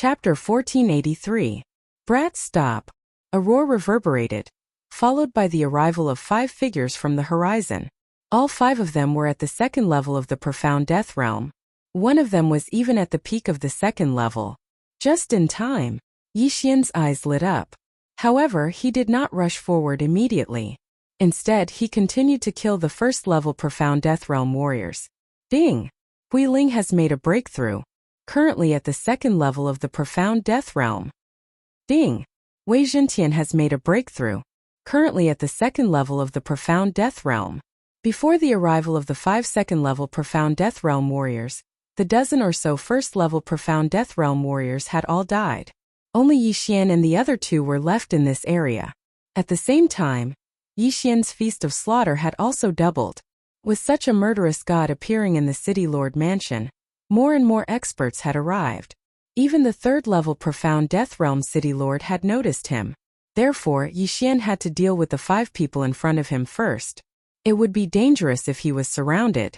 Chapter 1483. Brat Stop. A roar reverberated, followed by the arrival of 5 figures from the horizon. All 5 of them were at the second level of the profound death realm. One of them was even at the peak of the second level. Just in time, Yi Xian's eyes lit up. However, he did not rush forward immediately. Instead, he continued to kill the first-level profound death realm warriors. Ding! Hui Ling has made a breakthrough, currently at the second level of the profound death realm. Ding! Wei Zhentian has made a breakthrough, currently at the second level of the profound death realm. Before the arrival of the 5 second-level profound death realm warriors, the dozen or so first-level profound death realm warriors had all died. Only Yi Xian and the other 2 were left in this area. At the same time, Yi Xian's feast of slaughter had also doubled. With such a murderous god appearing in the City Lord Mansion, more and more experts had arrived. Even the third-level profound death realm City Lord had noticed him. Therefore, Yi Xian had to deal with the 5 people in front of him first. It would be dangerous if he was surrounded.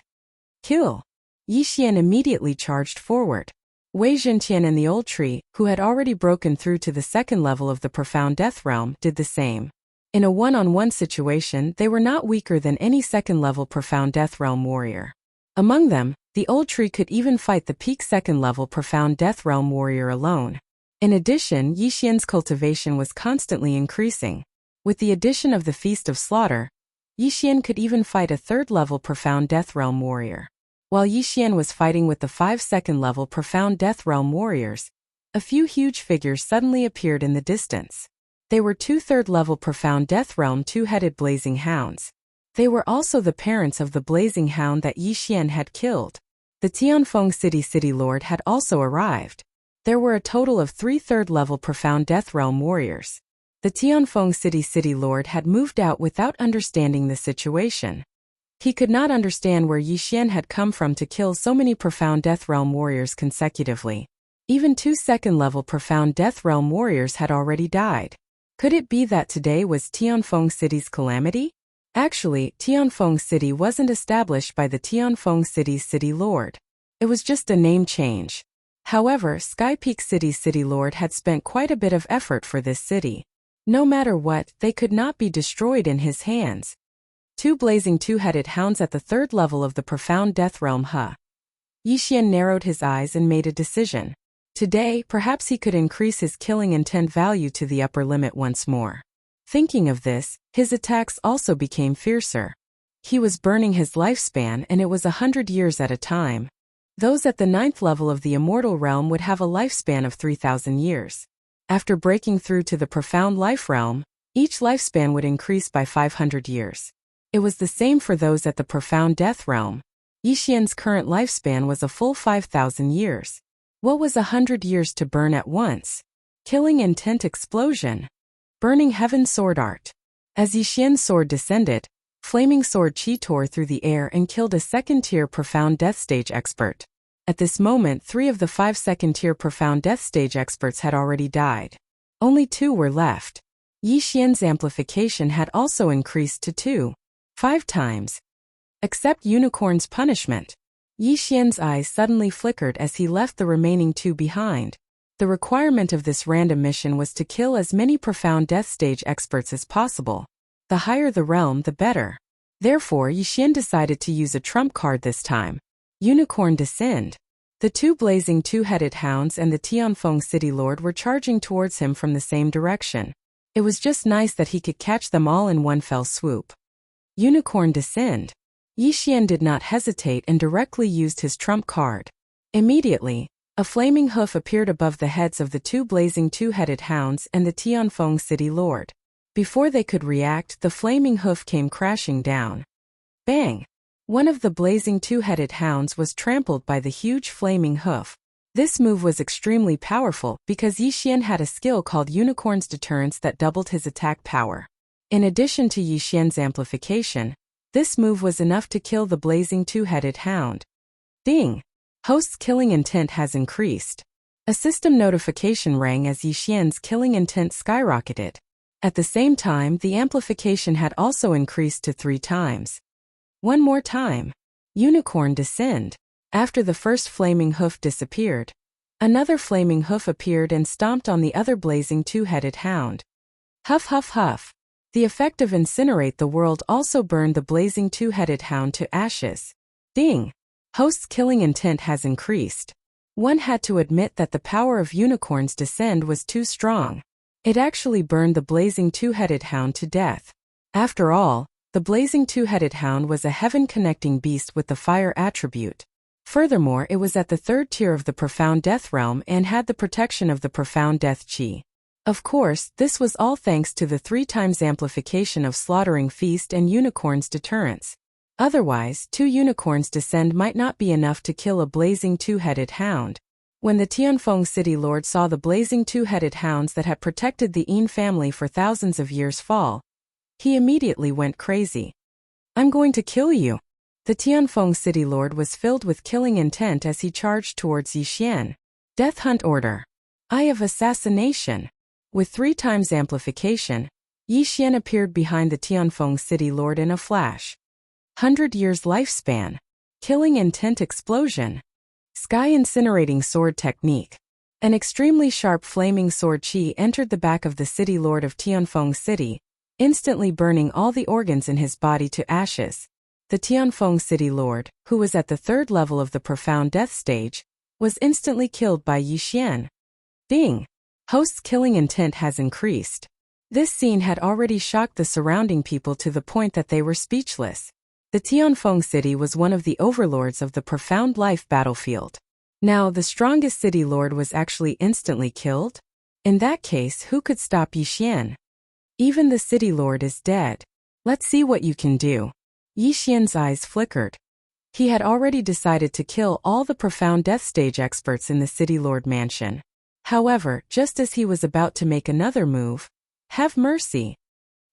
Kill! Yi Xian immediately charged forward. Wei Zhentian and the old tree, who had already broken through to the second level of the profound death realm, did the same. In a one-on-one situation, they were not weaker than any second-level profound death realm warrior. Among them, the old tree could even fight the peak second-level profound death realm warrior alone. In addition, Yi Xian's cultivation was constantly increasing. With the addition of the Feast of Slaughter, Yi Xian could even fight a third-level profound death realm warrior. While Yi Xian was fighting with the 5 second-level profound death realm warriors, a few huge figures suddenly appeared in the distance. They were 2 third-level profound death realm 2-headed blazing hounds. They were also the parents of the blazing hound that Yi Xian had killed. The Tianfeng City Lord had also arrived. There were a total of 3 third-level profound death realm warriors. The Tianfeng City Lord had moved out without understanding the situation. He could not understand where Yi Xian had come from to kill so many profound death realm warriors consecutively. Even 2 second-level profound death realm warriors had already died. Could it be that today was Tianfeng City's calamity? Actually, Tianfeng City wasn't established by the Tianfeng City's City Lord. It was just a name change. However, Sky Peak City's City Lord had spent quite a bit of effort for this city. No matter what, they could not be destroyed in his hands. 2 blazing 2-headed hounds at the third level of the profound death realm. Yi Xian narrowed his eyes and made a decision. Today, perhaps he could increase his killing intent value to the upper limit once more. Thinking of this, his attacks also became fiercer. He was burning his lifespan, and it was 100 years at a time. Those at the 9th level of the immortal realm would have a lifespan of 3,000 years. After breaking through to the profound life realm, each lifespan would increase by 500 years. It was the same for those at the profound death realm. Yi Xian's current lifespan was a full 5,000 years. What was 100 years to burn at once? Killing intent explosion. Burning heaven sword art. As Yi Xian's sword descended, flaming sword chi tore through the air and killed a second-tier profound death stage expert. At this moment, 3 of the 5 second-tier profound death stage experts had already died. Only 2 were left. Yi Xian's amplification had also increased to 5 times. Except Unicorn's punishment. Yi Xian's eyes suddenly flickered as he left the remaining 2 behind. The requirement of this random mission was to kill as many profound death stage experts as possible. The higher the realm, the better. Therefore, Yi Xian decided to use a trump card this time. Unicorn Descend. The 2 blazing 2-headed hounds and the Tianfeng City Lord were charging towards him from the same direction. It was just nice that he could catch them all in one fell swoop. Unicorn Descend. Yi Xian did not hesitate and directly used his trump card. Immediately, a flaming hoof appeared above the heads of the 2 blazing 2-headed hounds and the Tianfeng City Lord. Before they could react, the flaming hoof came crashing down. Bang! One of the blazing 2-headed hounds was trampled by the huge flaming hoof. This move was extremely powerful because Yi Xian had a skill called Unicorn's Deterrence that doubled his attack power. In addition to Yi Xian's amplification, this move was enough to kill the blazing 2-headed hound. Ding! Host's killing intent has increased. A system notification rang as Yi Xian's killing intent skyrocketed. At the same time, the amplification had also increased to 3 times. One more time. Unicorn Descend. After the first flaming hoof disappeared, Another flaming hoof appeared and stomped on the other blazing two-headed hound. Huff huff huff. The effect of incinerate the world also burned the blazing two-headed hound to ashes. Ding! Host's killing intent has increased. One had to admit that the power of unicorn's descend was too strong. It actually burned the blazing two-headed hound to death. After all, the blazing two-headed hound was a heaven-connecting beast with the fire attribute. Furthermore, it was at the third tier of the profound death realm and had the protection of the profound death chi. Of course, this was all thanks to the 3 times amplification of slaughtering feast and unicorn's deterrence. Otherwise, 2 unicorns descend might not be enough to kill a blazing two-headed hound. When the Tianfeng city lord saw the blazing two-headed hounds that had protected the Yin family for thousands of years fall, he immediately went crazy. I'm going to kill you. The Tianfeng city lord was filled with killing intent as he charged towards Yixian. Death hunt order. Eye of assassination. With 3 times amplification, Yixian appeared behind the Tianfeng city lord in a flash. 100 years lifespan. Killing intent explosion. Sky incinerating sword technique. An extremely sharp flaming sword chi entered the back of the city lord of Tianfeng city, instantly burning all the organs in his body to ashes. The Tianfeng city lord, who was at the 3rd level of the profound death stage, was instantly killed by Yixian. Ding! Host's killing intent has increased. This scene had already shocked the surrounding people to the point that they were speechless. The Tianfeng city was one of the overlords of the profound life battlefield. Now, the strongest city lord was actually instantly killed? In that case, who could stop Yixian? Even the city lord is dead. Let's see what you can do. Yixian's eyes flickered. He had already decided to kill all the profound death stage experts in the city lord mansion. However, just as he was about to make another move, have mercy!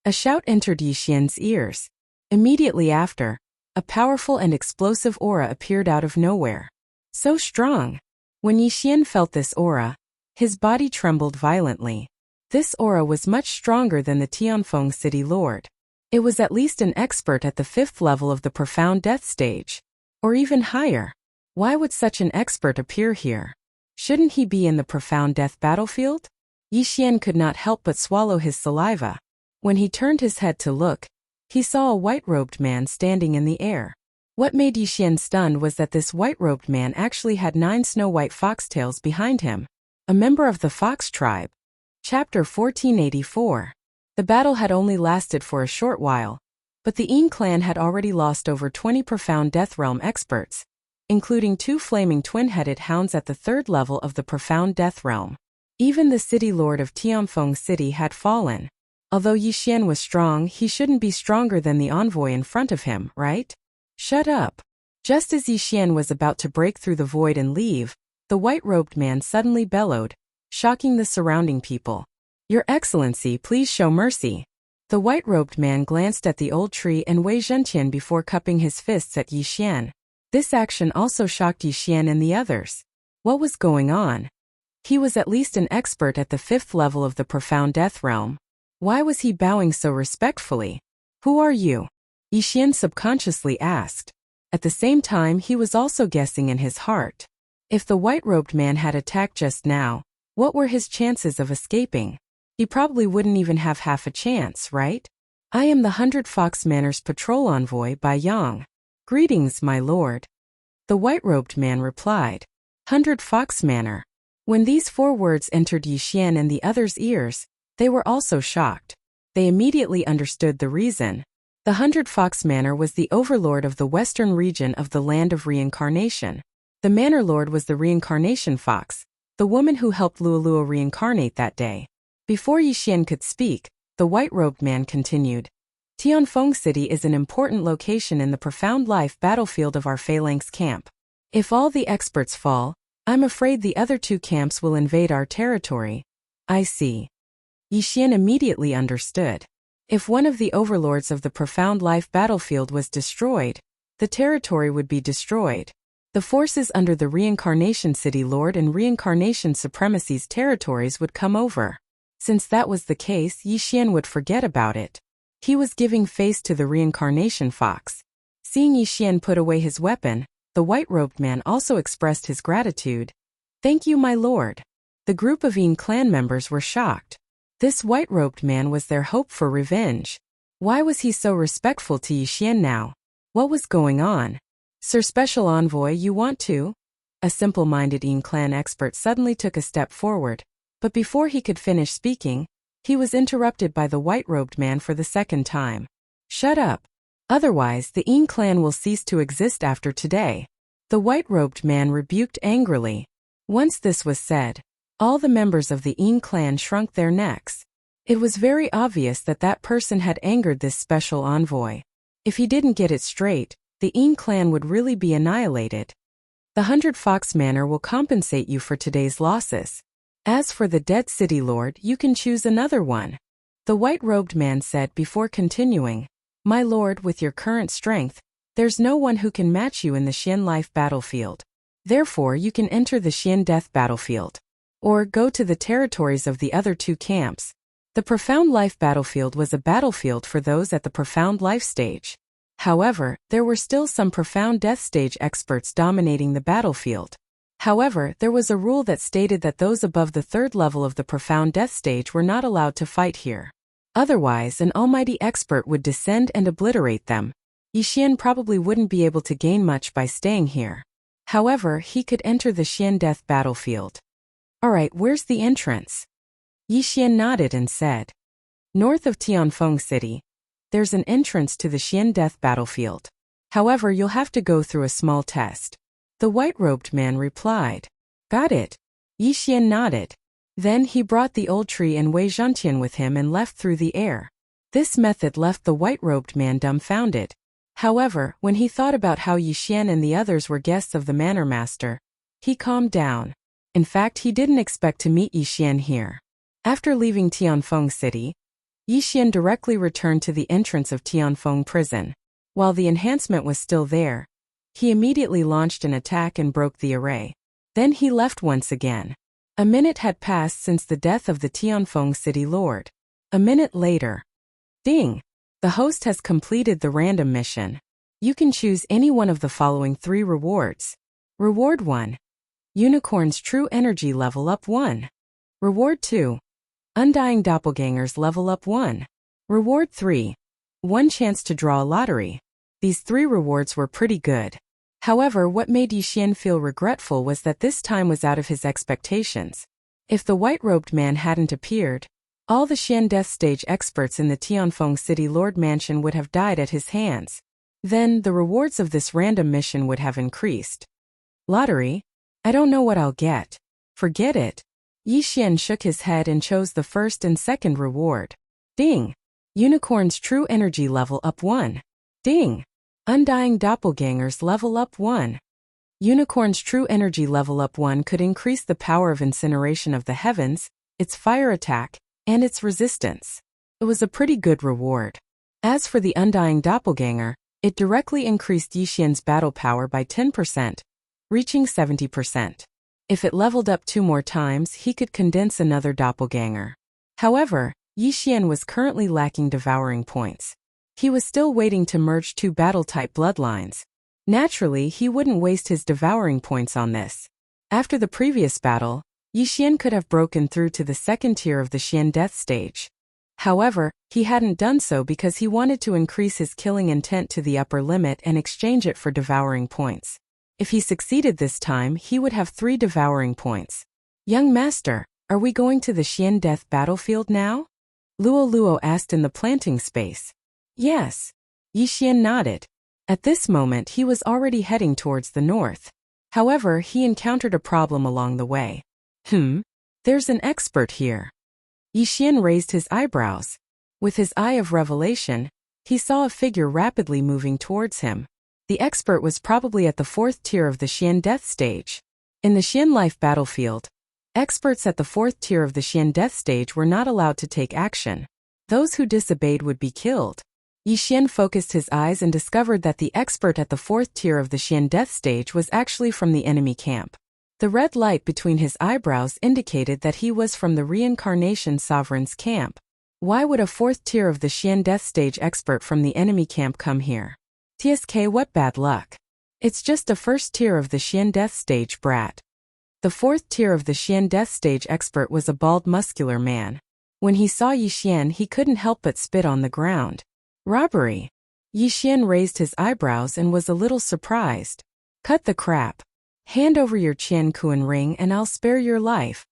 A shout entered Yixian's ears. Immediately after, a powerful and explosive aura appeared out of nowhere. So strong! When Yixian felt this aura, his body trembled violently. This aura was much stronger than the Tianfeng city lord. It was at least an expert at the 5th level of the profound death stage. Or even higher. Why would such an expert appear here? Shouldn't he be in the profound death battlefield? Yixian could not help but swallow his saliva. When he turned his head to look, he saw a white-robed man standing in the air. What made Yixian stunned was that this white-robed man actually had 9 snow-white foxtails behind him. A member of the fox tribe. Chapter 1484. The battle had only lasted for a short while, but the Yin clan had already lost over 20 profound death realm experts, including 2 flaming twin-headed hounds at the 3rd level of the profound death realm. Even the city lord of Tianfeng city had fallen. Although Yixian was strong, he shouldn't be stronger than the envoy in front of him, right? Shut up! Just as Yixian was about to break through the void and leave, the white-robed man suddenly bellowed, shocking the surrounding people. Your Excellency, please show mercy. The white-robed man glanced at the old tree and Wei Zhentian before cupping his fists at Yixian. This action also shocked Yixian and the others. What was going on? He was at least an expert at the 5th level of the profound death realm. Why was he bowing so respectfully? Who are you? Yixian subconsciously asked. At the same time, he was also guessing in his heart. If the white-robed man had attacked just now, what were his chances of escaping? He probably wouldn't even have half a chance, right? I am the 100 Fox Manor's patrol envoy by Yang. Greetings, my lord. The white-robed man replied. 100 Fox Manor. When these 4 words entered Yixian and the others' ears, they were also shocked. They immediately understood the reason. The 100 Fox Manor was the overlord of the western region of the land of reincarnation. The manor lord was the reincarnation fox, the woman who helped Luoluo reincarnate that day. Before Yixian could speak, the white-robed man continued. Tianfeng City is an important location in the profound life battlefield of our phalanx camp. If all the experts fall, I'm afraid the other 2 camps will invade our territory. I see. Yixian immediately understood. If one of the overlords of the profound life battlefield was destroyed, the territory would be destroyed. The forces under the Reincarnation City Lord and Reincarnation Supremacy's territories would come over. Since that was the case, Yixian would forget about it. He was giving face to the Reincarnation Fox. Seeing Yixian put away his weapon, the white-robed man also expressed his gratitude. Thank you, my lord. The group of Yin clan members were shocked. This white-robed man was their hope for revenge. Why was he so respectful to Yi Xian now? What was going on? Sir Special Envoy, you want to? A simple-minded Yin clan expert suddenly took a step forward, but before he could finish speaking, he was interrupted by the white-robed man for the second time. Shut up. Otherwise, the Yin clan will cease to exist after today. The white-robed man rebuked angrily. Once this was said, all the members of the Yin clan shrunk their necks. It was very obvious that that person had angered this special envoy. If he didn't get it straight, the Yin clan would really be annihilated. The 100 Fox Manor will compensate you for today's losses. As for the dead city lord, you can choose another one. The white-robed man said before continuing, My lord, with your current strength, there's no one who can match you in the Xian life battlefield. Therefore, you can enter the Xian death battlefield. Or go to the territories of the other two camps. The Profound Life battlefield was a battlefield for those at the Profound Life stage. However, there were still some Profound Death stage experts dominating the battlefield. However, there was a rule that stated that those above the third level of the Profound Death stage were not allowed to fight here. Otherwise, an almighty expert would descend and obliterate them. Yi Xian probably wouldn't be able to gain much by staying here. However, he could enter the Xian death battlefield. Alright, where's the entrance? Yi Xian nodded and said, North of Tianfeng City. There's an entrance to the Xian death battlefield. However, you'll have to go through a small test. The white-robed man replied. Got it. Yi Xian nodded. Then he brought the old tree and Wei Zhantian with him and left through the air. This method left the white-robed man dumbfounded. However, when he thought about how Yi Xian and the others were guests of the Manor Master, he calmed down. In fact, he didn't expect to meet Yi Xian here. After leaving Tianfeng City, Yi Xian directly returned to the entrance of Tianfeng Prison. While the enhancement was still there, he immediately launched an attack and broke the array. Then he left once again. A minute had passed since the death of the Tianfeng City Lord. A minute later. Ding! The host has completed the random mission. You can choose any one of the following 3 rewards. Reward 1. Unicorn's True Energy level up 1. Reward 2. Undying Doppelgangers level up 1. Reward 3. 1 chance to draw a lottery. These 3 rewards were pretty good. However, what made Yi Xian feel regretful was that this time was out of his expectations. If the white-robed man hadn't appeared, all the Xian Death Stage experts in the Tianfeng City Lord Mansion would have died at his hands. Then, the rewards of this random mission would have increased. Lottery? I don't know what I'll get. Forget it. Yi Xian shook his head and chose the first and second reward. Ding! Unicorn's True Energy level up 1. Ding! Undying Doppelgangers level up 1. Unicorn's True Energy level up 1 could increase the power of incineration of the heavens, its fire attack, and its resistance. It was a pretty good reward. As for the Undying Doppelganger, it directly increased Yi Xian's battle power by 10%, reaching 70%. If it leveled up 2 more times, he could condense another doppelganger. However, Yi Xian was currently lacking devouring points. He was still waiting to merge 2 battle-type bloodlines. Naturally, he wouldn't waste his devouring points on this. After the previous battle, Yi Xian could have broken through to the second tier of the Xian Death Stage. However, he hadn't done so because he wanted to increase his killing intent to the upper limit and exchange it for devouring points. If he succeeded this time, he would have 3 devouring points. Young master, are we going to the Xian Death battlefield now? Luo Luo asked in the planting space. Yes. Yi Xian nodded. At this moment he was already heading towards the north. However, he encountered a problem along the way. There's an expert here. Yi Xian raised his eyebrows. With his eye of revelation, he saw a figure rapidly moving towards him. The expert was probably at the 4th tier of the Xian Death Stage. In the Xian Life battlefield, experts at the 4th tier of the Xian Death Stage were not allowed to take action. Those who disobeyed would be killed. Yi Xian focused his eyes and discovered that the expert at the 4th tier of the Xian Death Stage was actually from the enemy camp. The red light between his eyebrows indicated that he was from the Reincarnation Sovereign's camp. Why would a 4th tier of the Xian Death Stage expert from the enemy camp come here? TSK, what bad luck. It's just a 1st tier of the Xian Death Stage brat. The fourth tier of the Xian death stage expert was a bald muscular man. When he saw Yi Xian, he couldn't help but spit on the ground. Robbery. Yi Xian raised his eyebrows and was a little surprised. Cut the crap. Hand over your Qian Kuan ring and I'll spare your life.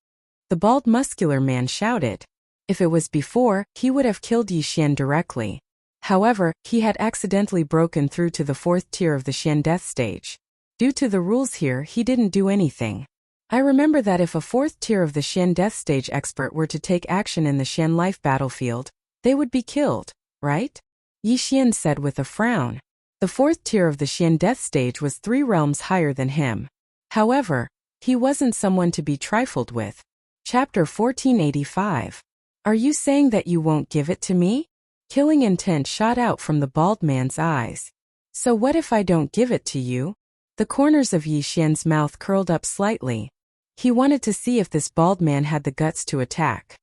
The bald muscular man shouted. If it was before, he would have killed Yi Xian directly. However, he had accidentally broken through to the fourth tier of the Xian death stage. Due to the rules here, he didn't do anything. I remember that if a fourth tier of the Xian death stage expert were to take action in the Xian life battlefield, they would be killed, right? Yi Xian said with a frown. The fourth tier of the Xian death stage was 3 realms higher than him. However, he wasn't someone to be trifled with. Chapter 1485. Are you saying that you won't give it to me? Killing intent shot out from the bald man's eyes. So what if I don't give it to you? The corners of Yi Xian's mouth curled up slightly. He wanted to see if this bald man had the guts to attack.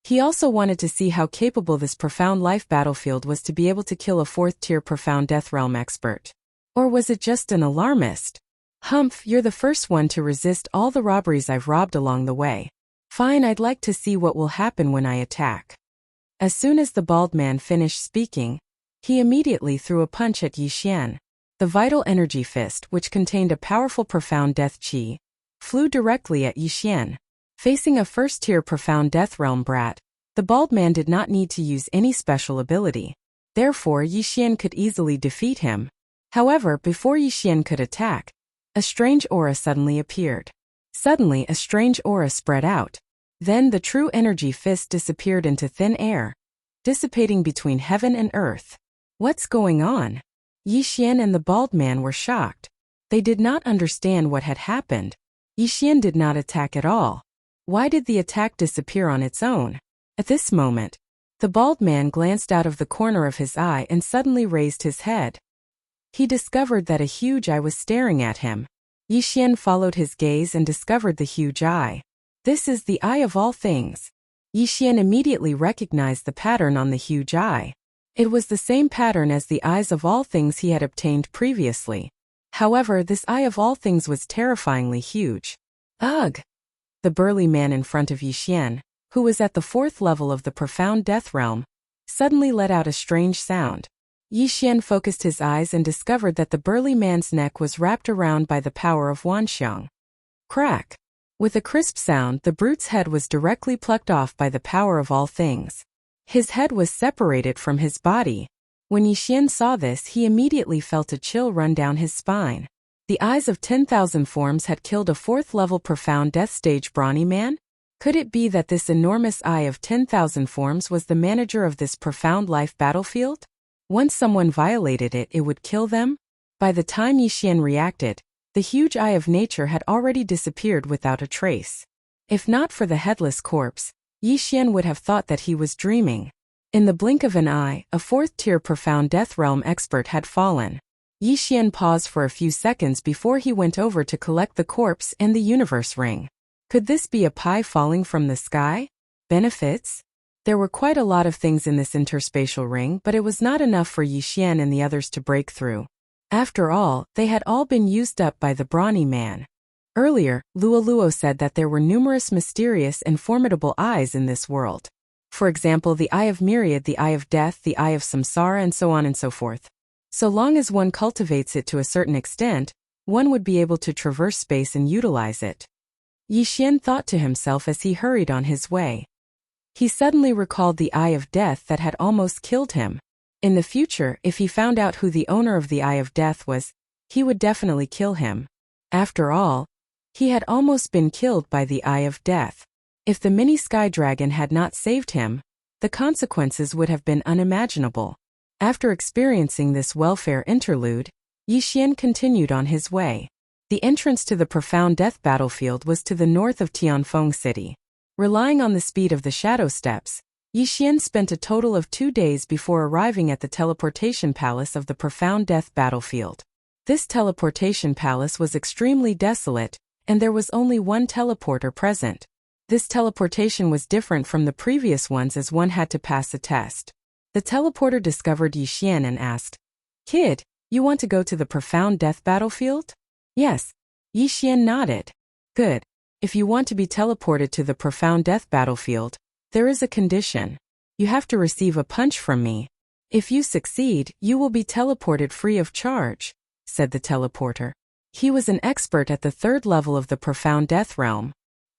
He also wanted to see how capable this profound life battlefield was to be able to kill a fourth-tier profound death realm expert. Or was it just an alarmist? Humph, you're the first one to resist all the robberies I've robbed along the way. Fine, I'd like to see what will happen when I attack. As soon as the bald man finished speaking, he immediately threw a punch at Yi Xian. The vital energy fist, which contained a powerful profound death chi, flew directly at Yi Xian. Facing a first-tier profound death realm brat, the bald man did not need to use any special ability. Therefore, Yi Xian could easily defeat him. However, before Yi Xian could attack, a strange aura suddenly appeared. Suddenly, a strange aura spread out. Then the true energy fist disappeared into thin air, dissipating between heaven and earth. What's going on? Yi Xian and the bald man were shocked. They did not understand what had happened. Yi Xian did not attack at all. Why did the attack disappear on its own? At this moment, the bald man glanced out of the corner of his eye and suddenly raised his head. He discovered that a huge eye was staring at him. Yi Xian followed his gaze and discovered the huge eye. This is the eye of all things. Yi Xian immediately recognized the pattern on the huge eye. It was the same pattern as the eyes of all things he had obtained previously. However, this eye of all things was terrifyingly huge. Ugh! The burly man in front of Yi Xian, who was at the 4th level of the profound death realm, suddenly let out a strange sound. Yi Xian focused his eyes and discovered that the burly man's neck was wrapped around by the power of Wanxiang. Crack! With a crisp sound, the brute's head was directly plucked off by the power of all things. His head was separated from his body. When Yi Xian saw this, he immediately felt a chill run down his spine. The eyes of 10,000 forms had killed a 4th-level profound death stage brawny man? Could it be that this enormous eye of 10,000 forms was the manager of this profound life battlefield? Once someone violated it, it would kill them? By the time Yi Xian reacted, the huge eye of nature had already disappeared without a trace. If not for the headless corpse, Yi Xian would have thought that he was dreaming. In the blink of an eye, a 4th-tier profound death realm expert had fallen. Yi Xian paused for a few seconds before he went over to collect the corpse and the universe ring. Could this be a pie falling from the sky? Benefits? There were quite a lot of things in this interspatial ring, but it was not enough for Yi Xian and the others to break through. After all, they had all been used up by the brawny man. Earlier, Luo said that there were numerous mysterious and formidable eyes in this world. For example, the Eye of Myriad, the Eye of Death, the Eye of Samsara, and so on and so forth. So long as one cultivates it to a certain extent, one would be able to traverse space and utilize it. Yi Xian thought to himself as he hurried on his way. He suddenly recalled the Eye of Death that had almost killed him. In the future, if he found out who the owner of the Eye of Death was, he would definitely kill him. After all, he had almost been killed by the Eye of Death. If the mini sky dragon had not saved him, the consequences would have been unimaginable. After experiencing this welfare interlude, Yi Xian continued on his way. The entrance to the profound death battlefield was to the north of Tianfeng City. Relying on the speed of the shadow steps, Yi Xian spent a total of 2 days before arriving at the teleportation palace of the profound death battlefield. This teleportation palace was extremely desolate, and there was only one teleporter present. This teleportation was different from the previous ones as one had to pass a test. The teleporter discovered Yi Xian and asked, "Kid, you want to go to the profound death battlefield?" "Yes." Yi Xian nodded. "Good. If you want to be teleported to the profound death battlefield, there is a condition. You have to receive a punch from me. If you succeed, you will be teleported free of charge, said the teleporter. He was an expert at the third level of the profound death realm.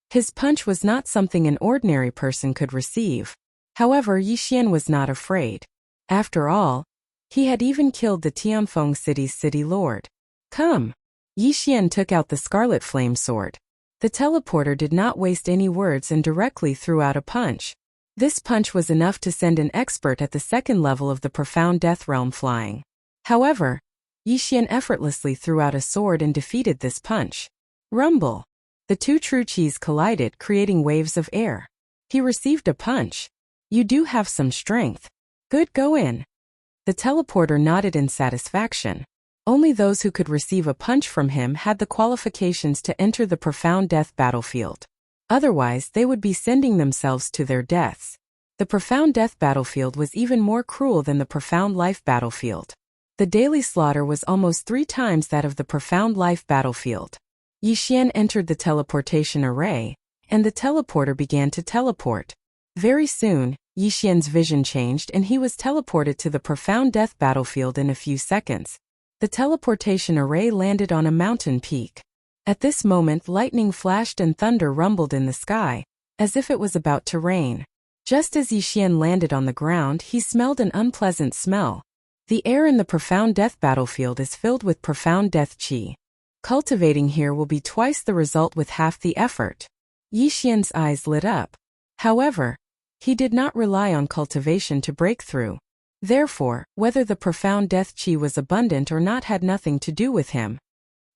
His punch was not something an ordinary person could receive. However, Yixian was not afraid. After all, he had even killed the Tianfeng city's city lord. Come. Yixian took out the scarlet flame sword. The teleporter did not waste any words and directly threw out a punch. This punch was enough to send an expert at the second level of the profound death realm flying. However, Yixian effortlessly threw out a sword and defeated this punch. Rumble. The two true qis collided, creating waves of air. He received a punch. You do have some strength. Good going. The teleporter nodded in satisfaction. Only those who could receive a punch from him had the qualifications to enter the profound death battlefield. Otherwise, they would be sending themselves to their deaths. The profound death battlefield was even more cruel than the profound life battlefield. The daily slaughter was almost 3 times that of the profound life battlefield. Yixian entered the teleportation array, and the teleporter began to teleport. Very soon, Yixian's vision changed and he was teleported to the profound death battlefield in a few seconds. The teleportation array landed on a mountain peak. At this moment, lightning flashed and thunder rumbled in the sky, as if it was about to rain. Just as Yixian landed on the ground, he smelled an unpleasant smell. The air in the profound death battlefield is filled with profound death qi. Cultivating here will be twice the result with half the effort. Yixian's eyes lit up. However, he did not rely on cultivation to break through. Therefore, whether the profound death qi was abundant or not had nothing to do with him.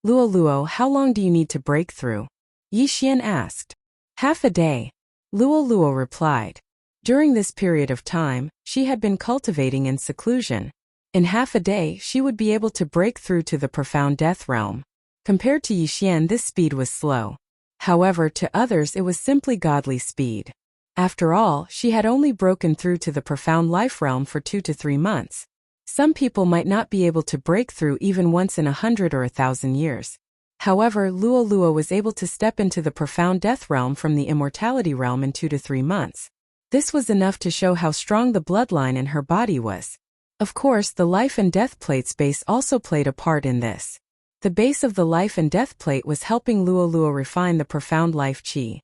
Luo, how long do you need to break through? Yixian asked. Half a day. Luo replied. During this period of time, she had been cultivating in seclusion. In half a day, she would be able to break through to the profound death realm. Compared to Yixian, this speed was slow. However, to others it was simply godly speed. After all, she had only broken through to the profound life realm for 2 to 3 months. Some people might not be able to break through even once in 100 or 1,000 years. However, Luo was able to step into the profound death realm from the immortality realm in 2 to 3 months. This was enough to show how strong the bloodline in her body was. Of course, the life and death plate's base also played a part in this. The base of the life and death plate was helping Luo refine the profound life qi.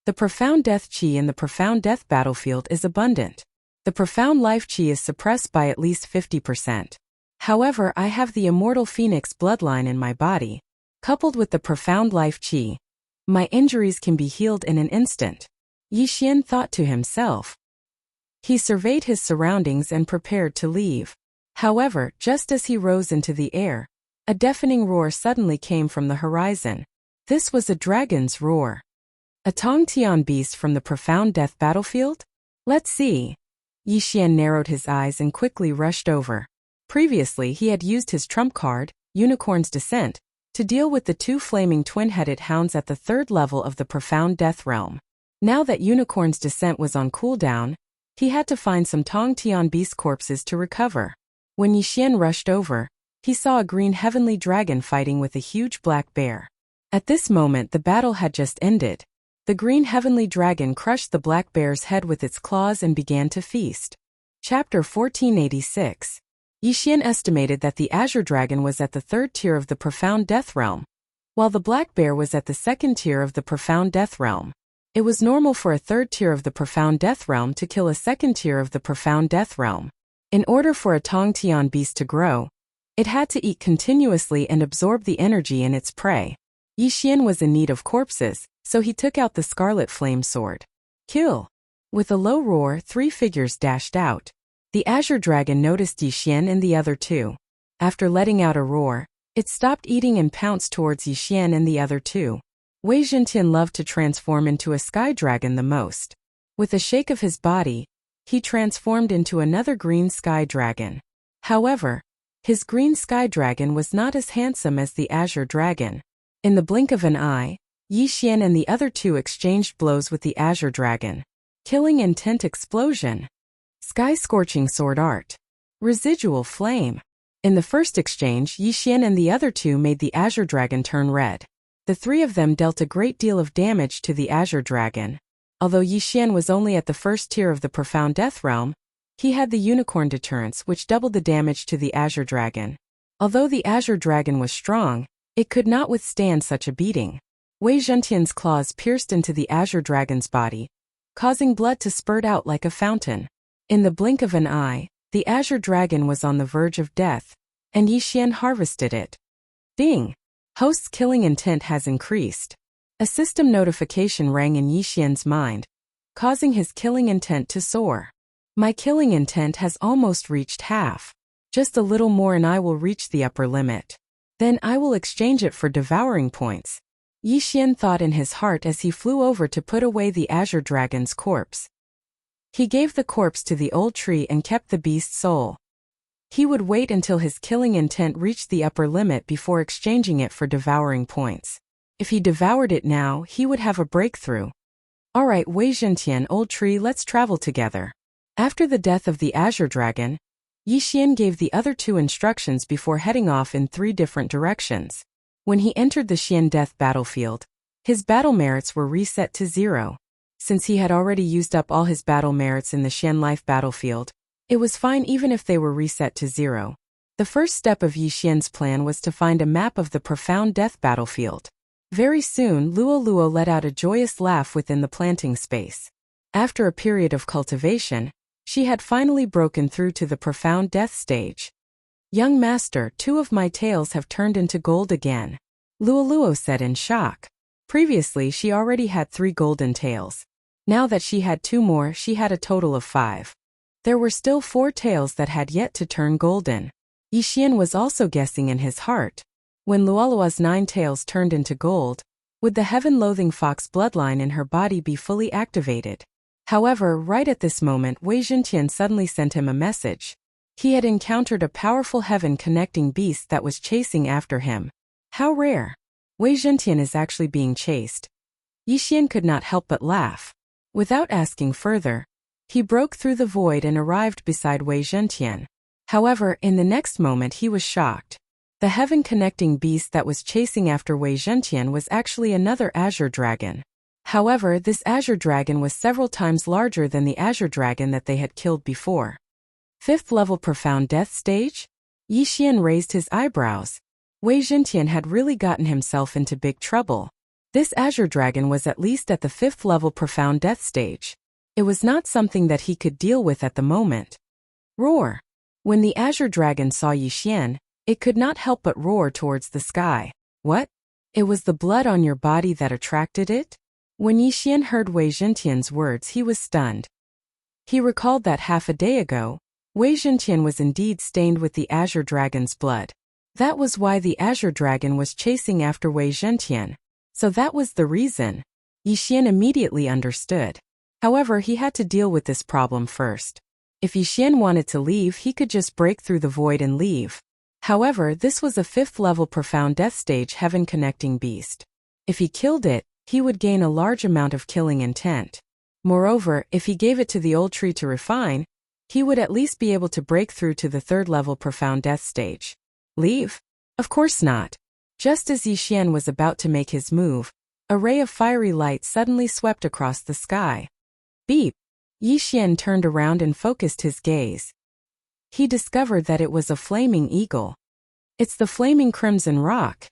The profound death qi in the profound death battlefield is abundant. The profound life qi is suppressed by at least 50%. However, I have the immortal phoenix bloodline in my body. Coupled with the profound life qi, my injuries can be healed in an instant. Yixian thought to himself. He surveyed his surroundings and prepared to leave. However, just as he rose into the air, a deafening roar suddenly came from the horizon. This was a dragon's roar. A Tongtian beast from the profound death battlefield? Let's see. Yixian narrowed his eyes and quickly rushed over. Previously, he had used his trump card, Unicorn's Descent, to deal with the 2 flaming twin-headed hounds at the 3rd level of the profound death realm. Now that Unicorn's Descent was on cooldown, he had to find some Tongtian beast corpses to recover. When Yixian rushed over, he saw a green heavenly dragon fighting with a huge black bear. At this moment, the battle had just ended. The green heavenly dragon crushed the black bear's head with its claws and began to feast. Chapter 1486. Yixian estimated that the azure dragon was at the 3rd tier of the profound death realm, while the black bear was at the 2nd tier of the profound death realm. It was normal for a 3rd tier of the profound death realm to kill a 2nd tier of the profound death realm. In order for a Tongtian beast to grow, it had to eat continuously and absorb the energy in its prey. Yixian was in need of corpses, so he took out the scarlet flame sword. Kill! With a low roar, 3 figures dashed out. The azure dragon noticed Yixian and the other 2. After letting out a roar, it stopped eating and pounced towards Yixian and the other 2. Wei Zhentian loved to transform into a sky dragon the most. With a shake of his body, he transformed into another green sky dragon. However, his green sky dragon was not as handsome as the azure dragon. In the blink of an eye, Yixian and the other 2 exchanged blows with the azure dragon. Killing intent explosion. Sky scorching sword art. Residual flame. In the first exchange, Yixian and the other 2 made the azure dragon turn red. The three of them dealt a great deal of damage to the Azure Dragon. Although Yixian was only at the first tier of the Profound Death Realm, he had the Unicorn Deterrence, which doubled the damage to the Azure Dragon. Although the Azure Dragon was strong, it could not withstand such a beating. Wei Zhentian's claws pierced into the Azure Dragon's body, causing blood to spurt out like a fountain. In the blink of an eye, the Azure Dragon was on the verge of death, and Yixian harvested it. Ding! Host's killing intent has increased. A system notification rang in Yixian's mind, causing his killing intent to soar. My killing intent has almost reached half. Just a little more and I will reach the upper limit. Then I will exchange it for devouring points. Yixian thought in his heart as he flew over to put away the Azure Dragon's corpse. He gave the corpse to the old tree and kept the beast's soul. He would wait until his killing intent reached the upper limit before exchanging it for devouring points. If he devoured it now, he would have a breakthrough. Alright, Wei Zhentian, old tree, let's travel together. After the death of the Azure Dragon, Yixian gave the other two instructions before heading off in 3 different directions. When he entered the Xian Death battlefield, his battle merits were reset to 0. Since he had already used up all his battle merits in the Xian Life battlefield, it was fine even if they were reset to 0. The first step of Yixian's plan was to find a map of the Profound Death battlefield. Very soon, Luo Luo let out a joyous laugh within the planting space. After a period of cultivation, she had finally broken through to the Profound Death stage. Young master, 2 of my tails have turned into gold again, Luo Luo said in shock. Previously she already had 3 golden tails. Now that she had 2 more, she had a total of 5. There were still 4 tails that had yet to turn golden. Yixian was also guessing in his heart. When Luolua's 9 tails turned into gold, would the heaven-loathing fox bloodline in her body be fully activated? However, right at this moment Wei Zhentian suddenly sent him a message. He had encountered a powerful heaven-connecting beast that was chasing after him. How rare! Wei Zhentian is actually being chased. Yixian could not help but laugh. Without asking further, he broke through the void and arrived beside Wei Zhentian. However, in the next moment he was shocked. The heaven-connecting beast that was chasing after Wei Zhentian was actually another Azure Dragon. However, this Azure Dragon was several times larger than the Azure Dragon that they had killed before. 5th level Profound Death stage? Yixian raised his eyebrows. Wei Zhentian had really gotten himself into big trouble. This Azure Dragon was at least at the 5th level Profound Death stage. It was not something that he could deal with at the moment. Roar! When the Azure Dragon saw Yixian, it could not help but roar towards the sky. What? It was the blood on your body that attracted it? When Yixian heard Wei Zhentian's words, he was stunned. He recalled that half a day ago, Wei Zhentian was indeed stained with the Azure Dragon's blood. That was why the Azure Dragon was chasing after Wei Zhentian. So that was the reason. Yixian immediately understood. However, he had to deal with this problem first. If Yixian wanted to leave, he could just break through the void and leave. However, this was a 5th level Profound Death stage heaven-connecting beast. If he killed it, he would gain a large amount of killing intent. Moreover, if he gave it to the old tree to refine, he would at least be able to break through to the 3rd level Profound Death stage. Leave? Of course not. Just as Yixian was about to make his move, a ray of fiery light suddenly swept across the sky. Beep! Yixian turned around and focused his gaze. He discovered that it was a flaming eagle. It's the flaming crimson rock.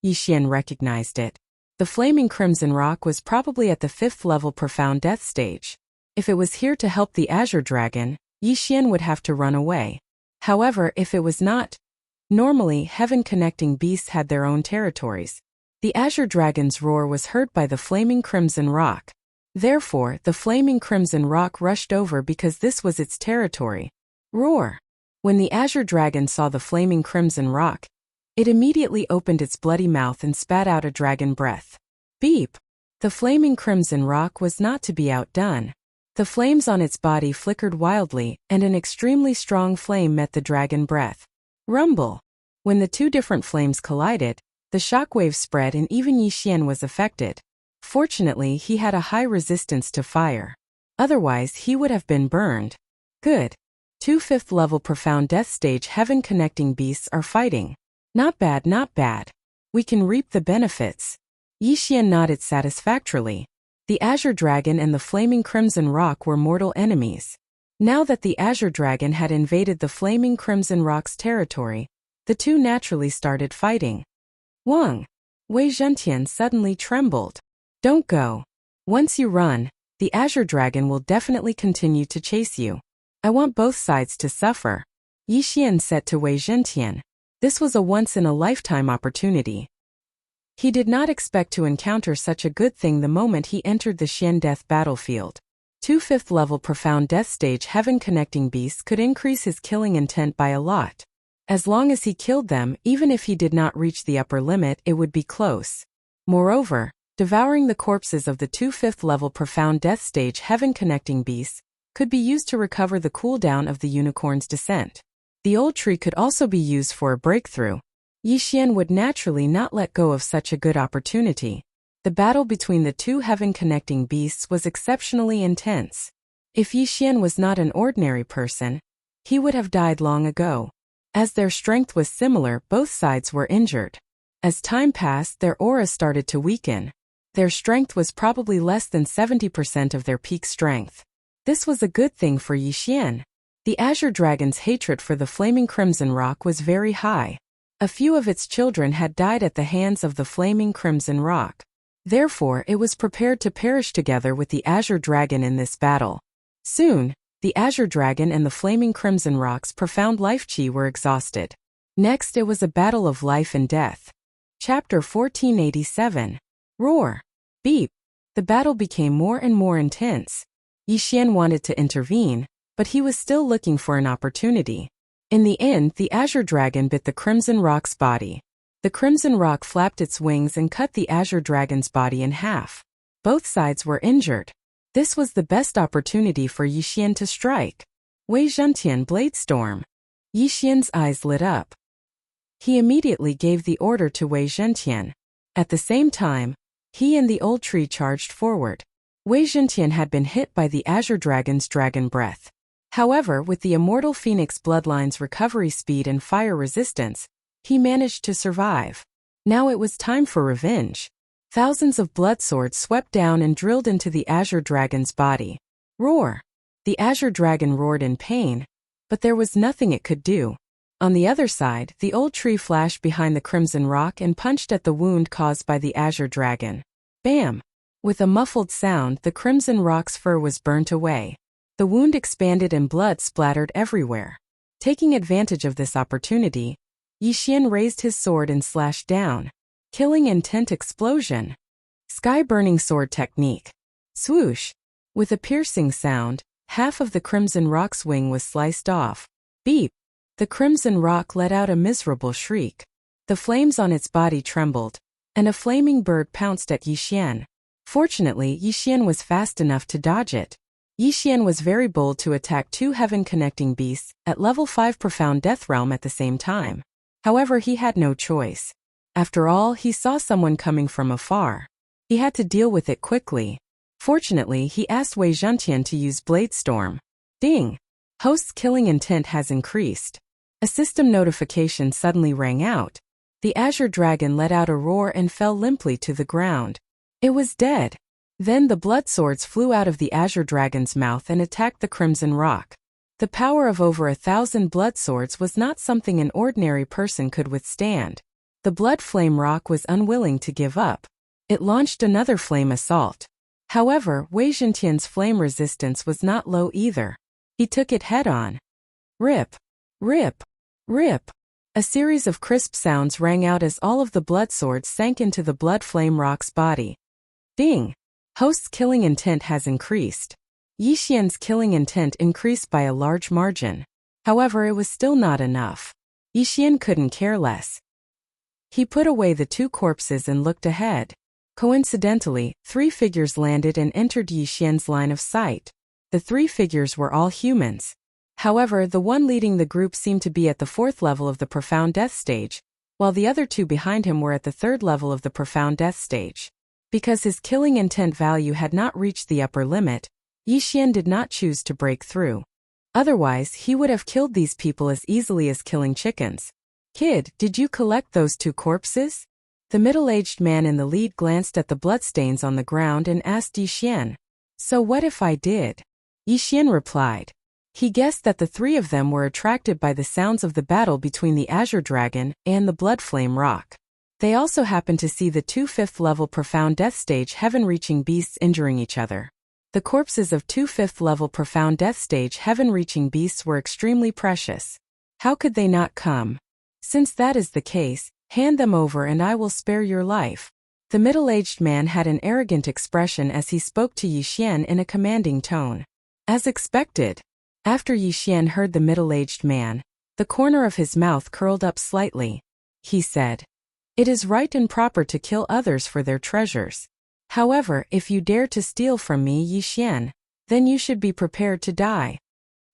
Yixian recognized it. The flaming crimson rock was probably at the 5th level Profound Death stage. If it was here to help the Azure Dragon, Yixian would have to run away. However, if it was not, normally heaven-connecting beasts had their own territories. The Azure Dragon's roar was heard by the flaming crimson rock. Therefore, the flaming crimson rock rushed over because this was its territory. Roar! When the Azure Dragon saw the flaming crimson rock, it immediately opened its bloody mouth and spat out a dragon breath. Beep! The flaming crimson rock was not to be outdone. The flames on its body flickered wildly, and an extremely strong flame met the dragon breath. Rumble! When the 2 different flames collided, the shockwave spread and even Yixian was affected. Fortunately, he had a high resistance to fire. Otherwise, he would have been burned. Good. 2 5th level Profound Death stage heaven-connecting beasts are fighting. Not bad, not bad. We can reap the benefits. Yi Xian nodded satisfactorily. The Azure Dragon and the Flaming Crimson Rock were mortal enemies. Now that the Azure Dragon had invaded the Flaming Crimson Rock's territory, the two naturally started fighting. Wang! Wei Zhentian suddenly trembled. Don't go. Once you run, the Azure Dragon will definitely continue to chase you. I want both sides to suffer. Yi Xian said to Wei Zhentian. This was a once-in-a-lifetime opportunity. He did not expect to encounter such a good thing the moment he entered the Xian Death battlefield. 2 5th-level Profound Death Stage Heaven-connecting beasts could increase his killing intent by a lot. As long as he killed them, even if he did not reach the upper limit, it would be close. Moreover, devouring the corpses of the 2 5th-level Profound Death Stage Heaven-connecting beasts could be used to recover the cooldown of the unicorn's descent. The old tree could also be used for a breakthrough. Yi Xian would naturally not let go of such a good opportunity. The battle between the two heaven-connecting beasts was exceptionally intense. If Yi Xian was not an ordinary person, he would have died long ago. As their strength was similar, both sides were injured. As time passed, their aura started to weaken. Their strength was probably less than 70% of their peak strength. This was a good thing for Yi Xian. The Azure Dragon's hatred for the Flaming Crimson Rock was very high. A few of its children had died at the hands of the Flaming Crimson Rock. Therefore, it was prepared to perish together with the Azure Dragon in this battle. Soon, the Azure Dragon and the Flaming Crimson Rock's profound life chi were exhausted. Next, it was a battle of life and death. Chapter 1487. Roar. Beep. The battle became more and more intense. Yi Xian wanted to intervene, but he was still looking for an opportunity. In the end, the Azure Dragon bit the Crimson Rock's body. The Crimson Rock flapped its wings and cut the Azure Dragon's body in half. Both sides were injured. This was the best opportunity for Yi Xian to strike. Wei Zhentian Bladestorm. Yi Xian's eyes lit up. He immediately gave the order to Wei Zhentian. At the same time, he and the old tree charged forward. Wei Zhentian had been hit by the Azure Dragon's dragon breath. However, with the Immortal Phoenix Bloodline's recovery speed and fire resistance, he managed to survive. Now it was time for revenge. Thousands of blood swords swept down and drilled into the Azure Dragon's body. Roar! The Azure Dragon roared in pain, but there was nothing it could do. On the other side, the old tree flashed behind the Crimson Rock and punched at the wound caused by the Azure Dragon. Bam! With a muffled sound, the Crimson Rock's fur was burnt away. The wound expanded and blood splattered everywhere. Taking advantage of this opportunity, Yi Xian raised his sword and slashed down. Killing intent explosion. Sky-burning sword technique. Swoosh. With a piercing sound, half of the Crimson Rock's wing was sliced off. Beep. The Crimson Rock let out a miserable shriek. The flames on its body trembled, and a flaming bird pounced at Yi Xian. Fortunately, Yi Xian was fast enough to dodge it. Yi Xian was very bold to attack two heaven-connecting beasts at level 5 Profound Death Realm at the same time. However, he had no choice. After all, he saw someone coming from afar. He had to deal with it quickly. Fortunately, he asked Wei Zhentian to use Bladestorm. Ding! Host's killing intent has increased. A system notification suddenly rang out. The Azure Dragon let out a roar and fell limply to the ground. It was dead. Then the blood swords flew out of the Azure Dragon's mouth and attacked the Crimson Rock. The power of over 1,000 blood swords was not something an ordinary person could withstand. The Blood Flame Rock was unwilling to give up. It launched another flame assault. However, Wei Zhentian's flame resistance was not low either. He took it head-on. Rip! Rip! Rip! A series of crisp sounds rang out as all of the blood swords sank into the Blood Flame Rock's body. Ding! Host's killing intent has increased. Yi Xian's killing intent increased by a large margin. However, it was still not enough. Yi Xian couldn't care less. He put away the two corpses and looked ahead. Coincidentally, 3 figures landed and entered Yi Xian's line of sight. The 3 figures were all humans. However, the one leading the group seemed to be at the 4th level of the Profound Death Stage, while the other 2 behind him were at the 3rd level of the Profound Death Stage. Because his killing intent value had not reached the upper limit, Yi Xian did not choose to break through. Otherwise, he would have killed these people as easily as killing chickens. Kid, did you collect those 2 corpses? The middle-aged man in the lead glanced at the bloodstains on the ground and asked Yixian, "So what if I did?" Yixian replied. He guessed that the three of them were attracted by the sounds of the battle between the Azure Dragon and the Blood Flame Rock. They also happened to see the two 5th-level Profound Death Stage Heaven-reaching beasts injuring each other. The corpses of two 5th-level Profound Death Stage Heaven-reaching beasts were extremely precious. How could they not come? Since that is the case, hand them over and I will spare your life. The middle-aged man had an arrogant expression as he spoke to Yixian in a commanding tone. As expected, after Yixian heard the middle-aged man, the corner of his mouth curled up slightly. He said, "It is right and proper to kill others for their treasures. However, if you dare to steal from me, Yixian, then you should be prepared to die."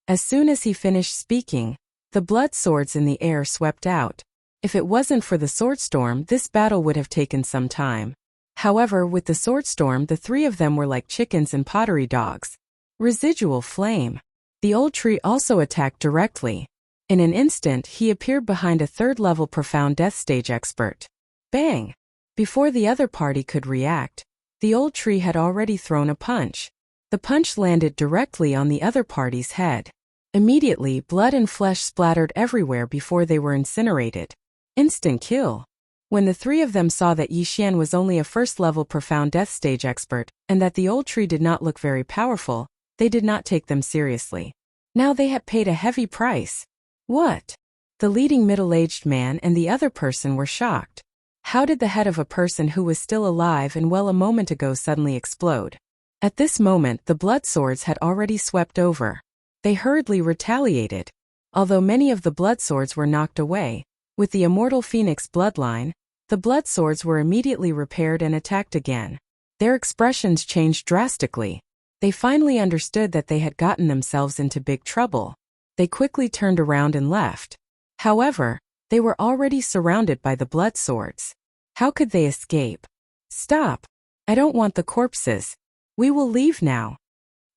As soon as he finished speaking, the blood swords in the air swept out. If it wasn't for the sword storm, this battle would have taken some time. However, with the sword storm, the three of them were like chickens and pottery dogs. Residual flame. The old tree also attacked directly. In an instant, he appeared behind a 3rd-level Profound Death Stage expert. Bang! Before the other party could react, the old tree had already thrown a punch. The punch landed directly on the other party's head. Immediately, blood and flesh splattered everywhere before they were incinerated. Instant kill. When the three of them saw that Yixian was only a 1st-level Profound Death Stage expert, and that the old tree did not look very powerful, they did not take them seriously. Now they had paid a heavy price. What? The leading middle-aged man and the other person were shocked. How did the head of a person who was still alive and well a moment ago suddenly explode? At this moment, the blood swords had already swept over. They hurriedly retaliated. Although many of the blood swords were knocked away, with the immortal phoenix bloodline, the blood swords were immediately repaired and attacked again. Their expressions changed drastically. They finally understood that they had gotten themselves into big trouble. They quickly turned around and left. However, they were already surrounded by the blood swords. How could they escape? Stop! I don't want the corpses. We will leave now.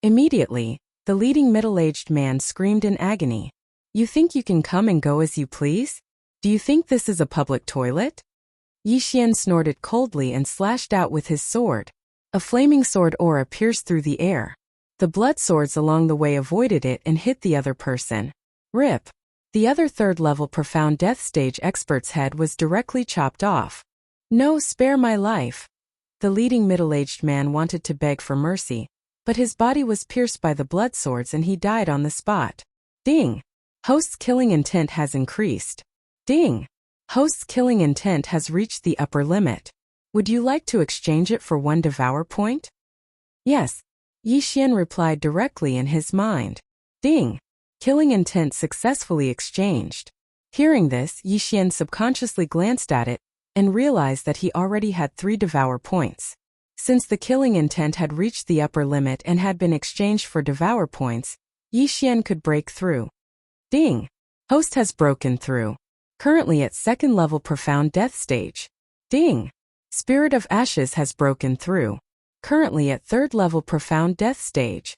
Immediately, the leading middle-aged man screamed in agony. You think you can come and go as you please? Do you think this is a public toilet? Yixian snorted coldly and slashed out with his sword. A flaming sword aura pierced through the air. The blood swords along the way avoided it and hit the other person. Rip! The other 3rd-level Profound Death Stage expert's head was directly chopped off. No, spare my life. The leading middle-aged man wanted to beg for mercy, but his body was pierced by the blood swords and he died on the spot. Ding! Host's killing intent has increased. Ding! Host's killing intent has reached the upper limit. Would you like to exchange it for 1 devour point? Yes. Yixian replied directly in his mind. Ding! Killing intent successfully exchanged. Hearing this, Yixian subconsciously glanced at it and realized that he already had 3 devour points. Since the killing intent had reached the upper limit and had been exchanged for devour points, Yixian could break through. Ding! Host has broken through. Currently at 2nd-level Profound Death Stage. Ding! Spirit of Ashes has broken through. Currently at 3rd-level Profound Death Stage.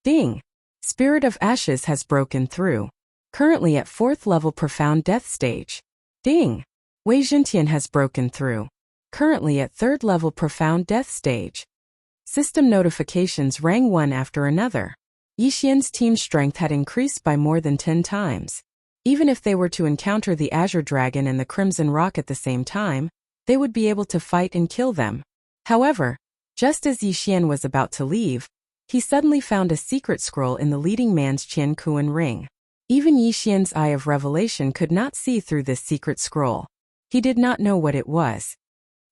Ding! Spirit of Ashes has broken through. Currently at 4th-level Profound Death Stage. Ding! Wei Jintian has broken through. Currently at 3rd-level Profound Death Stage. System notifications rang one after another. Yixian's team strength had increased by more than 10 times. Even if they were to encounter the Azure Dragon and the Crimson Rock at the same time, they would be able to fight and kill them. However, just as Yixian was about to leave, he suddenly found a secret scroll in the leading man's Qian Kuan ring. Even Yixian's eye of revelation could not see through this secret scroll. He did not know what it was.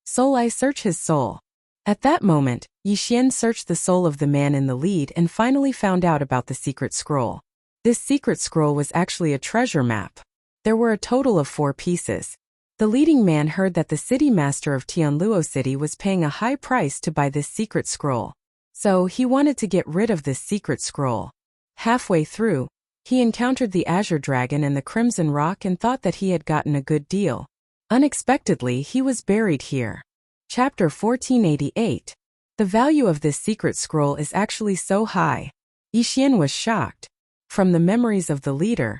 Soul Eye, search his soul. At that moment, Yixian searched the soul of the man in the lead and finally found out about the secret scroll. This secret scroll was actually a treasure map. There were a total of 4 pieces. The leading man heard that the city master of Tianluo City was paying a high price to buy this secret scroll. So he wanted to get rid of this secret scroll. Halfway through, he encountered the Azure Dragon and the Crimson Rock and thought that he had gotten a good deal. Unexpectedly, he was buried here. Chapter 1488. The value of this secret scroll is actually so high. Yixian was shocked. From the memories of the leader,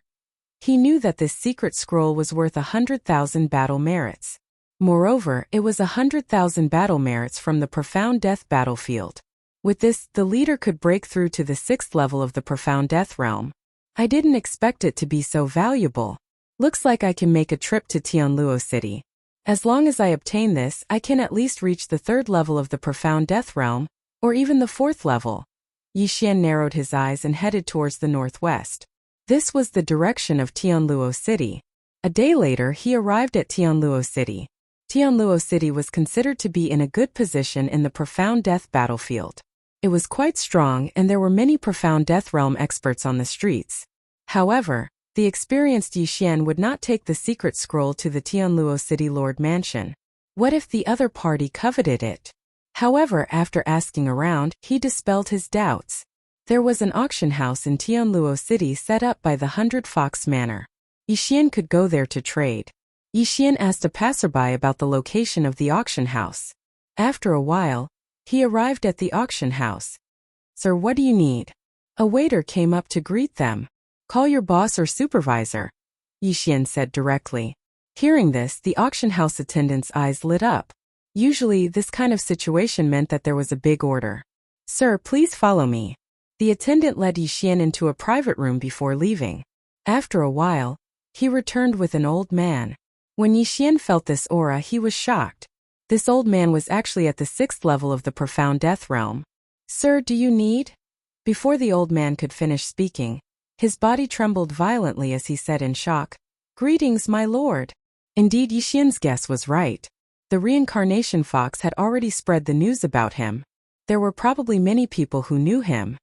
he knew that this secret scroll was worth 100,000 battle merits. Moreover, it was 100,000 battle merits from the Profound Death battlefield. With this, the leader could break through to the 6th level of the Profound Death realm. I didn't expect it to be so valuable. Looks like I can make a trip to Tianluo City. As long as I obtain this, I can at least reach the 3rd level of the Profound Death realm, or even the 4th level. Yi Xian narrowed his eyes and headed towards the northwest. This was the direction of Tianluo City. A day later, he arrived at Tianluo City. Tianluo City was considered to be in a good position in the Profound Death battlefield. It was quite strong, and there were many Profound Death realm experts on the streets. However, the experienced Yi Xian would not take the secret scroll to the Tianluo City Lord Mansion. What if the other party coveted it? However, after asking around, he dispelled his doubts. There was an auction house in Tianluo City set up by the 100 Fox Manor. Yi Xian could go there to trade. Yi Xian asked a passerby about the location of the auction house. After a while, he arrived at the auction house. "Sir, what do you need?" A waiter came up to greet them. "Call your boss or supervisor," Yi Xian said directly. Hearing this, the auction house attendant's eyes lit up. Usually, this kind of situation meant that there was a big order. "Sir, please follow me." The attendant led Yi Xian into a private room before leaving. After a while, he returned with an old man. When Yi Xian felt this aura, he was shocked. This old man was actually at the 6th level of the Profound Death realm. "Sir, do you need?" Before the old man could finish speaking, his body trembled violently as he said in shock, "Greetings, my lord." Indeed, Yi Xian's guess was right. The reincarnation fox had already spread the news about him. There were probably many people who knew him.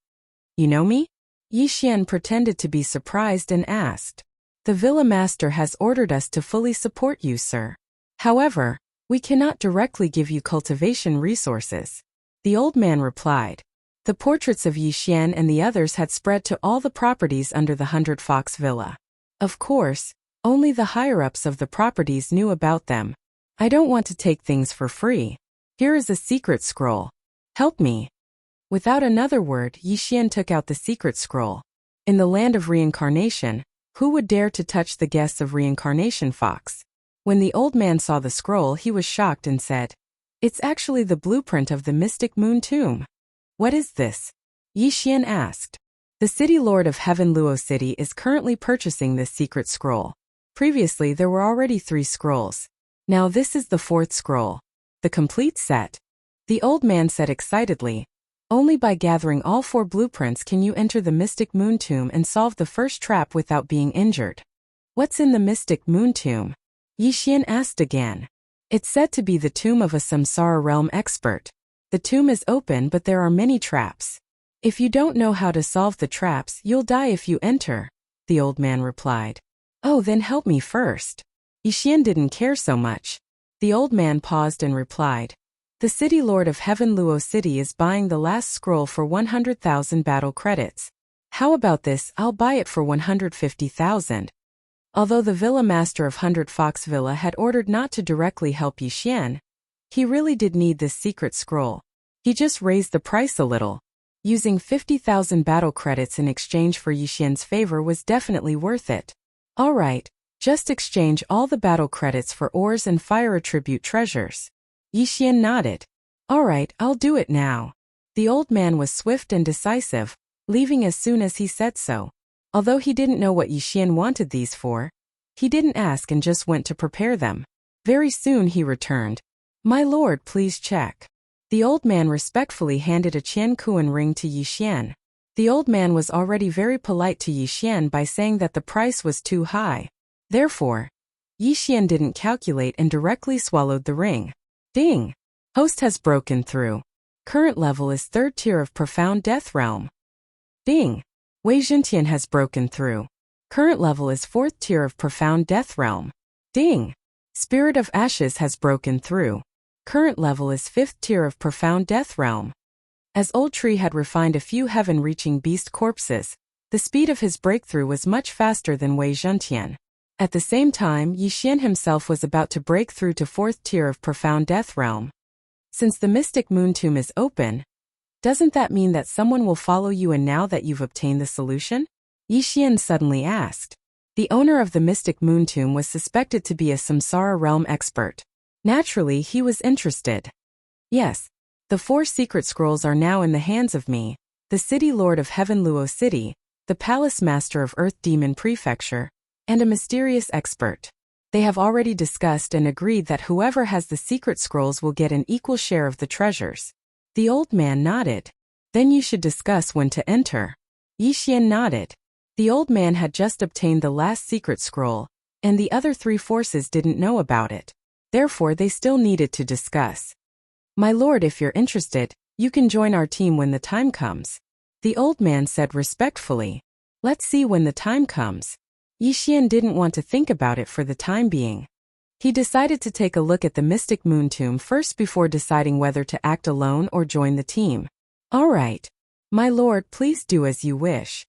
"You know me?" Yi Xian pretended to be surprised and asked. "The villa master has ordered us to fully support you, sir. However, we cannot directly give you cultivation resources." The old man replied. The portraits of Yi Xian and the others had spread to all the properties under the 100 Fox Villa. Of course, only the higher-ups of the properties knew about them. "I don't want to take things for free. Here is a secret scroll. Help me." Without another word, Yi Xian took out the secret scroll. In the land of reincarnation, who would dare to touch the guests of Reincarnation Fox? When the old man saw the scroll, he was shocked and said, "It's actually the blueprint of the Mystic Moon Tomb." "What is this?" Yi Xian asked. "The city lord of Heaven Luo City is currently purchasing this secret scroll. Previously there were already 3 scrolls. Now this is the 4th scroll. The complete set." The old man said excitedly, "Only by gathering all 4 blueprints can you enter the Mystic Moon Tomb and solve the first trap without being injured." "What's in the Mystic Moon Tomb?" Yi Xian asked again. "It's said to be the tomb of a Samsara realm expert. The tomb is open, but there are many traps. If you don't know how to solve the traps, you'll die if you enter," the old man replied. "Oh, then help me first." Yi Xian didn't care so much. The old man paused and replied, "The city lord of Heaven Luo City is buying the last scroll for 100,000 battle credits. How about this? I'll buy it for 150,000. Although the villa master of 100 Fox Villa had ordered not to directly help Yi Xian, he really did need this secret scroll. He just raised the price a little. Using 50,000 battle credits in exchange for Yi Xian's favor was definitely worth it. "All right, just exchange all the battle credits for ores and fire attribute treasures." Yi Xian nodded. "All right, I'll do it now." The old man was swift and decisive, leaving as soon as he said so. Although he didn't know what Yi Xian wanted these for, he didn't ask and just went to prepare them. Very soon he returned. "My lord, please check." The old man respectfully handed a Qiankuan ring to Yi Xian. The old man was already very polite to Yi Xian by saying that the price was too high. Therefore, Yi Xian didn't calculate and directly swallowed the ring. Ding! Host has broken through. Current level is 3rd tier of Profound Death Realm. Ding! Wei Zhentian has broken through. Current level is 4th tier of Profound Death Realm. Ding! Spirit of Ashes has broken through. Current level is 5th tier of Profound Death Realm. As Old Tree had refined a few heaven-reaching beast corpses, the speed of his breakthrough was much faster than Wei Zhentian. At the same time, Yi Xian himself was about to break through to 4th tier of Profound Death Realm. Since the Mystic Moon Tomb is open, doesn't that mean that someone will follow you and now that you've obtained the solution? Yi Xian suddenly asked. The owner of the Mystic Moon Tomb was suspected to be a Samsara realm expert. Naturally, he was interested. Yes. The 4 secret scrolls are now in the hands of me, the city lord of Heaven Luo City, the palace master of Earth Demon Prefecture, and a mysterious expert. They have already discussed and agreed that whoever has the secret scrolls will get an equal share of the treasures. The old man nodded. Then you should discuss when to enter. Yi Xian nodded. The old man had just obtained the last secret scroll, and the other 3 forces didn't know about it. Therefore, they still needed to discuss. My lord, if you're interested, you can join our team when the time comes. The old man said respectfully. Let's see when the time comes. Yi Xian didn't want to think about it for the time being. He decided to take a look at the mystic moon tomb first before deciding whether to act alone or join the team. All right. My lord, please do as you wish.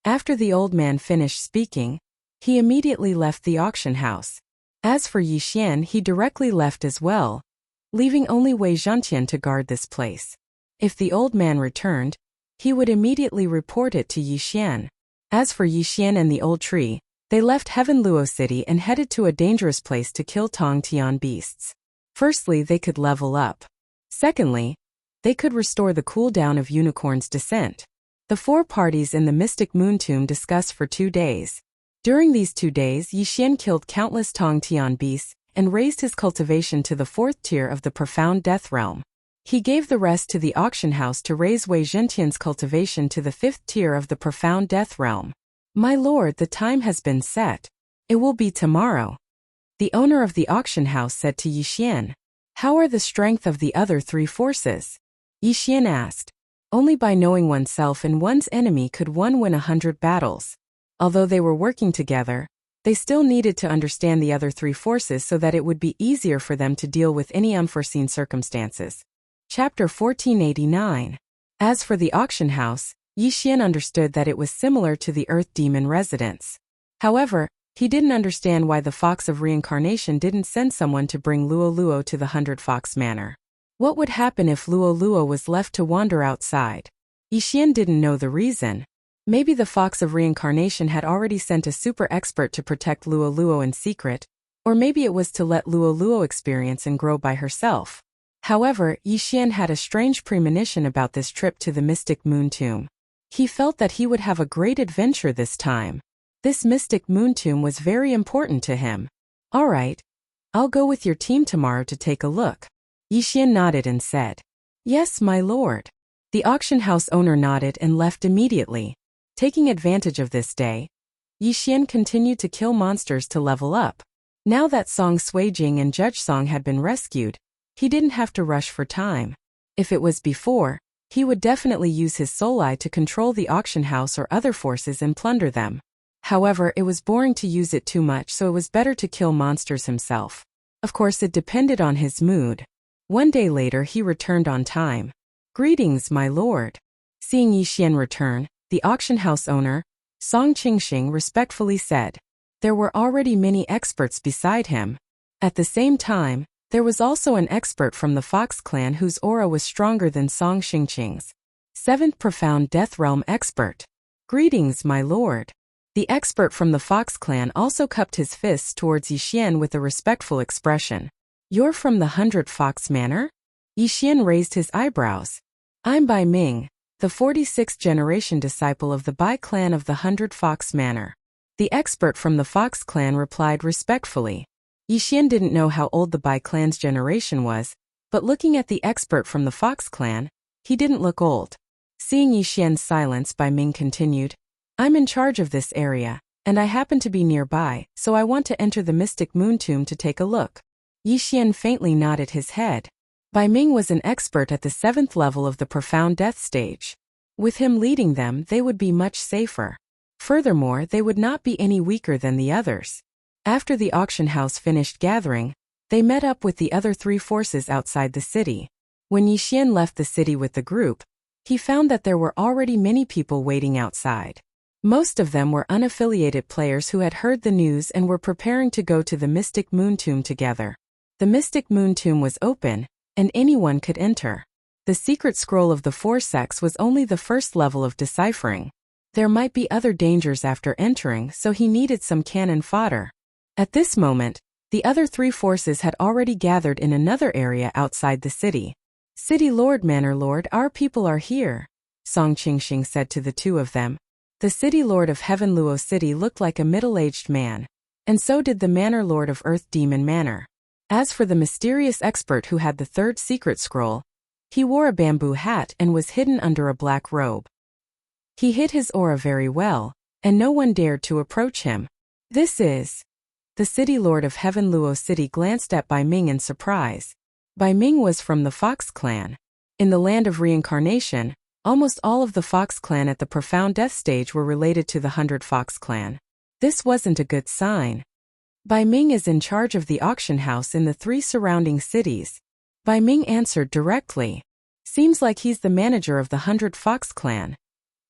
After the old man finished speaking, he immediately left the auction house. As for Yi Xian, he directly left as well, leaving only Wei Zhantian to guard this place. If the old man returned, he would immediately report it to Yi Xian. As for Yi Xian and the old tree, they left Heaven Luo City and headed to a dangerous place to kill Tong Tian beasts. Firstly, they could level up. Secondly, they could restore the cooldown of Unicorn's descent. The 4 parties in the Mystic Moon Tomb discussed for 2 days. During these 2 days, Yi Xian killed countless Tong Tian beasts and raised his cultivation to the 4th tier of the Profound Death Realm. He gave the rest to the auction house to raise Wei Zhantian's cultivation to the 5th tier of the Profound Death Realm. My lord, the time has been set. It will be tomorrow. The owner of the auction house said to Yi Xian. How are the strength of the other 3 forces? Yi Xian asked. Only by knowing oneself and one's enemy could one win 100 battles. Although they were working together, they still needed to understand the other 3 forces so that it would be easier for them to deal with any unforeseen circumstances. Chapter 1489. As for the auction house, Yi Xian understood that it was similar to the Earth Demon residence. However, he didn't understand why the Fox of Reincarnation didn't send someone to bring Luo Luo to the 100 Fox Manor. What would happen if Luo Luo was left to wander outside? Yi Xian didn't know the reason. Maybe the Fox of Reincarnation had already sent a super expert to protect Luo Luo in secret, or maybe it was to let Luo Luo experience and grow by herself. However, Yi Xian had a strange premonition about this trip to the Mystic Moon Tomb. He felt that he would have a great adventure this time. This Mystic Moon Tomb was very important to him. All right. I'll go with your team tomorrow to take a look. Yi Xian nodded and said. Yes, my lord. The auction house owner nodded and left immediately. Taking advantage of this day, Yi Xian continued to kill monsters to level up. Now that Song Suijing and Judge Song had been rescued, he didn't have to rush for time. If it was before, he would definitely use his soul eye to control the auction house or other forces and plunder them. However, it was boring to use it too much, so it was better to kill monsters himself. Of course, it depended on his mood. One day later, he returned on time. Greetings, my lord. Seeing Yi Xian return, the auction house owner, Song Qingxing, respectfully said. There were already many experts beside him. At the same time, there was also an expert from the Fox clan whose aura was stronger than Song Qingxing's. 7th Profound Death Realm expert. Greetings, my lord. The expert from the Fox clan also cupped his fists towards Yi Xian with a respectful expression. You're from the 100 Fox Manor? Yi Xian raised his eyebrows. I'm Bai Ming, the 46th generation disciple of the Bai clan of the 100 Fox Manor. The expert from the Fox clan replied respectfully. Yi Xian didn't know how old the Bai clan's generation was, but looking at the expert from the Fox clan, he didn't look old. Seeing Yi Xian's silence, Bai Ming continued. I'm in charge of this area, and I happen to be nearby, so I want to enter the Mystic Moon Tomb to take a look. Yi Xian faintly nodded his head. Bai Ming was an expert at the 7th level of the Profound Death stage. With him leading them, they would be much safer. Furthermore, they would not be any weaker than the others. After the auction house finished gathering, they met up with the other 3 forces outside the city. When Yi Xian left the city with the group, he found that there were already many people waiting outside. Most of them were unaffiliated players who had heard the news and were preparing to go to the Mystic Moon Tomb together. The Mystic Moon Tomb was open, and anyone could enter. The secret scroll of the 4 sects was only the first level of deciphering. There might be other dangers after entering, so he needed some cannon fodder. At this moment, The other three forces had already gathered in another area outside the city. City Lord, Manor Lord, our people are here, Song Qingxing said to the two of them. The City Lord of Heaven Luo City looked like a middle-aged man, and so did the Manor Lord of Earth Demon Manor. As for the mysterious expert who had the third secret scroll, he wore a bamboo hat and was hidden under a black robe. He hid his aura very well, and no one dared to approach him. This is... The City Lord of Heaven Luo City glanced at Bai Ming in surprise. Bai Ming was from the Fox clan. In the land of reincarnation, almost all of the Fox clan at the profound death stage were related to the 100 Fox clan. This wasn't a good sign. Bai Ming is in charge of the auction house in the 3 surrounding cities. Bai Ming answered directly. Seems like he's the manager of the 100 Fox clan.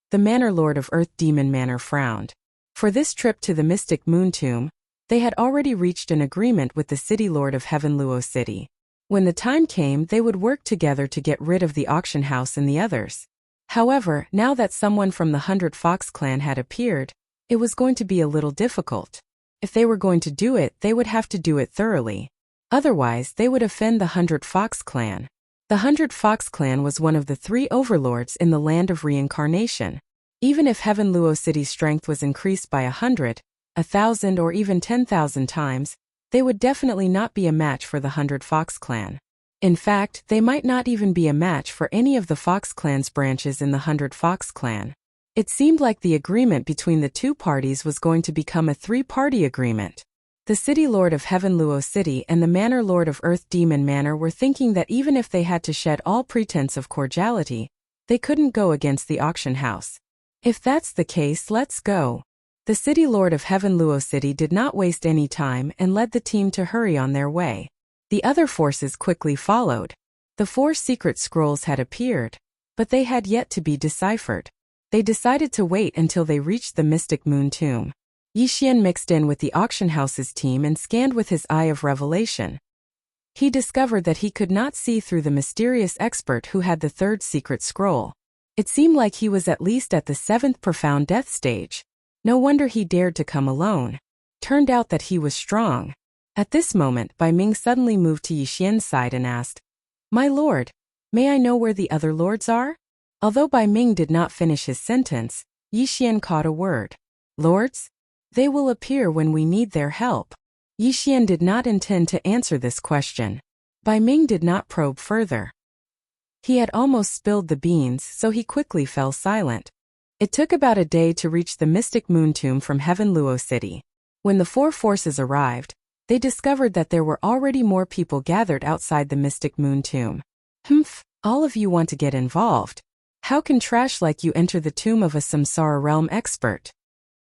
The Manor Lord of Earth Demon Manor frowned. For this trip to the Mystic Moon Tomb, they had already reached an agreement with the City Lord of Heaven Luo City. When the time came, they would work together to get rid of the auction house and the others. However, now that someone from the 100 Fox clan had appeared, it was going to be a little difficult. If they were going to do it, they would have to do it thoroughly. Otherwise, they would offend the 100 Fox clan. The 100 Fox clan was one of the 3 overlords in the land of reincarnation. Even if Heaven Luo City's strength was increased by 100, 1,000 or even 10,000 times, they would definitely not be a match for the 100 Fox clan. In fact, they might not even be a match for any of the Fox clan's branches in the 100 Fox clan. It seemed like the agreement between the two parties was going to become a 3-party agreement. The City Lord of Heaven Luo City and the Manor Lord of Earth Demon Manor were thinking that even if they had to shed all pretense of cordiality, they couldn't go against the auction house. If that's the case, let's go. The City Lord of Heaven Luo City did not waste any time and led the team to hurry on their way. The other forces quickly followed. The 4 secret scrolls had appeared, but they had yet to be deciphered. They decided to wait until they reached the Mystic Moon Tomb. Yixian mixed in with the auction house's team and scanned with his eye of revelation. He discovered that he could not see through the mysterious expert who had the 3rd secret scroll. It seemed like he was at least at the 7th profound death stage. No wonder he dared to come alone. Turned out that he was strong. At this moment, Bai Ming suddenly moved to Yixian's side and asked, "My lord, may I know where the other lords are?" Although Bai Ming did not finish his sentence, Yixian caught a word. "Lords? They will appear when we need their help." Yixian did not intend to answer this question. Bai Ming did not probe further. He had almost spilled the beans, so he quickly fell silent. It took about a day to reach the Mystic Moon Tomb from Heaven Luo City. When the 4 forces arrived, they discovered that there were already more people gathered outside the Mystic Moon Tomb. "Humph, all of you want to get involved. How can trash like you enter the tomb of a Samsara realm expert?"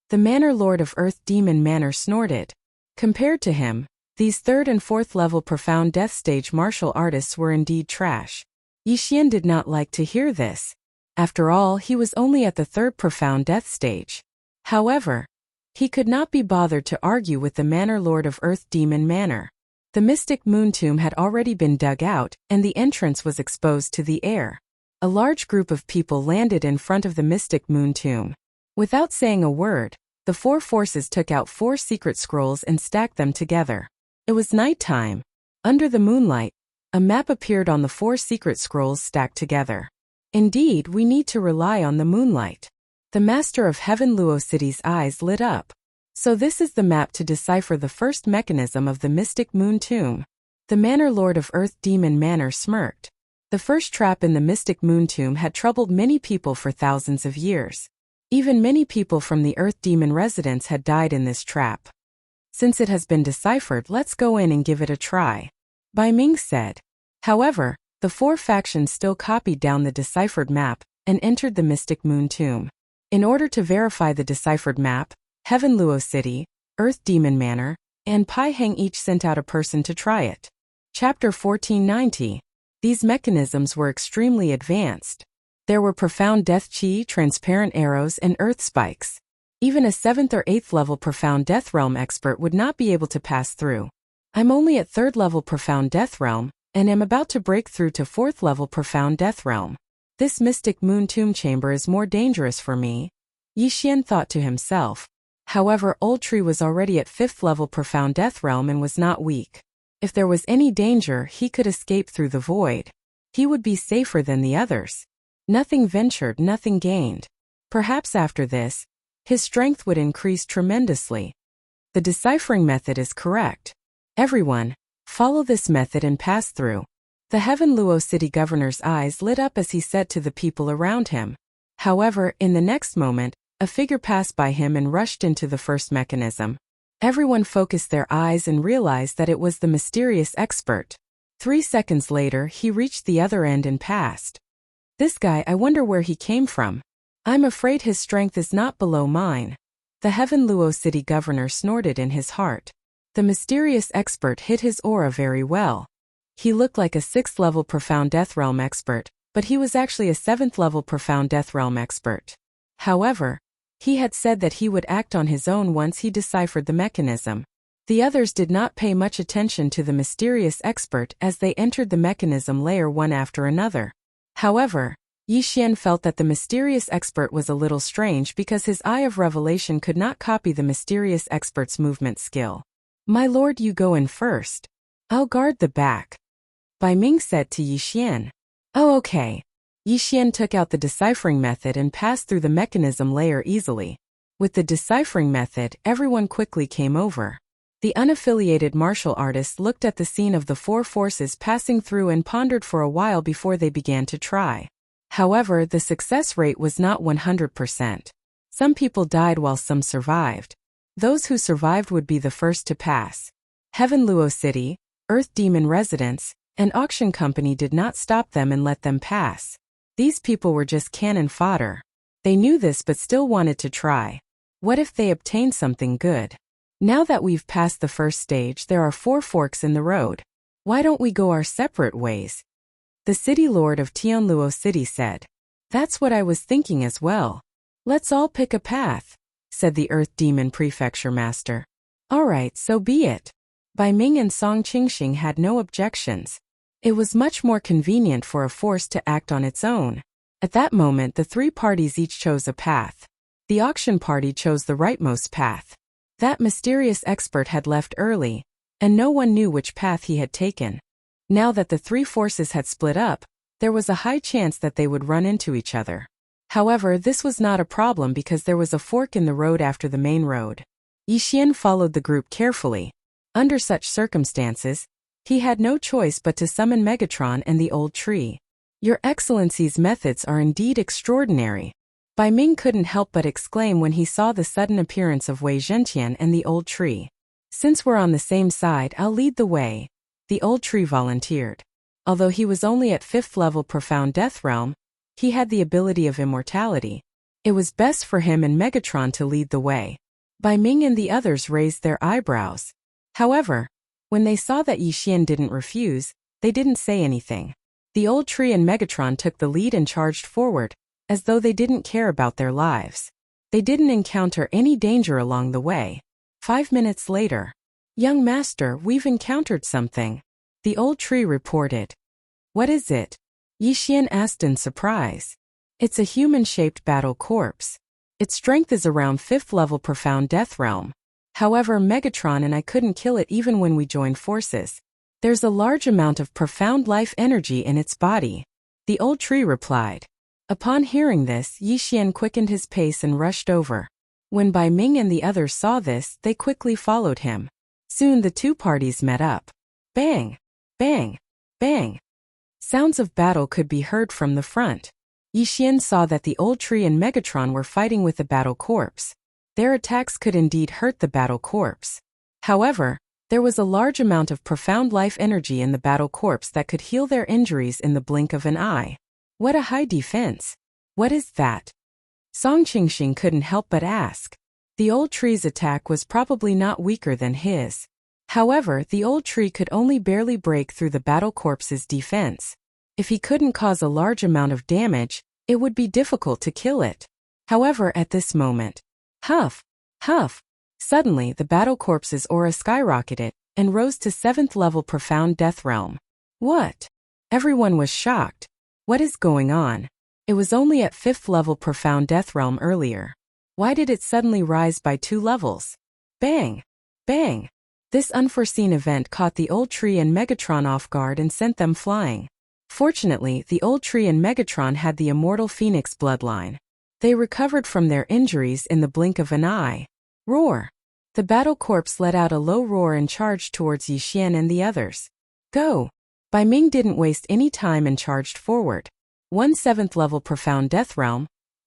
The Manor Lord of Earth Demon Manor snorted. Compared to him, these 3rd and 4th level profound death stage martial artists were indeed trash. Yixian did not like to hear this. After all, he was only at the 3rd profound death stage. However, he could not be bothered to argue with the Manor Lord of Earth Demon Manor. The Mystic Moon Tomb had already been dug out, and the entrance was exposed to the air. A large group of people landed in front of the Mystic Moon Tomb. Without saying a word, the 4 forces took out 4 secret scrolls and stacked them together. It was night time. Under the moonlight, a map appeared on the 4 secret scrolls stacked together. Indeed, we need to rely on the moonlight. The Master of Heaven Luo City's eyes lit up. So this is the map to decipher the first mechanism of the Mystic Moon Tomb. The Manor Lord of Earth Demon Manor smirked. The first trap in the Mystic Moon Tomb had troubled many people for thousands of years. Even many people from the Earth Demon residence had died in this trap. Since it has been deciphered, let's go in and give it a try, Bai Ming said. However, the 4 factions still copied down the deciphered map and entered the Mystic Moon Tomb. In order to verify the deciphered map, Heaven Luo City, Earth Demon Manor, and Pai Heng each sent out a person to try it. Chapter 1490. These mechanisms were extremely advanced. There were profound death chi, transparent arrows, and earth spikes. Even a 7th or 8th level profound death realm expert would not be able to pass through. I'm only at 3rd level profound death realm, and am about to break through to 4th level profound death realm. This Mystic Moon Tomb chamber is more dangerous for me, Yixian thought to himself. However, Old Tree was already at 5th level Profound Death Realm and was not weak. If there was any danger, he could escape through the void. He would be safer than the others. Nothing ventured, nothing gained. Perhaps after this, his strength would increase tremendously. The deciphering method is correct. Everyone, follow this method and pass through. The Heaven Luo City Governor's eyes lit up as he said to the people around him. However, in the next moment, a figure passed by him and rushed into the first mechanism. Everyone focused their eyes and realized that it was the mysterious expert. 3 seconds later, he reached the other end and passed. This guy, I wonder where he came from. I'm afraid his strength is not below mine. The Heaven Luo City Governor snorted in his heart. The mysterious expert hid his aura very well. He looked like a 6th level Profound Death Realm expert, but he was actually a 7th level Profound Death Realm expert. However, he had said that he would act on his own once he deciphered the mechanism. The others did not pay much attention to the mysterious expert as they entered the mechanism layer one after another. However, Yi Xian felt that the mysterious expert was a little strange because his Eye of Revelation could not copy the mysterious expert's movement skill. My lord, you go in first. I'll guard the back. Bai Ming said to Yi Xian. Oh, okay. Yi Xian took out the deciphering method and passed through the mechanism layer easily. With the deciphering method, everyone quickly came over. The unaffiliated martial artists looked at the scene of the 4 forces passing through and pondered for a while before they began to try. However, the success rate was not 100%. Some people died while some survived. Those who survived would be the first to pass. Heaven Luo City, Earth Demon Residence, and Auction Company did not stop them and let them pass. These people were just cannon fodder. They knew this but still wanted to try. What if they obtained something good? Now that we've passed the first stage, there are 4 forks in the road. Why don't we go our separate ways? The city lord of Tianluo City said. That's what I was thinking as well. Let's all pick a path, said the Earth Demon Prefecture Master. All right, so be it. Bai Ming and Song Qingxing had no objections. It was much more convenient for a force to act on its own. At that moment, the 3 parties each chose a path. The auction party chose the rightmost path. That mysterious expert had left early, and no one knew which path he had taken. Now that the 3 forces had split up, there was a high chance that they would run into each other. However, this was not a problem because there was a fork in the road after the main road. Yi Xian followed the group carefully. Under such circumstances, he had no choice but to summon Megatron and the old tree. Your Excellency's methods are indeed extraordinary. Bai Ming couldn't help but exclaim when he saw the sudden appearance of Wei Zhentian and the old tree. Since we're on the same side, I'll lead the way, the old tree volunteered. Although he was only at 5th level Profound Death Realm, he had the ability of immortality. It was best for him and Megatron to lead the way. Bai Ming and the others raised their eyebrows. However, when they saw that Yi Xian didn't refuse, they didn't say anything. The old tree and Megatron took the lead and charged forward, as though they didn't care about their lives. They didn't encounter any danger along the way. 5 minutes later. Young master, we've encountered something. The old tree reported. What is it? Yi Xian asked in surprise. It's a human-shaped battle corpse. Its strength is around 5th level Profound Death Realm. However, Megatron and I couldn't kill it even when we joined forces. There's a large amount of profound life energy in its body. The old tree replied. Upon hearing this, Yi Xian quickened his pace and rushed over. When Bai Ming and the others saw this, they quickly followed him. Soon the 2 parties met up. Bang! Bang! Bang! Sounds of battle could be heard from the front. Yi Xian saw that the old tree and Megatron were fighting with the battle corpse. Their attacks could indeed hurt the battle corpse. However, there was a large amount of profound life energy in the battle corpse that could heal their injuries in the blink of an eye. What a high defense! What is that? Song Qingxing couldn't help but ask. The old tree's attack was probably not weaker than his. However, the old tree could only barely break through the battle corpse's defense. If he couldn't cause a large amount of damage, it would be difficult to kill it. However, at this moment, huff, huff, suddenly the battle corpse's aura skyrocketed and rose to 7th level Profound Death Realm. What? Everyone was shocked. What is going on? It was only at 5th level Profound Death Realm earlier. Why did it suddenly rise by 2 levels? Bang! Bang! This unforeseen event caught the old tree and Megatron off guard and sent them flying. Fortunately, the old tree and Megatron had the immortal Phoenix bloodline. They recovered from their injuries in the blink of an eye. Roar! The battle corpse let out a low roar and charged towards Yixian and the others. Go! Bai Ming didn't waste any time and charged forward. 1 7th level Profound Death Realm,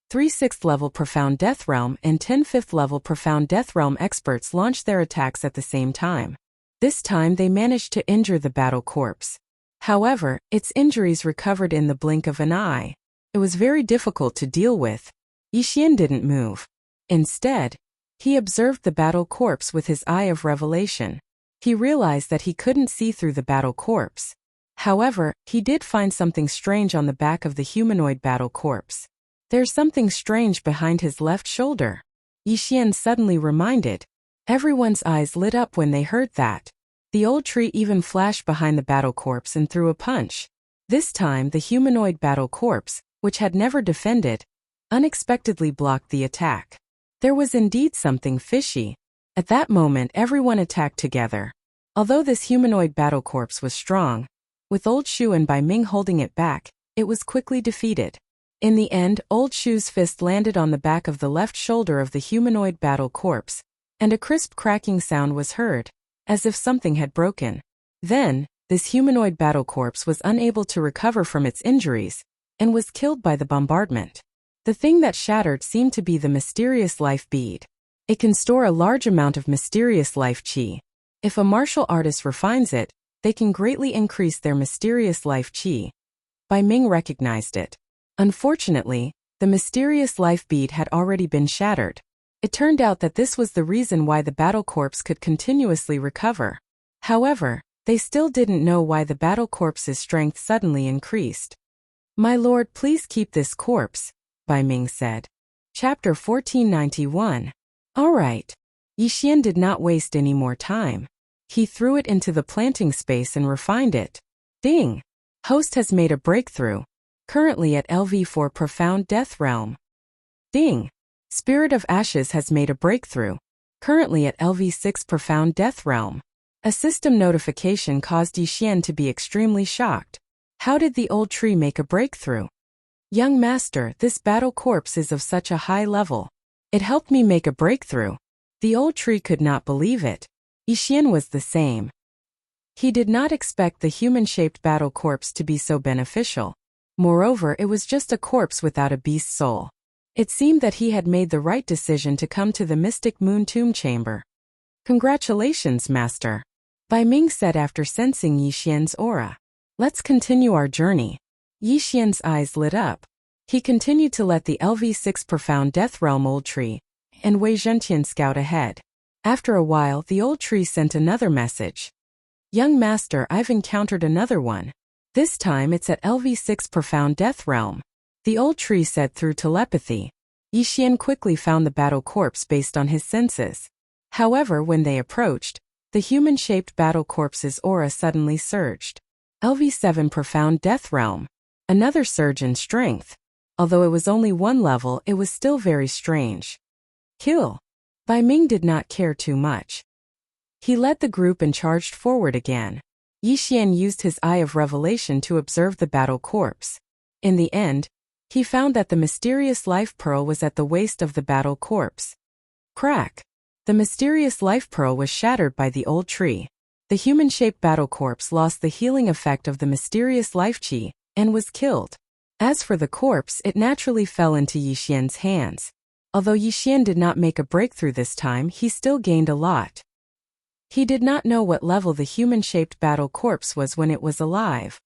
3 6th level Profound Death Realm and 10 5th level Profound Death Realm experts launched their attacks at the same time. This time they managed to injure the battle corpse. However, its injuries recovered in the blink of an eye. It was very difficult to deal with. Yixian didn't move. Instead, he observed the battle corpse with his eye of revelation. He realized that he couldn't see through the battle corpse. However, he did find something strange on the back of the humanoid battle corpse. There's something strange behind his left shoulder. Yixian suddenly reminded. Everyone's eyes lit up when they heard that. The old tree even flashed behind the battle corpse and threw a punch. This time the humanoid battle corpse, which had never defended, unexpectedly blocked the attack. There was indeed something fishy. At that moment everyone attacked together. Although this humanoid battle corpse was strong, with Old Shu and Bai Ming holding it back, it was quickly defeated. In the end, Old Shu's fist landed on the back of the left shoulder of the humanoid battle corpse, and a crisp cracking sound was heard, as if something had broken. Then, this humanoid battle corpse was unable to recover from its injuries, and was killed by the bombardment. The thing that shattered seemed to be the mysterious life bead. It can store a large amount of mysterious life chi. If a martial artist refines it, they can greatly increase their mysterious life chi. Bai Ming recognized it. Unfortunately, the mysterious life bead had already been shattered. It turned out that this was the reason why the battle corpse could continuously recover. However, they still didn't know why the battle corpse's strength suddenly increased. My lord, please keep this corpse, Bai Ming said. Chapter 1491. Alright. Yixian did not waste any more time. He threw it into the planting space and refined it. Ding! Host has made a breakthrough. Currently at LV4 Profound Death Realm. Ding! Spirit of Ashes has made a breakthrough. Currently at LV6 Profound Death Realm. A system notification caused Yixian to be extremely shocked. How did the old tree make a breakthrough? Young master, this battle corpse is of such a high level. It helped me make a breakthrough. The old tree could not believe it. Yixian was the same. He did not expect the human-shaped battle corpse to be so beneficial. Moreover, it was just a corpse without a beast soul. It seemed that he had made the right decision to come to the Mystic Moon Tomb Chamber. Congratulations, master, Bai Ming said after sensing Yixian's aura. Let's continue our journey. Yixian's eyes lit up. He continued to let the LV6 Profound Death Realm old tree and Wei Zhentian scout ahead. After a while, the old tree sent another message. Young master, I've encountered another one. This time it's at LV6 Profound Death Realm. The old tree said through telepathy. Yixian quickly found the battle corpse based on his senses. However, when they approached, the human-shaped battle corpse's aura suddenly surged. LV7 Profound Death Realm. Another surge in strength. Although it was only 1 level, it was still very strange. Kill. Bai Ming did not care too much. He led the group and charged forward again. Yixian used his eye of revelation to observe the battle corpse. In the end, he found that the mysterious life pearl was at the waist of the battle corpse. Crack! The mysterious life pearl was shattered by the old tree. The human-shaped battle corpse lost the healing effect of the mysterious life chi and was killed. As for the corpse, it naturally fell into Yixian's hands. Although Yixian did not make a breakthrough this time, he still gained a lot. He did not know what level the human-shaped battle corpse was when it was alive.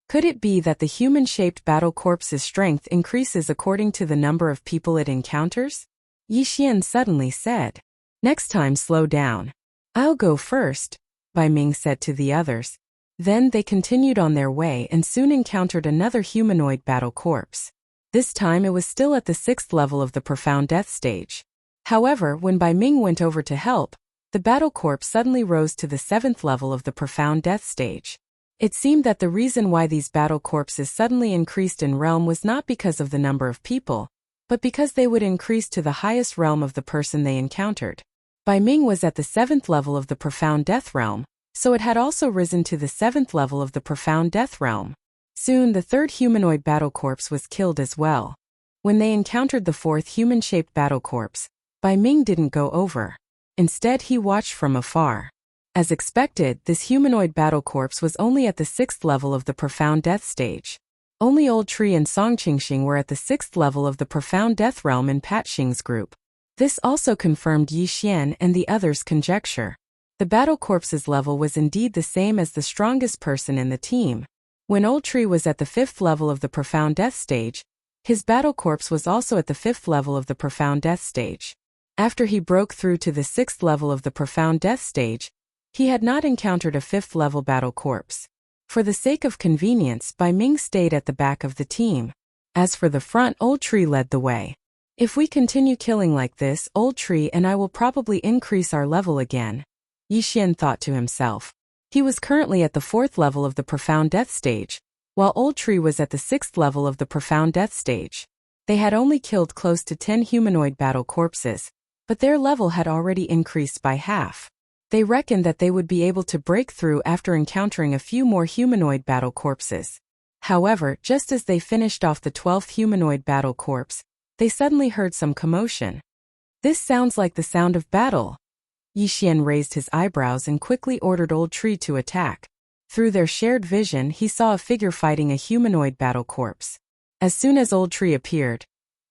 Could it be that the human-shaped battle corpse's strength increases according to the number of people it encounters? Yixian suddenly said. Next time slow down. I'll go first, Bai Ming said to the others. Then they continued on their way and soon encountered another humanoid battle corpse. This time it was still at the 6th level of the Profound Death stage. However, when Bai Ming went over to help, the battle corpse suddenly rose to the 7th level of the Profound Death stage. It seemed that the reason why these battle corpses suddenly increased in realm was not because of the number of people, but because they would increase to the highest realm of the person they encountered. Bai Ming was at the 7th level of the profound death realm, so it had also risen to the 7th level of the profound death realm. Soon the 3rd humanoid battle corpse was killed as well. When they encountered the 4th human-shaped battle corpse, Bai Ming didn't go over. Instead, he watched from afar. As expected, this humanoid battle corpse was only at the 6th level of the profound death stage. Only Old Tree and Song Qingxing were at the 6th level of the profound death realm in Pat Xing's group. This also confirmed Yi Xian and the others' conjecture. The battle corpse's level was indeed the same as the strongest person in the team. When Old Tree was at the 5th level of the profound death stage, his battle corpse was also at the 5th level of the profound death stage. After he broke through to the 6th level of the profound death stage, he had not encountered a 5th level battle corpse. For the sake of convenience, Bai Ming stayed at the back of the team. As for the front, Old Tree led the way. If we continue killing like this, Old Tree and I will probably increase our level again, Yi Xian thought to himself. He was currently at the 4th level of the profound death stage, while Old Tree was at the 6th level of the profound death stage. They had only killed close to 10 humanoid battle corpses, but their level had already increased by half. They reckoned that they would be able to break through after encountering a few more humanoid battle corpses. However, just as they finished off the 12th humanoid battle corpse, they suddenly heard some commotion. This sounds like the sound of battle. Yi Xian raised his eyebrows and quickly ordered Old Tree to attack. Through their shared vision, he saw a figure fighting a humanoid battle corpse. As soon as Old Tree appeared,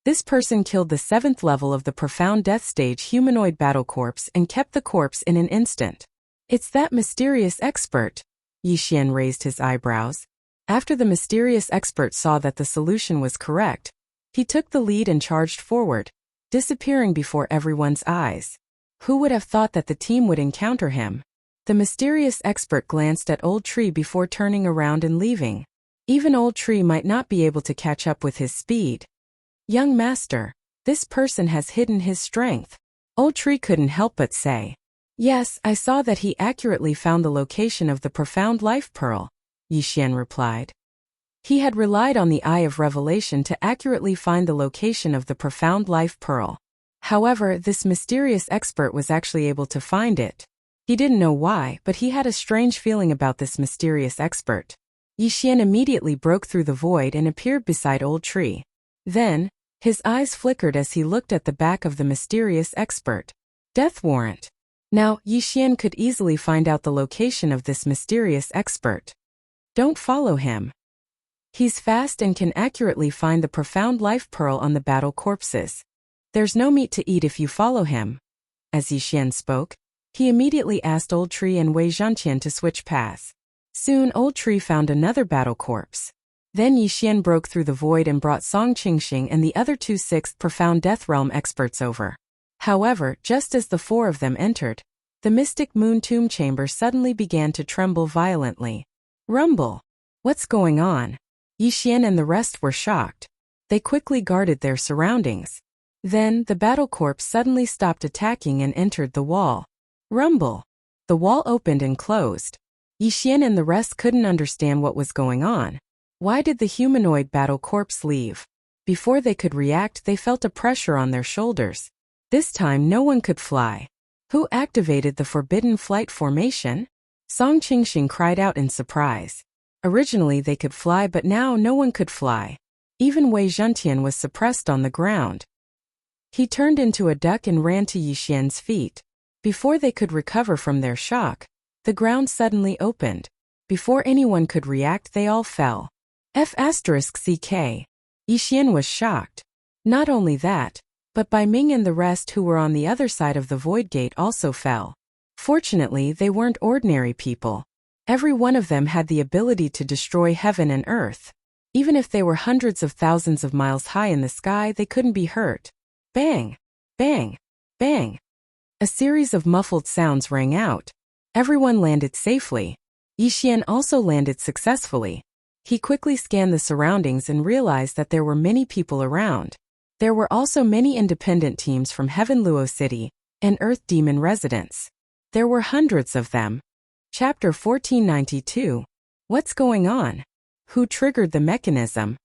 this person killed the 7th level of the profound death stage humanoid battle corpse and kept the corpse in an instant. It's that mysterious expert. Yi Xian raised his eyebrows. After the mysterious expert saw that the solution was correct, he took the lead and charged forward, disappearing before everyone's eyes. Who would have thought that the team would encounter him? The mysterious expert glanced at Old Tree before turning around and leaving. Even Old Tree might not be able to catch up with his speed. Young master, this person has hidden his strength. Old Tree couldn't help but say. Yes, I saw that he accurately found the location of the profound life pearl, Yi Xian replied. He had relied on the Eye of Revelation to accurately find the location of the profound life pearl. However, this mysterious expert was actually able to find it. He didn't know why, but he had a strange feeling about this mysterious expert. Yi Xian immediately broke through the void and appeared beside Old Tree. Then, his eyes flickered as he looked at the back of the mysterious expert. Death warrant. Now, Yi Xian could easily find out the location of this mysterious expert. Don't follow him. He's fast and can accurately find the profound life pearl on the battle corpses. There's no meat to eat if you follow him. As Yi Xian spoke, he immediately asked Old Tree and Wei Zhantian to switch paths. Soon Old Tree found another battle corpse. Then Yi Xian broke through the void and brought Song Qingxing and the other two 6th profound death realm experts over. However, just as the 4 of them entered, the mystic moon tomb chamber suddenly began to tremble violently. Rumble! What's going on? Yi Xian and the rest were shocked. They quickly guarded their surroundings. Then, the battle corpse suddenly stopped attacking and entered the wall. Rumble! The wall opened and closed. Yi Xian and the rest couldn't understand what was going on. Why did the humanoid battle corpse leave? Before they could react, they felt a pressure on their shoulders. This time no one could fly. Who activated the forbidden flight formation? Song Qingxing cried out in surprise. Originally they could fly, but now no one could fly. Even Wei Zhantian was suppressed on the ground. He turned into a duck and ran to Yi Xian's feet. Before they could recover from their shock, the ground suddenly opened. Before anyone could react, they all fell. F***CK. Yi Xian was shocked. Not only that, but Bai Ming and the rest who were on the other side of the void gate also fell. Fortunately, they weren't ordinary people. Every one of them had the ability to destroy heaven and earth. Even if they were hundreds of thousands of miles high in the sky, they couldn't be hurt. Bang! Bang! Bang! A series of muffled sounds rang out. Everyone landed safely. Yi Xian also landed successfully. He quickly scanned the surroundings and realized that there were many people around. There were also many independent teams from Heaven Luo City and Earth Demon residents. There were hundreds of them. Chapter 1492. What's going on? Who triggered the mechanism?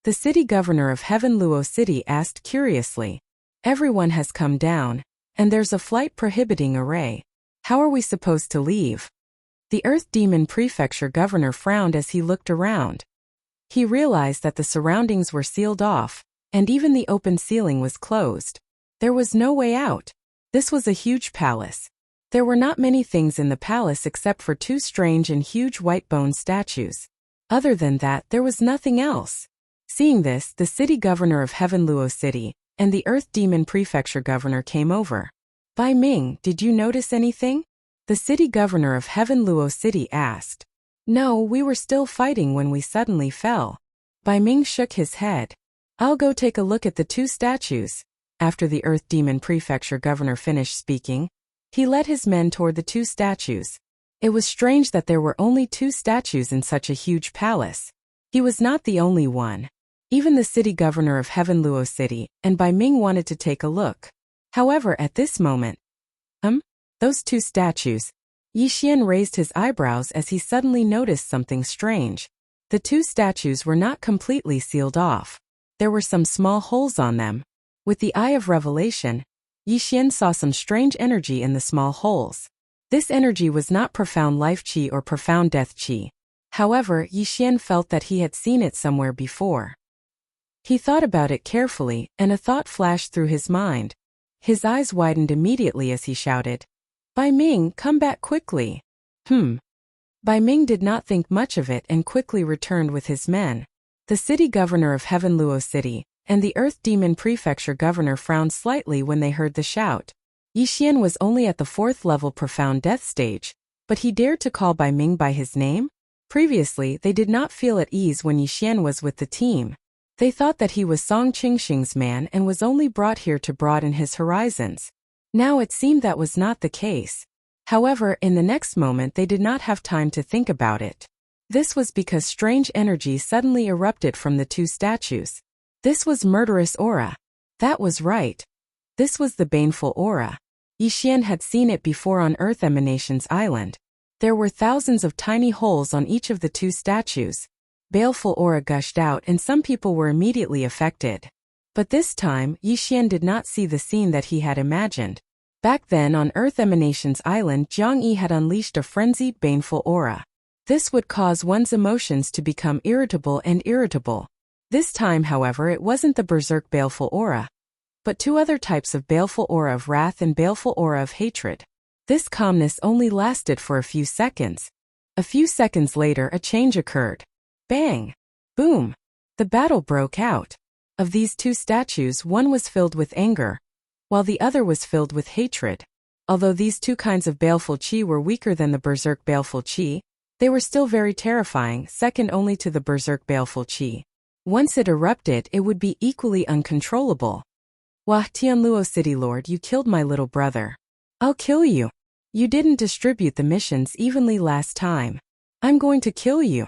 The city governor of Heaven Luo City asked curiously. Everyone has come down, and there's a flight prohibiting array. How are we supposed to leave? The Earth Demon Prefecture governor frowned as he looked around. He realized that the surroundings were sealed off, and even the open ceiling was closed. There was no way out. This was a huge palace. There were not many things in the palace except for two strange and huge white bone statues. Other than that, there was nothing else. Seeing this, the city governor of Heaven Luo City and the Earth Demon Prefecture governor came over. Bai Ming, did you notice anything? The city governor of Heaven Luo City asked. No, we were still fighting when we suddenly fell. Bai Ming shook his head. I'll go take a look at the two statues. After the Earth Demon Prefecture governor finished speaking, he led his men toward the two statues. It was strange that there were only two statues in such a huge palace. He was not the only one. Even the city governor of Heaven Luo City and Bai Ming wanted to take a look. However, at this moment, those two statues. Yi Xian raised his eyebrows as he suddenly noticed something strange. The two statues were not completely sealed off. There were some small holes on them. With the eye of revelation, Yi Xian saw some strange energy in the small holes. This energy was not profound life qi or profound death qi. However, Yi Xian felt that he had seen it somewhere before. He thought about it carefully, and a thought flashed through his mind. His eyes widened immediately as he shouted, Bai Ming, come back quickly. Bai Ming did not think much of it and quickly returned with his men. The city governor of Heaven Luo City and the Earth Demon Prefecture governor frowned slightly when they heard the shout. Yi Xian was only at the 4th level profound death stage, but he dared to call Bai Ming by his name? Previously, they did not feel at ease when Yi Xian was with the team. They thought that he was Song Qingxing's man and was only brought here to broaden his horizons. Now it seemed that was not the case. However, in the next moment they did not have time to think about it. This was because strange energy suddenly erupted from the two statues. This was murderous aura. That was right. This was the baneful aura. Yi Xian had seen it before on Earth Emanations Island. There were thousands of tiny holes on each of the two statues. Baleful aura gushed out and some people were immediately affected. But this time, Yi Xian did not see the scene that he had imagined. Back then on Earth Emanations Island, Jiang Yi had unleashed a frenzied baneful aura. This would cause one's emotions to become irritable and irritable. This time, however, it wasn't the berserk baleful aura, but two other types of baleful aura of wrath and baleful aura of hatred. This calmness only lasted for a few seconds. A few seconds later, a change occurred. Bang! Boom! The battle broke out. Of these two statues, one was filled with anger, while the other was filled with hatred. Although these two kinds of baleful qi were weaker than the berserk baleful qi, they were still very terrifying, second only to the berserk baleful qi. Once it erupted, it would be equally uncontrollable. Wah Tianluo City Lord, you killed my little brother. I'll kill you. You didn't distribute the missions evenly last time. I'm going to kill you.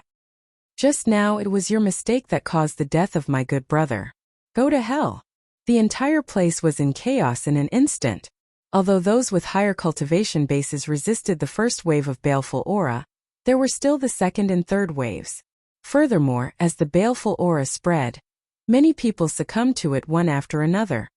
Just now it was your mistake that caused the death of my good brother. Go to hell. The entire place was in chaos in an instant. Although those with higher cultivation bases resisted the first wave of baleful aura, there were still the second and third waves. Furthermore, as the baleful aura spread, many people succumbed to it one after another.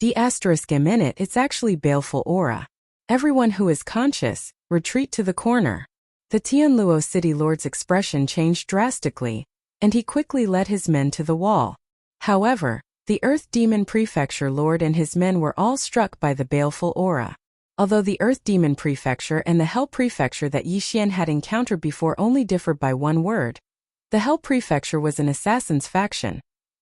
It's actually baleful aura. Everyone who is conscious, retreat to the corner. The Tianluo City Lord's expression changed drastically, and he quickly led his men to the wall. However, the Earth Demon Prefecture Lord and his men were all struck by the baleful aura. Although the Earth Demon Prefecture and the Hell Prefecture that Yi Xian had encountered before only differed by one word, the Hell Prefecture was an assassin's faction,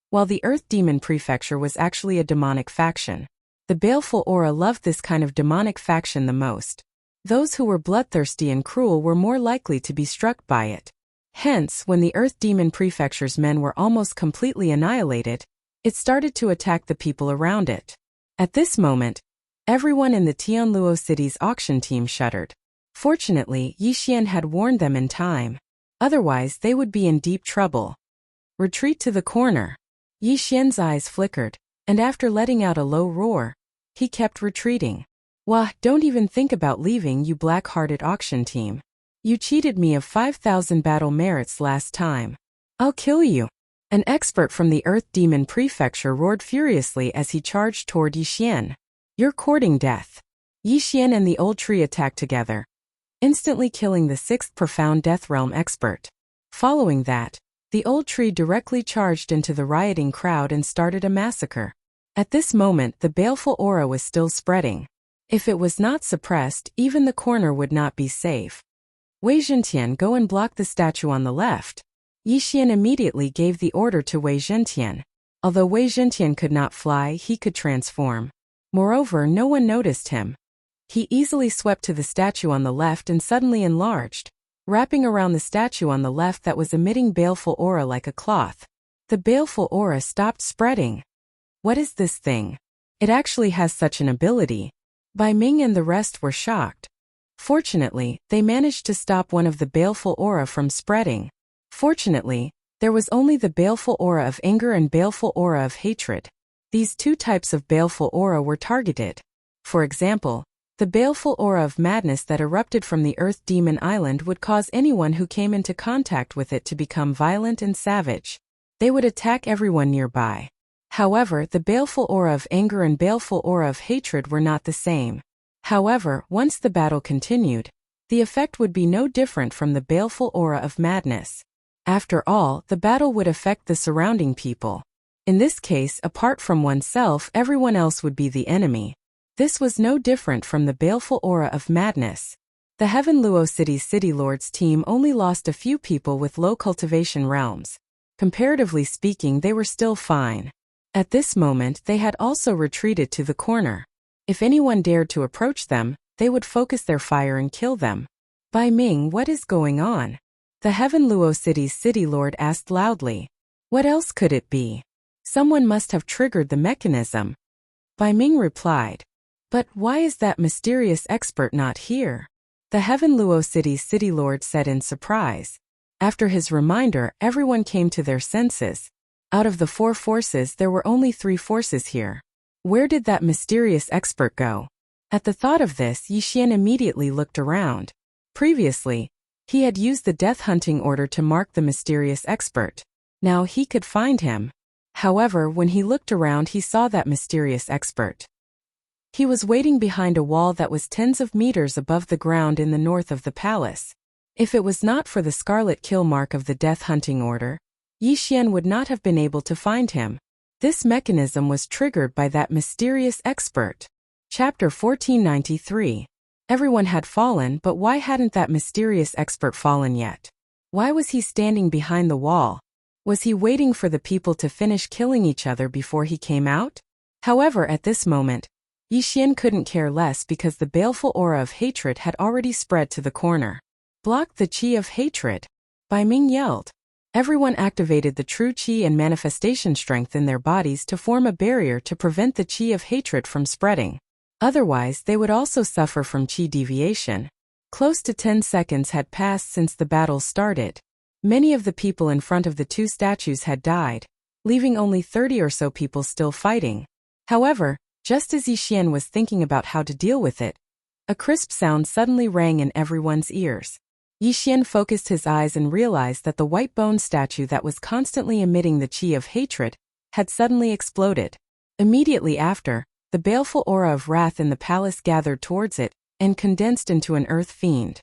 while the Earth Demon Prefecture was actually a demonic faction. The baleful aura loved this kind of demonic faction the most. Those who were bloodthirsty and cruel were more likely to be struck by it. Hence, when the Earth Demon Prefecture's men were almost completely annihilated, it started to attack the people around it. At this moment, everyone in the Tianluo City's auction team shuddered. Fortunately, Yi Xian had warned them in time. Otherwise, they would be in deep trouble. Retreat to the corner. Yi Xian's eyes flickered, and after letting out a low roar, he kept retreating. Wah, don't even think about leaving, you black-hearted auction team. You cheated me of 5,000 battle merits last time. I'll kill you. An expert from the Earth Demon Prefecture roared furiously as he charged toward Yixian. You're courting death. Yixian and the old tree attacked together, instantly killing the 6th profound Death Realm expert. Following that, the old tree directly charged into the rioting crowd and started a massacre. At this moment, the baleful aura was still spreading. If it was not suppressed, even the corner would not be safe. Wei Zhentian, go and block the statue on the left. Yixian immediately gave the order to Wei Zhentian. Although Wei Zhentian could not fly, he could transform. Moreover, no one noticed him. He easily swept to the statue on the left and suddenly enlarged, wrapping around the statue on the left that was emitting baleful aura like a cloth. The baleful aura stopped spreading. What is this thing? It actually has such an ability. Bai Ming and the rest were shocked. Fortunately, they managed to stop one of the baleful aura from spreading. Fortunately, there was only the baleful aura of anger and baleful aura of hatred. These two types of baleful aura were targeted. For example, the baleful aura of madness that erupted from the Earth Demon Island would cause anyone who came into contact with it to become violent and savage. They would attack everyone nearby. However, the baleful aura of anger and baleful aura of hatred were not the same. However, once the battle continued, the effect would be no different from the baleful aura of madness. After all, the battle would affect the surrounding people. In this case, apart from oneself, everyone else would be the enemy. This was no different from the baleful aura of madness. The Heaven Luo City's City Lords team only lost a few people with low cultivation realms. Comparatively speaking, they were still fine. At this moment, they had also retreated to the corner. If anyone dared to approach them, they would focus their fire and kill them. Bai Ming, what is going on? The Heaven Luo City's City Lord asked loudly. What else could it be? Someone must have triggered the mechanism. Bai Ming replied. But why is that mysterious expert not here? The Heaven Luo City's City Lord said in surprise. After his reminder, everyone came to their senses. Out of the 4 forces, there were only 3 forces here. Where did that mysterious expert go? At the thought of this, Yixian immediately looked around. Previously, he had used the death hunting order to mark the mysterious expert. Now he could find him. However, when he looked around, he saw that mysterious expert. He was waiting behind a wall that was tens of meters above the ground in the north of the palace. If it was not for the scarlet kill mark of the death hunting order, Yixian would not have been able to find him. This mechanism was triggered by that mysterious expert. Chapter 1493. Everyone had fallen, but why hadn't that mysterious expert fallen yet? Why was he standing behind the wall? Was he waiting for the people to finish killing each other before he came out? However, at this moment, Yixian couldn't care less because the baleful aura of hatred had already spread to the corner. Block the chi of hatred. Bai Ming yelled. Everyone activated the true chi and manifestation strength in their bodies to form a barrier to prevent the chi of hatred from spreading. Otherwise, they would also suffer from chi deviation. Close to 10 seconds had passed since the battle started. Many of the people in front of the 2 statues had died, leaving only 30 or so people still fighting. However, just as Yixian was thinking about how to deal with it, a crisp sound suddenly rang in everyone's ears. Yixian focused his eyes and realized that the white bone statue that was constantly emitting the chi of hatred had suddenly exploded. Immediately after, the baleful aura of wrath in the palace gathered towards it and condensed into an earth fiend.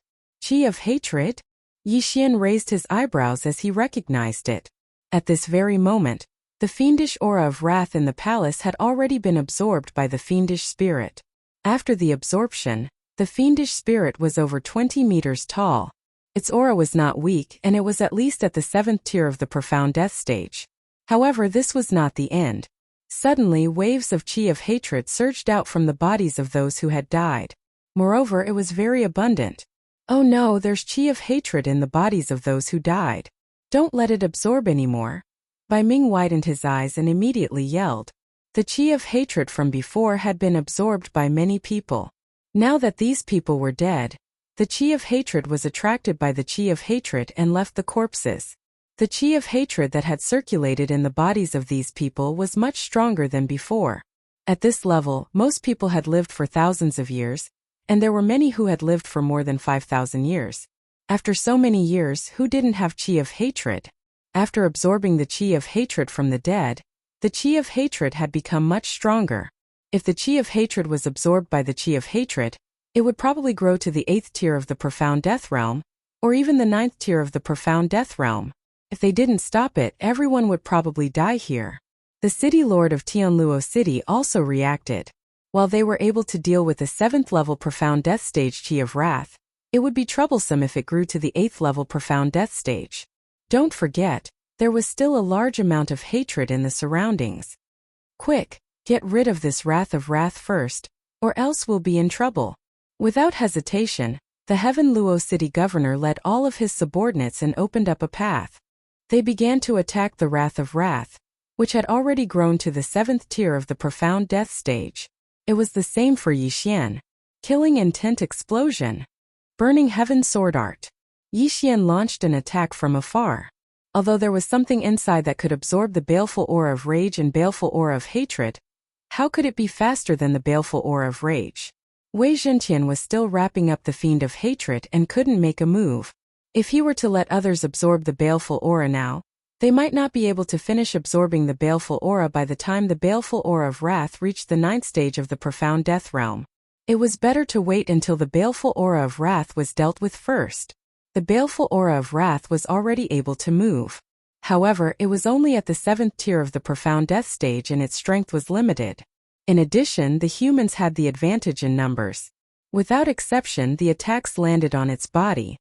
Chi of hatred? Yixian raised his eyebrows as he recognized it. At this very moment, the fiendish aura of wrath in the palace had already been absorbed by the fiendish spirit. After the absorption, the fiendish spirit was over 20 meters tall. Its aura was not weak, and it was at least at the 7th tier of the profound death stage. However, this was not the end. Suddenly, waves of chi of hatred surged out from the bodies of those who had died. Moreover, it was very abundant. Oh no, there's chi of hatred in the bodies of those who died. Don't let it absorb anymore. Bai Ming widened his eyes and immediately yelled. The chi of hatred from before had been absorbed by many people. Now that these people were dead, the chi of hatred was attracted by the chi of hatred and left the corpses. The chi of hatred that had circulated in the bodies of these people was much stronger than before. At this level, most people had lived for thousands of years, and there were many who had lived for more than 5,000 years. After so many years, who didn't have chi of hatred? After absorbing the chi of hatred from the dead, the chi of hatred had become much stronger. If the chi of hatred was absorbed by the chi of hatred, it would probably grow to the 8th tier of the profound death realm, or even the 9th tier of the profound death realm. If they didn't stop it, everyone would probably die here. The city lord of Tianluo City also reacted. While they were able to deal with the 7th level profound death stage chi of wrath, it would be troublesome if it grew to the 8th level profound death stage. Don't forget, there was still a large amount of hatred in the surroundings. Quick, get rid of this wrath of wrath first, or else we'll be in trouble. Without hesitation, the Heaven Luo city governor led all of his subordinates and opened up a path. They began to attack the wrath of wrath, which had already grown to the 7th tier of the profound death stage. It was the same for Yixian. Killing intent explosion. Burning heaven sword art. Yixian launched an attack from afar. Although there was something inside that could absorb the baleful aura of rage and baleful aura of hatred, how could it be faster than the baleful aura of rage? Wei Zhentian was still wrapping up the fiend of hatred and couldn't make a move. If he were to let others absorb the baleful aura now, they might not be able to finish absorbing the baleful aura by the time the baleful aura of wrath reached the 9th stage of the profound death realm. It was better to wait until the baleful aura of wrath was dealt with first. The baleful aura of wrath was already able to move. However, it was only at the 7th tier of the profound death stage and its strength was limited. In addition, the humans had the advantage in numbers. Without exception, the attacks landed on its body.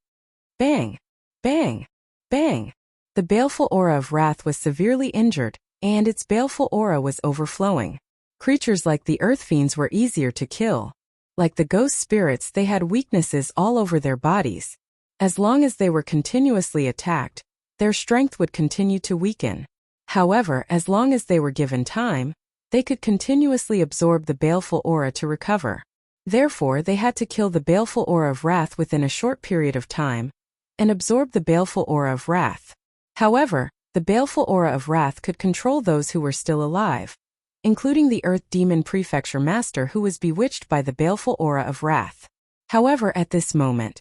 Bang! Bang! Bang! The baleful aura of wrath was severely injured, and its baleful aura was overflowing. Creatures like the earth fiends were easier to kill. Like the ghost spirits, they had weaknesses all over their bodies. As long as they were continuously attacked, their strength would continue to weaken. However, as long as they were given time, they could continuously absorb the baleful aura to recover. Therefore, they had to kill the baleful aura of wrath within a short period of time, and absorb the baleful aura of wrath. However, the baleful aura of wrath could control those who were still alive, including the Earth Demon Prefecture Master who was bewitched by the baleful aura of wrath. However, at this moment,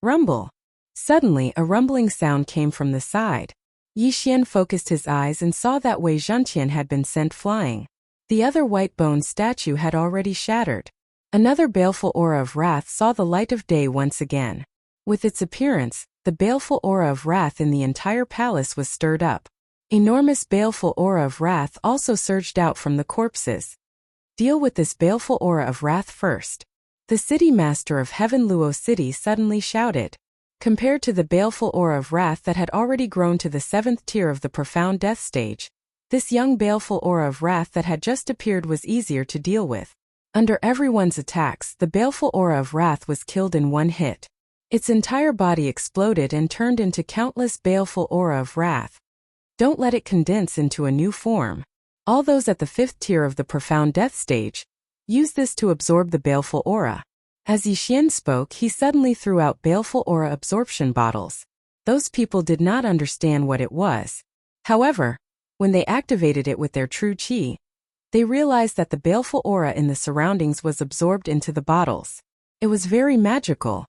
rumble! Suddenly, a rumbling sound came from the side. Yixian focused his eyes and saw that Wei Zhentian had been sent flying. The other white bone statue had already shattered. Another baleful aura of wrath saw the light of day once again. With its appearance, the baleful aura of wrath in the entire palace was stirred up. Enormous baleful aura of wrath also surged out from the corpses. Deal with this baleful aura of wrath first. The city master of Heaven Luo City suddenly shouted. Compared to the baleful aura of wrath that had already grown to the 7th tier of the profound death stage, this young baleful aura of wrath that had just appeared was easier to deal with. Under everyone's attacks, the baleful aura of wrath was killed in one hit. Its entire body exploded and turned into countless baleful aura of wrath. Don't let it condense into a new form. All those at the 5th tier of the profound death stage, use this to absorb the baleful aura. As Yixian spoke, he suddenly threw out baleful aura absorption bottles. Those people did not understand what it was. However, when they activated it with their true chi, they realized that the baleful aura in the surroundings was absorbed into the bottles. It was very magical.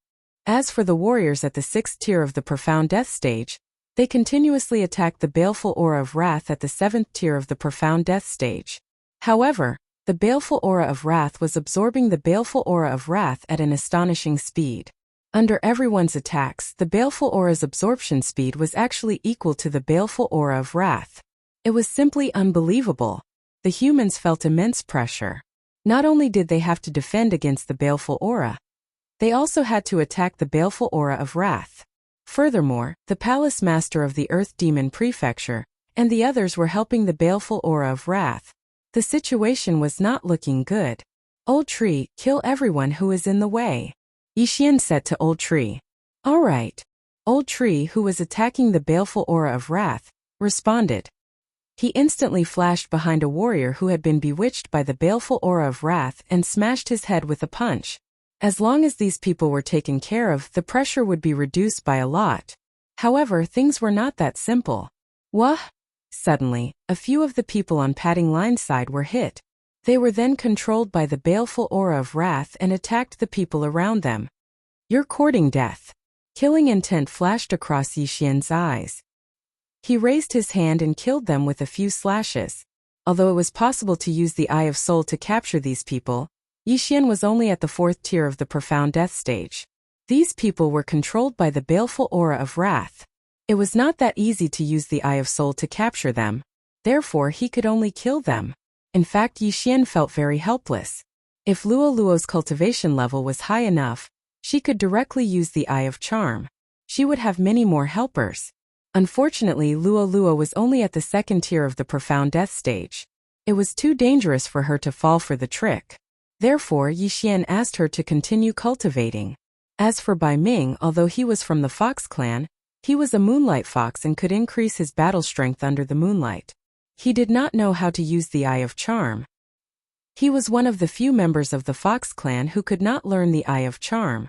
As for the warriors at the 6th tier of the profound death stage, they continuously attacked the baleful aura of wrath at the 7th tier of the profound death stage. However, the baleful aura of wrath was absorbing the baleful aura of wrath at an astonishing speed. Under everyone's attacks, the baleful aura's absorption speed was actually equal to the baleful aura of wrath. It was simply unbelievable. The humans felt immense pressure. Not only did they have to defend against the baleful aura, they also had to attack the baleful aura of wrath. Furthermore, the palace master of the Earth Demon Prefecture and the others were helping the baleful aura of wrath. The situation was not looking good. Old Tree, kill everyone who is in the way. Yixian said to Old Tree. All right. Old Tree, who was attacking the baleful aura of wrath, responded. He instantly flashed behind a warrior who had been bewitched by the baleful aura of wrath and smashed his head with a punch. As long as these people were taken care of, the pressure would be reduced by a lot. However, things were not that simple. Wah! Suddenly, a few of the people on Padding Line's side were hit. They were then controlled by the baleful aura of wrath and attacked the people around them. You're courting death. Killing intent flashed across Yixian's eyes. He raised his hand and killed them with a few slashes. Although it was possible to use the Eye of Soul to capture these people, Yixian was only at the 4th tier of the profound death stage. These people were controlled by the baleful aura of wrath. It was not that easy to use the Eye of Soul to capture them. Therefore, he could only kill them. In fact, Yixian felt very helpless. If Luo Luo's cultivation level was high enough, she could directly use the Eye of Charm. She would have many more helpers. Unfortunately, Luo Luo was only at the 2nd tier of the profound death stage. It was too dangerous for her to fall for the trick. Therefore, Yixian asked her to continue cultivating. As for Bai Ming, although he was from the Fox clan, he was a moonlight fox and could increase his battle strength under the moonlight. He did not know how to use the Eye of Charm. He was one of the few members of the Fox clan who could not learn the Eye of Charm.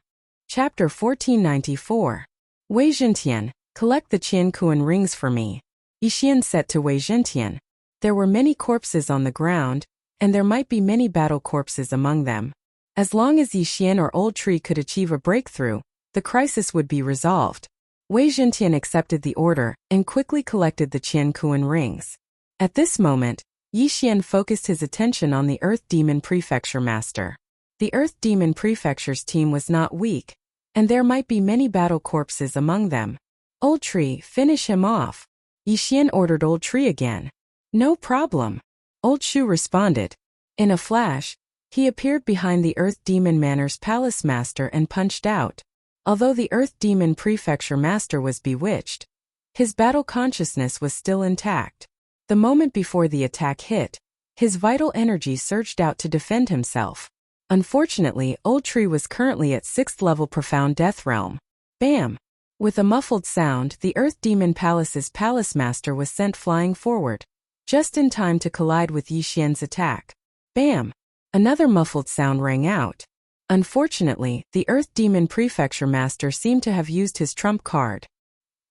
Chapter 1494. Wei Zhentian, collect the Qiankuan rings for me. Yixian said to Wei Zhentian. There were many corpses on the ground, and there might be many battle corpses among them. As long as Yixian or Old Tree could achieve a breakthrough, the crisis would be resolved. Wei Zhentian accepted the order and quickly collected the Qiankuan rings. At this moment, Yixian focused his attention on the Earth Demon Prefecture Master. The Earth Demon Prefecture's team was not weak, and there might be many battle corpses among them. Old Tree, finish him off. Yixian ordered Old Tree again. No problem. Old Shu responded. In a flash, he appeared behind the Earth Demon Manor's Palace Master and punched out. Although the Earth Demon Prefecture Master was bewitched, his battle consciousness was still intact. The moment before the attack hit, his vital energy surged out to defend himself. Unfortunately, Old Tree was currently at 6th level Profound Death Realm. Bam! With a muffled sound, the Earth Demon Palace's Palace Master was sent flying forward, just in time to collide with Yixian's attack. Bam! Another muffled sound rang out. Unfortunately, the Earth Demon Prefecture Master seemed to have used his trump card.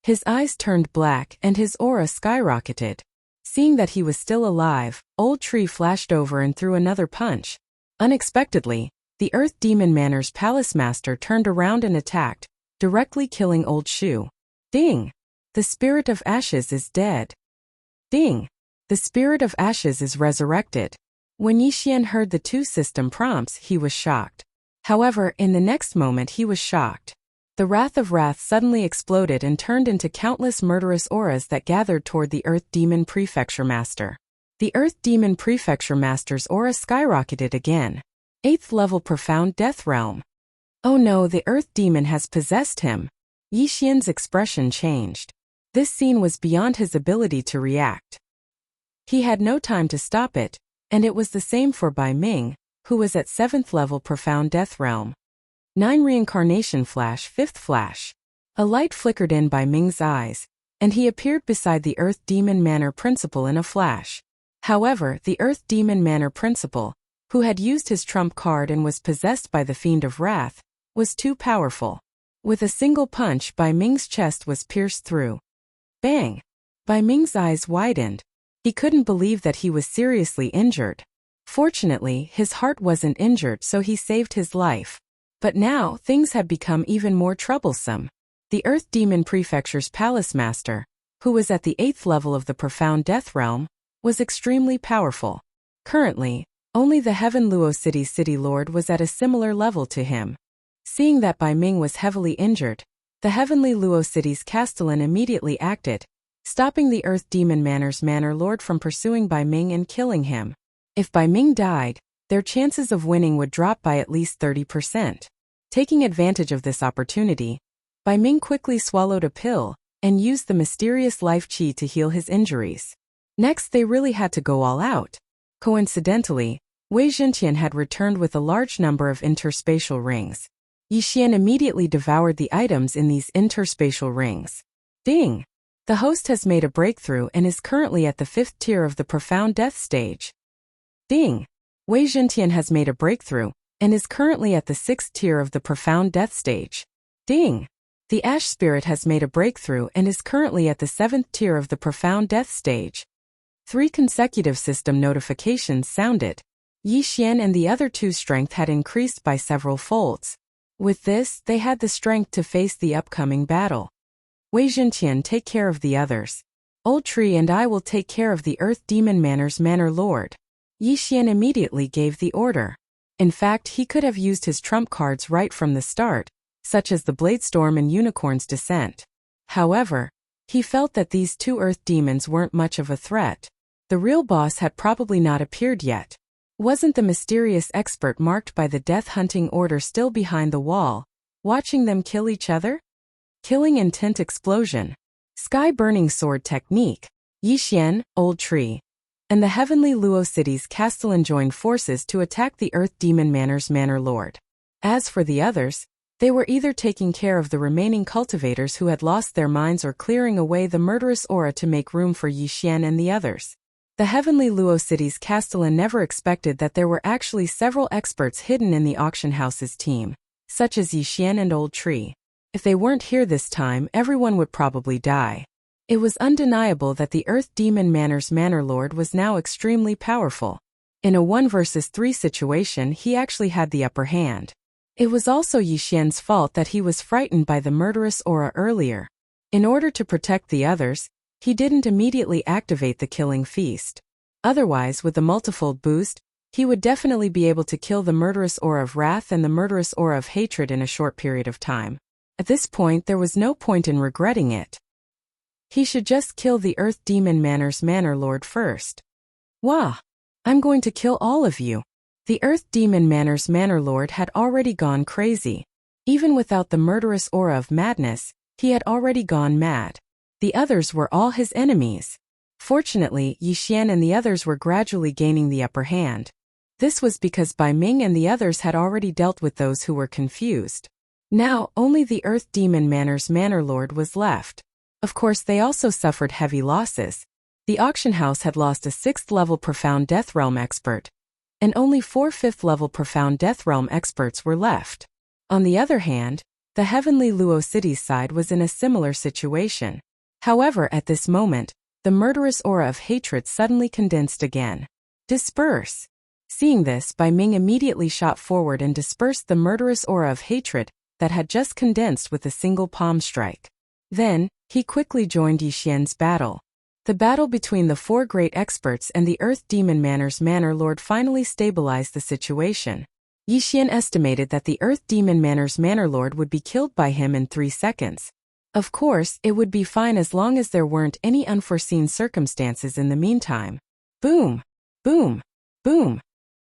His eyes turned black and his aura skyrocketed. Seeing that he was still alive, Old Tree flashed over and threw another punch. Unexpectedly, the Earth Demon Manor's Palace Master turned around and attacked, directly killing Old Shu. Ding! The Spirit of Ashes is dead. Ding! The Spirit of Ashes is resurrected. When Yixian heard the two system prompts, he was shocked. However, in the next moment he was shocked. The Wrath of Wrath suddenly exploded and turned into countless murderous auras that gathered toward the Earth Demon Prefecture Master. The Earth Demon Prefecture Master's aura skyrocketed again. 8th level Profound Death Realm. Oh no, the Earth Demon has possessed him. Yixian's expression changed. This scene was beyond his ability to react. He had no time to stop it, and it was the same for Bai Ming, who was at 7th level Profound Death Realm. 9 Reincarnation Flash, 5th Flash. A light flickered in Bai Ming's eyes, and he appeared beside the Earth Demon Manor Principal in a flash. However, the Earth Demon Manor Principal, who had used his trump card and was possessed by the Fiend of Wrath, was too powerful. With a single punch, Bai Ming's chest was pierced through. Bang! Bai Ming's eyes widened. He couldn't believe that he was seriously injured. Fortunately, his heart wasn't injured, so he saved his life. But now, things had become even more troublesome. The Earth Demon Prefecture's Palace Master, who was at the 8th level of the Profound Death Realm, was extremely powerful. Currently, only the Heaven Luo City's City Lord was at a similar level to him. Seeing that Bai Ming was heavily injured, the Heavenly Luo City's Castellan immediately acted, stopping the Earth Demon Manor's Manor Lord from pursuing Bai Ming and killing him. If Bai Ming died, their chances of winning would drop by at least 30%. Taking advantage of this opportunity, Bai Ming quickly swallowed a pill and used the mysterious life qi to heal his injuries. Next, they really had to go all out. Coincidentally, Wei Zhentian had returned with a large number of interspatial rings. Yixian immediately devoured the items in these interspatial rings. Ding! The host has made a breakthrough and is currently at the 5th tier of the Profound Death stage. Ding! Wei Zhentian has made a breakthrough and is currently at the 6th tier of the Profound Death stage. Ding! The Ash Spirit has made a breakthrough and is currently at the 7th tier of the Profound Death stage. 3 consecutive system notifications sounded. Yixian and the other two's strength had increased by several folds. With this, they had the strength to face the upcoming battle. Wei Zhentian, take care of the others. Old Tree and I will take care of the Earth Demon Manor Lord. Yi Xian immediately gave the order. In fact, he could have used his trump cards right from the start, such as the Bladestorm and Unicorn's Descent. However, he felt that these two Earth Demons weren't much of a threat. The real boss had probably not appeared yet. Wasn't the mysterious expert marked by the death hunting order still behind the wall, watching them kill each other? Killing intent explosion. Sky-burning sword technique. Yi Xian, Old Tree, and the heavenly Luo city's castellan joined forces to attack the Earth Demon Manor Lord. As for the others, they were either taking care of the remaining cultivators who had lost their minds or clearing away the murderous aura to make room for Yi Xian and the others. The heavenly Luo city's castellan never expected that there were actually several experts hidden in the auction house's team, such as Yi Xian and Old Tree. If they weren't here this time, everyone would probably die. It was undeniable that the Earth Demon Manor Lord was now extremely powerful. In a 1 versus 3 situation, he actually had the upper hand. It was also Yi Xian's fault that he was frightened by the murderous aura earlier. In order to protect the others, he didn't immediately activate the killing feast. Otherwise, with the multifold boost, he would definitely be able to kill the murderous aura of wrath and the murderous aura of hatred in a short period of time. At this point, there was no point in regretting it. He should just kill the Earth Demon Manor Lord first. Wah! I'm going to kill all of you. The Earth Demon Manor Lord had already gone crazy. Even without the murderous aura of madness, he had already gone mad. The others were all his enemies. Fortunately, Yi Xian and the others were gradually gaining the upper hand. This was because Bai Ming and the others had already dealt with those who were confused. Now, only the Earth Demon Manor Lord was left. Of course, they also suffered heavy losses. The auction house had lost a 6th level Profound Death Realm expert, and only 4 5th level Profound Death Realm experts were left. On the other hand, the heavenly Luo city's side was in a similar situation. However, at this moment, the murderous aura of hatred suddenly condensed again. Disperse! Seeing this, Bai Ming immediately shot forward and dispersed the murderous aura of hatred that had just condensed with a single palm strike. Then, he quickly joined Yi Xian's battle. The battle between the 4 great experts and the Earth Demon Manor Lord finally stabilized the situation. Yi Xian estimated that the Earth Demon Manor Lord would be killed by him in 3 seconds. Of course, it would be fine as long as there weren't any unforeseen circumstances in the meantime. Boom! Boom! Boom!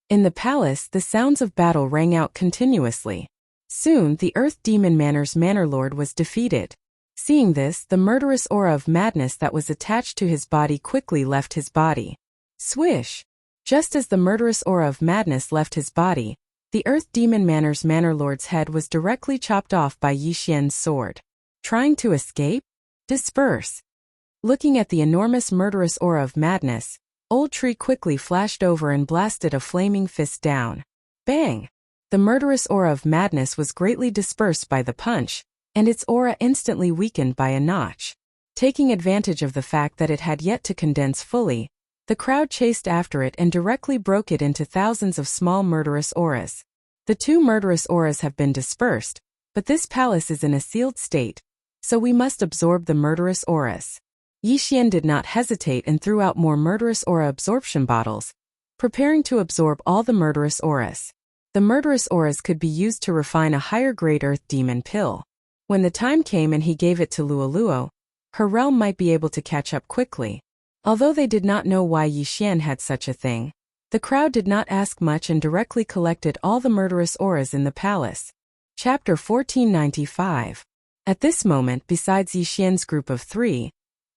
In the palace, the sounds of battle rang out continuously. Soon, the Earth Demon Manor Lord was defeated. Seeing this, the murderous aura of madness that was attached to his body quickly left his body. Swish! Just as the murderous aura of madness left his body, the Earth Demon Manor Lord's head was directly chopped off by Yi Xian's sword. Trying to escape? Disperse! Looking at the enormous murderous aura of madness, Old Tree quickly flashed over and blasted a flaming fist down. Bang! The murderous aura of madness was greatly dispersed by the punch, and its aura instantly weakened by a notch. Taking advantage of the fact that it had yet to condense fully, the crowd chased after it and directly broke it into thousands of small murderous auras. The 2 murderous auras have been dispersed, but this palace is in a sealed state, so we must absorb the murderous auras. Yi Xian did not hesitate and threw out more murderous aura absorption bottles, preparing to absorb all the murderous auras. The murderous auras could be used to refine a higher-grade Earth Demon pill. When the time came and he gave it to Luo, her realm might be able to catch up quickly. Although they did not know why Yi Xian had such a thing, the crowd did not ask much and directly collected all the murderous auras in the palace. Chapter 1495. At this moment, besides Yi Xian's group of 3,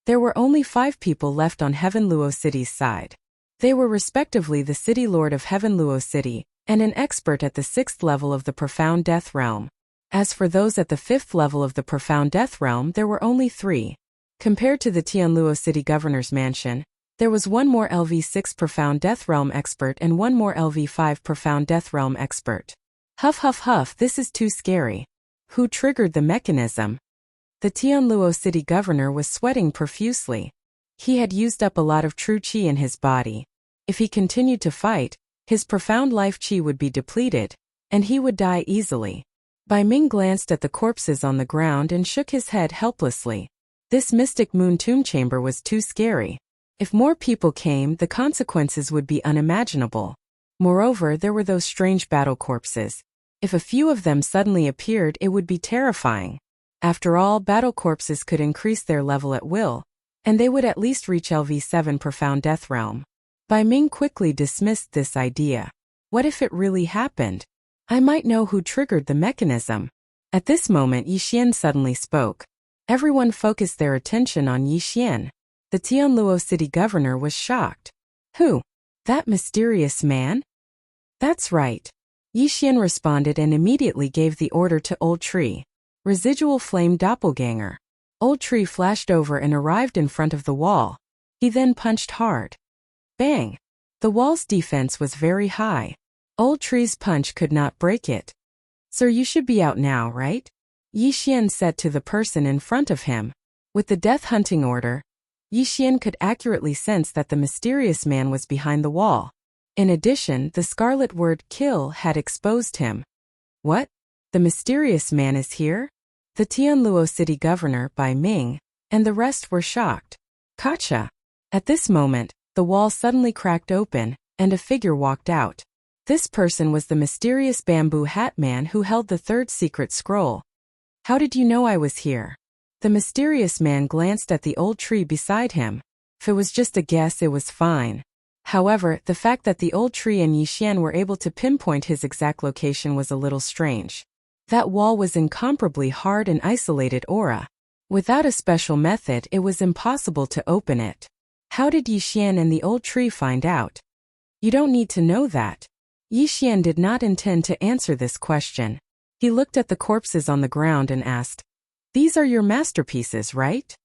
there were only 5 people left on Heaven Luo City's side. They were respectively the City Lord of Heaven Luo City, and an expert at the 6th level of the Profound Death Realm. As for those at the 5th level of the Profound Death Realm, there were only 3. Compared to the Tianluo City Governor's Mansion, there was one more LV6 Profound Death Realm expert and one more LV5 Profound Death Realm expert. Huff huff huff, this is too scary. Who triggered the mechanism? The Tianluo City Governor was sweating profusely. He had used up a lot of true qi in his body. If he continued to fight, his profound life qi would be depleted, and he would die easily. Bai Ming glanced at the corpses on the ground and shook his head helplessly. This mystic moon tomb chamber was too scary. If more people came, the consequences would be unimaginable. Moreover, there were those strange battle corpses. If a few of them suddenly appeared, it would be terrifying. After all, battle corpses could increase their level at will, and they would at least reach LV7 Profound Death Realm. Bai Ming quickly dismissed this idea. What if it really happened? I might know who triggered the mechanism. At this moment, Yi Xian suddenly spoke. Everyone focused their attention on Yi Xian. The Tianluo city governor was shocked. Who? That mysterious man? That's right. Yi Xian responded and immediately gave the order to Old Tree. Residual flame doppelganger. Old Tree flashed over and arrived in front of the wall. He then punched hard. Bang! The wall's defense was very high. Old Tree's punch could not break it. Sir, you should be out now, right? Yi Xian said to the person in front of him. With the death hunting order, Yi Xian could accurately sense that the mysterious man was behind the wall. In addition, the scarlet word kill had exposed him. What? The mysterious man is here? The Tianluo city governor, Bai Ming, and the rest were shocked. Gotcha! At this moment, the wall suddenly cracked open, and a figure walked out. This person was the mysterious bamboo hat man who held the third secret scroll. How did you know I was here? The mysterious man glanced at the old tree beside him. If it was just a guess, it was fine. However, the fact that the old tree and Yi Xian were able to pinpoint his exact location was a little strange. That wall was incomparably hard and isolated aura. Without a special method, it was impossible to open it. How did Yi Xian and the old tree find out? You don't need to know that. Yi Xian did not intend to answer this question. He looked at the corpses on the ground and asked, "These are your masterpieces, right?"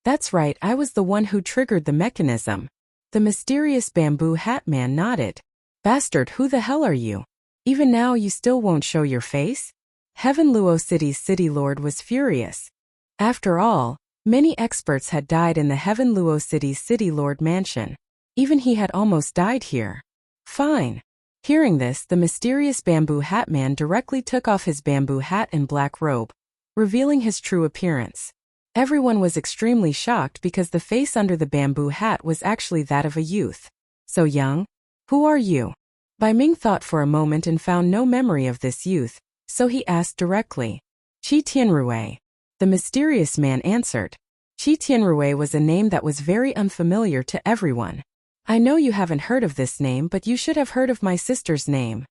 "That's right, I was the one who triggered the mechanism." The mysterious bamboo hat man nodded. "Bastard, who the hell are you? Even now you still won't show your face?" Heaven Luo City's city lord was furious. After all, many experts had died in the Heaven Luo City's city lord mansion. Even he had almost died here. Fine. Hearing this, the mysterious bamboo hat man directly took off his bamboo hat and black robe, revealing his true appearance. Everyone was extremely shocked because the face under the bamboo hat was actually that of a youth. So young? Who are you? Bai Ming thought for a moment and found no memory of this youth, so he asked directly. Qi Tianrui. The mysterious man answered. Qi Tianrui was a name that was very unfamiliar to everyone. I know you haven't heard of this name, but you should have heard of my sister's name.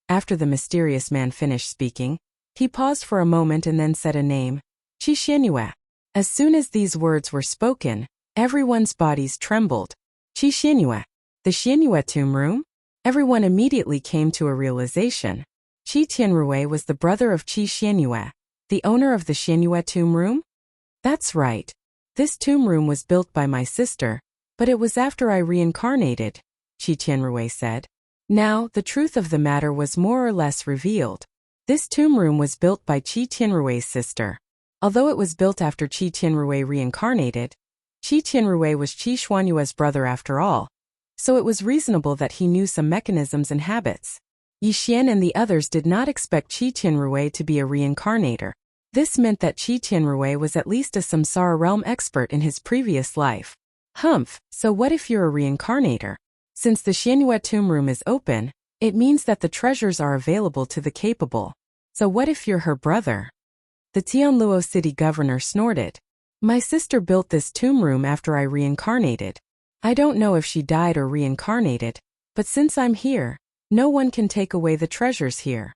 After the mysterious man finished speaking, he paused for a moment and then said a name. Qi Xianyue. As soon as these words were spoken, everyone's bodies trembled. Qi Xianyue. The Xianyue tomb room? Everyone immediately came to a realization. Qi Tianrui was the brother of Qi Xianyue, the owner of the Xianyue tomb room? That's right. This tomb room was built by my sister, but it was after I reincarnated, Qi Tianrui said. Now, the truth of the matter was more or less revealed. This tomb room was built by Qi Tianrui's sister. Although it was built after Qi Tianrui reincarnated, Qi Tianrui was Qi Xuanyue's brother after all, so it was reasonable that he knew some mechanisms and habits. Yi Xian and the others did not expect Qi Tianrui to be a reincarnator. This meant that Qi Tianrui was at least a Samsara realm expert in his previous life. Humph, so what if you're a reincarnator? Since the Xianyue tomb room is open, it means that the treasures are available to the capable. So what if you're her brother? The Tianluo city governor snorted. My sister built this tomb room after I reincarnated. I don't know if she died or reincarnated, but since I'm here, no one can take away the treasures here.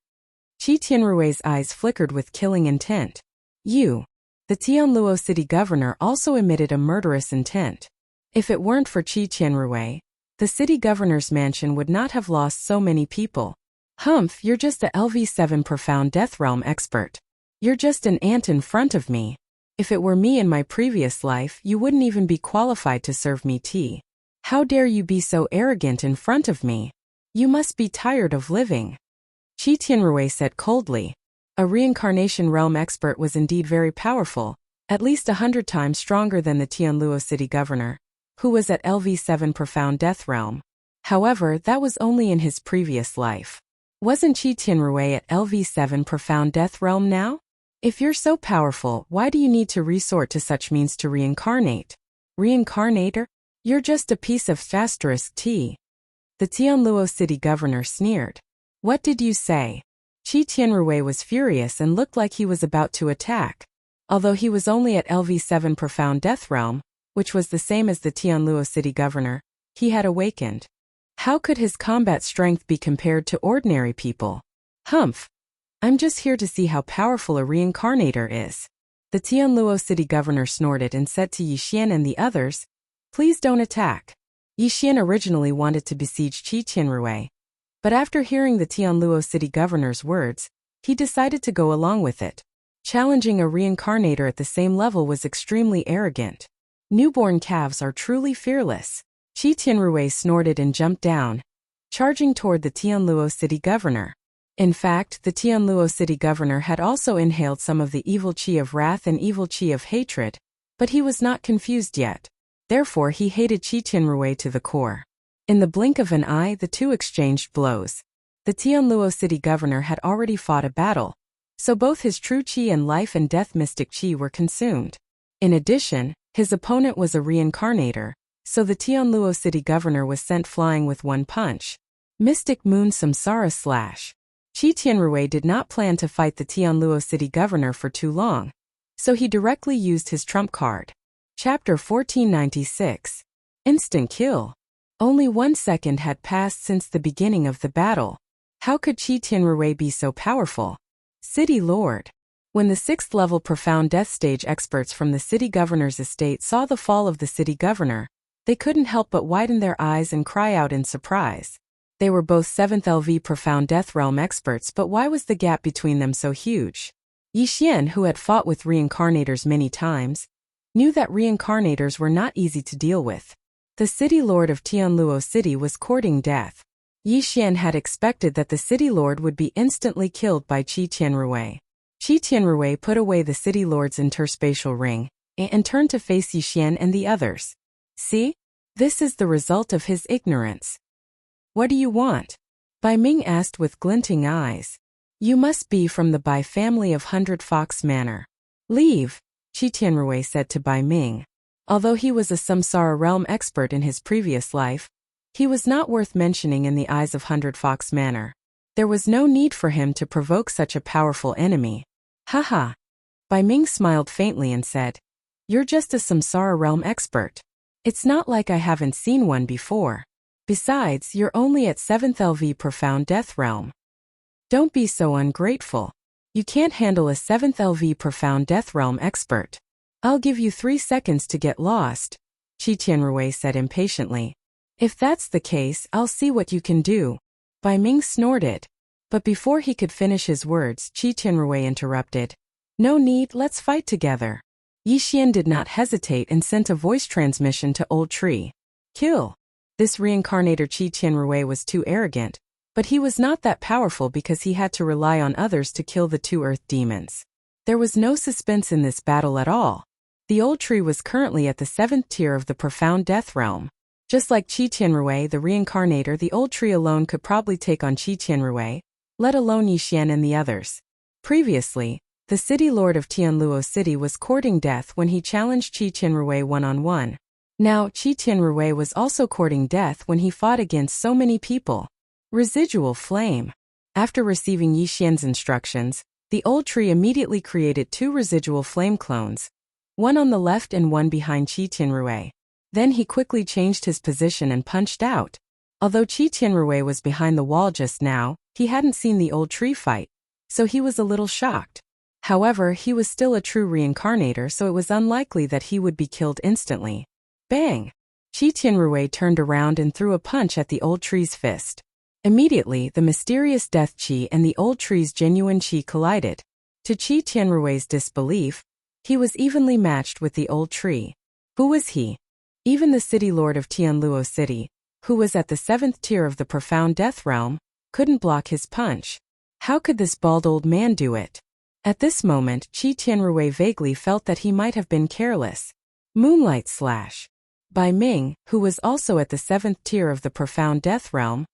Qi Tianrui's eyes flickered with killing intent. You. The Tianluo city governor also emitted a murderous intent. If it weren't for Qi Tianrui, the city governor's mansion would not have lost so many people. Humph, you're just the LV7 Profound Death Realm expert. You're just an ant in front of me. If it were me in my previous life, you wouldn't even be qualified to serve me tea. How dare you be so arrogant in front of me? You must be tired of living. Qi Tianrui said coldly. A reincarnation realm expert was indeed very powerful, at least 100 times stronger than the Tianluo city governor, who was at LV7 Profound Death Realm. However, that was only in his previous life. Wasn't Qi Tianrui at LV7 Profound Death Realm now? If you're so powerful, why do you need to resort to such means to reincarnate? Reincarnator? You're just a piece of *T. The Tianluo city governor sneered. What did you say? Qi Tianrui was furious and looked like he was about to attack. Although he was only at LV7 Profound Death Realm, which was the same as the Tianluo city governor, he had awakened. How could his combat strength be compared to ordinary people? Humph! I'm just here to see how powerful a reincarnator is. The Tianluo city governor snorted and said to Yixian and the others, please don't attack. Yixian originally wanted to besiege Qi Tianrui, but after hearing the Tianluo city governor's words, he decided to go along with it. Challenging a reincarnator at the same level was extremely arrogant. Newborn calves are truly fearless. Qi Tianrui snorted and jumped down, charging toward the Tianluo city governor. In fact, the Tianluo city governor had also inhaled some of the evil qi of wrath and evil qi of hatred, but he was not confused yet. Therefore he hated Qi Tianrui to the core. In the blink of an eye, the two exchanged blows. The Tianluo city governor had already fought a battle, so both his true qi and life and death mystic qi were consumed. In addition, his opponent was a reincarnator, so the Tianluo city governor was sent flying with one punch. Mystic Moon Samsara Slash. Qi Tianrui did not plan to fight the Tianluo city governor for too long, so he directly used his trump card. Chapter 1496. Instant kill. Only 1 second had passed since the beginning of the battle. How could Qi Tianrui be so powerful? City Lord. When the 6th level Profound Death Stage experts from the city governor's estate saw the fall of the city governor, they couldn't help but widen their eyes and cry out in surprise. They were both 7th LV Profound Death Realm experts, but why was the gap between them so huge? Yixian, who had fought with reincarnators many times, knew that reincarnators were not easy to deal with. The city lord of Tianluo City was courting death. Yixian had expected that the city lord would be instantly killed by Qi Tianrui. Qi Tianrui put away the city lord's interspatial ring and turned to face Yixian and the others. See? This is the result of his ignorance. What do you want? Bai Ming asked with glinting eyes. You must be from the Bai family of 100 Fox Manor. Leave, Qi Tianrui said to Bai Ming. Although he was a Samsara realm expert in his previous life, he was not worth mentioning in the eyes of 100 Fox Manor. There was no need for him to provoke such a powerful enemy. Haha. Bai Ming smiled faintly and said, you're just a Samsara realm expert. It's not like I haven't seen one before. Besides, you're only at 7th LV Profound Death Realm. Don't be so ungrateful. You can't handle a 7th LV Profound Death Realm expert. I'll give you 3 seconds to get lost, Qi Tianrui said impatiently. If that's the case, I'll see what you can do. Bai Ming snorted. But before he could finish his words, Qi Tianrui interrupted. No need, let's fight together. Yixian did not hesitate and sent a voice transmission to Old Tree. Kill. This reincarnator Qi Tianrui was too arrogant, but he was not that powerful because he had to rely on others to kill the 2 earth demons. There was no suspense in this battle at all. The Old Tree was currently at the 7th tier of the Profound Death Realm. Just like Qi Tianrui, the reincarnator, the Old Tree alone could probably take on Qi Tianrui, let alone Yixian and the others. Previously, the city lord of Tianluo City was courting death when he challenged Qi Tianrui one-on-one. Now, Qi Tianrui was also courting death when he fought against so many people. Residual flame. After receiving Yixian's instructions, the Old Tree immediately created 2 residual flame clones, one on the left and one behind Qi Tianrui. Then he quickly changed his position and punched out. Although Qi Tianrui was behind the wall just now, he hadn't seen the Old Tree fight, so he was a little shocked. However, he was still a true reincarnator, so it was unlikely that he would be killed instantly. Bang! Qi Tianrui turned around and threw a punch at the Old Tree's fist. Immediately, the mysterious death qi and the Old Tree's genuine qi collided. To Qi Tianrui's disbelief, he was evenly matched with the Old Tree. Who was he? Even the city lord of Tianluo City, who was at the 7th tier of the Profound Death Realm, couldn't block his punch. How could this bald old man do it? At this moment, Qi Tianrui vaguely felt that he might have been careless. Moonlight Slash. Bai Ming, who was also at the 7th tier of the Profound Death Realm,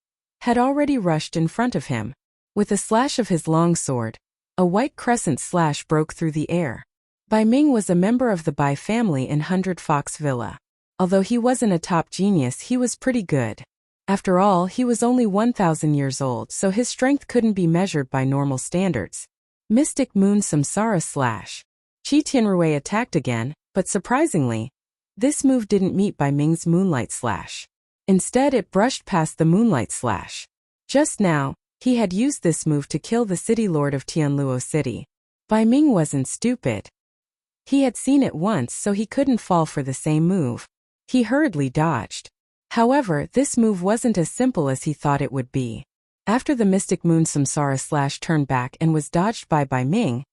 had already rushed in front of him. With a slash of his long sword, A white crescent slash broke through the air. Bai Ming was a member of the Bai family in 100 Fox Villa. Although he wasn't a top genius, he was pretty good. After all, he was only 1,000 years old, so his strength couldn't be measured by normal standards. Mystic Moon Samsara Slash. Qi Tianrui attacked again, but surprisingly, this move didn't meet Bai Ming's Moonlight Slash. Instead, it brushed past the Moonlight Slash. Just now, he had used this move to kill the city lord of Tianluo City. Bai Ming wasn't stupid. He had seen it once, so he couldn't fall for the same move. He hurriedly dodged. However, this move wasn't as simple as he thought it would be. After the Mystic Moon Samsara Slash turned back and was dodged by Bai Ming,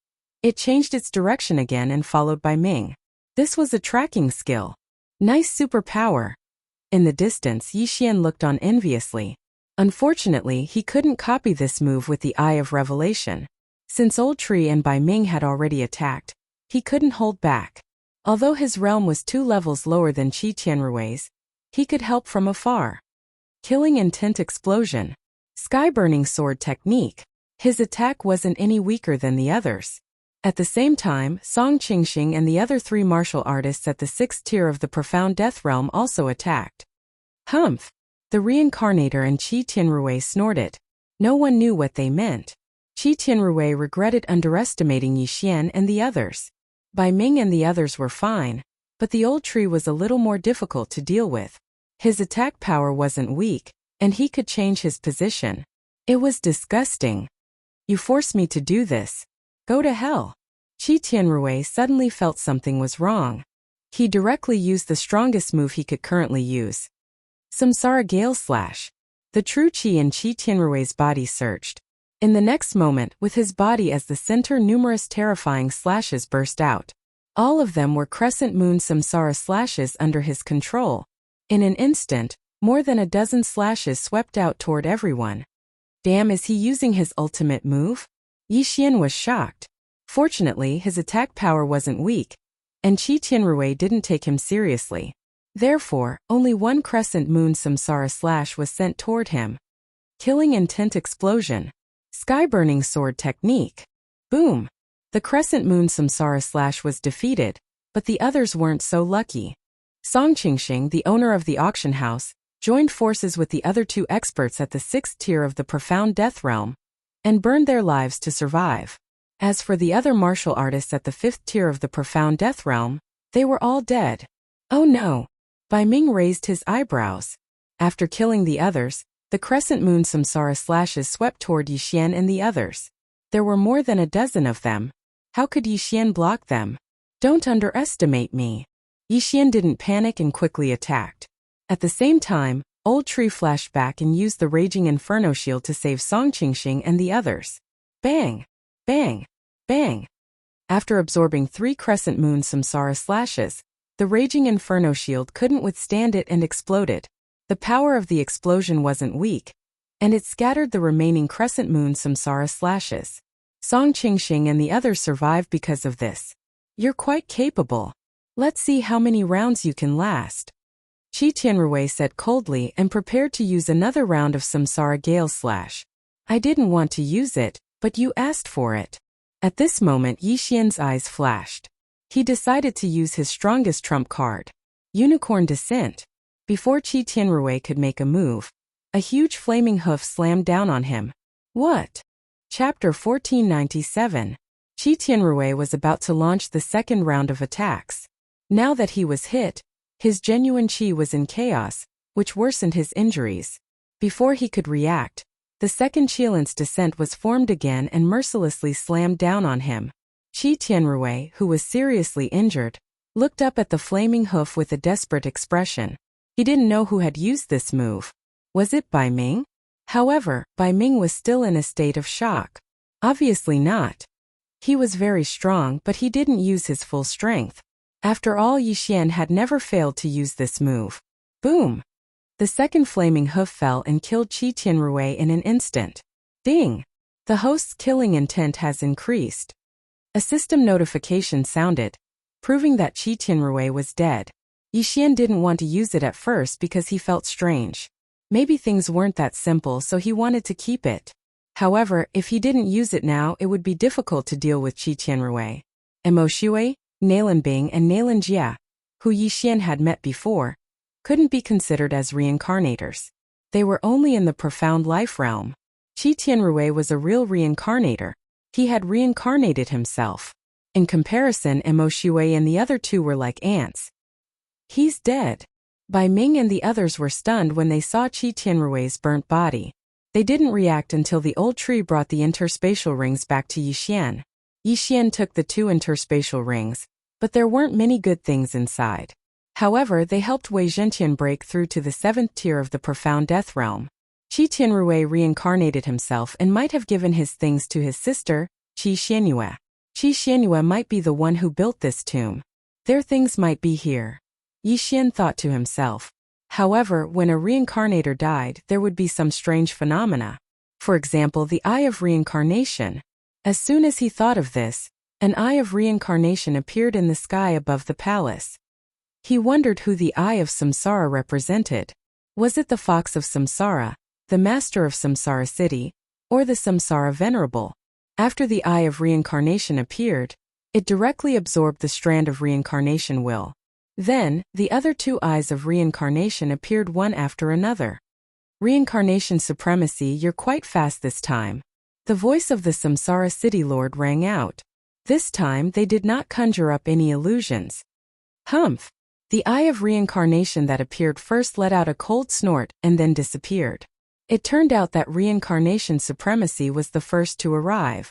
it changed its direction again and followed Bai Ming. This was a tracking skill. Nice superpower. In the distance, Yi Xian looked on enviously. Unfortunately, he couldn't copy this move with the Eye of Revelation. Since Old Tree and Bai Ming had already attacked, he couldn't hold back. Although his realm was 2 levels lower than Qi Tianrui's, he could help from afar. Killing Intent Explosion. Sky-burning sword technique. His attack wasn't any weaker than the others. At the same time, Song Qingxing and the other 3 martial artists at the 6th tier of the Profound Death Realm also attacked. Humph! The Reincarnator and Qi Tianrui snorted. No one knew what they meant. Qi Tianrui regretted underestimating Yi Xian and the others. Bai Ming and the others were fine, but the Old Tree was a little more difficult to deal with. His attack power wasn't weak, and he could change his position. It was disgusting. You forced me to do this. Go to hell. Qi Tianrui suddenly felt something was wrong. He directly used the strongest move he could currently use. Samsara Gale Slash. The true Qi in Qi Tianrui's body surged. In the next moment, with his body as the center, numerous terrifying slashes burst out. All of them were Crescent Moon Samsara Slashes under his control. In an instant, more than a dozen slashes swept out toward everyone. Damn, is he using his ultimate move? Yi Xian was shocked. Fortunately, his attack power wasn't weak, and Qi Tianrui didn't take him seriously. Therefore, only one Crescent Moon Samsara Slash was sent toward him. Killing Intent Explosion. Sky-burning sword technique. Boom! The Crescent Moon Samsara Slash was defeated, but the others weren't so lucky. Song Qingxing, the owner of the auction house, joined forces with the other 2 experts at the 6th tier of the Profound Death Realm, and burned their lives to survive. As for the other martial artists at the 5th tier of the Profound Death Realm, they were all dead. Oh no! Bai Ming raised his eyebrows. After killing the others, the Crescent Moon Samsara Slashes swept toward Yi Xian and the others. There were more than a dozen of them. How could Yi Xian block them? Don't underestimate me. Yi Xian didn't panic and quickly attacked. At the same time, Old Tree flashed back and used the Raging Inferno Shield to save Song Qingxing and the others. Bang! Bang! Bang! After absorbing 3 Crescent Moon Samsara Slashes, the Raging Inferno Shield couldn't withstand it and exploded. The power of the explosion wasn't weak, and it scattered the remaining Crescent Moon Samsara Slashes. Song Qingxing and the others survived because of this. You're quite capable. Let's see how many rounds you can last. Qi Tianrui said coldly and prepared to use another round of Samsara Gale Slash. I didn't want to use it, but you asked for it. At this moment, Yi Xian's eyes flashed. He decided to use his strongest trump card, Unicorn Descent. Before Qi Tianrui could make a move, a huge flaming hoof slammed down on him. What? Chapter 1497. Qi Tianrui was about to launch the second round of attacks. Now that he was hit, his genuine qi was in chaos, which worsened his injuries. Before he could react, the second Qilin's descent was formed again and mercilessly slammed down on him. Qi Tianrui, who was seriously injured, looked up at the flaming hoof with a desperate expression. He didn't know who had used this move. Was it Bai Ming? However, Bai Ming was still in a state of shock. Obviously not. He was very strong, but he didn't use his full strength. After all, Yi Xian had never failed to use this move. Boom! The second flaming hoof fell and killed Qi Tianrui in an instant. Ding! The host's killing intent has increased. A system notification sounded, proving that Qi Tianrui was dead. Yi Xian didn't want to use it at first because he felt strange. Maybe things weren't that simple, so he wanted to keep it. However, if he didn't use it now, it would be difficult to deal with Qi Tianrui. Mo Shui, Nalan Bing and Nalan Jia, who Yi Xian had met before, couldn't be considered as reincarnators. They were only in the profound life realm. Qi Tianrui was a real reincarnator. He had reincarnated himself. In comparison, Mo Shui and the other two were like ants. He's dead. Bai Ming and the others were stunned when they saw Qi Tianrui's burnt body. They didn't react until the old tree brought the interspatial rings back to Yi Xian. Yi Xian took the 2 interspatial rings, but there weren't many good things inside. However, they helped Wei Zhentian break through to the 7th tier of the profound death realm. Qi Tianrui reincarnated himself and might have given his things to his sister, Qi Xianyue. Qi Xianyue might be the one who built this tomb. Their things might be here. Yi Xian thought to himself. However, when a reincarnator died, there would be some strange phenomena. For example, the Eye of Reincarnation. As soon as he thought of this, an Eye of Reincarnation appeared in the sky above the palace. He wondered who the Eye of Samsara represented. Was it the Fox of Samsara, the Master of Samsara City, or the Samsara Venerable? After the Eye of Reincarnation appeared, it directly absorbed the strand of reincarnation will. Then, the other 2 eyes of reincarnation appeared one after another. Reincarnation supremacy, you're quite fast this time. The voice of the Samsara City Lord rang out. This time they did not conjure up any illusions. Humph! The Eye of Reincarnation that appeared first let out a cold snort and then disappeared. It turned out that reincarnation supremacy was the first to arrive.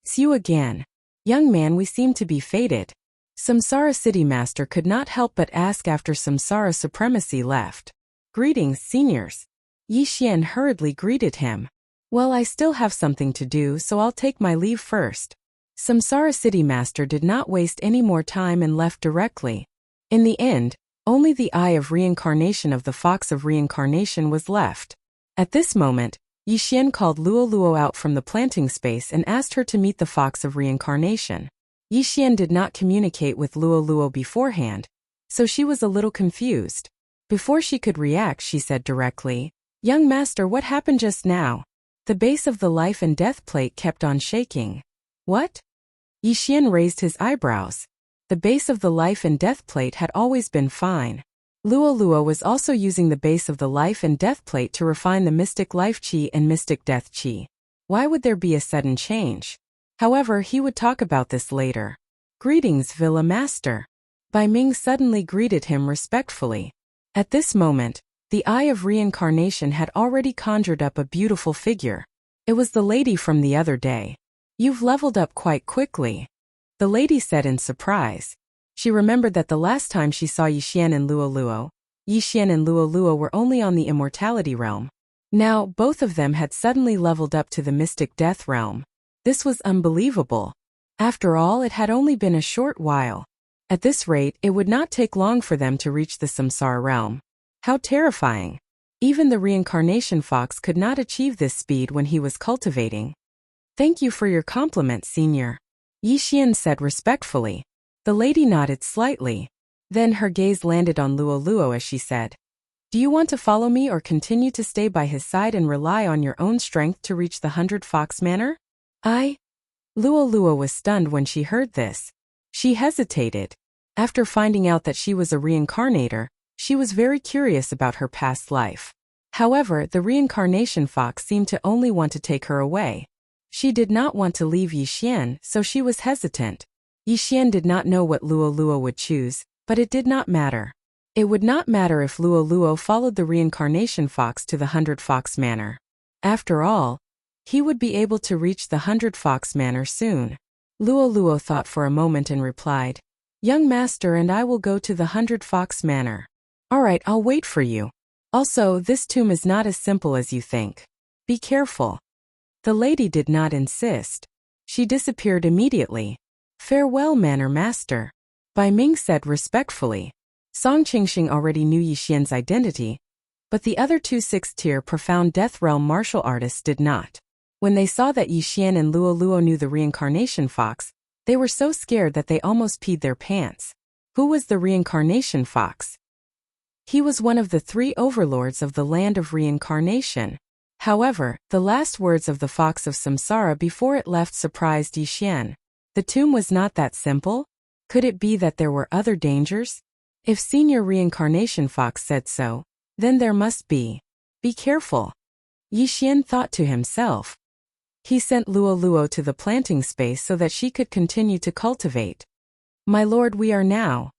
See you again. Young man, we seem to be fated. Samsara City Master could not help but ask after Samsara supremacy left. Greetings, seniors. Yi Xian hurriedly greeted him. Well, I still have something to do, so I'll take my leave first. Samsara City Master did not waste any more time and left directly. In the end, only the Eye of Reincarnation of the Fox of Reincarnation was left. At this moment, Yi Xian called Luo Luo out from the planting space and asked her to meet the Fox of Reincarnation. Yi Xian did not communicate with Luo Luo beforehand, so she was a little confused. Before she could react, she said directly, "Young master, what happened just now?" The base of the life and death plate kept on shaking. What? Yi Xian raised his eyebrows. The base of the life and death plate had always been fine. Luo Luo was also using the base of the life and death plate to refine the mystic life qi and mystic death qi. Why would there be a sudden change? However, he would talk about this later. Greetings, Villa Master. Bai Ming suddenly greeted him respectfully. At this moment, the Eye of Reincarnation had already conjured up a beautiful figure. It was the lady from the other day. You've leveled up quite quickly, the lady said in surprise. She remembered that the last time she saw Yi Xian and Luo Luo were only on the immortality realm. Now, both of them had suddenly leveled up to the mystic death realm. This was unbelievable. After all, it had only been a short while. At this rate, it would not take long for them to reach the Samsara realm. How terrifying. Even the reincarnation fox could not achieve this speed when he was cultivating. Thank you for your compliment, senior. Yi Xian said respectfully. The lady nodded slightly. Then her gaze landed on Luo Luo as she said, "Do you want to follow me or continue to stay by his side and rely on your own strength to reach the 100 Fox Manor?" Luo Luo was stunned when she heard this. She hesitated. After finding out that she was a reincarnator, she was very curious about her past life. However, the reincarnation fox seemed to only want to take her away. She did not want to leave Yi Xian, so she was hesitant. Yi Xian did not know what Luo Luo would choose, but it did not matter. It would not matter if Luo Luo followed the reincarnation fox to the 100 Fox Manor. After all, he would be able to reach the 100 Fox Manor soon. Luo Luo thought for a moment and replied, "Young master and I will go to the 100 Fox Manor." "Alright, I'll wait for you. Also, this tomb is not as simple as you think. Be careful." The lady did not insist. She disappeared immediately. "Farewell, Manor Master," Bai Ming said respectfully. Song Qingxing already knew Yi Xian's identity, but the other 2 6th-tier Profound Death Realm martial artists did not. When they saw that Yi Xian and Luo Luo knew the reincarnation fox, they were so scared that they almost peed their pants. Who was the reincarnation fox? He was one of the 3 overlords of the land of reincarnation. However, the last words of the fox of samsara before it left surprised Yixian. The tomb was not that simple? Could it be that there were other dangers? If Senior Reincarnation Fox said so, then there must be. Be careful. Yixian thought to himself. He sent Luo Luo to the planting space so that she could continue to cultivate. My lord, we are now.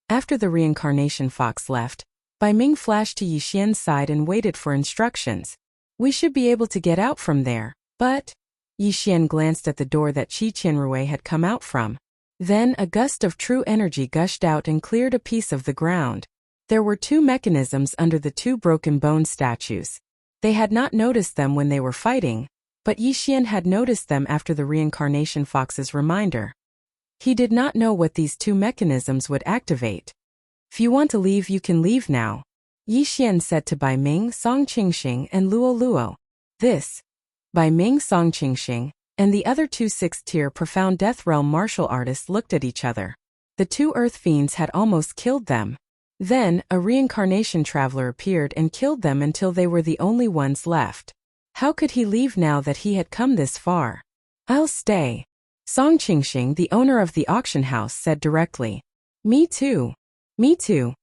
After the Reincarnation Fox left, Bai Ming flashed to Yixian's side and waited for instructions. We should be able to get out from there, but... Yixian glanced at the door that Qi Qianrui had come out from. Then a gust of true energy gushed out and cleared a piece of the ground. There were 2 mechanisms under the 2 broken bone statues. They had not noticed them when they were fighting, but Yixian had noticed them after the Reincarnation Fox's reminder. He did not know what these 2 mechanisms would activate. If you want to leave, you can leave now, Yixian said to Bai Ming, Song Qingxing, and Luo Luo. This, Bai Ming, Song Qingxing, and the other 2 6th-tier Profound Death Realm martial artists looked at each other. The 2 earth fiends had almost killed them. Then, a reincarnation traveler appeared and killed them until they were the only ones left. How could he leave now that he had come this far? I'll stay. Song Qingxing, the owner of the auction house, said directly. Me too. Me too.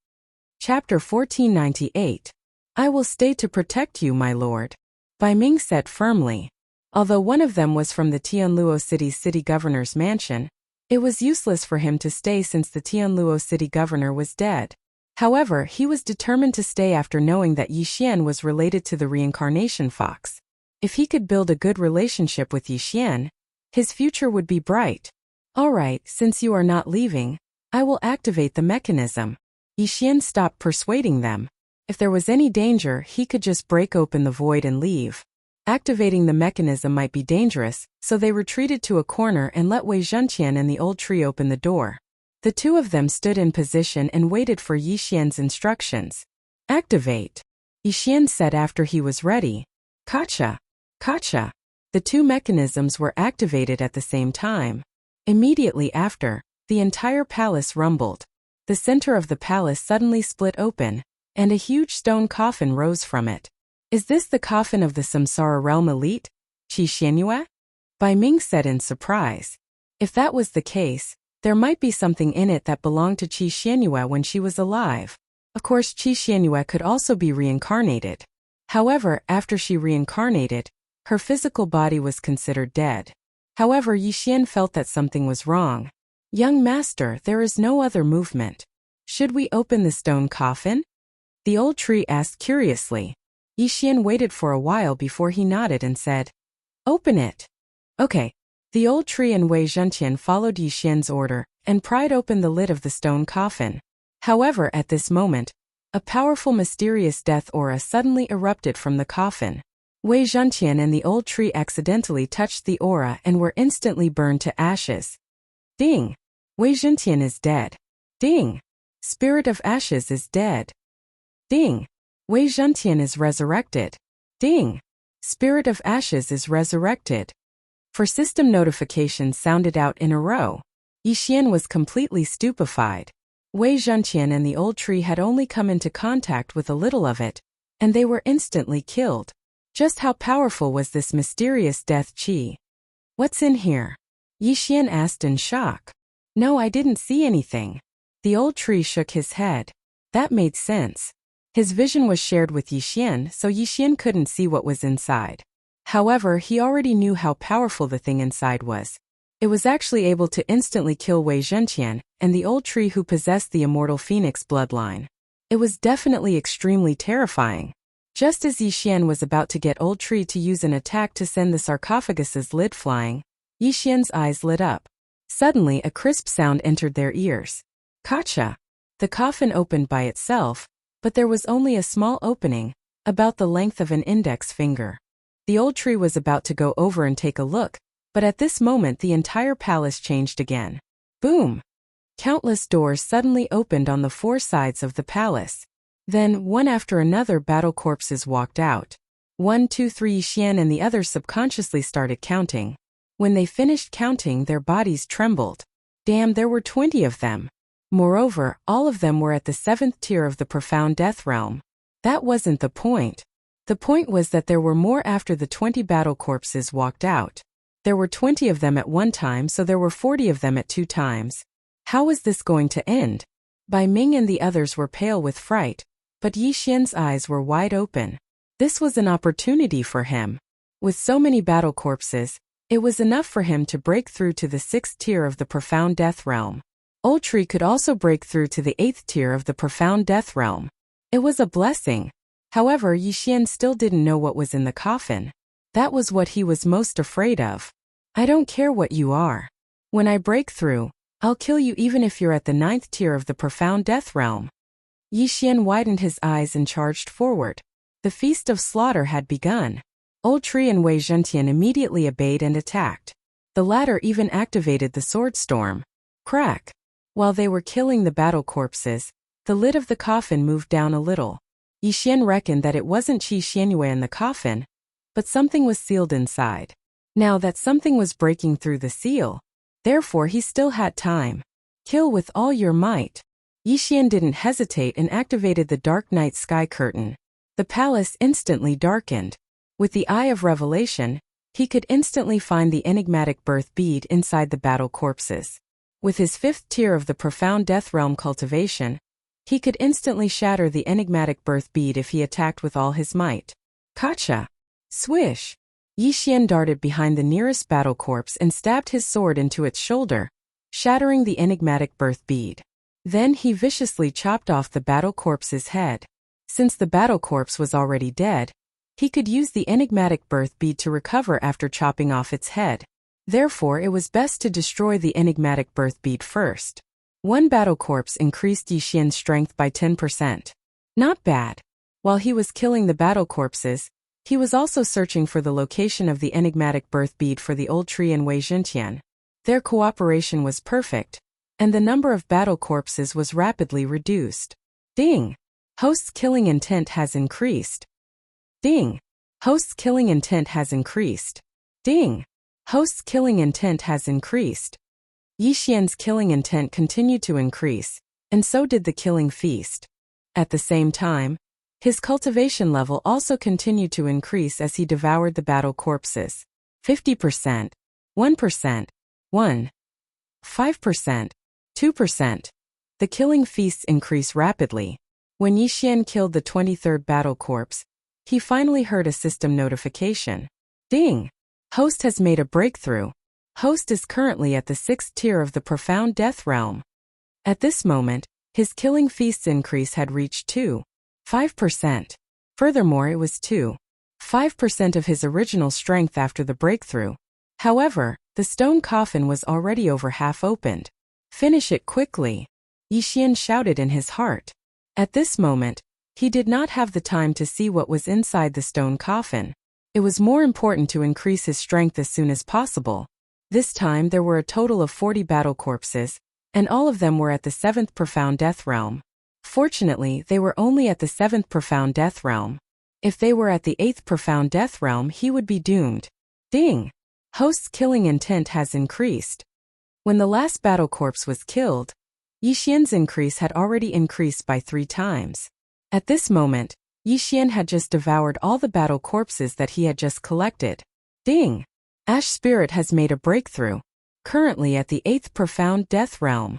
Chapter 1498. I will stay to protect you, my lord. Bai Ming said firmly. Although one of them was from the Tianluo City's city governor's mansion, it was useless for him to stay since the Tianluo city governor was dead. However, he was determined to stay after knowing that Yixian was related to the Reincarnation Fox. If he could build a good relationship with Yixian, his future would be bright. All right, since you are not leaving, I will activate the mechanism. Yixian stopped persuading them. If there was any danger, he could just break open the void and leave. Activating the mechanism might be dangerous, so they retreated to a corner and let Wei Zhenqian and the old tree open the door. The 2 of them stood in position and waited for Yixian's instructions. Activate, Yixian said after he was ready. Kacha! Kacha! The 2 mechanisms were activated at the same time. Immediately after, the entire palace rumbled. The center of the palace suddenly split open, and a huge stone coffin rose from it. Is this the coffin of the Samsara Realm elite, Qi Qianyue? Bai Ming said in surprise. If that was the case, there might be something in it that belonged to Qi Qianyue when she was alive. Of course, Qi Qianyue could also be reincarnated. However, after she reincarnated, her physical body was considered dead. However, Yixian felt that something was wrong. Young master, there is no other movement. Should we open the stone coffin? The old tree asked curiously. Yixian waited for a while before he nodded and said, Open it. Okay. The old tree and Wei Zhenqian followed Yixian's order and pried open the lid of the stone coffin. However, at this moment, a powerful mysterious death aura suddenly erupted from the coffin. Wei Zhenqian and the old tree accidentally touched the aura and were instantly burned to ashes. Ding! Wei Zhenqian is dead. Ding! Spirit of Ashes is dead. Ding! Wei Zhenqian is resurrected. Ding! Spirit of Ashes is resurrected. For system notifications sounded out in a row. Yixian was completely stupefied. Wei Zhenqian and the old tree had only come into contact with a little of it, and they were instantly killed. Just how powerful was this mysterious death qi? What's in here? Yixian asked in shock. No, I didn't see anything. The old tree shook his head. That made sense. His vision was shared with Yixian, so Yixian couldn't see what was inside. However, he already knew how powerful the thing inside was. It was actually able to instantly kill Wei Zhenqian and the old tree who possessed the immortal phoenix bloodline. It was definitely extremely terrifying. Just as Yixian was about to get old tree to use an attack to send the sarcophagus's lid flying, Yixian's eyes lit up. Suddenly, a crisp sound entered their ears. Kacha! The coffin opened by itself, but there was only a small opening, about the length of an index finger. The old tree was about to go over and take a look, but at this moment the entire palace changed again. Boom! Countless doors suddenly opened on the 4 sides of the palace. Then, one after another, battle corpses walked out. 1, 2, 3. Yixian and the others subconsciously started counting. When they finished counting, their bodies trembled. Damn, there were 20 of them. Moreover, all of them were at the 7th tier of the Profound Death Realm. That wasn't the point. The point was that there were more after the 20 battle corpses walked out. There were 20 of them at one time, so there were 40 of them at 2 times. How was this going to end? Bai Ming and the others were pale with fright, but Yi Xian's eyes were wide open. This was an opportunity for him. With so many battle corpses, it was enough for him to break through to the 6th tier of the Profound Death Realm. Old Tree could also break through to the 8th tier of the Profound Death Realm. It was a blessing. However, Yi Xian still didn't know what was in the coffin. That was what he was most afraid of. I don't care what you are. When I break through, I'll kill you even if you're at the 9th tier of the Profound Death Realm. Yi Xian widened his eyes and charged forward. The feast of slaughter had begun. Old Tree and Wei Zhentian immediately obeyed and attacked. The latter even activated the sword storm. Crack! While they were killing the battle corpses, the lid of the coffin moved down a little. Yi Xian reckoned that it wasn't Qi Xianyue in the coffin, but something was sealed inside. Now that something was breaking through the seal, therefore he still had time. Kill with all your might. Yi Xian didn't hesitate and activated the dark night sky curtain. The palace instantly darkened. With the eye of revelation, he could instantly find the enigmatic birth bead inside the battle corpses. With his 5th tier of the Profound Death Realm cultivation, he could instantly shatter the enigmatic birth bead if he attacked with all his might. Gotcha! Swish! Yi Xian darted behind the nearest battle corpse and stabbed his sword into its shoulder, shattering the enigmatic birth bead. Then he viciously chopped off the battle corpse's head. Since the battle corpse was already dead, he could use the enigmatic birth bead to recover after chopping off its head. Therefore, it was best to destroy the enigmatic birth bead first. One battle corpse increased Yi Xian's strength by 10%. Not bad. While he was killing the battle corpses, he was also searching for the location of the enigmatic birth bead for the Old Tree and Wei Zhentian. Their cooperation was perfect, and the number of battle corpses was rapidly reduced. Ding! Host's killing intent has increased. Ding! Host's killing intent has increased. Ding! Host's killing intent has increased. Yi Xian's killing intent continued to increase, and so did the killing feast. At the same time, his cultivation level also continued to increase as he devoured the battle corpses. 50%, 1%, 1, 5%, 2%. The killing feasts increase rapidly. When Yi Xian killed the 23rd battle corpse, he finally heard a system notification. Ding! Host has made a breakthrough. Host is currently at the 6th tier of the Profound Death Realm. At this moment, his killing feasts increase had reached 2.5%. Furthermore, it was 2.5% of his original strength after the breakthrough. However, the stone coffin was already over half opened. Finish it quickly, Yi Xian shouted in his heart. At this moment, he did not have the time to see what was inside the stone coffin. It was more important to increase his strength as soon as possible. This time there were a total of 40 battle corpses, and all of them were at the 7th Profound Death Realm. Fortunately, they were only at the 7th Profound Death Realm. If they were at the 8th Profound Death Realm, he would be doomed. Ding! Host's killing intent has increased. When the last battle corpse was killed, Yi Xian's increase had already increased by 3 times. At this moment, Yi Xian had just devoured all the battle corpses that he had just collected. Ding! Ash Spirit has made a breakthrough. Currently at the 8th Profound Death Realm.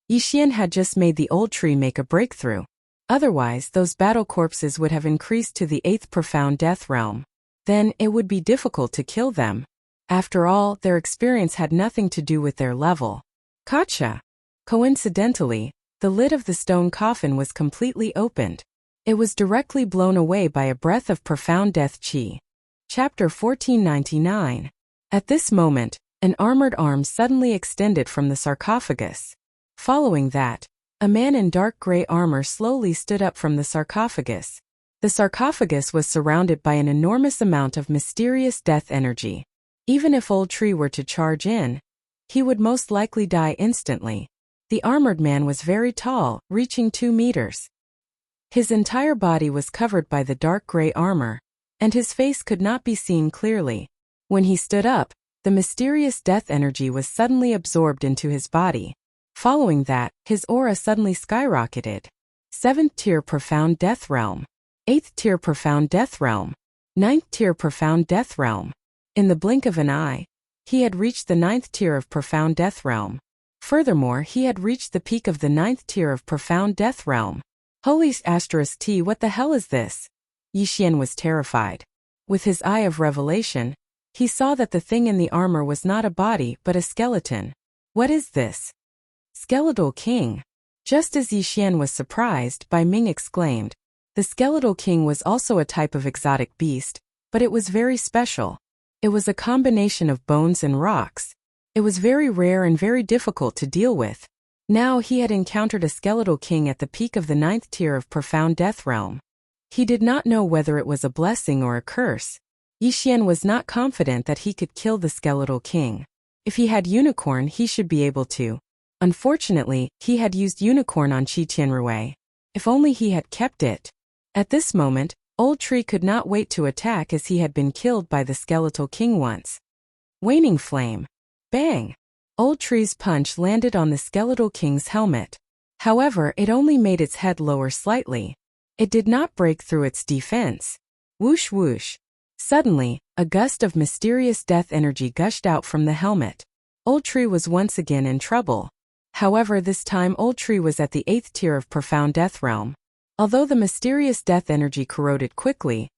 Yi Xian had just made the Old Tree make a breakthrough. Otherwise, those battle corpses would have increased to the 8th Profound Death Realm. Then, it would be difficult to kill them. After all, their experience had nothing to do with their level. Gotcha! Coincidentally, the lid of the stone coffin was completely opened. It was directly blown away by a breath of profound death qi. Chapter 1499. At this moment, an armored arm suddenly extended from the sarcophagus. Following that, a man in dark gray armor slowly stood up from the sarcophagus. The sarcophagus was surrounded by an enormous amount of mysterious death energy. Even if Old Tree were to charge in, he would most likely die instantly. The armored man was very tall, reaching 2 meters. His entire body was covered by the dark gray armor, and his face could not be seen clearly. When he stood up, the mysterious death energy was suddenly absorbed into his body. Following that, his aura suddenly skyrocketed. 7th tier Profound Death Realm. 8th tier profound death realm. 9th tier profound death realm. In the blink of an eye, he had reached the 9th tier of profound death realm. Furthermore, he had reached the peak of the 9th tier of profound death realm. Holy *T, what the hell is this? Yi Xian was terrified. With his eye of revelation, he saw that the thing in the armor was not a body but a skeleton. What is this? Skeletal King. Just as Yi Xian was surprised, Bai Ming exclaimed. The Skeletal King was also a type of exotic beast, but it was very special. It was a combination of bones and rocks. It was very rare and very difficult to deal with. Now he had encountered a Skeletal King at the peak of the 9th tier of profound death realm. He did not know whether it was a blessing or a curse. Yi Xian was not confident that he could kill the Skeletal King. If he had unicorn, he should be able to. Unfortunately, he had used unicorn on Qi Tianrui. If only he had kept it. At this moment, Old Tree could not wait to attack as he had been killed by the Skeletal King once. Waning Flame. Bang! Old Tree's punch landed on the Skeletal King's helmet. However, it only made its head lower slightly. It did not break through its defense. Whoosh whoosh. Suddenly, a gust of mysterious death energy gushed out from the helmet. Old Tree was once again in trouble. However, this time Old Tree was at the 8th tier of profound death realm. Although the mysterious death energy corroded quickly,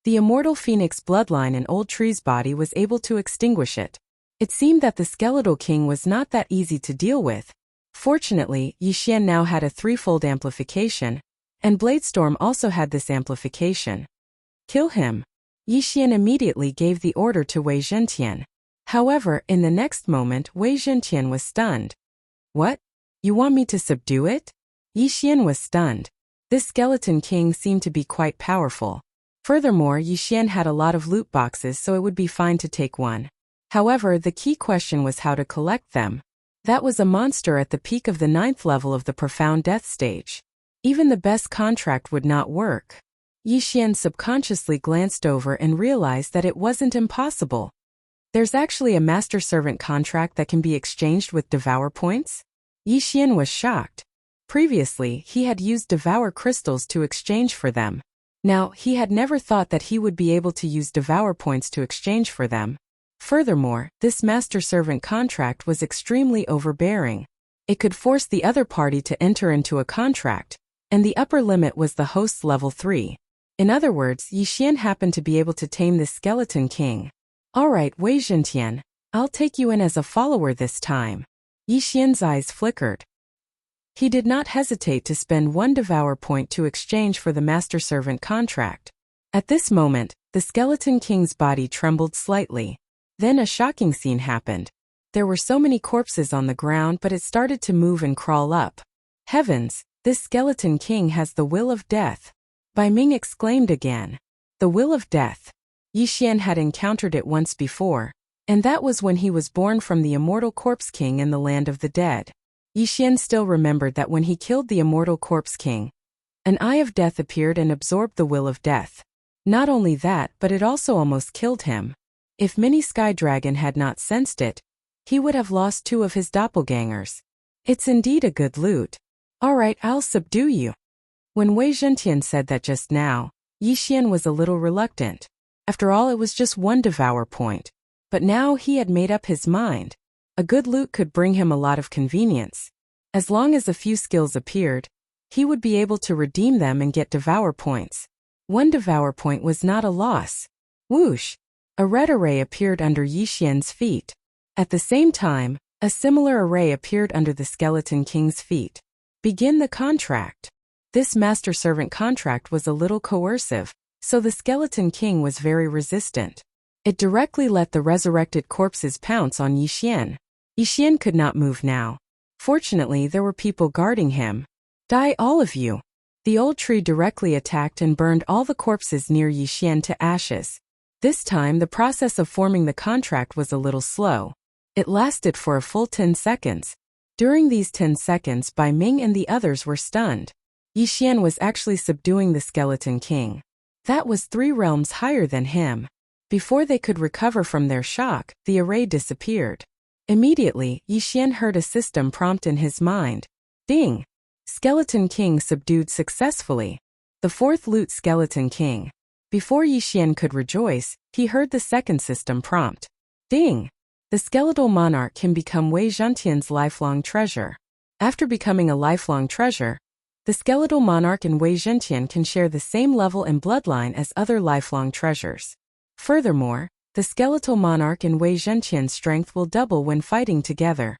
the immortal phoenix bloodline in Old Tree's body was able to extinguish it. It seemed that the Skeletal King was not that easy to deal with. Fortunately, Yi Xian now had a threefold amplification, and Bladestorm also had this amplification. Kill him. Yi Xian immediately gave the order to Wei Zhentian. However, in the next moment Wei Zhentian was stunned. What? You want me to subdue it? Yi Xian was stunned. This Skeleton King seemed to be quite powerful. Furthermore, Yi Xian had a lot of loot boxes, so it would be fine to take one. However, the key question was how to collect them. That was a monster at the peak of the 9th level of the profound death stage. Even the best contract would not work. Yi Xian subconsciously glanced over and realized that it wasn't impossible. There's actually a master servant contract that can be exchanged with Devour points? Yi Xian was shocked. Previously, he had used Devour crystals to exchange for them. Now, he had never thought that he would be able to use Devour points to exchange for them. Furthermore, this master servant contract was extremely overbearing. It could force the other party to enter into a contract, and the upper limit was the host's level 3. In other words, Yi Xian happened to be able to tame this Skeleton King. Alright, Wei Zhentian, I'll take you in as a follower this time. Yi Xian's eyes flickered. He did not hesitate to spend one Devour point to exchange for the master servant contract. At this moment, the Skeleton King's body trembled slightly. Then a shocking scene happened. There were so many corpses on the ground, but it started to move and crawl up. Heavens, this Skeleton King has the will of death. Bai Ming exclaimed again. The will of death. Yi Xian had encountered it once before, and that was when he was born from the immortal Corpse King in the land of the dead. Yi Xian still remembered that when he killed the immortal Corpse King, an eye of death appeared and absorbed the will of death. Not only that, but it also almost killed him. If Mini Sky Dragon had not sensed it, he would have lost 2 of his doppelgangers. It's indeed a good loot. Alright, I'll subdue you. When Wei Zhentian said that just now, Yi Xian was a little reluctant. After all, it was just one Devour point. But now he had made up his mind. A good loot could bring him a lot of convenience. As long as a few skills appeared, he would be able to redeem them and get Devour points. One Devour point was not a loss. Whoosh! A red array appeared under Yi Xian's feet. At the same time, a similar array appeared under the Skeleton King's feet. Begin the contract. This master servant contract was a little coercive, so the Skeleton King was very resistant. It directly let the resurrected corpses pounce on Yi Xian. Yi Xian could not move now. Fortunately, there were people guarding him. Die all of you! The old tree directly attacked and burned all the corpses near Yi Xian to ashes. This time, the process of forming the contract was a little slow. It lasted for a full 10 seconds. During these 10 seconds, Bai Ming and the others were stunned. Yi Xian was actually subduing the Skeleton King. That was 3 realms higher than him. Before they could recover from their shock, the array disappeared. Immediately, Yi Xian heard a system prompt in his mind. Ding! Skeleton King subdued successfully. The fourth loot skeleton king. Before Yixian could rejoice, he heard the second system prompt. Ding! The skeletal monarch can become Wei Zhentian's lifelong treasure. After becoming a lifelong treasure, the skeletal monarch and Wei Zhentian can share the same level and bloodline as other lifelong treasures. Furthermore, the skeletal monarch and Wei Zhentian's strength will double when fighting together.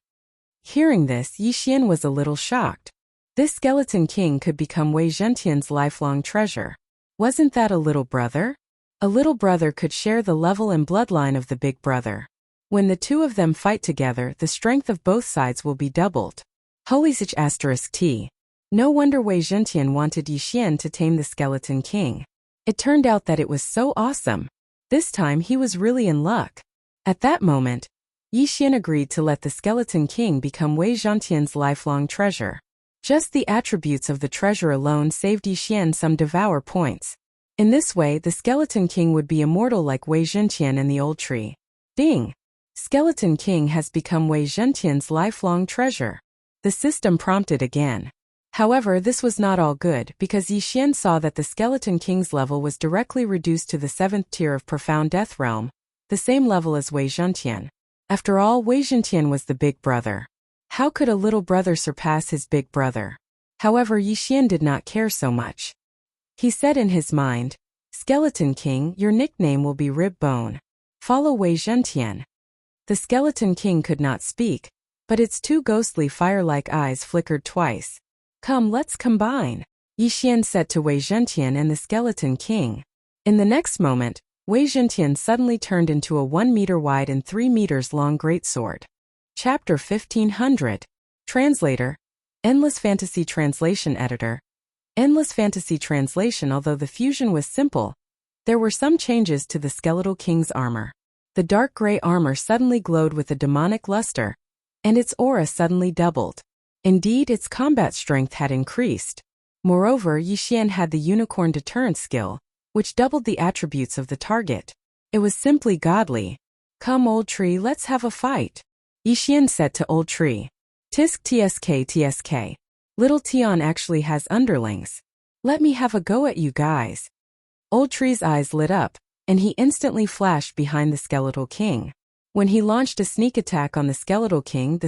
Hearing this, Yixian was a little shocked. This skeleton king could become Wei Zhentian's lifelong treasure. Wasn't that a little brother? A little brother could share the level and bloodline of the big brother. When the two of them fight together, the strength of both sides will be doubled. Holy *T. No wonder Wei Zhentian wanted Yixian to tame the skeleton king. It turned out that it was so awesome. This time he was really in luck. At that moment, Yixian agreed to let the skeleton king become Wei Zhentian's lifelong treasure. Just the attributes of the treasure alone saved Yixian some devour points. In this way, the skeleton king would be immortal like Wei Zhentian and the old tree. Ding! Skeleton king has become Wei Zhentian's lifelong treasure. The system prompted again. However, this was not all good because Yixian saw that the skeleton king's level was directly reduced to the 7th tier of profound death realm, the same level as Wei Zhentian. After all, Wei Zhentian was the big brother. How could a little brother surpass his big brother? However, Yixian did not care so much. He said in his mind, Skeleton King, your nickname will be Rib Bone. Follow Wei Zhentian. The skeleton king could not speak, but its two ghostly fire-like eyes flickered twice. Come, let's combine, Yixian said to Wei Zhentian and the skeleton king. In the next moment, Wei Zhentian suddenly turned into a 1 meter wide and 3 meters long greatsword. Chapter 1500. Translator. Endless Fantasy Translation Editor. Endless Fantasy Translation. Although the fusion was simple, there were some changes to the skeletal king's armor. The dark gray armor suddenly glowed with a demonic luster, and its aura suddenly doubled. Indeed, its combat strength had increased. Moreover, Yixian had the unicorn deterrence skill, which doubled the attributes of the target. It was simply godly. Come, old tree, let's have a fight, Yixian said to old tree. Tisk tsk. Little Tion actually has underlings. Let me have a go at you guys. Old tree's eyes lit up, and he instantly flashed behind the skeletal king. When he launched a sneak attack on the skeletal king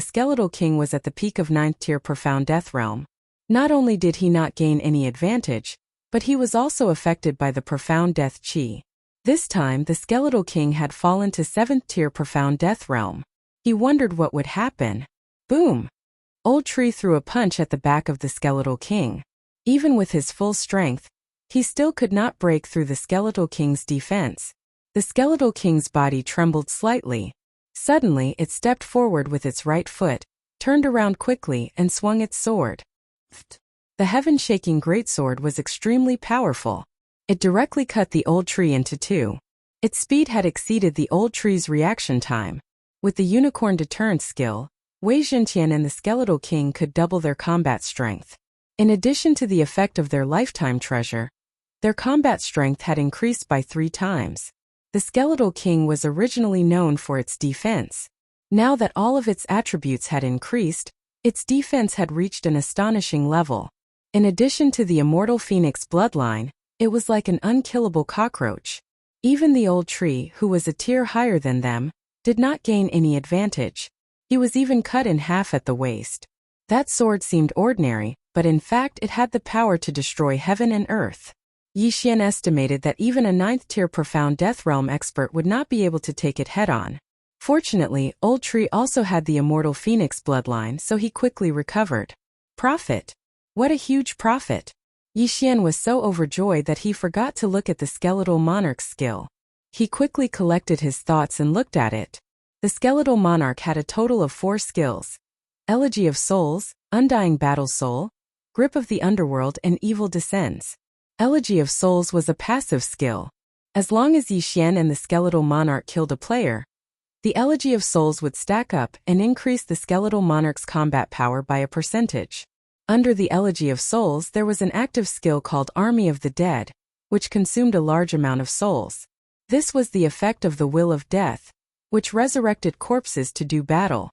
was at the peak of 9th tier profound death realm. Not only did he not gain any advantage, but he was also affected by the profound death chi. This time, the skeletal king had fallen to 7th tier profound death realm. He wondered what would happen. Boom! Old tree threw a punch at the back of the skeletal king. Even with his full strength, he still could not break through the skeletal king's defense. The skeletal king's body trembled slightly. Suddenly, it stepped forward with its right foot, turned around quickly, and swung its sword. The heaven-shaking greatsword was extremely powerful. It directly cut the old tree into two. Its speed had exceeded the old tree's reaction time. With the unicorn deterrence skill, Wei Zhentian and the skeletal king could double their combat strength. In addition to the effect of their lifetime treasure, their combat strength had increased by 3 times. The skeletal king was originally known for its defense. Now that all of its attributes had increased, its defense had reached an astonishing level. In addition to the immortal phoenix bloodline, it was like an unkillable cockroach. Even the old tree, who was a tier higher than them, did not gain any advantage. He was even cut in half at the waist. That sword seemed ordinary, but in fact it had the power to destroy heaven and earth. Yixian estimated that even a 9th tier profound death realm expert would not be able to take it head-on. Fortunately, old tree also had the immortal phoenix bloodline, so he quickly recovered. Profit! What a huge profit! Yixian was so overjoyed that he forgot to look at the skeletal monarch's skill. He quickly collected his thoughts and looked at it. The skeletal monarch had a total of 4 skills: Elegy of Souls, Undying Battle Soul, Grip of the Underworld, and Evil Descends. Elegy of Souls was a passive skill. As long as Yixian and the skeletal monarch killed a player, the Elegy of Souls would stack up and increase the skeletal monarch's combat power by a percentage. Under the Elegy of Souls there was an active skill called Army of the Dead, which consumed a large amount of souls. This was the effect of the Will of Death, which resurrected corpses to do battle.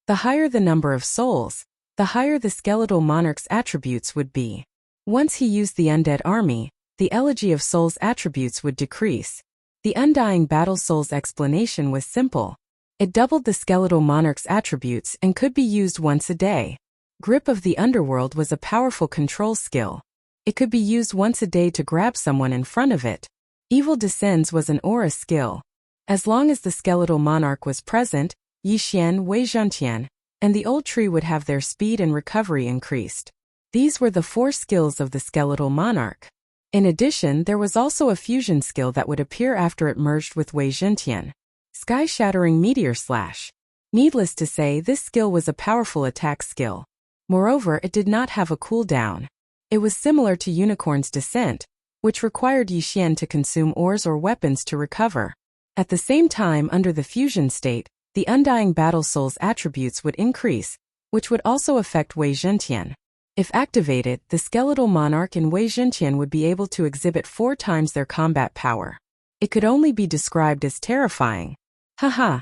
The higher the number of souls, the higher the skeletal monarch's attributes would be. Once he used the undead army, the elegy of Soul's attributes would decrease. The undying battle Soul's explanation was simple. It doubled the skeletal monarch's attributes and could be used once a day. Grip of the Underworld was a powerful control skill. It could be used once a day to grab someone in front of it. Evil Descends was an aura skill. As long as the skeletal monarch was present, Yixian, Wei Zhentian, and the old tree would have their speed and recovery increased. These were the 4 skills of the skeletal monarch. In addition, there was also a fusion skill that would appear after it merged with Wei Zhentian. Sky-shattering meteor slash. Needless to say, this skill was a powerful attack skill. Moreover, it did not have a cooldown. It was similar to Unicorn's Descent, which required Yixian to consume ores or weapons to recover. At the same time, under the fusion state, the undying battle soul's attributes would increase, which would also affect Wei Zhentian. If activated, the skeletal monarch and Wei Zhentian would be able to exhibit 4 times their combat power. It could only be described as terrifying. Haha.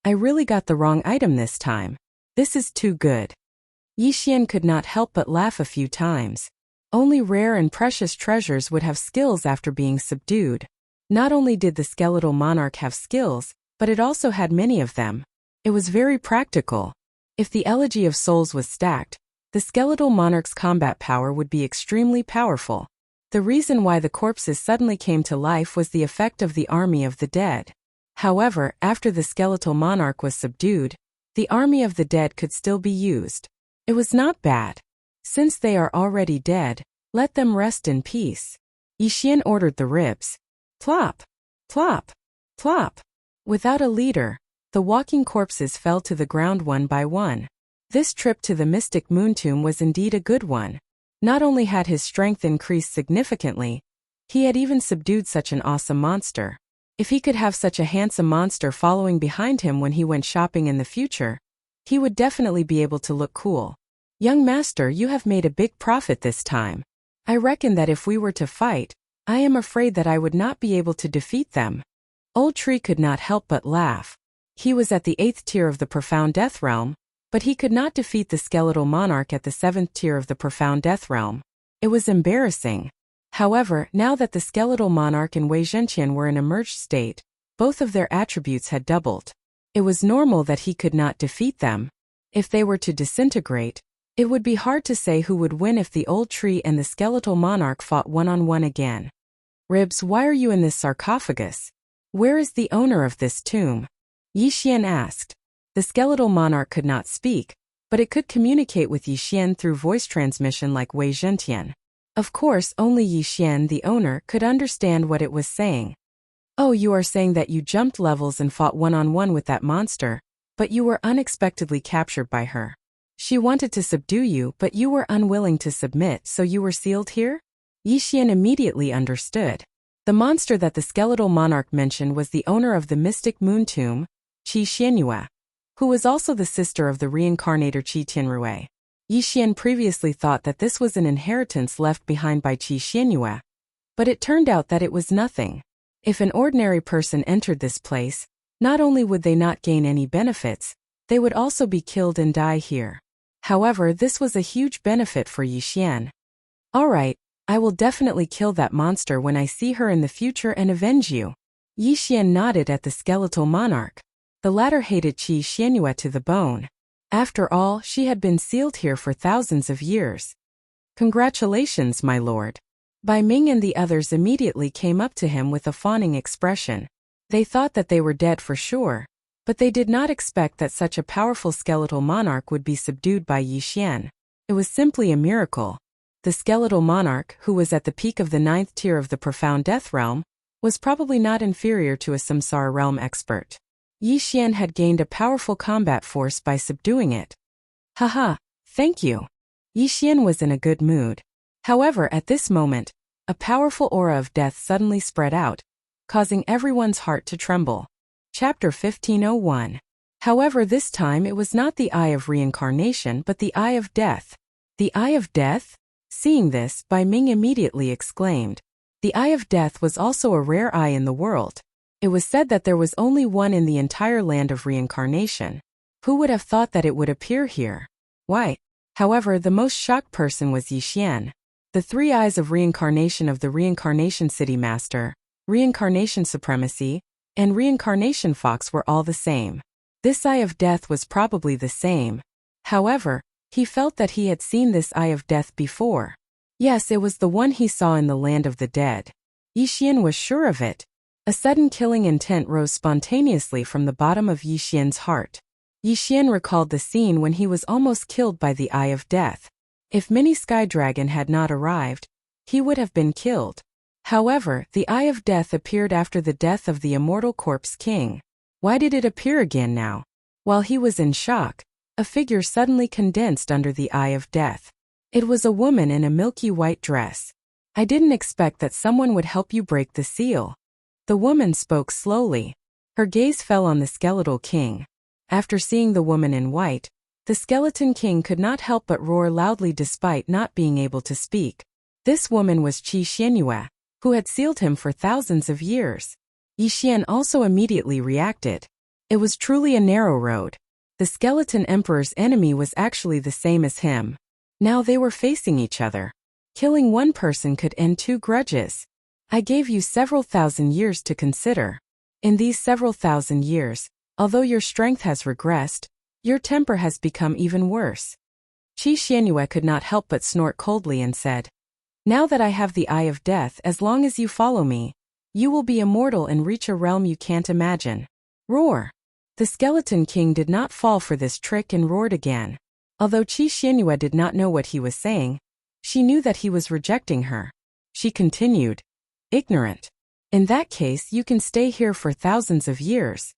I really got the wrong item this time. This is too good. Yixian could not help but laugh a few times. Only rare and precious treasures would have skills after being subdued. Not only did the skeletal monarch have skills, but it also had many of them. It was very practical. If the elegy of souls was stacked, the skeletal monarch's combat power would be extremely powerful. The reason why the corpses suddenly came to life was the effect of the army of the dead. However, after the skeletal monarch was subdued, the army of the dead could still be used. It was not bad. Since they are already dead, let them rest in peace. Yixian ordered the ribs. Plop! Plop! Plop! Without a leader, the walking corpses fell to the ground one by one. This trip to the mystic moon tomb was indeed a good one. Not only had his strength increased significantly, he had even subdued such an awesome monster. If he could have such a handsome monster following behind him when he went shopping in the future, he would definitely be able to look cool. Young master, you have made a big profit this time. I reckon that if we were to fight, I am afraid that I would not be able to defeat them. Old Tree could not help but laugh. He was at the 8th tier of the Profound Death Realm, but he could not defeat the skeletal monarch at the 7th tier of the Profound Death Realm. It was embarrassing. However, now that the skeletal monarch and Wei Zhentian were in a merged state, both of their attributes had doubled. It was normal that he could not defeat them. If they were to disintegrate, it would be hard to say who would win if the old tree and the skeletal monarch fought one-on-one again. Ribs, why are you in this sarcophagus? Where is the owner of this tomb? Yixian asked. The skeletal monarch could not speak, but it could communicate with Yixian through voice transmission like Wei Zhentian. Of course, only Yixian, the owner, could understand what it was saying. Oh, you are saying that you jumped levels and fought one-on-one with that monster, but you were unexpectedly captured by her. She wanted to subdue you, but you were unwilling to submit, so you were sealed here? Yixian immediately understood. The monster that the skeletal monarch mentioned was the owner of the mystic moon tomb, Qi Xianyue, who was also the sister of the reincarnator Qi Tianrui. Yixian previously thought that this was an inheritance left behind by Qi Xianyue, but it turned out that it was nothing. If an ordinary person entered this place, not only would they not gain any benefits, they would also be killed and die here. However, this was a huge benefit for Yixian. Alright, I will definitely kill that monster when I see her in the future and avenge you. Yixian nodded at the skeletal monarch. The latter hated Qi Xianyue to the bone. After all, she had been sealed here for thousands of years. Congratulations, my lord. Bai Ming and the others immediately came up to him with a fawning expression. They thought that they were dead for sure, but they did not expect that such a powerful skeletal monarch would be subdued by Yixian. It was simply a miracle. The skeletal monarch, who was at the peak of the 9th tier of the Profound Death Realm, was probably not inferior to a Samsara realm expert. Yixian had gained a powerful combat force by subduing it. Haha, thank you. Yixian was in a good mood. However, at this moment, a powerful aura of death suddenly spread out, causing everyone's heart to tremble. Chapter 1501. However, this time it was not the Eye of Reincarnation but the Eye of Death. The Eye of Death? Seeing this, Bai Ming immediately exclaimed. The Eye of Death was also a rare eye in the world. It was said that there was only one in the entire land of reincarnation. Who would have thought that it would appear here? Why? However, the most shocked person was Yixian. The three eyes of reincarnation of the Reincarnation City Master, Reincarnation Supremacy, and Reincarnation Fox were all the same. This eye of death was probably the same. However, he felt that he had seen this eye of death before. Yes, it was the one he saw in the land of the dead. Yixian was sure of it. A sudden killing intent rose spontaneously from the bottom of Yixian's heart. Yixian recalled the scene when he was almost killed by the Eye of Death. If Mini Sky Dragon had not arrived, he would have been killed. However, the Eye of Death appeared after the death of the Immortal Corpse King. Why did it appear again now? While he was in shock, a figure suddenly condensed under the Eye of Death. It was a woman in a milky white dress. I didn't expect that someone would help you break the seal. The woman spoke slowly. Her gaze fell on the Skeletal King. After seeing the woman in white, the Skeleton King could not help but roar loudly despite not being able to speak. This woman was Qi Xianyue, who had sealed him for thousands of years. Yixian also immediately reacted. It was truly a narrow road. The Skeleton Emperor's enemy was actually the same as him. Now they were facing each other. Killing one person could end two grudges. I gave you several thousand years to consider. In these several thousand years, although your strength has regressed, your temper has become even worse. Qi Xianyue could not help but snort coldly and said, "Now that I have the Eye of Death, as long as you follow me, you will be immortal and reach a realm you can't imagine." Roar! The Skeleton King did not fall for this trick and roared again. Although Qi Xianyue did not know what he was saying, she knew that he was rejecting her. She continued, "Ignorant. In that case, you can stay here for thousands of years."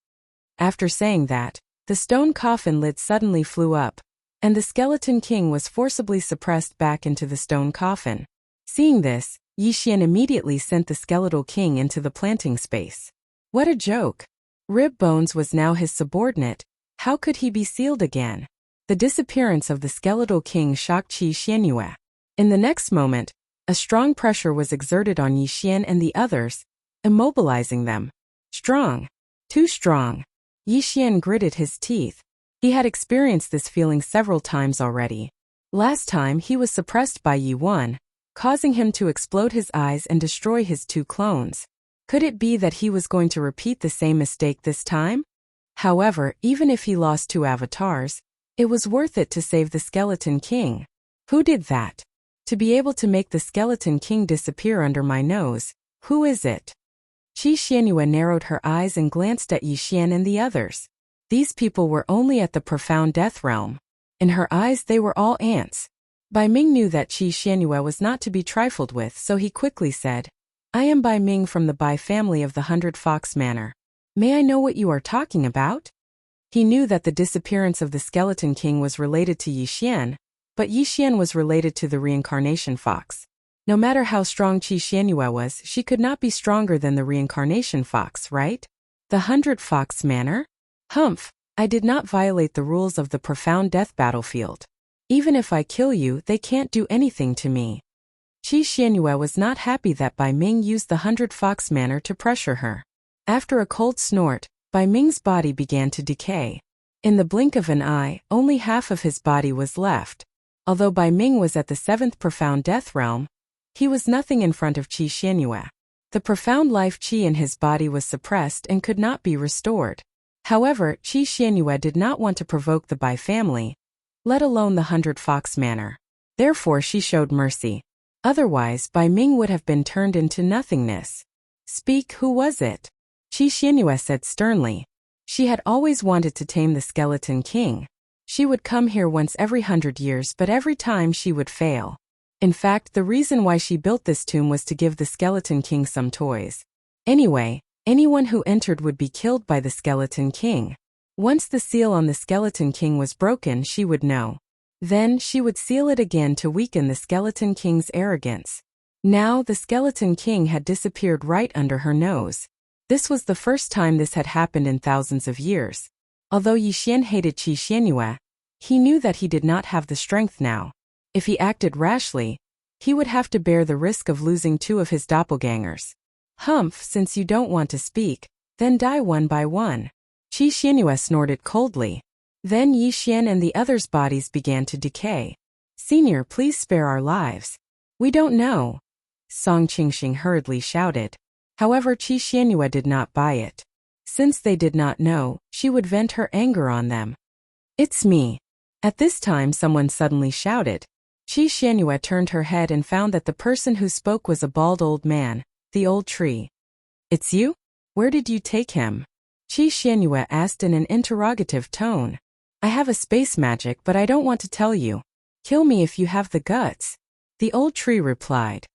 After saying that, the stone coffin lid suddenly flew up, and the Skeleton King was forcibly suppressed back into the stone coffin. Seeing this, Yixian immediately sent the Skeletal King into the planting space. What a joke! Rib Bones was now his subordinate. How could he be sealed again? The disappearance of the Skeletal King shocked Qi Xianyue. In the next moment, a strong pressure was exerted on Yixian and the others, immobilizing them. Strong. Too strong. Yixian gritted his teeth. He had experienced this feeling several times already. Last time he was suppressed by Yi Wan, causing him to explode his eyes and destroy his two clones. Could it be that he was going to repeat the same mistake this time? However, even if he lost two avatars, it was worth it to save the Skeleton King. Who did that? To be able to make the Skeleton King disappear under my nose, who is it? Qi Xianyue narrowed her eyes and glanced at Yixian and the others. These people were only at the profound death realm. In her eyes they were all ants. Bai Ming knew that Qi Xianyue was not to be trifled with, so he quickly said, "I am Bai Ming from the Bai family of the 100 Fox Manor. May I know what you are talking about?" He knew that the disappearance of the Skeleton King was related to Yixian, but Yixian was related to the Reincarnation Fox. No matter how strong Qi Xianyue was, she could not be stronger than the Reincarnation Fox, right? The 100 Fox Manor? Humph, I did not violate the rules of the profound death battlefield. Even if I kill you, they can't do anything to me. Qi Xianyue was not happy that Bai Ming used the 100 Fox Manor to pressure her. After a cold snort, Bai Ming's body began to decay. In the blink of an eye, only half of his body was left. Although Bai Ming was at the 7th profound death realm, he was nothing in front of Qi Xianyue. The profound life qi in his body was suppressed and could not be restored. However, Qi Xianyue did not want to provoke the Bai family, let alone the 100 Fox Manor. Therefore she showed mercy. Otherwise, Bai Ming would have been turned into nothingness. "Speak, who was it?" Qi Xianyue said sternly. She had always wanted to tame the Skeleton King. She would come here once every 100 years, but every time she would fail. In fact, the reason why she built this tomb was to give the Skeleton King some toys. Anyway, anyone who entered would be killed by the Skeleton King. Once the seal on the Skeleton King was broken, she would know. Then, she would seal it again to weaken the Skeleton King's arrogance. Now, the Skeleton King had disappeared right under her nose. This was the first time this had happened in thousands of years. Although Yixian hated Qi Xianyue, he knew that he did not have the strength now. If he acted rashly, he would have to bear the risk of losing two of his doppelgangers. "Humph, since you don't want to speak, then die one by one." Qi Xianyue snorted coldly. Then Yixian and the others' bodies began to decay. "Senior, please spare our lives. We don't know, Song Qingxing hurriedly shouted. However, Qi Xianyue did not buy it. Since they did not know, she would vent her anger on them. It's me. At this time someone suddenly shouted. Qi Xianyue turned her head and found that the person who spoke was a bald old man, the old tree. It's you? Where did you take him? Qi Xianyue asked in an interrogative tone. I have a space magic, but I don't want to tell you. Kill me if you have the guts, the old tree replied.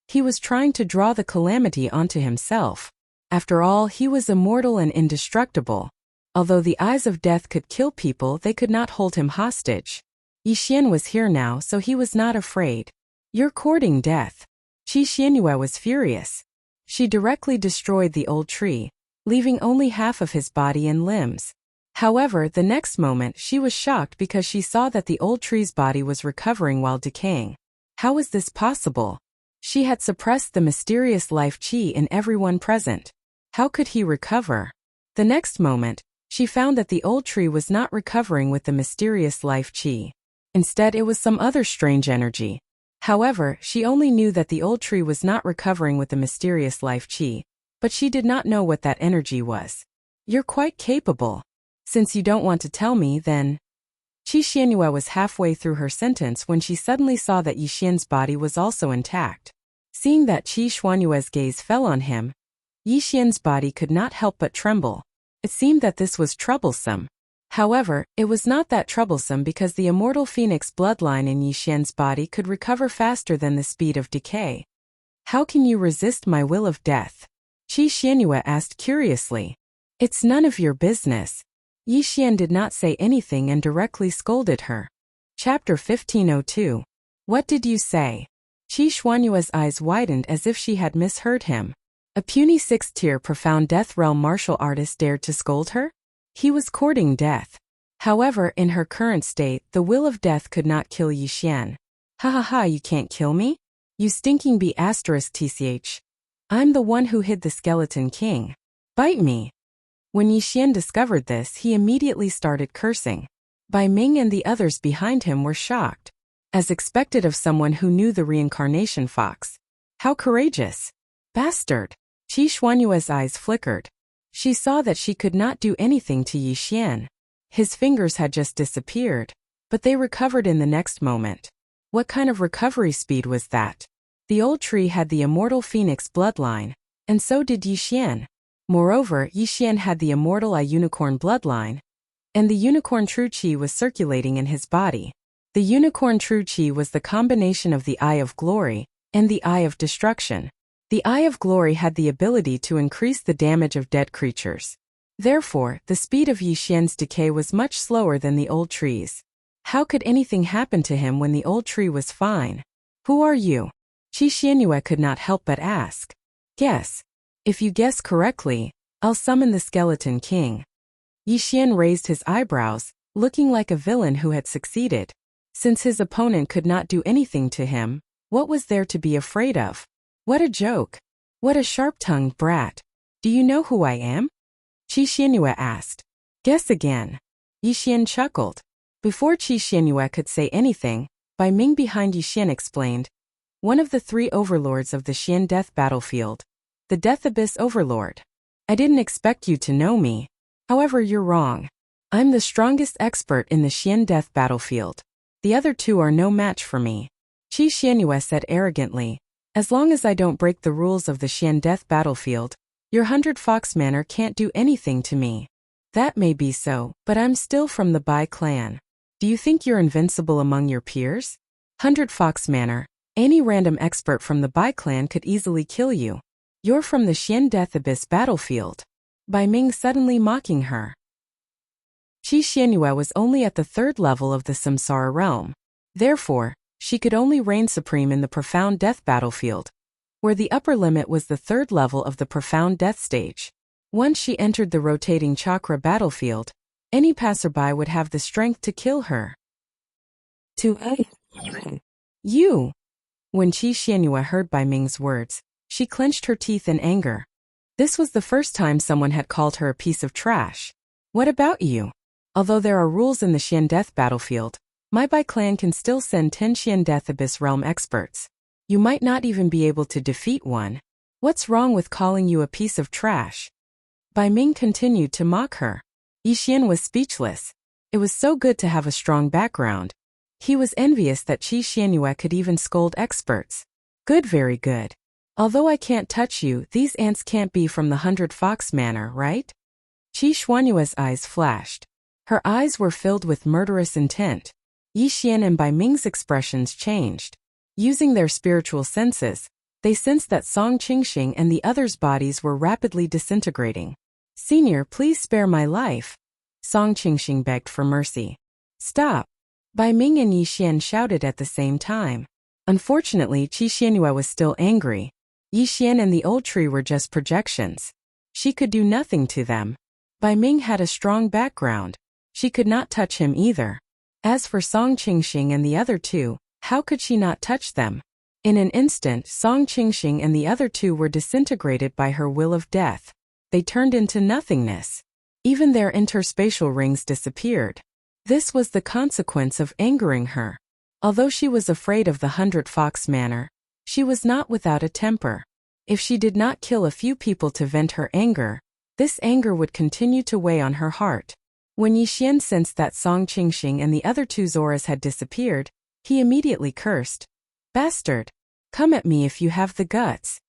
He was trying to draw the calamity onto himself. After all, he was immortal and indestructible. Although the eyes of death could kill people, they could not hold him hostage. Yixian was here now, so he was not afraid. You're courting death. Qi Xianyue was furious. She directly destroyed the old tree, leaving only half of his body and limbs. However, the next moment she was shocked because she saw that the old tree's body was recovering while decaying. How was this possible? She had suppressed the mysterious life qi in everyone present. How could he recover? The next moment, she found that the old tree was not recovering with the mysterious life qi. Instead, it was some other strange energy. However, she only knew that the old tree was not recovering with the mysterious life qi, but she did not know what that energy was. You're quite capable. Since you don't want to tell me, then... Qi Xianyue was halfway through her sentence when she suddenly saw that Yixian's body was also intact. Seeing that Qi Xuanyue's gaze fell on him, Yixian's body could not help but tremble. It seemed that this was troublesome. However, it was not that troublesome because the immortal phoenix bloodline in Yixian's body could recover faster than the speed of decay. How can you resist my will of death? Qi Xianyue asked curiously. It's none of your business. Yixian did not say anything and directly scolded her. Chapter 1502. What did you say? Qi Xuanyue's eyes widened as if she had misheard him. A puny sixth-tier profound death realm martial artist dared to scold her? He was courting death. However, in her current state, the will of death could not kill Yixian. Ha ha ha, you can't kill me? You stinking bee *tch. I'm the one who hid the skeleton king. Bite me. When Yixian discovered this, he immediately started cursing. Bai Ming and the others behind him were shocked. As expected of someone who knew the reincarnation fox. How courageous. Bastard. Qi Xuanyue's eyes flickered. She saw that she could not do anything to Yixian. His fingers had just disappeared, but they recovered in the next moment. What kind of recovery speed was that? The old tree had the immortal phoenix bloodline, and so did Yixian. Moreover, Yixian had the immortal eye unicorn bloodline, and the unicorn true qi was circulating in his body. The unicorn true qi was the combination of the eye of glory and the eye of destruction. The eye of glory had the ability to increase the damage of dead creatures. Therefore, the speed of Yixian's decay was much slower than the old tree's. How could anything happen to him when the old tree was fine? Who are you? Qi Xianyue could not help but ask. Guess. If you guess correctly, I'll summon the skeleton king. Yixian raised his eyebrows, looking like a villain who had succeeded. Since his opponent could not do anything to him, what was there to be afraid of? What a joke. What a sharp-tongued brat. Do you know who I am? Qi Xianyue asked. Guess again. Yixian chuckled. Before Qi Xianyue could say anything, Bai Ming behind Yixian explained. One of the 3 overlords of the Xian Death Battlefield. The Death Abyss Overlord. I didn't expect you to know me. However, you're wrong. I'm the strongest expert in the Xian Death Battlefield. The other 2 are no match for me. Qi Xianyue said arrogantly. As long as I don't break the rules of the Xian Death Battlefield, your 100 Fox Manor can't do anything to me. That may be so, but I'm still from the Bai clan. Do you think you're invincible among your peers? 100 Fox Manor. Any random expert from the Bai clan could easily kill you. You're from the Xian Death Abyss Battlefield. Bai Ming suddenly mocking her. Qi Xianyue was only at the 3rd level of the Samsara realm. Therefore, she could only reign supreme in the Profound Death Battlefield, where the upper limit was the 3rd level of the Profound Death stage. Once she entered the rotating chakra battlefield, any passerby would have the strength to kill her. You! When Qi Xianyue heard Bai Ming's words, she clenched her teeth in anger. This was the first time someone had called her a piece of trash. What about you? Although there are rules in the Xian Death Battlefield, my Bai clan can still send 10 Xian Death Abyss Realm experts. You might not even be able to defeat one. What's wrong with calling you a piece of trash? Bai Ming continued to mock her. Yi Xian was speechless. It was so good to have a strong background. He was envious that Qi Xianyue could even scold experts. Good, very good. Although I can't touch you, these ants can't be from the 100 Fox Manor, right? Qi Xuanyue's eyes flashed. Her eyes were filled with murderous intent. Yi Xian and Bai Ming's expressions changed. Using their spiritual senses, they sensed that Song Qingxing and the others' bodies were rapidly disintegrating. Senior, please spare my life. Song Qingxing begged for mercy. Stop. Bai Ming and Yi Xian shouted at the same time. Unfortunately, Qi Xianyue was still angry. Yi Xian and the old tree were just projections. She could do nothing to them. Bai Ming had a strong background. She could not touch him either. As for Song Qingxing and the other two, how could she not touch them? In an instant, Song Qingxing and the other two were disintegrated by her will of death. They turned into nothingness. Even their interspatial rings disappeared. This was the consequence of angering her. Although she was afraid of the 100 Fox Manor, she was not without a temper. If she did not kill a few people to vent her anger, this anger would continue to weigh on her heart. When Yi Xian sensed that Song Qingxing and the other two Zoras had disappeared, he immediately cursed. Bastard! Come at me if you have the guts.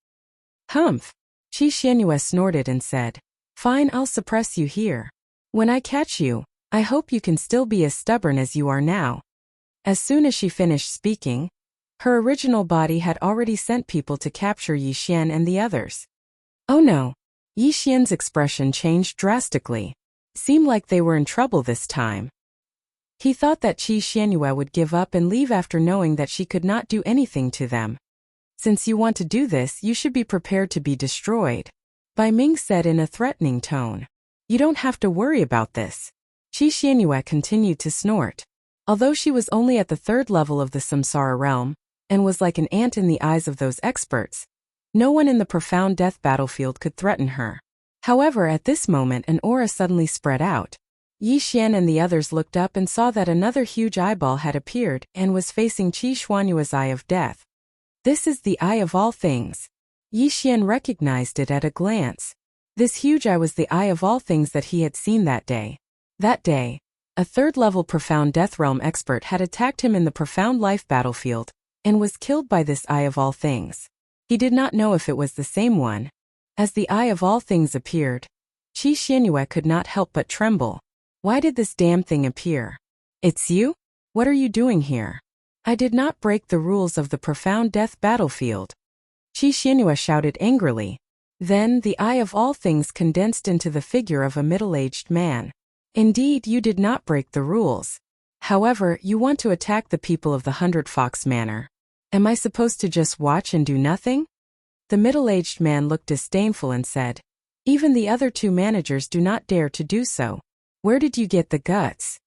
Humph! Qi Xianyue snorted and said, Fine, I'll suppress you here. When I catch you, I hope you can still be as stubborn as you are now. As soon as she finished speaking, her original body had already sent people to capture Yi Xian and the others. Oh no! Yi Xian's expression changed drastically. Seemed like they were in trouble this time. He thought that Qi Xianyue would give up and leave after knowing that she could not do anything to them. Since you want to do this, you should be prepared to be destroyed. Bai Ming said in a threatening tone. You don't have to worry about this. Qi Xianyue continued to snort. Although she was only at the 3rd level of the Samsara realm, and was like an ant in the eyes of those experts, no one in the profound death battlefield could threaten her. However, at this moment an aura suddenly spread out. Yi Xian and the others looked up and saw that another huge eyeball had appeared and was facing Qi Xuanyue's eye of death. This is the eye of all things. Yi Xian recognized it at a glance. This huge eye was the eye of all things that he had seen that day. That day, a 3rd-level profound death realm expert had attacked him in the profound life battlefield, and was killed by this eye of all things. He did not know if it was the same one. As the eye of all things appeared, Qi Xianyue could not help but tremble. Why did this damn thing appear? It's you? What are you doing here? I did not break the rules of the profound death battlefield. Qi Xianyue shouted angrily. Then the eye of all things condensed into the figure of a middle-aged man. Indeed, you did not break the rules. However, you want to attack the people of the 100 Fox Manor. Am I supposed to just watch and do nothing? The middle-aged man looked disdainful and said, Even the other two managers do not dare to do so. Where did you get the guts?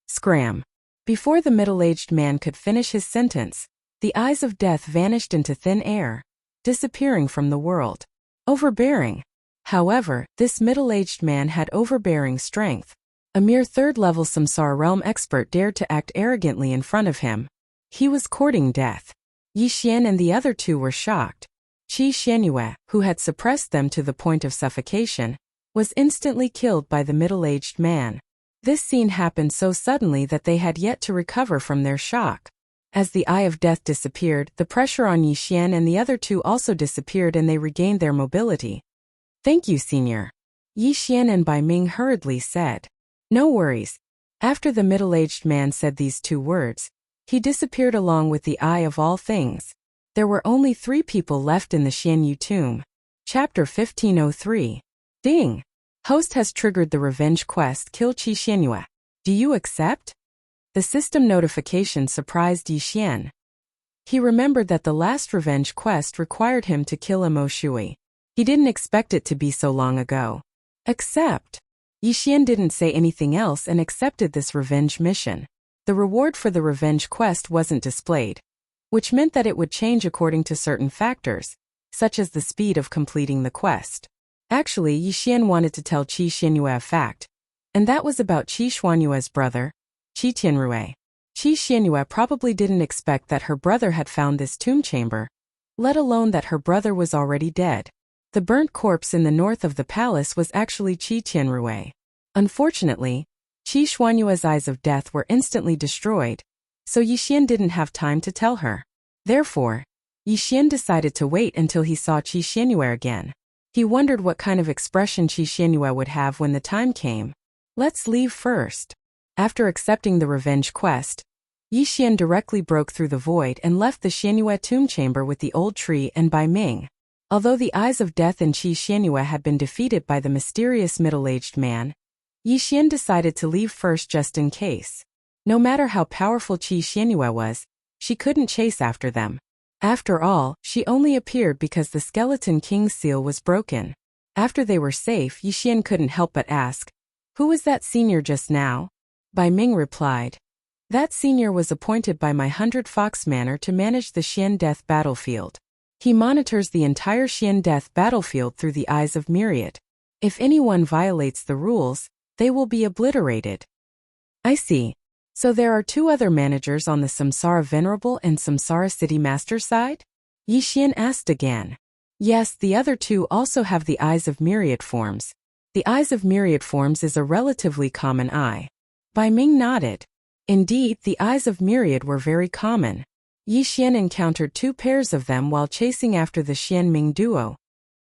Scram. Before the middle-aged man could finish his sentence, the eyes of death vanished into thin air, disappearing from the world. Overbearing. However, this middle-aged man had overbearing strength. A mere 3rd-level Samsara realm expert dared to act arrogantly in front of him. He was courting death. Yi Xian and the other two were shocked. Qi Xianyue, who had suppressed them to the point of suffocation, was instantly killed by the middle-aged man. This scene happened so suddenly that they had yet to recover from their shock. As the eye of death disappeared, the pressure on Yi Xian and the other two also disappeared and they regained their mobility. Thank you, Senior. Yi Xian and Bai Ming hurriedly said. No worries. After the middle-aged man said these 2 words, he disappeared along with the eye of all things. There were only 3 people left in the Xianyu tomb. Chapter 1503. Ding! Host has triggered the revenge quest Kill Qi Xianyue. Do you accept? The system notification surprised Yi Xian. He remembered that the last revenge quest required him to kill a Mo Shui. He didn't expect it to be so long ago. Accept. Yi Xian didn't say anything else and accepted this revenge mission. The reward for the revenge quest wasn't displayed, which meant that it would change according to certain factors, such as the speed of completing the quest. Actually, Yi Xian wanted to tell Qi Xianyue a fact, and that was about Qi Xuanyue's brother, Qi Tianrue. Qi Qi Xianyue probably didn't expect that her brother had found this tomb chamber, let alone that her brother was already dead. The burnt corpse in the north of the palace was actually Qi Tianrui. Unfortunately, Qi Xuanyue's eyes of death were instantly destroyed, so Yixian didn't have time to tell her. Therefore, Yixian decided to wait until he saw Qi Xianyue again. He wondered what kind of expression Qi Xianyue would have when the time came. Let's leave first. After accepting the revenge quest, Yixian directly broke through the void and left the Xianyue tomb chamber with the old tree and Bai Ming. Although the eyes of death in Qi Xianyue had been defeated by the mysterious middle-aged man, Yixian decided to leave first just in case. No matter how powerful Qi Xianyue was, she couldn't chase after them. After all, she only appeared because the Skeleton King's seal was broken. After they were safe, Yixian couldn't help but ask, "Who was that senior just now?" Bai Ming replied, "That senior was appointed by my 100 Fox Manor to manage the Xian Death battlefield. He monitors the entire Xian Death battlefield through the eyes of Myriad. If anyone violates the rules, they will be obliterated." I see. So there are two other managers on the Samsara Venerable and Samsara City Master side? Yixian asked again. Yes, the other two also have the eyes of myriad forms. The eyes of myriad forms is a relatively common eye. Bai Ming nodded. Indeed, the eyes of myriad were very common. Yixian encountered two pairs of them while chasing after the Xianming duo.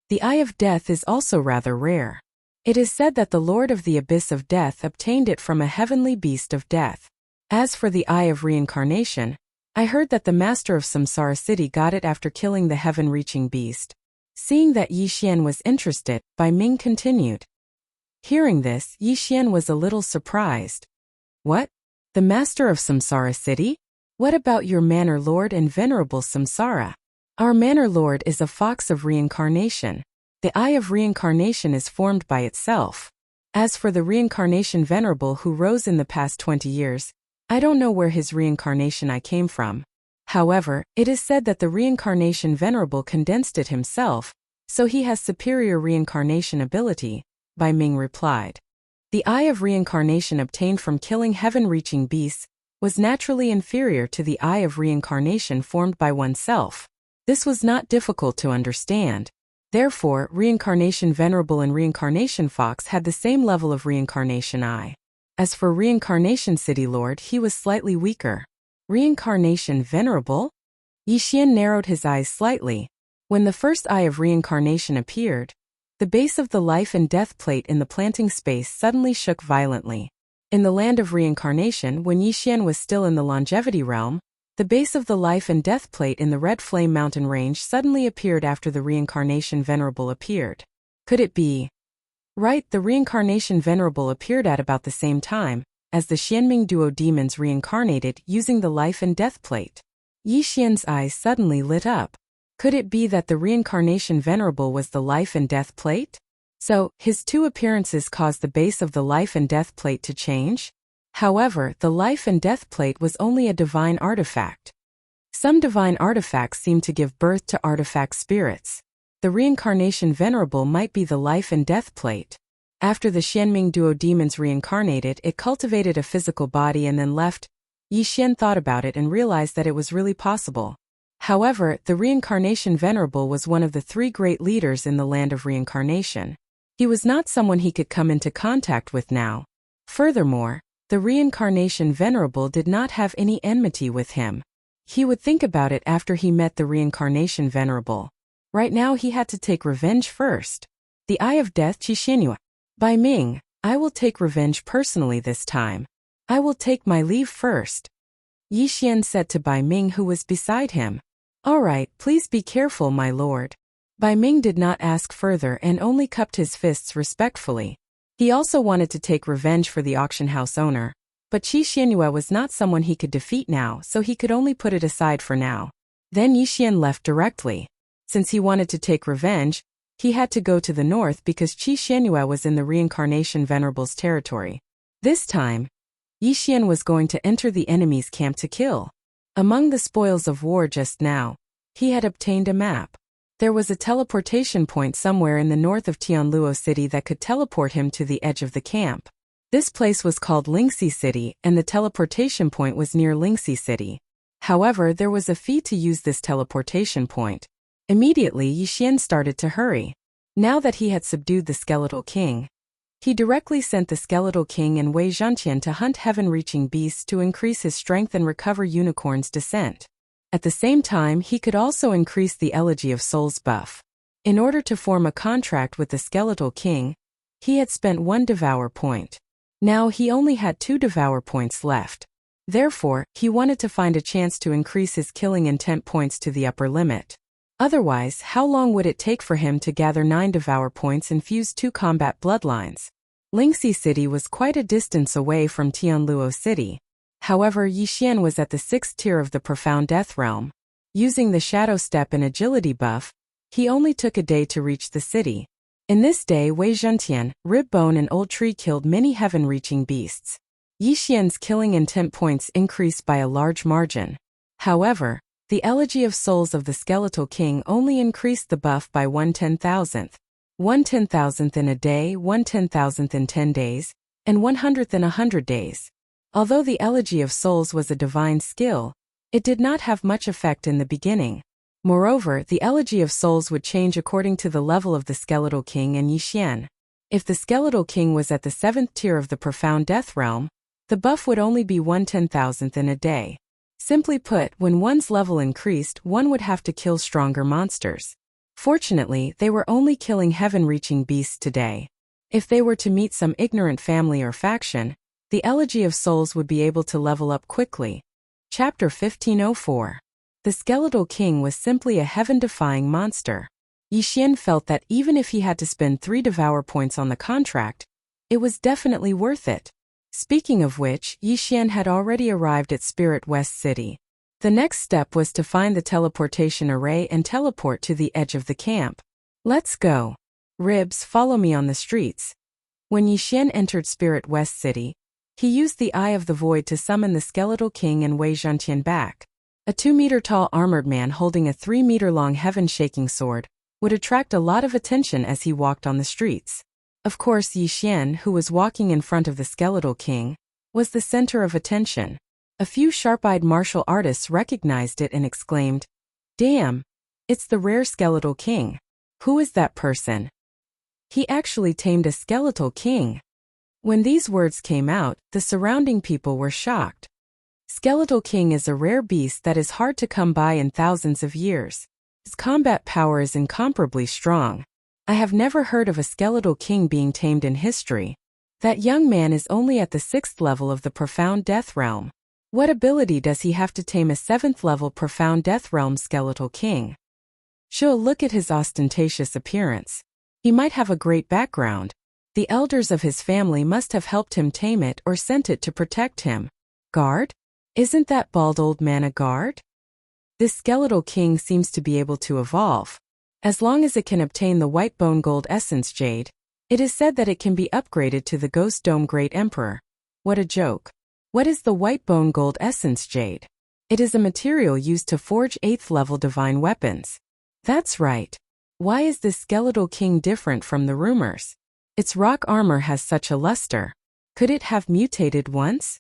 The Eye of Death is also rather rare. It is said that the Lord of the Abyss of Death obtained it from a heavenly beast of death. As for the Eye of Reincarnation, I heard that the Master of Samsara City got it after killing the heaven-reaching beast. Seeing that Yixian was interested, Bai Ming continued. Hearing this, Yixian was a little surprised. What? The Master of Samsara City? What about your Manor Lord and Venerable Samsara? Our Manor Lord is a fox of reincarnation. The Eye of Reincarnation is formed by itself. As for the Reincarnation Venerable who rose in the past 20 years, I don't know where his reincarnation eye came from. However, it is said that the Reincarnation Venerable condensed it himself, so he has superior reincarnation ability, Bai Ming replied. The Eye of Reincarnation obtained from killing heaven-reaching beasts was naturally inferior to the Eye of Reincarnation formed by oneself. This was not difficult to understand. Therefore, Reincarnation Venerable and Reincarnation Fox had the same level of Reincarnation Eye. As for Reincarnation City Lord, he was slightly weaker. Reincarnation Venerable? Yixian narrowed his eyes slightly. When the first Eye of Reincarnation appeared, the base of the life and death plate in the planting space suddenly shook violently. In the land of reincarnation, when Yixian was still in the longevity realm, the base of the life and death plate in the Red Flame Mountain range suddenly appeared after the Reincarnation Venerable appeared. Could it be? Right, the Reincarnation Venerable appeared at about the same time as the Xianming Duo demons reincarnated using the life and death plate. Yixian's eyes suddenly lit up. Could it be that the Reincarnation Venerable was the life and death plate? So, his two appearances caused the base of the life and death plate to change? However, the life and death plate was only a divine artifact. Some divine artifacts seem to give birth to artifact spirits. The Reincarnation Venerable might be the life and death plate. After the Xianming Duo demons reincarnated, it cultivated a physical body and then left. Yixian thought about it and realized that it was really possible. However, the Reincarnation Venerable was one of the three great leaders in the land of reincarnation. He was not someone he could come into contact with now. Furthermore, the Reincarnation Venerable did not have any enmity with him. He would think about it after he met the Reincarnation Venerable. Right now he had to take revenge first. The Eye of Death Qi Xianyue. Bai Ming, I will take revenge personally this time. I will take my leave first. Yixian said to Bai Ming who was beside him. All right, please be careful, my lord. Bai Ming did not ask further and only cupped his fists respectfully. He also wanted to take revenge for the auction house owner, but Qi Xianyue was not someone he could defeat now, so he could only put it aside for now. Then Yixian left directly. Since he wanted to take revenge, he had to go to the north because Qi Xianyue was in the Reincarnation Venerable's territory. This time, Yixian was going to enter the enemy's camp to kill. Among the spoils of war just now, he had obtained a map. There was a teleportation point somewhere in the north of Tianluo City that could teleport him to the edge of the camp. This place was called Lingxi City, and the teleportation point was near Lingxi City. However, there was a fee to use this teleportation point. Immediately, Yixian started to hurry. Now that he had subdued the Skeletal King, he directly sent the Skeletal King and Wei Zhantian to hunt heaven-reaching beasts to increase his strength and recover Unicorn's descent. At the same time, he could also increase the Elegy of Souls buff. In order to form a contract with the Skeletal King, he had spent 1 Devour point. Now he only had 2 Devour points left. Therefore, he wanted to find a chance to increase his killing intent points to the upper limit. Otherwise, how long would it take for him to gather 9 Devour points and fuse 2 combat bloodlines? Lingxi City was quite a distance away from Tianluo City. However, Yixian was at the 6th tier of the Profound Death Realm. Using the Shadow Step and Agility buff, he only took a day to reach the city. In this day, Wei Zhantian, Ribbone and Old Tree killed many heaven-reaching beasts. Yixian's killing intent points increased by a large margin. However, the Elegy of Souls of the Skeletal King only increased the buff by 1/10,000th. 1/10,000th in a day, 1/10,000th in 10 days, and 100th in 100 days. Although the Elegy of Souls was a divine skill, it did not have much effect in the beginning. Moreover, the Elegy of Souls would change according to the level of the Skeletal King and Yixian. If the Skeletal King was at the 7th tier of the Profound Death Realm, the buff would only be 1/10,000th in a day. Simply put, when one's level increased, one would have to kill stronger monsters. Fortunately, they were only killing heaven-reaching beasts today. If they were to meet some ignorant family or faction, the Elegy of Souls would be able to level up quickly. Chapter 1504. The Skeletal King was simply a heaven-defying monster. Yixian felt that even if he had to spend 3 Devour points on the contract, it was definitely worth it. Speaking of which, Yixian had already arrived at Spirit West City. The next step was to find the teleportation array and teleport to the edge of the camp. Let's go. Ribs, follow me on the streets. When Yixian entered Spirit West City, he used the Eye of the Void to summon the Skeletal King and Wei Zhantian back. A 2-meter-tall armored man holding a 3-meter-long heaven-shaking sword would attract a lot of attention as he walked on the streets. Of course, Yixian, who was walking in front of the Skeletal King, was the center of attention. A few sharp-eyed martial artists recognized it and exclaimed, "Damn! It's the rare Skeletal King. Who is that person? He actually tamed a Skeletal King." When these words came out, the surrounding people were shocked. Skeletal King is a rare beast that is hard to come by in thousands of years. His combat power is incomparably strong. I have never heard of a Skeletal King being tamed in history. That young man is only at the 6th level of the Profound Death Realm. What ability does he have to tame a 7th level Profound Death Realm Skeletal King? She'll look at his ostentatious appearance. He might have a great background. The elders of his family must have helped him tame it or sent it to protect him. Guard? Isn't that bald old man a guard? This Skeletal King seems to be able to evolve. As long as it can obtain the White Bone Gold Essence Jade, it is said that it can be upgraded to the Ghost Dome Great Emperor. What a joke. What is the White Bone Gold Essence Jade? It is a material used to forge 8th level divine weapons. That's right. Why is this Skeletal King different from the rumors? Its rock armor has such a luster. Could it have mutated once?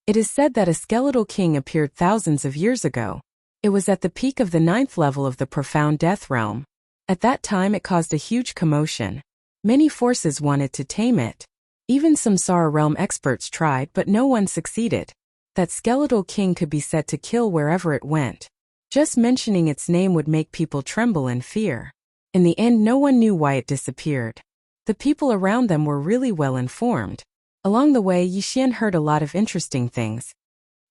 It is said that a Skeletal King appeared thousands of years ago. It was at the peak of the 9th level of the Profound Death Realm. At that time it caused a huge commotion. Many forces wanted to tame it. Even some Sara Realm experts tried, but no one succeeded. That Skeletal King could be said to kill wherever it went. Just mentioning its name would make people tremble in fear. In the end, no one knew why it disappeared. The people around them were really well informed. Along the way, Yixian heard a lot of interesting things.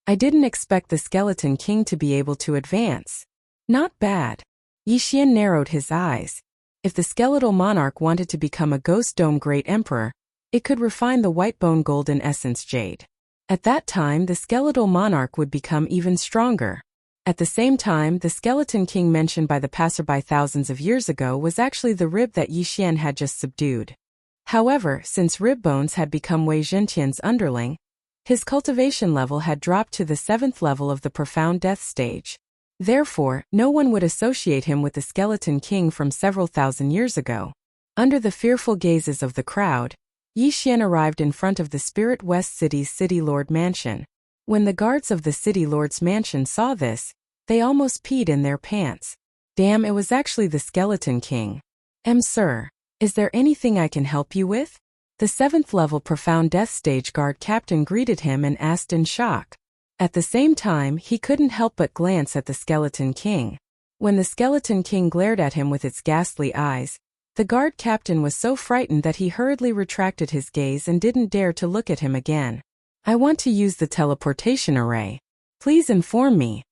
I didn't expect the Skeleton King to be able to advance. Not bad. Yixian narrowed his eyes. If the Skeletal Monarch wanted to become a Ghost Dome Great Emperor, it could refine the White Bone Golden Essence Jade. At that time, the Skeletal Monarch would become even stronger. At the same time, the Skeleton King mentioned by the passerby thousands of years ago was actually the rib that Yixian had just subdued. However, since Rib Bones had become Wei Zhantian's underling, his cultivation level had dropped to the 7th level of the Profound Death stage. Therefore, no one would associate him with the Skeleton King from several thousand years ago. Under the fearful gazes of the crowd, Yi Xian arrived in front of the Spirit West City's City Lord Mansion. When the guards of the City Lord's mansion saw this, they almost peed in their pants. Damn, it was actually the Skeleton King. Sir, is there anything I can help you with? The 7th level Profound Death Stage guard captain greeted him and asked in shock. At the same time, he couldn't help but glance at the Skeleton King. When the Skeleton King glared at him with its ghastly eyes, the guard captain was so frightened that he hurriedly retracted his gaze and didn't dare to look at him again. I want to use the teleportation array. Please inform me.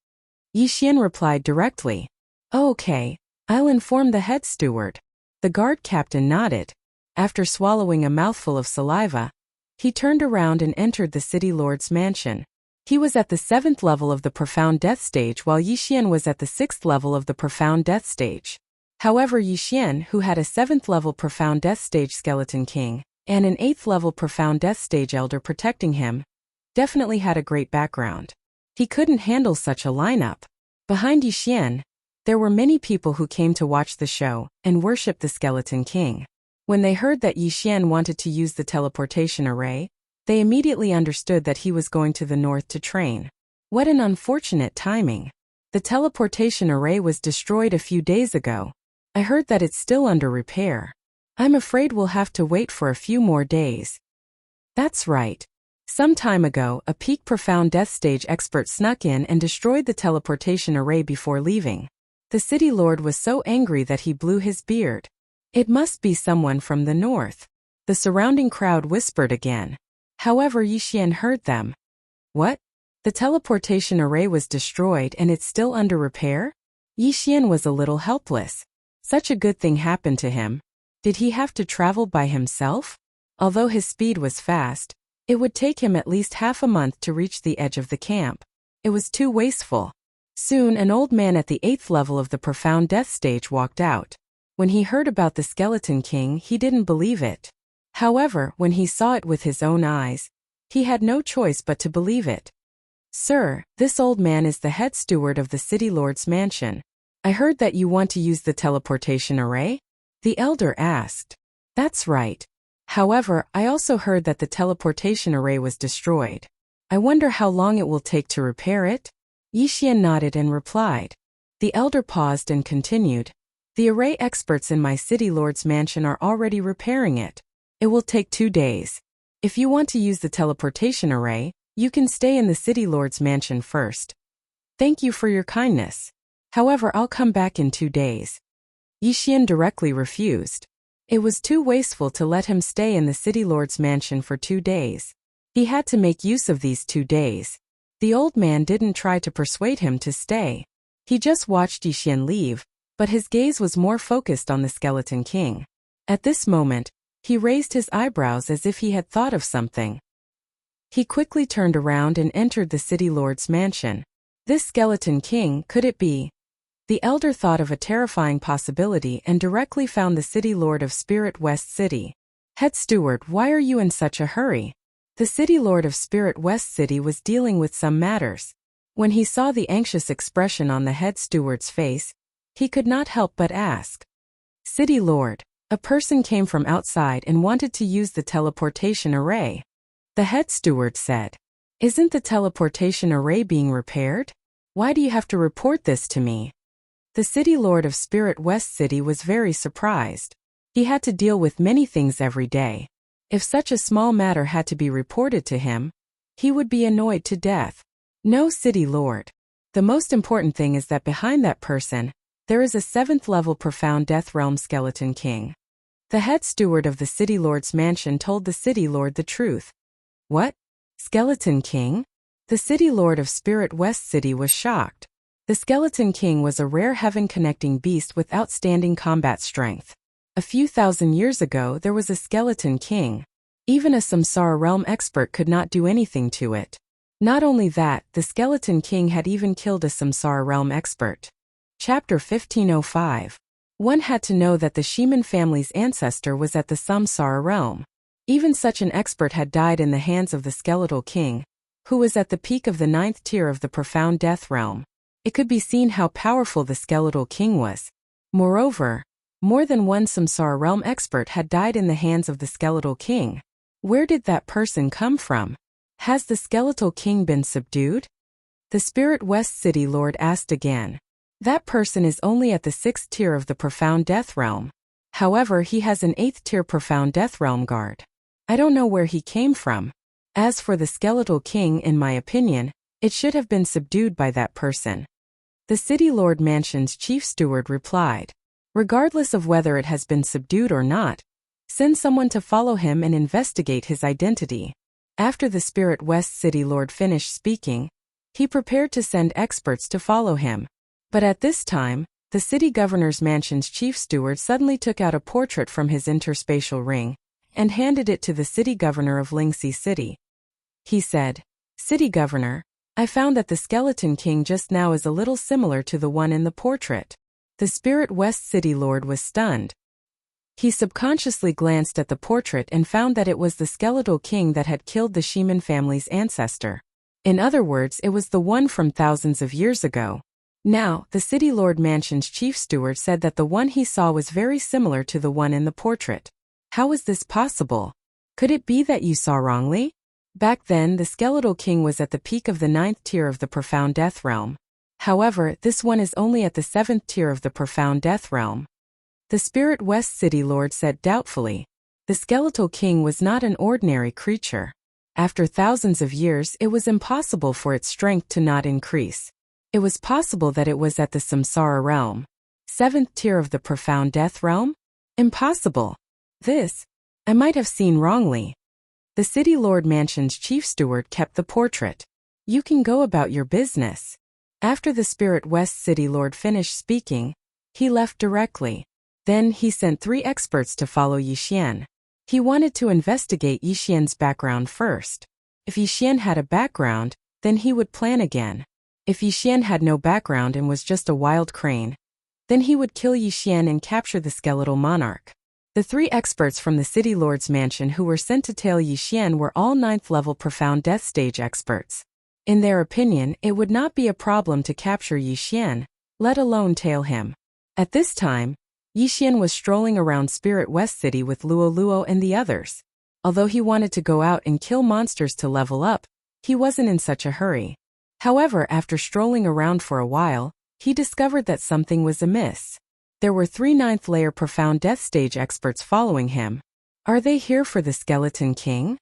Yi Xian replied directly. Oh, okay, I'll inform the head steward. The guard captain nodded. After swallowing a mouthful of saliva, he turned around and entered the City Lord's mansion. He was at the 7th level of the Profound Death Stage while Yi Xian was at the 6th level of the Profound Death Stage. However, Yi Xian, who had a 7th level Profound Death Stage Skeleton King and an 8th level Profound Death Stage Elder protecting him, definitely had a great background. He couldn't handle such a lineup. Behind Yi Xian, there were many people who came to watch the show and worship the Skeleton King. When they heard that Yi Xian wanted to use the teleportation array, they immediately understood that he was going to the north to train. What an unfortunate timing. The teleportation array was destroyed a few days ago. I heard that it's still under repair. I'm afraid we'll have to wait for a few more days. That's right. Some time ago, a peak Profound Death Stage expert snuck in and destroyed the teleportation array before leaving. The City Lord was so angry that he blew his beard. It must be someone from the north. The surrounding crowd whispered again. However, Yi Xian heard them. What? The teleportation array was destroyed and it's still under repair? Yi Xian was a little helpless. Such a good thing happened to him. Did he have to travel by himself? Although his speed was fast, it would take him at least half a month to reach the edge of the camp. It was too wasteful. Soon, an old man at the 8th level of the Profound Death Stage walked out. When he heard about the Skeleton King, he didn't believe it. However, when he saw it with his own eyes, he had no choice but to believe it. Sir, this old man is the head steward of the City Lord's mansion. I heard that you want to use the teleportation array? The elder asked. That's right. However, I also heard that the teleportation array was destroyed. I wonder how long it will take to repair it? Yi Xian nodded and replied. The elder paused and continued. The array experts in my City Lord's mansion are already repairing it. It will take 2 days. If you want to use the teleportation array, you can stay in the City Lord's mansion first. Thank you for your kindness. However, I'll come back in 2 days. Yi Xian directly refused. It was too wasteful to let him stay in the City Lord's mansion for 2 days. He had to make use of these 2 days. The old man didn't try to persuade him to stay. He just watched Yi Xian leave, but his gaze was more focused on the Skeleton King. At this moment, he raised his eyebrows as if he had thought of something. He quickly turned around and entered the City Lord's mansion. This Skeleton King, could it be? The elder thought of a terrifying possibility and directly found the City Lord of Spirit West City. Head Steward, why are you in such a hurry? The City Lord of Spirit West City was dealing with some matters. When he saw the anxious expression on the Head Steward's face, he could not help but ask. City Lord. A person came from outside and wanted to use the teleportation array. The head steward said, Isn't the teleportation array being repaired? Why do you have to report this to me? The City Lord of Spirit West City was very surprised. He had to deal with many things every day. If such a small matter had to be reported to him, he would be annoyed to death. No, City Lord. The most important thing is that behind that person, there is a 7th level Profound Death Realm Skeleton King. The head steward of the City Lord's mansion told the City Lord the truth. What? Skeleton King? The City Lord of Spirit West City was shocked. The Skeleton King was a rare heaven-connecting beast with outstanding combat strength. A few thousand years ago there was a Skeleton King. Even a Samsara Realm expert could not do anything to it. Not only that, the Skeleton King had even killed a Samsara Realm expert. Chapter 1505. One had to know that the Shiman family's ancestor was at the Samsara realm. Even such an expert had died in the hands of the Skeletal King, who was at the peak of the 9th tier of the Profound Death realm. It could be seen how powerful the Skeletal King was. Moreover, more than one Samsara realm expert had died in the hands of the Skeletal King. Where did that person come from? Has the skeletal king been subdued? The Spirit West City Lord asked again. That person is only at the 6th tier of the Profound Death Realm. However, he has an 8th tier Profound Death Realm guard. I don't know where he came from. As for the skeletal king, in my opinion, it should have been subdued by that person. The City Lord Mansion's chief steward replied. Regardless of whether it has been subdued or not, send someone to follow him and investigate his identity. After the Spirit West City Lord finished speaking, he prepared to send experts to follow him. But at this time, the city governor's mansion's chief steward suddenly took out a portrait from his interspatial ring and handed it to the city governor of Lingxi City. He said, "City governor, I found that the skeleton king just now is a little similar to the one in the portrait." The Spirit West City Lord was stunned. He subconsciously glanced at the portrait and found that it was the skeletal king that had killed the Shiman family's ancestor. In other words, it was the one from thousands of years ago. Now, the City Lord Mansion's chief steward said that the one he saw was very similar to the one in the portrait. How is this possible? Could it be that you saw wrongly? Back then, the skeletal king was at the peak of the 9th tier of the Profound Death Realm. However, this one is only at the 7th tier of the Profound Death Realm. The Spirit West City Lord said doubtfully. The skeletal king was not an ordinary creature. After thousands of years, it was impossible for its strength to not increase. It was possible that it was at the Samsara realm. 7th tier of the Profound Death Realm? Impossible. This, I might have seen wrongly. The City Lord Mansion's chief steward kept the portrait. You can go about your business. After the Spirit West City Lord finished speaking, he left directly. Then he sent 3 experts to follow Yixian. He wanted to investigate Yixian's background first. If Yixian had a background, then he would plan again. If Yixian had no background and was just a wild crane, then he would kill Yixian and capture the skeletal monarch. The 3 experts from the City Lord's mansion who were sent to tail Yixian were all 9th level Profound Death Stage experts. In their opinion, it would not be a problem to capture Yixian, let alone tail him. At this time, Yixian was strolling around Spirit West City with Luo Luo and the others. Although he wanted to go out and kill monsters to level up, he wasn't in such a hurry. However, after strolling around for a while, he discovered that something was amiss. There were 3 9th layer Profound Death Stage experts following him. Are they here for the Skeleton King?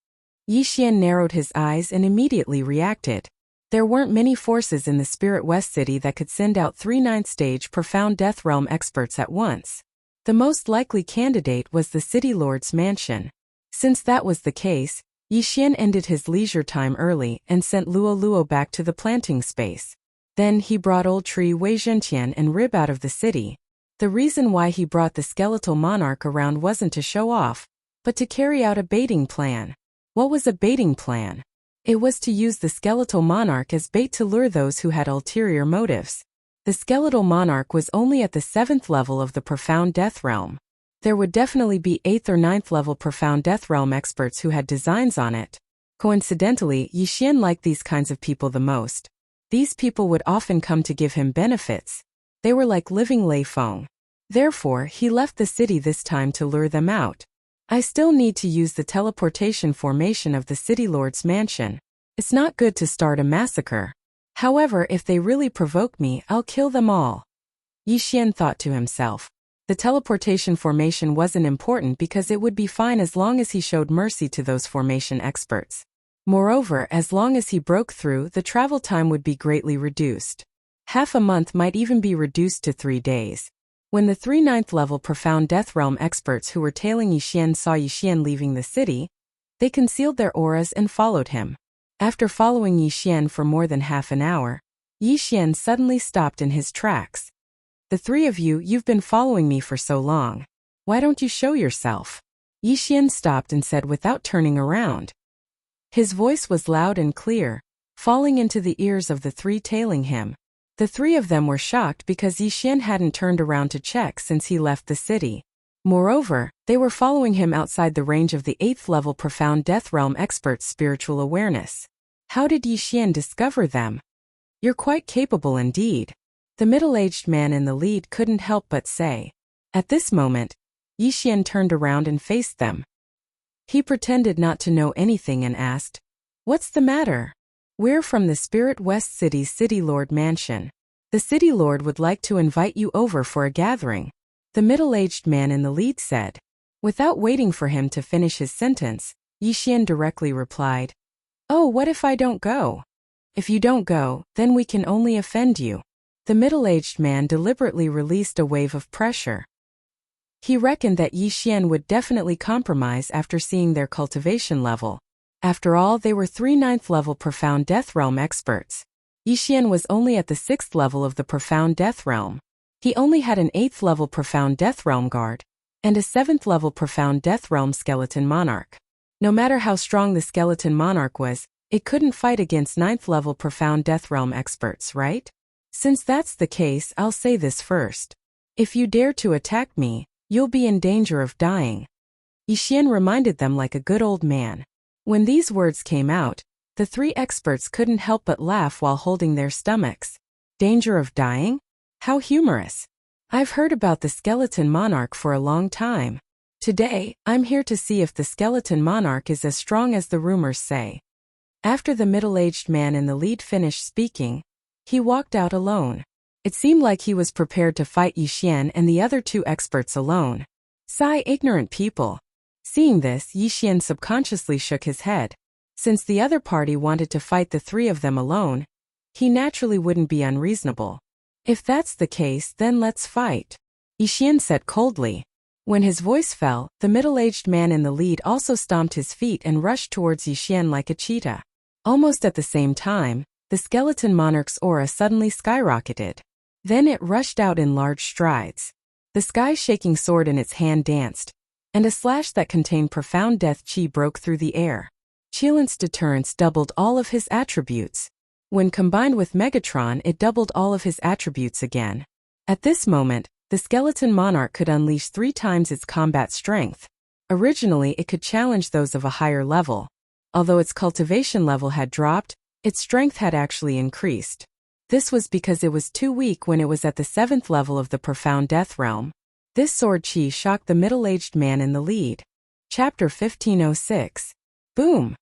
Yixian narrowed his eyes and immediately reacted. There weren't many forces in the Spirit West City that could send out 3 9th stage Profound Death Realm experts at once. The most likely candidate was the City Lord's mansion. Since that was the case, Yixian ended his leisure time early and sent Luo Luo back to the planting space. Then he brought old tree Wei Zhentian and Rib out of the city. The reason why he brought the skeletal monarch around wasn't to show off, but to carry out a baiting plan. What was a baiting plan? It was to use the skeletal monarch as bait to lure those who had ulterior motives. The skeletal monarch was only at the 7th level of the Profound Death Realm. There would definitely be 8th or 9th level Profound Death Realm experts who had designs on it. Coincidentally, Yixian liked these kinds of people the most. These people would often come to give him benefits. They were like living Lei Feng. Therefore, he left the city this time to lure them out. I still need to use the teleportation formation of the City Lord's mansion. It's not good to start a massacre. However, if they really provoke me, I'll kill them all. Yixian thought to himself. The teleportation formation wasn't important because it would be fine as long as he showed mercy to those formation experts. Moreover, as long as he broke through, the travel time would be greatly reduced. Half a month might even be reduced to 3 days. When the 3 9th level Profound Death Realm experts who were tailing Yixian saw Yixian leaving the city, they concealed their auras and followed him. After following Yixian for more than half an hour, Yixian suddenly stopped in his tracks. The 3 of you, you've been following me for so long. Why don't you show yourself? Yixian stopped and said without turning around. His voice was loud and clear, falling into the ears of the 3 tailing him. The 3 of them were shocked because Yixian hadn't turned around to check since he left the city. Moreover, they were following him outside the range of the 8th level Profound Death Realm expert's spiritual awareness. How did Yixian discover them? You're quite capable indeed. The middle-aged man in the lead couldn't help but say. At this moment, Yixian turned around and faced them. He pretended not to know anything and asked, "What's the matter?" "We're from the Spirit West City's City Lord Mansion. The City Lord would like to invite you over for a gathering," the middle-aged man in the lead said. Without waiting for him to finish his sentence, Yixian directly replied, "Oh, what if I don't go?" "If you don't go, then we can only offend you." The middle-aged man deliberately released a wave of pressure. He reckoned that Yixian would definitely compromise after seeing their cultivation level. After all, they were 3 9th level Profound Death Realm experts. Yixian was only at the 6th level of the Profound Death Realm. He only had an 8th level Profound Death Realm guard, and a 7th level Profound Death Realm Skeleton Monarch. No matter how strong the Skeleton Monarch was, it couldn't fight against 9th level Profound Death Realm experts, right? Since that's the case, I'll say this first. If you dare to attack me, you'll be in danger of dying. Yixian reminded them like a good old man. When these words came out, the 3 experts couldn't help but laugh while holding their stomachs. Danger of dying? How humorous. I've heard about the Skeleton Monarch for a long time. Today, I'm here to see if the Skeleton Monarch is as strong as the rumors say. After the middle-aged man in the lead finished speaking, he walked out alone. It seemed like he was prepared to fight Yixian and the other 2 experts alone. Sigh, ignorant people. Seeing this, Yixian subconsciously shook his head. Since the other party wanted to fight the 3 of them alone, he naturally wouldn't be unreasonable. If that's the case, then let's fight, Yixian said coldly. When his voice fell, the middle-aged man in the lead also stomped his feet and rushed towards Yixian like a cheetah. Almost at the same time, the Skeleton Monarch's aura suddenly skyrocketed. Then it rushed out in large strides. The sky-shaking sword in its hand danced, and a slash that contained profound death chi broke through the air. Qilan's deterrence doubled all of his attributes. When combined with Megatron, it doubled all of his attributes again. At this moment, the Skeleton Monarch could unleash 3 times its combat strength. Originally, it could challenge those of a higher level. Although its cultivation level had dropped, its strength had actually increased. This was because it was too weak when it was at the 7th level of the Profound Death Realm. This sword chi shocked the middle-aged man in the lead. Chapter 1506. Boom!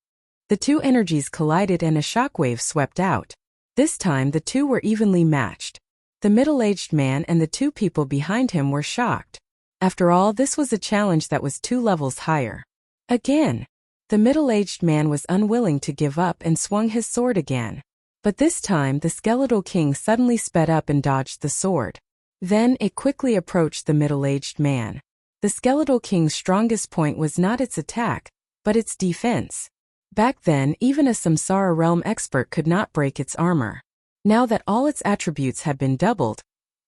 The 2 energies collided and a shockwave swept out. This time the 2 were evenly matched. The middle-aged man and the 2 people behind him were shocked. After all, this was a challenge that was 2 levels higher. Again, the middle-aged man was unwilling to give up and swung his sword again. But this time the Skeletal King suddenly sped up and dodged the sword. Then it quickly approached the middle-aged man. The Skeletal King's strongest point was not its attack, but its defense. Back then, even a Samsara Realm expert could not break its armor. Now that all its attributes had been doubled,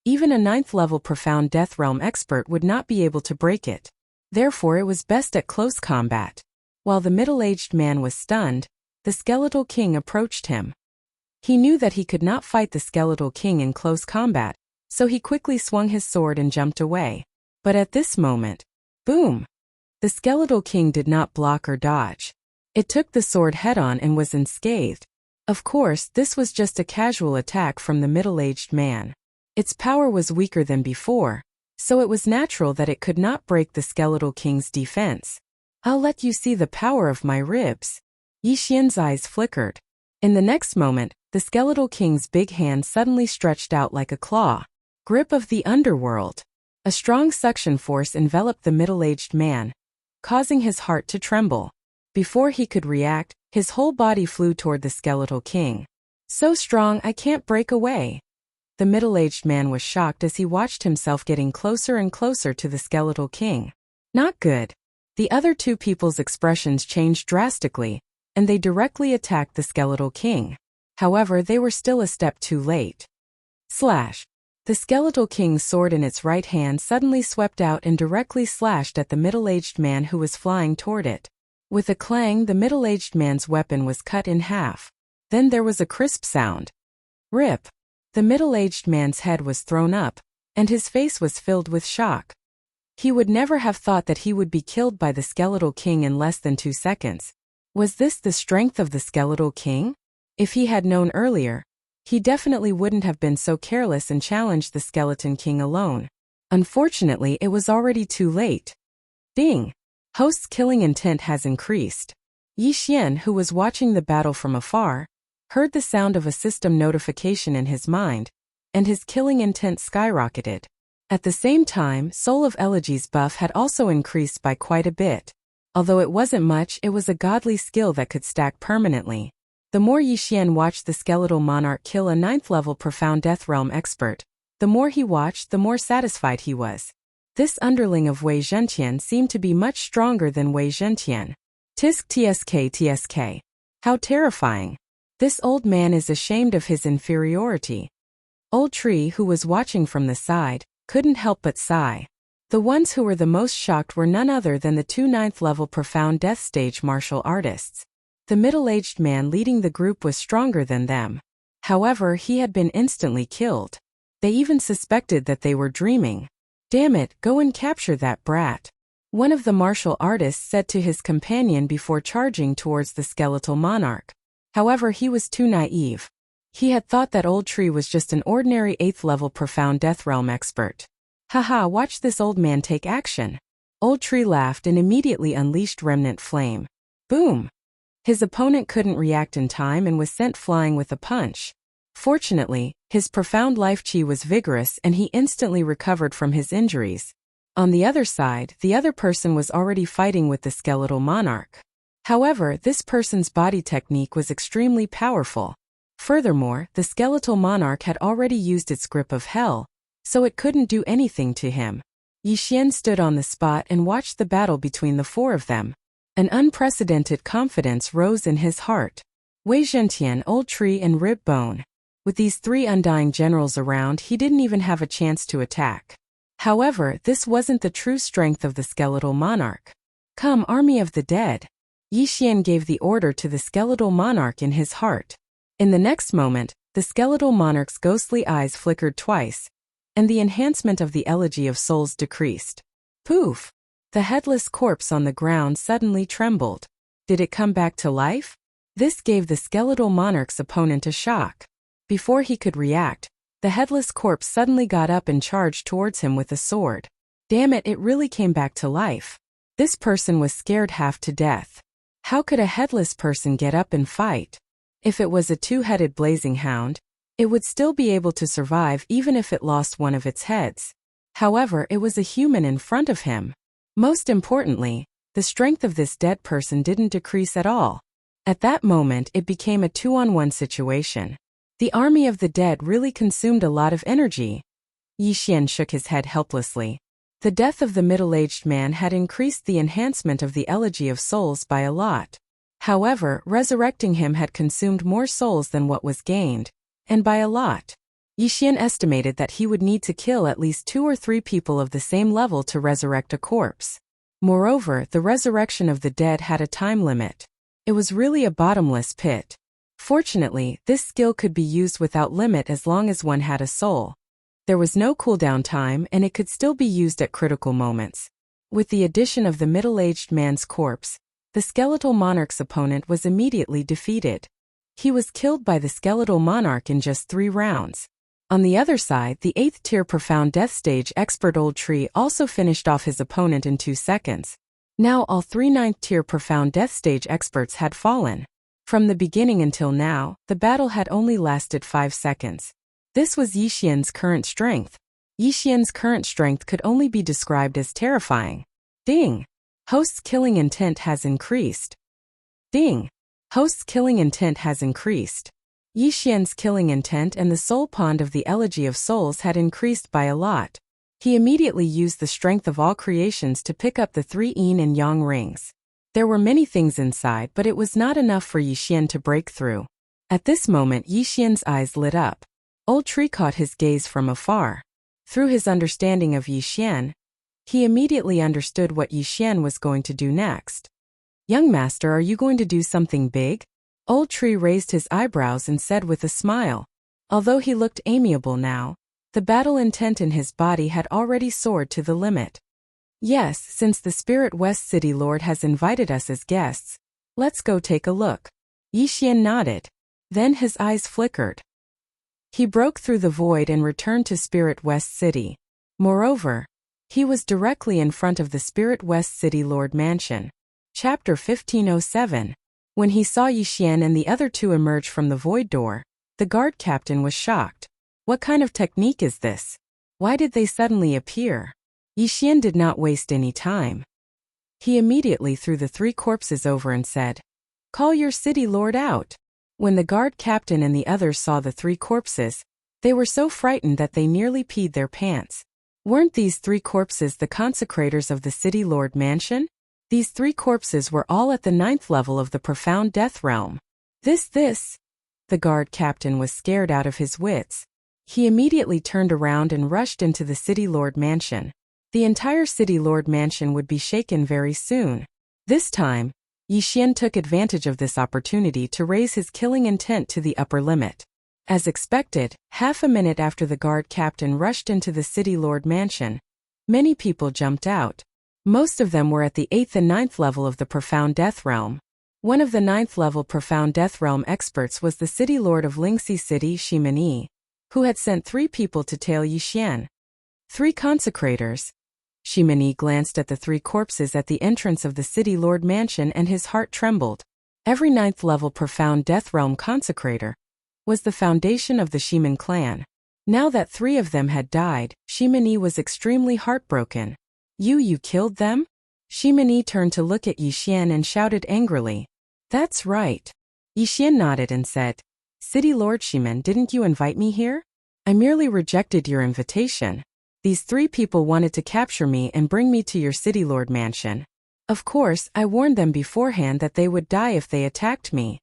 even a 9th level Profound Death Realm expert would not be able to break it. Therefore, it was best at close combat. While the middle-aged man was stunned, the Skeletal King approached him. He knew that he could not fight the Skeletal King in close combat, so he quickly swung his sword and jumped away. But at this moment, boom! The Skeletal King did not block or dodge. It took the sword head-on and was unscathed. Of course, this was just a casual attack from the middle-aged man. Its power was weaker than before, so it was natural that it could not break the Skeletal King's defense. I'll let you see the power of my ribs. Yixian's eyes flickered. In the next moment, the Skeletal King's big hand suddenly stretched out like a claw. Grip of the underworld. A strong suction force enveloped the middle-aged man, causing his heart to tremble. Before he could react, his whole body flew toward the Skeletal King. So strong I can't break away. The middle-aged man was shocked as he watched himself getting closer and closer to the Skeletal King. Not good. The other 2 people's expressions changed drastically, and they directly attacked the Skeletal King. However, they were still a step too late. Slash. The Skeletal King's sword in its right hand suddenly swept out and directly slashed at the middle-aged man who was flying toward it. With a clang, the middle-aged man's weapon was cut in half. Then there was a crisp sound. Rip! The middle-aged man's head was thrown up, and his face was filled with shock. He would never have thought that he would be killed by the Skeletal King in less than 2 seconds. Was this the strength of the Skeletal King? If he had known earlier, he definitely wouldn't have been so careless and challenged the Skeleton King alone. Unfortunately, it was already too late. Ding! Host's killing intent has increased. Yi Xian, who was watching the battle from afar, heard the sound of a system notification in his mind, and his killing intent skyrocketed. At the same time, Soul of Elegy's buff had also increased by quite a bit. Although it wasn't much, it was a godly skill that could stack permanently. The more Yi Xian watched the skeletal monarch kill a 9th-level profound death realm expert, the more he watched, the more satisfied he was. This underling of Wei Zhentian seemed to be much stronger than Wei Zhentian. Tisk tsk. How terrifying. This old man is ashamed of his inferiority. Old Tree, who was watching from the side, couldn't help but sigh. The ones who were the most shocked were none other than the 2 9th-level profound death stage martial artists. The middle-aged man leading the group was stronger than them. However, he had been instantly killed. They even suspected that they were dreaming. Damn it, go and capture that brat. One of the martial artists said to his companion before charging towards the skeletal monarch. However, he was too naive. He had thought that Old Tree was just an ordinary 8th-level profound death realm expert. Haha, watch this old man take action. Old Tree laughed and immediately unleashed Remnant Flame. Boom! His opponent couldn't react in time and was sent flying with a punch. Fortunately, his profound life chi was vigorous and he instantly recovered from his injuries. On the other side, the other person was already fighting with the skeletal monarch. However, this person's body technique was extremely powerful. Furthermore, the skeletal monarch had already used its grip of hell, so it couldn't do anything to him. Yi Xian stood on the spot and watched the battle between the 4 of them. An unprecedented confidence rose in his heart. Wei Zhentian, Old Tree and Rib Bone. With these 3 undying generals around, he didn't even have a chance to attack. However, this wasn't the true strength of the skeletal monarch. Come, army of the dead. Yi Xian gave the order to the skeletal monarch in his heart. In the next moment, the skeletal monarch's ghostly eyes flickered twice, and the enhancement of the Elegy of Souls decreased. Poof! The headless corpse on the ground suddenly trembled. Did it come back to life? This gave the skeletal monarch's opponent a shock. Before he could react, the headless corpse suddenly got up and charged towards him with a sword. Damn it, it really came back to life. This person was scared half to death. How could a headless person get up and fight? If it was a 2-headed blazing hound, it would still be able to survive even if it lost one of its heads. However, it was a human in front of him. Most importantly, the strength of this dead person didn't decrease at all. At that moment, it became a 2-on-1 situation. The army of the dead really consumed a lot of energy. Yi Xian shook his head helplessly. The death of the middle-aged man had increased the enhancement of the Elegy of Souls by a lot. However, resurrecting him had consumed more souls than what was gained, and by a lot. Yi Xian estimated that he would need to kill at least 2 or 3 people of the same level to resurrect a corpse. Moreover, the resurrection of the dead had a time limit. It was really a bottomless pit. Fortunately, this skill could be used without limit as long as one had a soul. There was no cooldown time and it could still be used at critical moments. With the addition of the middle-aged man's corpse, the skeletal monarch's opponent was immediately defeated. He was killed by the skeletal monarch in just 3 rounds. On the other side, the 8th-tier profound death stage expert Old Tree also finished off his opponent in 2 seconds. Now all 3 9th-tier profound death stage experts had fallen. From the beginning until now, the battle had only lasted 5 seconds. This was Yi Xian's current strength. Yi Xian's current strength could only be described as terrifying. Ding! Host's killing intent has increased. Ding! Host's killing intent has increased. Yi Xian's killing intent and the soul pond of the Elegy of Souls had increased by a lot. He immediately used the strength of all creations to pick up the 3 yin and yang rings. There were many things inside, but it was not enough for Yi Xian to break through. At this moment, Yi Xian's eyes lit up. Old Tree caught his gaze from afar. Through his understanding of Yi Xian, he immediately understood what Yi Xian was going to do next. Young master, are you going to do something big? Old Tree raised his eyebrows and said with a smile. Although he looked amiable now, the battle intent in his body had already soared to the limit. Yes, since the Spirit West City Lord has invited us as guests, let's go take a look. Yi Xian nodded. Then his eyes flickered. He broke through the void and returned to Spirit West City. Moreover, He was directly in front of the Spirit West City Lord Mansion. Chapter 1507. When he saw Yixian and the other two emerge from the void door, the guard captain was shocked. What kind of technique is this? Why did they suddenly appear? Yixian did not waste any time. He immediately threw the three corpses over and said, "Call your city lord out." When the guard captain and the others saw the three corpses, they were so frightened that they nearly peed their pants. Weren't these three corpses the consecrators of the City Lord Mansion? These three corpses were all at the 9th level of the profound death realm. This. The guard captain was scared out of his wits. He immediately turned around and rushed into the City Lord Mansion. The entire City Lord Mansion would be shaken very soon. This time, Yixian took advantage of this opportunity to raise his killing intent to the upper limit. As expected, half a minute after the guard captain rushed into the City Lord Mansion, many people jumped out. Most of them were at the 8th and 9th level of the Profound Death Realm. One of the 9th level Profound Death Realm experts was the City Lord of Lingxi City, Shimani, who had sent 3 people to tail Yixian. 3 consecrators. Shimani glanced at the 3 corpses at the entrance of the City Lord Mansion and his heart trembled. Every 9th level Profound Death Realm consecrator was the foundation of the Shiman clan. Now that 3 of them had died, Shimani was extremely heartbroken. You killed them?" Shimani turned to look at Yixian and shouted angrily. "That's right." Yixian nodded and said, "City Lord Shiman, didn't you invite me here? I merely rejected your invitation. These 3 people wanted to capture me and bring me to your City Lord Mansion. Of course, I warned them beforehand that they would die if they attacked me."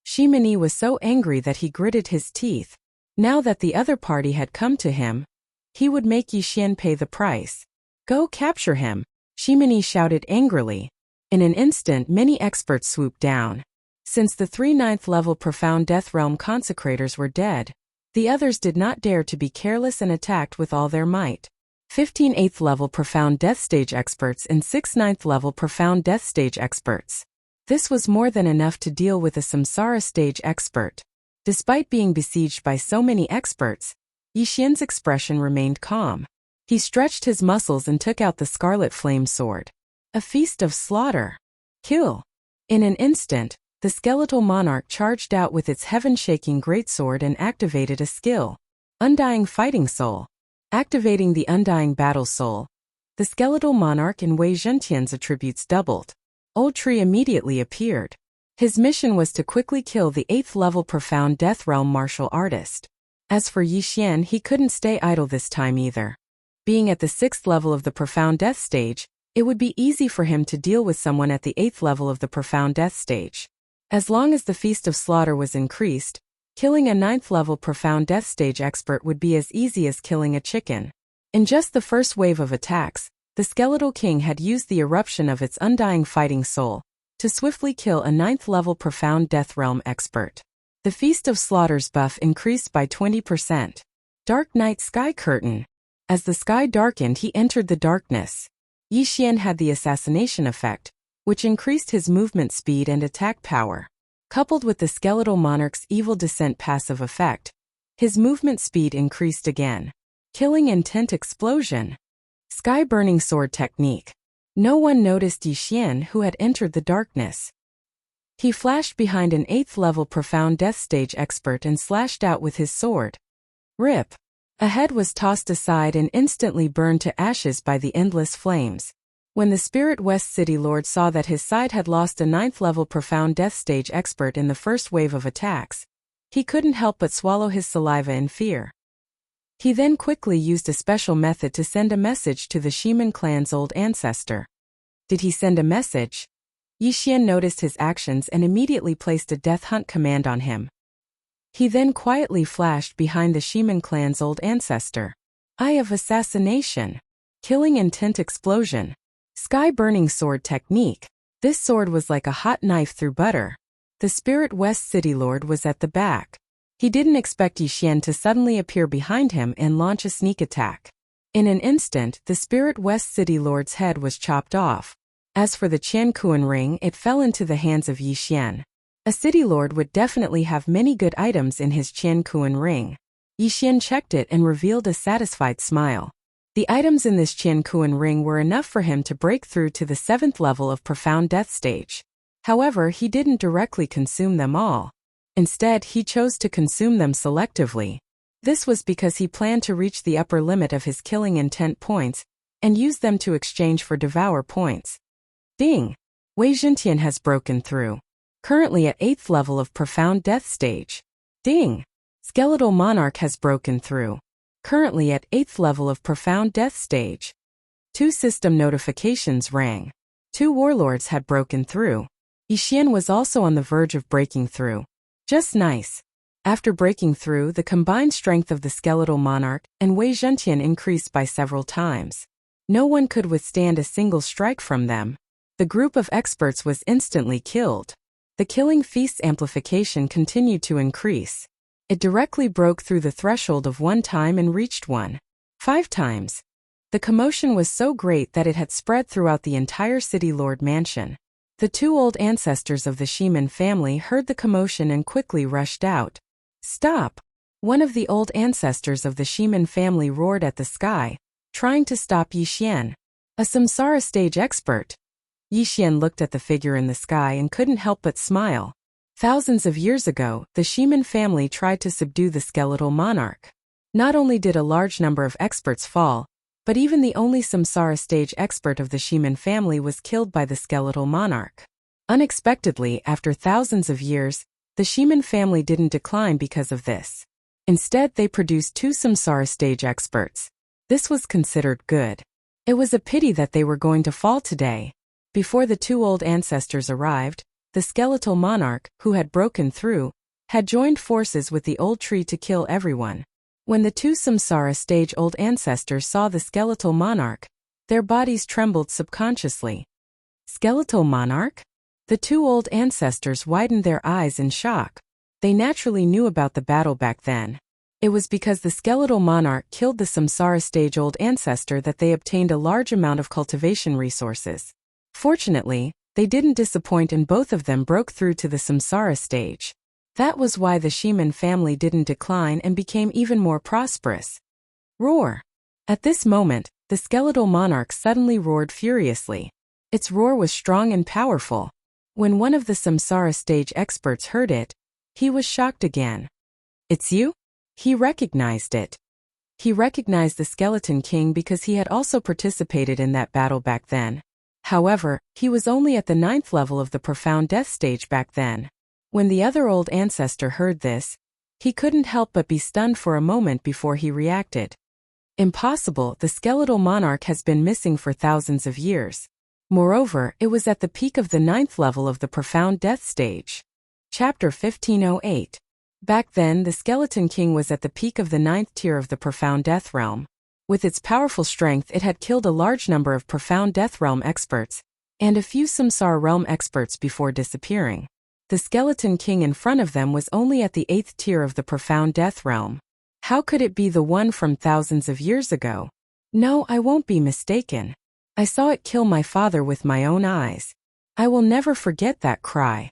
Shimani was so angry that he gritted his teeth. Now that the other party had come to him, he would make Yixian pay the price. "Go capture him," Shimani shouted angrily. In an instant, many experts swooped down. Since the 3 9th level Profound Death Realm consecrators were dead, the others did not dare to be careless and attacked with all their might. 15 8th level Profound Death Stage experts and 6 9th level Profound Death Stage experts. This was more than enough to deal with a Samsara stage expert. Despite being besieged by so many experts, Yixian's expression remained calm. He stretched his muscles and took out the Scarlet Flame Sword. A feast of slaughter. Kill. In an instant, the skeletal monarch charged out with its heaven-shaking greatsword and activated a skill. Undying Fighting Soul. Activating the Undying Battle Soul, the skeletal monarch and Wei Zhentian's attributes doubled. Old Tree immediately appeared. His mission was to quickly kill the 8th level Profound Death Realm martial artist. As for Yixian, he couldn't stay idle this time either. Being at the 6th level of the Profound Death stage, it would be easy for him to deal with someone at the 8th level of the Profound Death stage. As long as the Feast of Slaughter was increased, killing a 9th level Profound Death stage expert would be as easy as killing a chicken. In just the first wave of attacks, the Skeletal King had used the eruption of its Undying Fighting Soul to swiftly kill a 9th level Profound Death Realm expert. The Feast of Slaughter's buff increased by 20%. Dark Night Sky Curtain. As the sky darkened, he entered the darkness. Yixian had the assassination effect, which increased his movement speed and attack power. Coupled with the Skeletal Monarch's Evil Descent passive effect, his movement speed increased again. Killing Intent Explosion. Sky Burning Sword Technique. No one noticed Yixian, who had entered the darkness. He flashed behind an 8th level Profound Death Stage expert and slashed out with his sword. Rip. A head was tossed aside and instantly burned to ashes by the endless flames. When the Spirit West City Lord saw that his side had lost a 9th level Profound Death Stage expert in the first wave of attacks, he couldn't help but swallow his saliva in fear. He then quickly used a special method to send a message to the Shiman clan's old ancestor. Did he send a message? Yixian noticed his actions and immediately placed a death hunt command on him. He then quietly flashed behind the Shiman clan's old ancestor. Eye of Assassination. Killing Intent Explosion. Sky Burning Sword Technique. This sword was like a hot knife through butter. The Spirit West City Lord was at the back. He didn't expect Yixian to suddenly appear behind him and launch a sneak attack. In an instant, the Spirit West City Lord's head was chopped off. As for the Qiankuan ring, it fell into the hands of Yixian. A City Lord would definitely have many good items in his Qiankuan ring. Yixian checked it and revealed a satisfied smile. The items in this Qiankuan ring were enough for him to break through to the 7th level of profound death stage. However, he didn't directly consume them all. Instead, he chose to consume them selectively. This was because he planned to reach the upper limit of his killing intent points and use them to exchange for devour points. Ding! Wei Zhentian has broken through. Currently at 8th level of profound death stage. Ding! Skeletal Monarch has broken through. Currently at 8th level of profound death stage. 2 system notifications rang. 2 warlords had broken through. Yixian was also on the verge of breaking through. Just nice. After breaking through, the combined strength of the Skeletal Monarch and Wei Zhentian increased by several times. No one could withstand a single strike from them. The group of experts was instantly killed. The killing feast's amplification continued to increase. It directly broke through the threshold of 1 time and reached 5 times. The commotion was so great that it had spread throughout the entire City Lord mansion. The 2 old ancestors of the Shimin family heard the commotion and quickly rushed out. Stop! One of the old ancestors of the Shimin family roared at the sky, trying to stop Yixian, a Samsara stage expert. Yixian looked at the figure in the sky and couldn't help but smile. Thousands of years ago, the Shimin family tried to subdue the Skeletal Monarch. Not only did a large number of experts fall, but even the only Samsara stage expert of the Shimin family was killed by the Skeletal Monarch. Unexpectedly, after thousands of years, the Shimin family didn't decline because of this. Instead, they produced 2 Samsara stage experts. This was considered good. It was a pity that they were going to fall today. Before the 2 old ancestors arrived, the Skeletal Monarch, who had broken through, had joined forces with the old tree to kill everyone. When the 2 Samsara stage old ancestors saw the Skeletal Monarch, their bodies trembled subconsciously. Skeletal Monarch? The 2 old ancestors widened their eyes in shock. They naturally knew about the battle back then. It was because the Skeletal Monarch killed the Samsara stage old ancestor that they obtained a large amount of cultivation resources. Fortunately, they didn't disappoint and both of them broke through to the Samsara stage. That was why the Shimin family didn't decline and became even more prosperous. Roar! At this moment, the Skeletal Monarch suddenly roared furiously. Its roar was strong and powerful. When one of the Samsara stage experts heard it, he was shocked again. It's you? He recognized it. He recognized the Skeleton King because he had also participated in that battle back then. However, he was only at the 9th level of the profound death stage back then. When the other old ancestor heard this, he couldn't help but be stunned for a moment before he reacted. Impossible, the Skeletal Monarch has been missing for thousands of years. Moreover, it was at the peak of the 9th level of the profound death stage. Chapter 1508. Back then, the Skeleton King was at the peak of the 9th tier of the profound death realm. With its powerful strength, it had killed a large number of profound death realm experts, and a few Samsara realm experts before disappearing. The Skeleton King in front of them was only at the 8th tier of the profound death realm. How could it be the one from thousands of years ago? No, I won't be mistaken. I saw it kill my father with my own eyes. I will never forget that cry.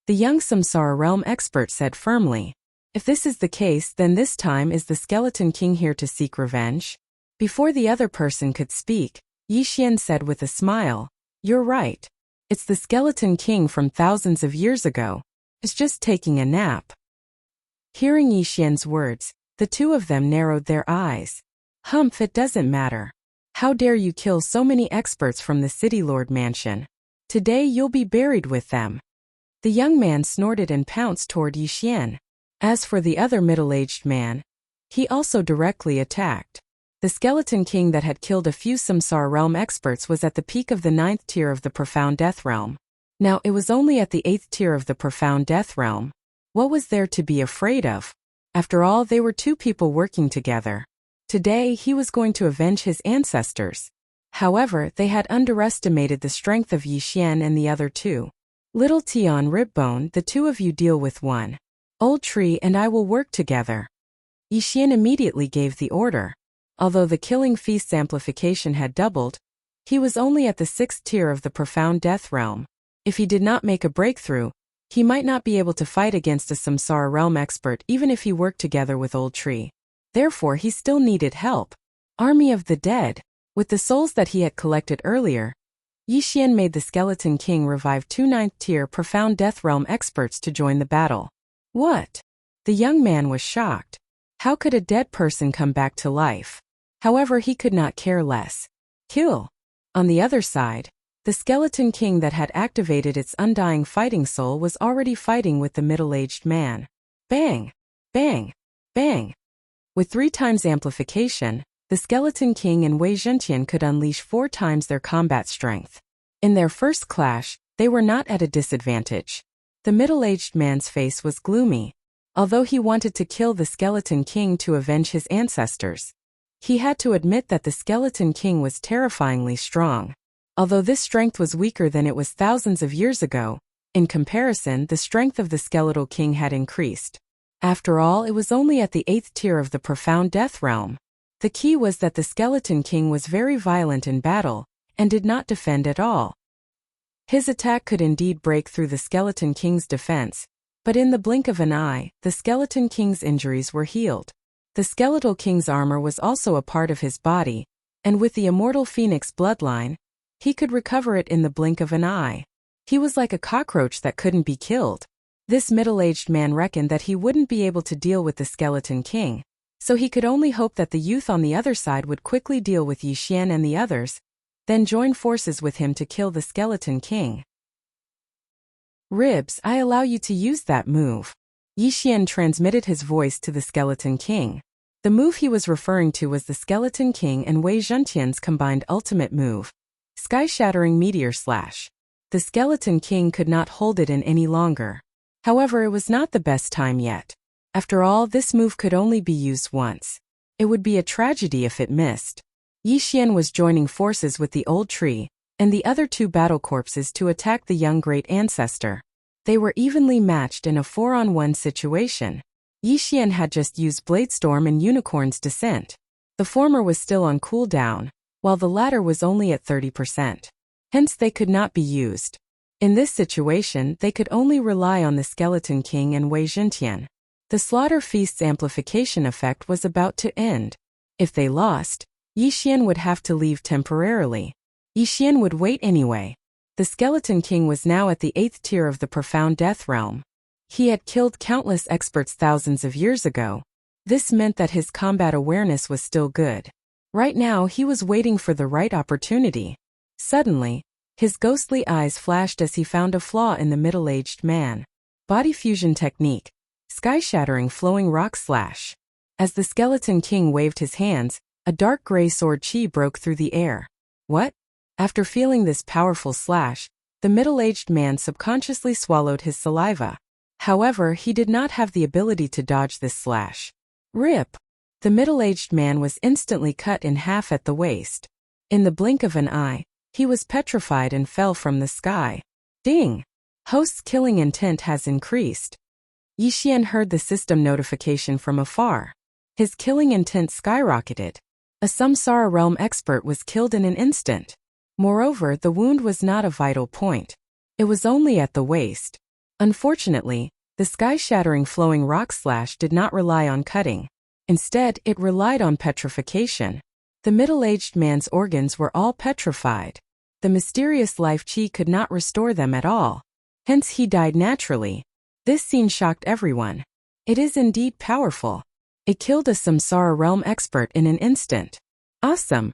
The young Samsara realm expert said firmly. If this is the case, then this time is the Skeleton King here to seek revenge? Before the other person could speak, Yixian said with a smile, "You're right. It's the Skeleton King from thousands of years ago. It's just taking a nap." Hearing Yixian's words, the 2 of them narrowed their eyes. Humph, it doesn't matter. How dare you kill so many experts from the City Lord mansion? Today you'll be buried with them. The young man snorted and pounced toward Yixian. As for the other middle-aged man, he also directly attacked. The Skeleton King that had killed a few Samsara realm experts was at the peak of the 9th tier of the profound death realm. Now it was only at the 8th tier of the profound death realm. What was there to be afraid of? After all, they were 2 people working together. Today he was going to avenge his ancestors. However, they had underestimated the strength of Yixian and the other 2. Little Tian Ribbone, the 2 of you deal with one. Old Tree and I will work together. Yixian immediately gave the order. Although the killing feast's amplification had doubled, he was only at the 6th tier of the profound death realm. If he did not make a breakthrough, he might not be able to fight against a Samsara realm expert even if he worked together with Old Tree. Therefore, he still needed help. Army of the dead. With the souls that he had collected earlier, Yixian made the Skeleton King revive 2 9th-tier Profound Death Realm experts to join the battle. What? The young man was shocked. How could a dead person come back to life? However, he could not care less. Kill. On the other side, the Skeleton King that had activated its undying fighting soul was already fighting with the middle-aged man. Bang! Bang! Bang! With 3 times amplification, the Skeleton King and Wei Zhentian could unleash 4 times their combat strength. In their first clash, they were not at a disadvantage. The middle-aged man's face was gloomy. Although he wanted to kill the Skeleton King to avenge his ancestors, he had to admit that the Skeleton King was terrifyingly strong. Although this strength was weaker than it was thousands of years ago, in comparison, the strength of the Skeletal King had increased. After all, it was only at the 8th tier of the Profound Death Realm. The key was that the Skeleton King was very violent in battle, and did not defend at all. His attack could indeed break through the Skeleton King's defense, but in the blink of an eye, the Skeleton King's injuries were healed. The Skeletal King's armor was also a part of his body, and with the immortal Phoenix bloodline, he could recover it in the blink of an eye. He was like a cockroach that couldn't be killed. This middle-aged man reckoned that he wouldn't be able to deal with the Skeleton King, so he could only hope that the youth on the other side would quickly deal with Yixian and the others, then join forces with him to kill the Skeleton King. Ribs, I allow you to use that move. Yixian transmitted his voice to the Skeleton King. The move he was referring to was the Skeleton King and Wei Zhentian's combined ultimate move, Sky-Shattering Meteor Slash. The Skeleton King could not hold it in any longer. However, it was not the best time yet. After all, this move could only be used once. It would be a tragedy if it missed. Yixian was joining forces with the old tree and the other 2 battle corpses to attack the young great ancestor. They were evenly matched in a 4-on-1 situation. Yixian had just used Bladestorm and Unicorn's Descent. The former was still on cooldown, while the latter was only at 30%. Hence they could not be used. In this situation, they could only rely on the Skeleton King and Wei Zhentian. The Slaughter Feast's amplification effect was about to end. If they lost, Yixian would have to leave temporarily. Yixian would wait anyway. The Skeleton King was now at the 8th tier of the Profound Death Realm. He had killed countless experts thousands of years ago. This meant that his combat awareness was still good. Right now, he was waiting for the right opportunity. Suddenly, his ghostly eyes flashed as he found a flaw in the middle-aged man. Body fusion technique. Sky-Shattering Flowing Rock Slash. As the Skeleton King waved his hands, a dark gray sword chi broke through the air. What? After feeling this powerful slash, the middle-aged man subconsciously swallowed his saliva. However, he did not have the ability to dodge this slash. Rip! The middle-aged man was instantly cut in half at the waist. In the blink of an eye, he was petrified and fell from the sky. Ding! Host's killing intent has increased. Yixian heard the system notification from afar. His killing intent skyrocketed. A Samsara Realm expert was killed in an instant. Moreover, the wound was not a vital point. It was only at the waist. Unfortunately, the Sky-Shattering Flowing Rock Slash did not rely on cutting. Instead, it relied on petrification. The middle-aged man's organs were all petrified. The mysterious life chi could not restore them at all. Hence he died naturally. This scene shocked everyone. It is indeed powerful. It killed a Samsara Realm expert in an instant. Awesome!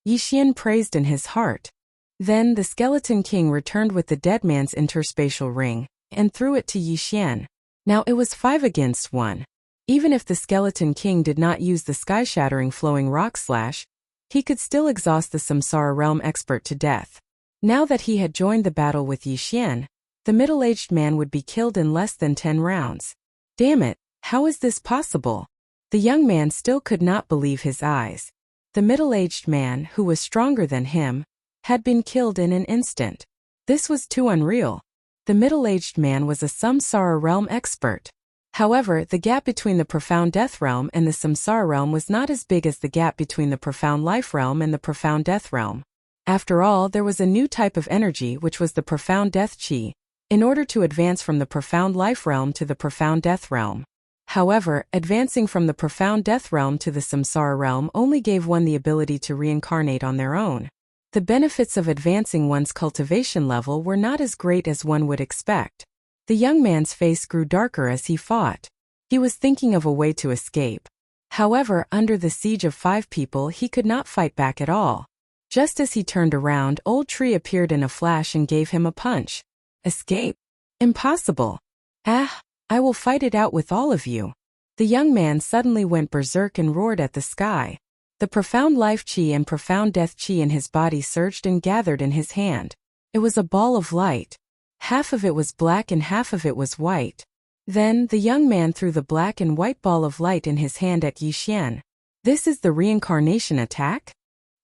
Yixian praised in his heart. Then the Skeleton King returned with the dead man's interspatial ring, and threw it to Yixian. Now it was 5 against 1. Even if the Skeleton King did not use the Sky-Shattering Flowing Rock Slash, he could still exhaust the Samsara Realm expert to death. Now that he had joined the battle with Yixian, the middle-aged man would be killed in less than 10 rounds. Damn it, how is this possible? The young man still could not believe his eyes. The middle-aged man, who was stronger than him, had been killed in an instant. This was too unreal. The middle-aged man was a Samsara Realm expert. However, the gap between the Profound Death Realm and the Samsara Realm was not as big as the gap between the Profound Life Realm and the Profound Death Realm. After all, there was a new type of energy which was the Profound Death Chi, in order to advance from the Profound Life Realm to the Profound Death Realm. However, advancing from the profound death realm to the samsara realm only gave one the ability to reincarnate on their own. The benefits of advancing one's cultivation level were not as great as one would expect. The young man's face grew darker as he fought. He was thinking of a way to escape. However, under the siege of 5 people, he could not fight back at all. Just as he turned around, Old Tree appeared in a flash and gave him a punch. Escape? Impossible. Ah, I will fight it out with all of you. The young man suddenly went berserk and roared at the sky. The profound life chi and profound death chi in his body surged and gathered in his hand. It was a ball of light. Half of it was black and half of it was white. Then, the young man threw the black and white ball of light in his hand at Yixian. This is the reincarnation attack?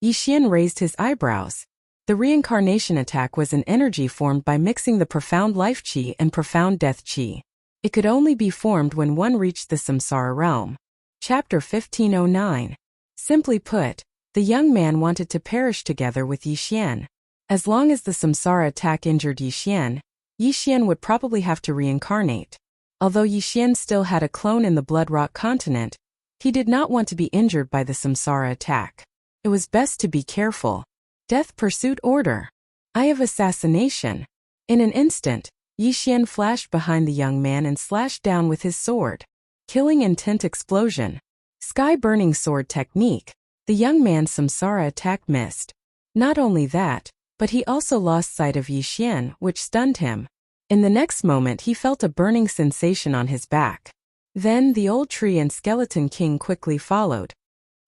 Yixian raised his eyebrows. The reincarnation attack was an energy formed by mixing the profound life chi and profound death chi. It could only be formed when one reached the samsara realm. Chapter 1509. Simply put, the young man wanted to perish together with Yixian. As long as the samsara attack injured Yixian, Yixian would probably have to reincarnate. Although Yixian still had a clone in the Blood Rock continent, he did not want to be injured by the samsara attack. It was best to be careful. Death Pursuit Order. Eye of Assassination. In an instant, Yixian flashed behind the young man and slashed down with his sword. Killing Intent Explosion. Sky Burning Sword Technique. The young man's samsara attack missed. Not only that, but he also lost sight of Yixian, which stunned him. In the next moment he felt a burning sensation on his back. Then the Old Tree and Skeleton King quickly followed.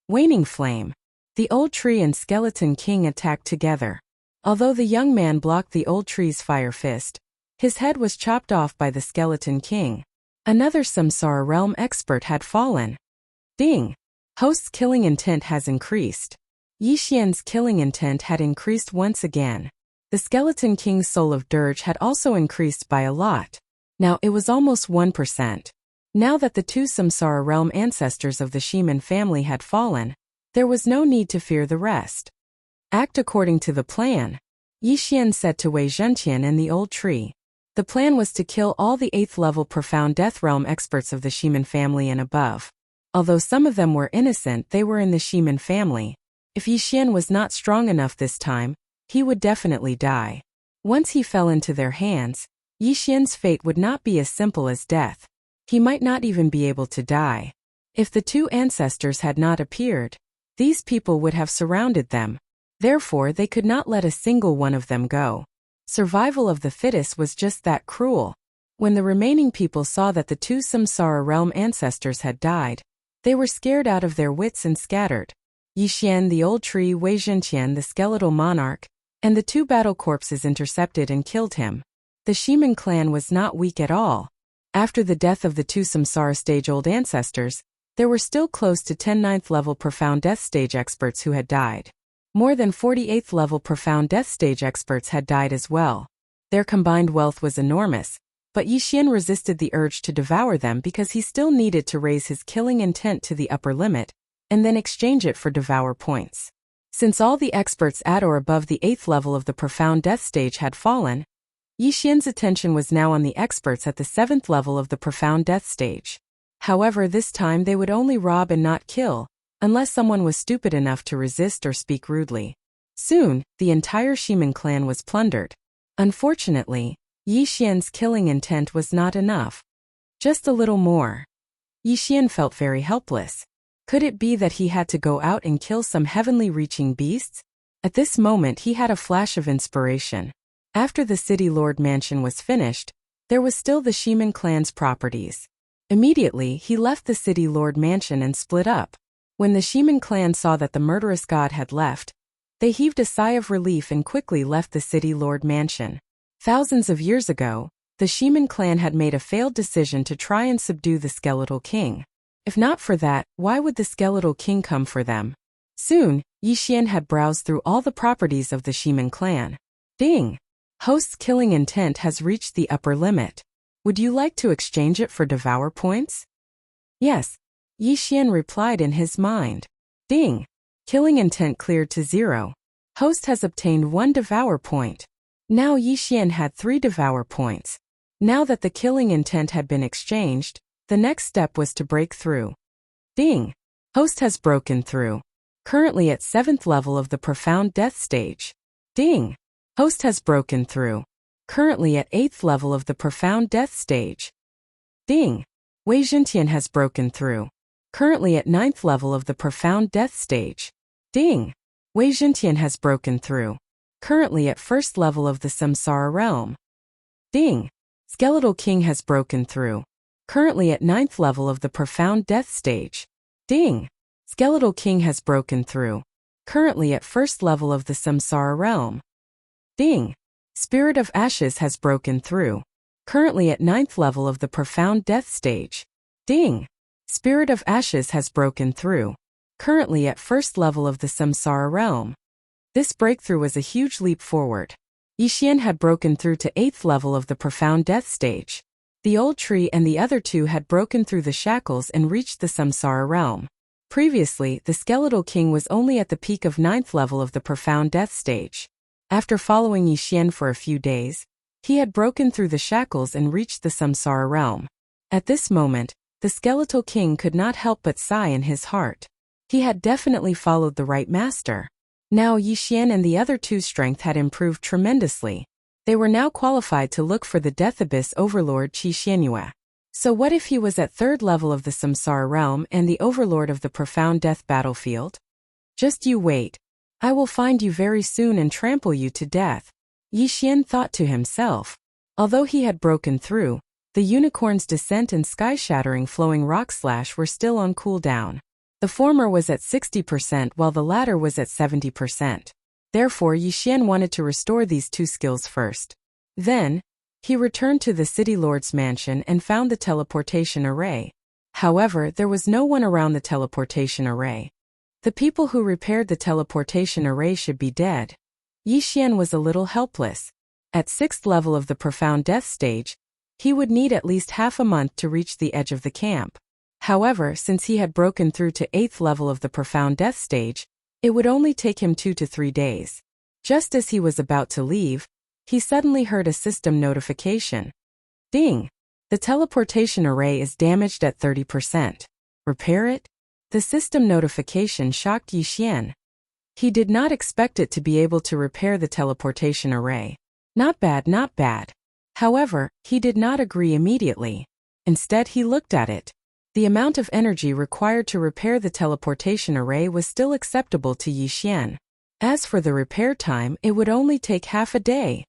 Waning Flame. The Old Tree and Skeleton King attacked together. Although the young man blocked the Old Tree's fire fist, his head was chopped off by the Skeleton King. Another samsara realm expert had fallen. Ding! Host's killing intent has increased. Yixian's killing intent had increased once again. The Skeleton King's Soul of Dirge had also increased by a lot. Now it was almost 1%. Now that the 2 samsara realm ancestors of the Shiman family had fallen, there was no need to fear the rest. Act according to the plan, Yixian said to Wei Zhenqian and the Old Tree. The plan was to kill all the 8th level profound death realm experts of the Shiman family and above. Although some of them were innocent, they were in the Shiman family. If Yixian was not strong enough this time, he would definitely die. Once he fell into their hands, Yixian's fate would not be as simple as death. He might not even be able to die. If the 2 ancestors had not appeared, these people would have surrounded them. Therefore, they could not let a single one of them go. Survival of the fittest was just that cruel. When the remaining people saw that the 2 samsara realm ancestors had died, they were scared out of their wits and scattered. Yixian the Old Tree, Wei Zhenqian the skeletal monarch, and the 2 battle corpses intercepted and killed him. The Shiman clan was not weak at all. After the death of the 2 samsara stage-old ancestors, there were still close to 10 9th level profound death stage experts who had died. More than 48th level profound death stage experts had died as well. Their combined wealth was enormous, but Yixian resisted the urge to devour them because he still needed to raise his killing intent to the upper limit, and then exchange it for devour points. Since all the experts at or above the 8th level of the profound death stage had fallen, Yixian's attention was now on the experts at the 7th level of the profound death stage. However, this time they would only rob and not kill, unless someone was stupid enough to resist or speak rudely. Soon, the entire Shiman clan was plundered. Unfortunately, Yixian's killing intent was not enough. Just a little more. Yixian felt very helpless. Could it be that he had to go out and kill some heavenly reaching beasts? At this moment he had a flash of inspiration. After the City Lord mansion was finished, there was still the Shiman clan's properties. Immediately, he left the City Lord mansion and split up. When the Shiman clan saw that the murderous god had left, they heaved a sigh of relief and quickly left the City Lord mansion. Thousands of years ago, the Shiman clan had made a failed decision to try and subdue the Skeletal King. If not for that, why would the Skeletal King come for them? Soon, Yixian had browsed through all the properties of the Shiman clan. Ding! Host's killing intent has reached the upper limit. Would you like to exchange it for devour points? Yes, Yixian replied in his mind. Ding! Killing intent cleared to 0. Host has obtained 1 devour point. Now Yixian had 3 devour points. Now that the killing intent had been exchanged, The next step was to break through. Ding! Host has broken through. Currently at 7th level of the profound death stage. Ding! Host has broken through. Currently at 8th level of the profound death stage. Ding! Wei Zhentian has broken through. Currently at 9th level of the profound death stage. Ding! Wei Zhentian has broken through. Currently at 1st level of the samsara realm. Ding! Skeletal King has broken through. Currently at 9th level of the profound death stage. Ding! Skeletal King has broken through. Currently at 1st level of the samsara realm. Ding! Spirit of Ashes has broken through. Currently at 9th level of the profound death stage. Ding! Spirit of Ashes has broken through. Currently at 1st level of the samsara realm. This breakthrough was a huge leap forward. Yixian had broken through to 8th level of the profound death stage. The old tree and the other two had broken through the shackles and reached the samsara realm. Previously, the Skeletal King was only at the peak of 9th level of the profound death stage. After following Yixian for a few days, he had broken through the shackles and reached the samsara realm. At this moment, the Skeletal King could not help but sigh in his heart. He had definitely followed the right master. Now Yixian and the other two's strength had improved tremendously. They were now qualified to look for the Death Abyss Overlord Qi Xianyue. So what if he was at 3rd level of the samsara realm and the overlord of the profound death battlefield? Just you wait. I will find you very soon and trample you to death. Yixian thought to himself. Although he had broken through, the unicorn's descent and sky-shattering flowing rock slash were still on cooldown. The former was at 60% while the latter was at 70%. Therefore Yixian wanted to restore these two skills first. Then, he returned to the City Lord's mansion and found the teleportation array. However, there was no one around the teleportation array. The people who repaired the teleportation array should be dead. Yixian was a little helpless. At 6th level of the profound death stage, he would need at least half a month to reach the edge of the camp. However, since he had broken through to 8th level of the profound death stage, it would only take him 2 to 3 days. Just as he was about to leave, he suddenly heard a system notification. Ding! The teleportation array is damaged at 30%. Repair it? The system notification shocked Yixian. He did not expect it to be able to repair the teleportation array. Not bad, not bad. However, he did not agree immediately. Instead, he looked at it. The amount of energy required to repair the teleportation array was still acceptable to Yixian. As for the repair time, it would only take half a day.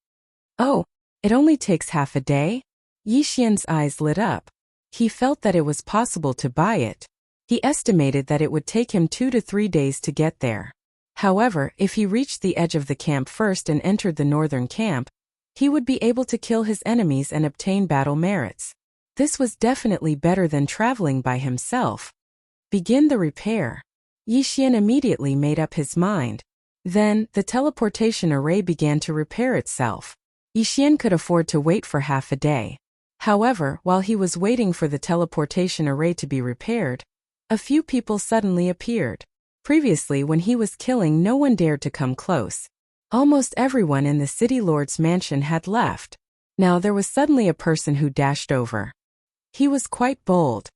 Oh, it only takes half a day? Yixian's eyes lit up. He felt that it was possible to buy it. He estimated that it would take him 2 to 3 days to get there. However, if he reached the edge of the camp first and entered the northern camp, he would be able to kill his enemies and obtain battle merits. This was definitely better than traveling by himself. Begin the repair. Yixian immediately made up his mind. Then, the teleportation array began to repair itself. Yixian could afford to wait for half a day. However, while he was waiting for the teleportation array to be repaired, a few people suddenly appeared. Previously, when he was killing, no one dared to come close. Almost everyone in the City Lord's mansion had left. Now there was suddenly a person who dashed over. He was quite bold.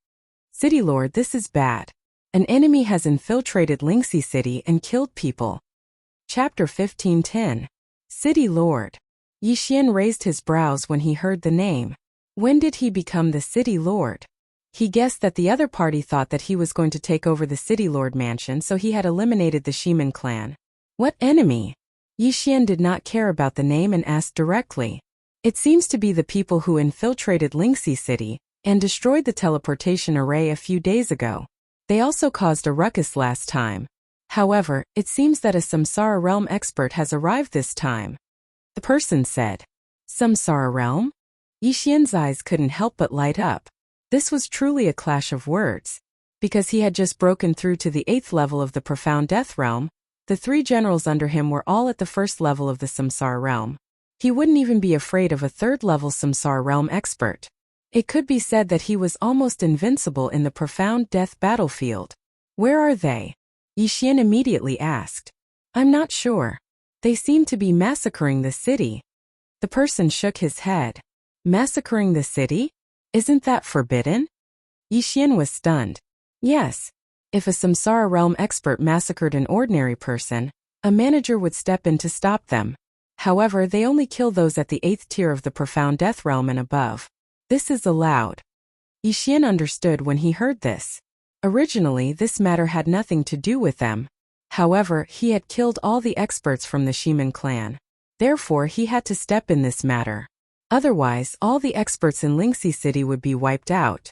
City Lord, this is bad. An enemy has infiltrated Lingxi City and killed people. Chapter 1510. City Lord. Yixian raised his brows when he heard the name. When did he become the City Lord? He guessed that the other party thought that he was going to take over the City Lord mansion, so he had eliminated the Shiman clan. What enemy? Yixian did not care about the name and asked directly. It seems to be the people who infiltrated Lingxi City and destroyed the teleportation array a few days ago. They also caused a ruckus last time. However, it seems that a Samsara Realm expert has arrived this time. The person said. Samsara Realm? Yixian's eyes couldn't help but light up. This was truly a clash of words. Because he had just broken through to the 8th level of the Profound Death Realm, the 3 generals under him were all at the 1st level of the Samsara Realm. He wouldn't even be afraid of a 3rd level Samsara Realm expert. It could be said that he was almost invincible in the Profound Death battlefield. Where are they? Yixian immediately asked. I'm not sure. They seem to be massacring the city. The person shook his head. Massacring the city? Isn't that forbidden? Yixian was stunned. Yes. If a Samsara realm expert massacred an ordinary person, a manager would step in to stop them. However, they only kill those at the 8th tier of the profound death realm and above. This is allowed. Yixian understood when he heard this. Originally, this matter had nothing to do with them. However, he had killed all the experts from the Shiman clan. Therefore, he had to step in this matter. Otherwise, all the experts in Lingxi City would be wiped out.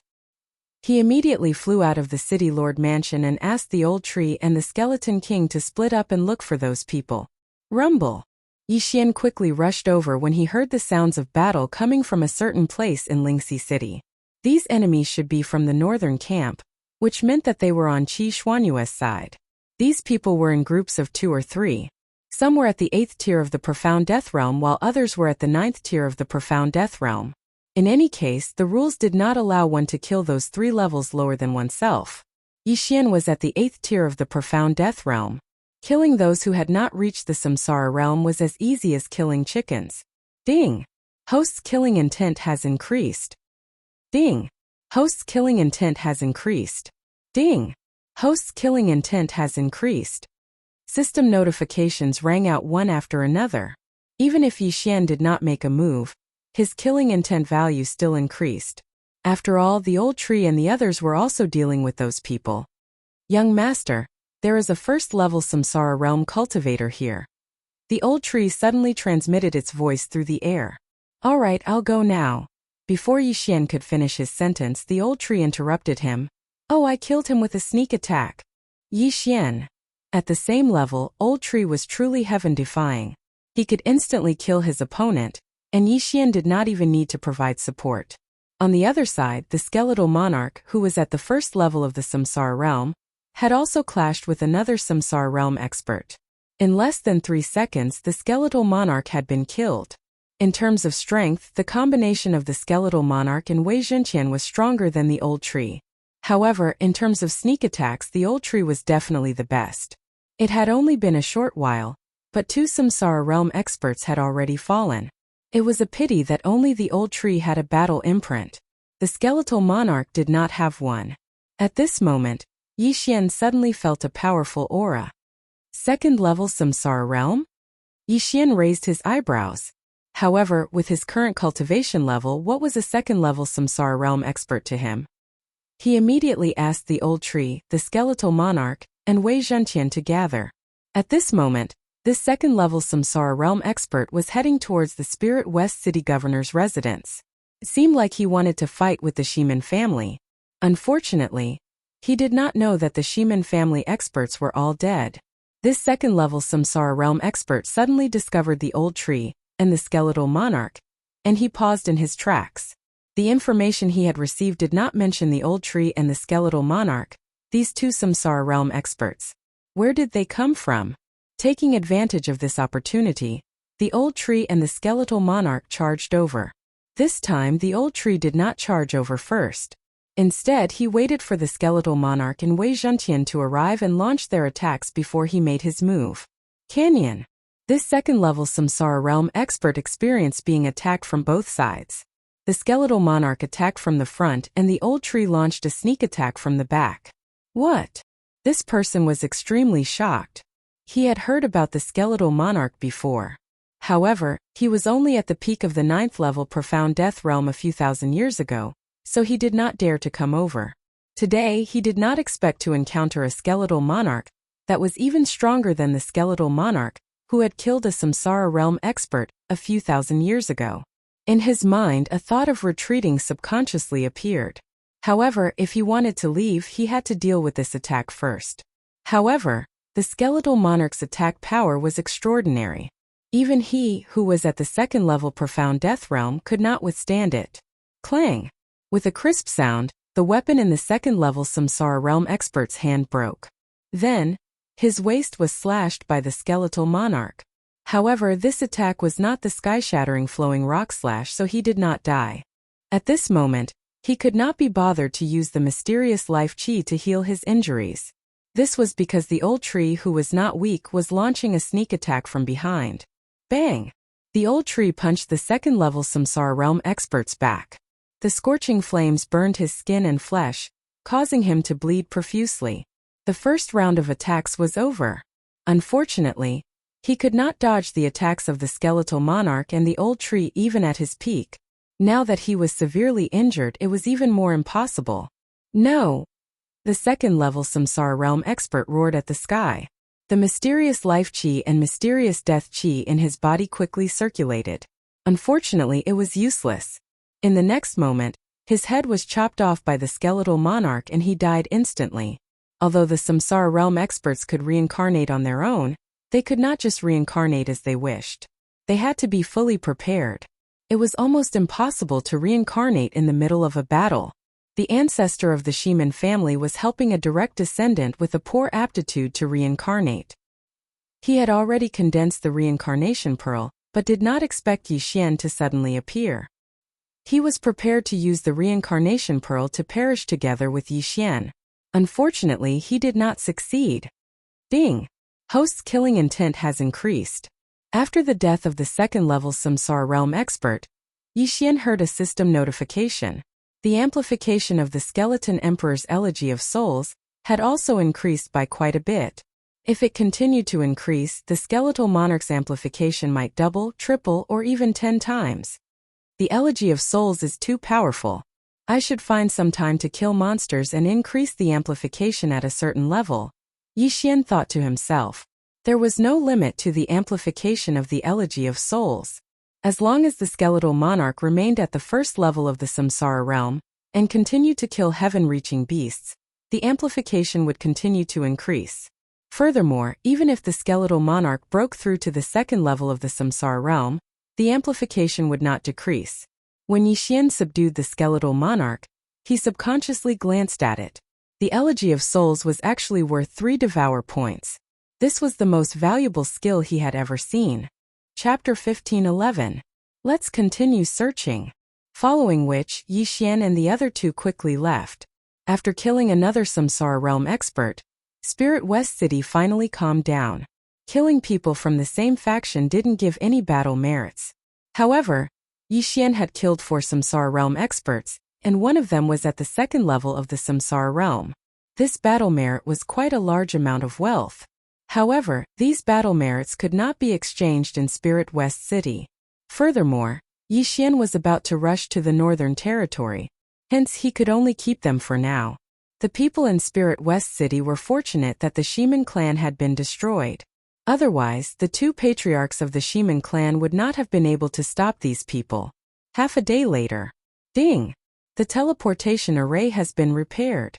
He immediately flew out of the city lord mansion and asked the old tree and the skeleton king to split up and look for those people. Rumble. Yixian quickly rushed over when he heard the sounds of battle coming from a certain place in Lingxi City. These enemies should be from the northern camp, which meant that they were on Qi Xuanyue's side. These people were in groups of 2 or 3. Some were at the 8th tier of the profound death realm while others were at the 9th tier of the profound death realm. In any case, the rules did not allow one to kill those 3 levels lower than oneself. Yixian was at the 8th tier of the profound death realm. Killing those who had not reached the samsara realm was as easy as killing chickens. Ding! Host's killing intent has increased. Ding! Host's killing intent has increased. Ding! Host's killing intent has increased. System notifications rang out one after another. Even if Yixian did not make a move, his killing intent value still increased. After all, the old tree and the others were also dealing with those people. Young master, there is a first-level samsara realm cultivator here. The old tree suddenly transmitted its voice through the air. All right, I'll go now. Before Yixian could finish his sentence, the old tree interrupted him. Oh, I killed him with a sneak attack. Yixian. At the same level, old tree was truly heaven-defying. He could instantly kill his opponent, and Yixian did not even need to provide support. On the other side, the skeletal monarch, who was at the first level of the samsara realm, had also clashed with another samsara realm expert. In less than 3 seconds, the skeletal monarch had been killed. In terms of strength, the combination of the skeletal monarch and Wei Zhenqian was stronger than the old tree. However, in terms of sneak attacks, the old tree was definitely the best. It had only been a short while, but 2 samsara realm experts had already fallen. It was a pity that only the old tree had a battle imprint. The skeletal monarch did not have one. At this moment, Yixian suddenly felt a powerful aura. Second-level samsara realm? Yixian raised his eyebrows. However, with his current cultivation level, what was a second-level samsara realm expert to him? He immediately asked the old tree, the skeletal monarch, and Wei Zhenqian to gather. At this moment, this second-level samsara realm expert was heading towards the Spirit West City Governor's residence. It seemed like he wanted to fight with the Shiman family. Unfortunately, he did not know that the Shiman family experts were all dead. This second-level samsara realm expert suddenly discovered the old tree and the skeletal monarch, and he paused in his tracks. The information he had received did not mention the old tree and the skeletal monarch, these 2 samsara realm experts. Where did they come from? Taking advantage of this opportunity, the old tree and the skeletal monarch charged over. This time, the old tree did not charge over first. Instead, he waited for the skeletal monarch and Wei Zhenqian to arrive and launch their attacks before he made his move. Canyon. This second-level samsara realm expert experienced being attacked from both sides. The skeletal monarch attacked from the front and the old tree launched a sneak attack from the back. What? This person was extremely shocked. He had heard about the skeletal monarch before. However, he was only at the peak of the 9th level profound death realm a few thousand years ago, so he did not dare to come over. Today, he did not expect to encounter a skeletal monarch that was even stronger than the skeletal monarch who had killed a samsara realm expert a few thousand years ago. In his mind, a thought of retreating subconsciously appeared. However, if he wanted to leave, he had to deal with this attack first. However, the skeletal monarch's attack power was extraordinary. Even he, who was at the second-level profound death realm, could not withstand it. Clang! With a crisp sound, the weapon in the second-level samsara realm expert's hand broke. Then, his waist was slashed by the skeletal monarch. However, this attack was not the sky-shattering flowing rock slash, so he did not die. At this moment, he could not be bothered to use the mysterious life chi to heal his injuries. This was because the old tree, who was not weak, was launching a sneak attack from behind. Bang! The old tree punched the second-level samsara realm expert's back. The scorching flames burned his skin and flesh, causing him to bleed profusely. The first round of attacks was over. Unfortunately, he could not dodge the attacks of the skeletal monarch and the old tree even at his peak. Now that he was severely injured, it was even more impossible. No! The second-level Samsara realm expert roared at the sky. The mysterious life chi and mysterious death chi in his body quickly circulated. Unfortunately, it was useless. In the next moment, his head was chopped off by the skeletal monarch and he died instantly. Although the Samsara realm experts could reincarnate on their own, they could not just reincarnate as they wished. They had to be fully prepared. It was almost impossible to reincarnate in the middle of a battle. The ancestor of the Shiman family was helping a direct descendant with a poor aptitude to reincarnate. He had already condensed the reincarnation pearl, but did not expect Yi Xian to suddenly appear. He was prepared to use the reincarnation pearl to perish together with Yi Xian. Unfortunately, he did not succeed. Ding! Host's killing intent has increased. After the death of the second-level Samsara realm expert, Yi Xian heard a system notification. The amplification of the Skeleton Emperor's Elegy of Souls had also increased by quite a bit. If it continued to increase, the Skeletal Monarch's amplification might double, triple, or even 10 times. The Elegy of Souls is too powerful. I should find some time to kill monsters and increase the amplification at a certain level, Yi Xian thought to himself. There was no limit to the amplification of the Elegy of Souls. As long as the Skeletal Monarch remained at the first level of the Samsara realm and continued to kill heaven-reaching beasts, the amplification would continue to increase. Furthermore, even if the Skeletal Monarch broke through to the second level of the Samsara realm, the amplification would not decrease. When Yi Xian subdued the Skeletal Monarch, he subconsciously glanced at it. The Elegy of Souls was actually worth 3 Devour points. This was the most valuable skill he had ever seen. Chapter 15:11. Let's continue searching. Following which, Yi Xian and the other two quickly left. After killing another Samsara realm expert, Spirit West City finally calmed down. Killing people from the same faction didn't give any battle merits. However, Yi Xian had killed 4 Samsara realm experts, and one of them was at the second level of the Samsara realm. This battle merit was quite a large amount of wealth. However, these battle merits could not be exchanged in Spirit West City. Furthermore, Yi Xian was about to rush to the Northern Territory, hence he could only keep them for now. The people in Spirit West City were fortunate that the Shiman clan had been destroyed. Otherwise, the 2 patriarchs of the Shiman clan would not have been able to stop these people. Half a day later. Ding! The teleportation array has been repaired.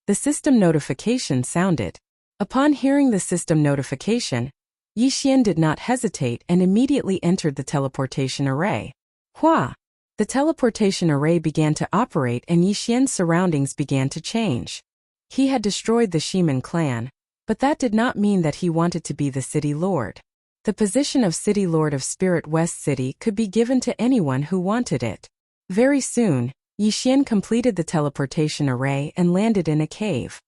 The system notification sounded. Upon hearing the system notification, Yi Xian did not hesitate and immediately entered the teleportation array. Hua! The teleportation array began to operate and Yi Xian's surroundings began to change. He had destroyed the Shiman clan, but that did not mean that he wanted to be the city lord. The position of city lord of Spirit West City could be given to anyone who wanted it. Very soon, Yi Xian completed the teleportation array and landed in a cave.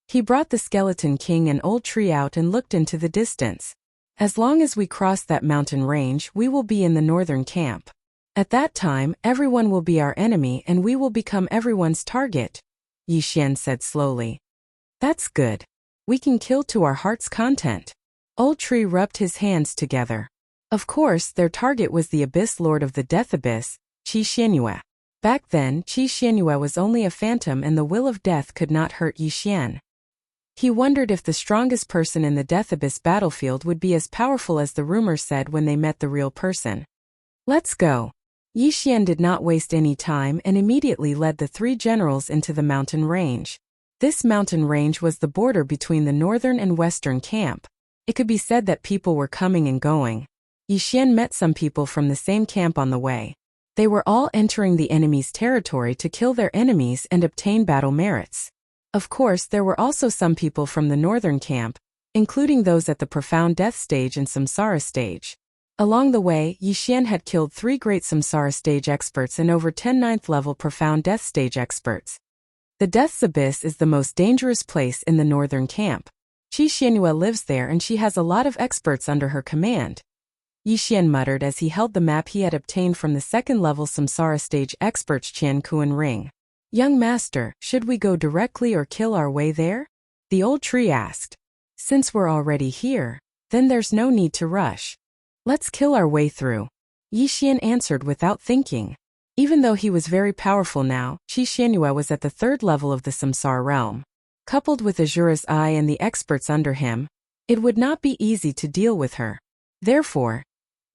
He brought the Skeleton King and Old Tree out and looked into the distance. As long as we cross that mountain range, we will be in the northern camp. At that time, everyone will be our enemy and we will become everyone's target, Yi Xian said slowly. That's good. We can kill to our heart's content. Old Tree rubbed his hands together. Of course, their target was the Abyss Lord of the Death Abyss, Qi Xianyue. Back then, Qi Xianyue was only a phantom and the will of death could not hurt Yi Xian. He wondered if the strongest person in the Death Abyss battlefield would be as powerful as the rumors said when they met the real person. Let's go. Yi Xian did not waste any time and immediately led the 3 generals into the mountain range. This mountain range was the border between the northern and western camp. It could be said that people were coming and going. Yi Xian met some people from the same camp on the way. They were all entering the enemy's territory to kill their enemies and obtain battle merits. Of course, there were also some people from the northern camp, including those at the Profound Death stage and Samsara stage. Along the way, Yi Xian had killed 3 great Samsara stage experts and over 10 9th-level Profound Death stage experts. The Death's Abyss is the most dangerous place in the northern camp. Qi Xianyue lives there and she has a lot of experts under her command. Yixian muttered as he held the map he had obtained from the second-level Samsara stage expert's Qian Kuan ring. Young master, should we go directly or kill our way there? The old tree asked. Since we're already here, then there's no need to rush. Let's kill our way through. Yixian answered without thinking. Even though he was very powerful now, Qi Xianyue was at the third level of the Samsara realm. Coupled with Azura's eye and the experts under him, it would not be easy to deal with her. Therefore,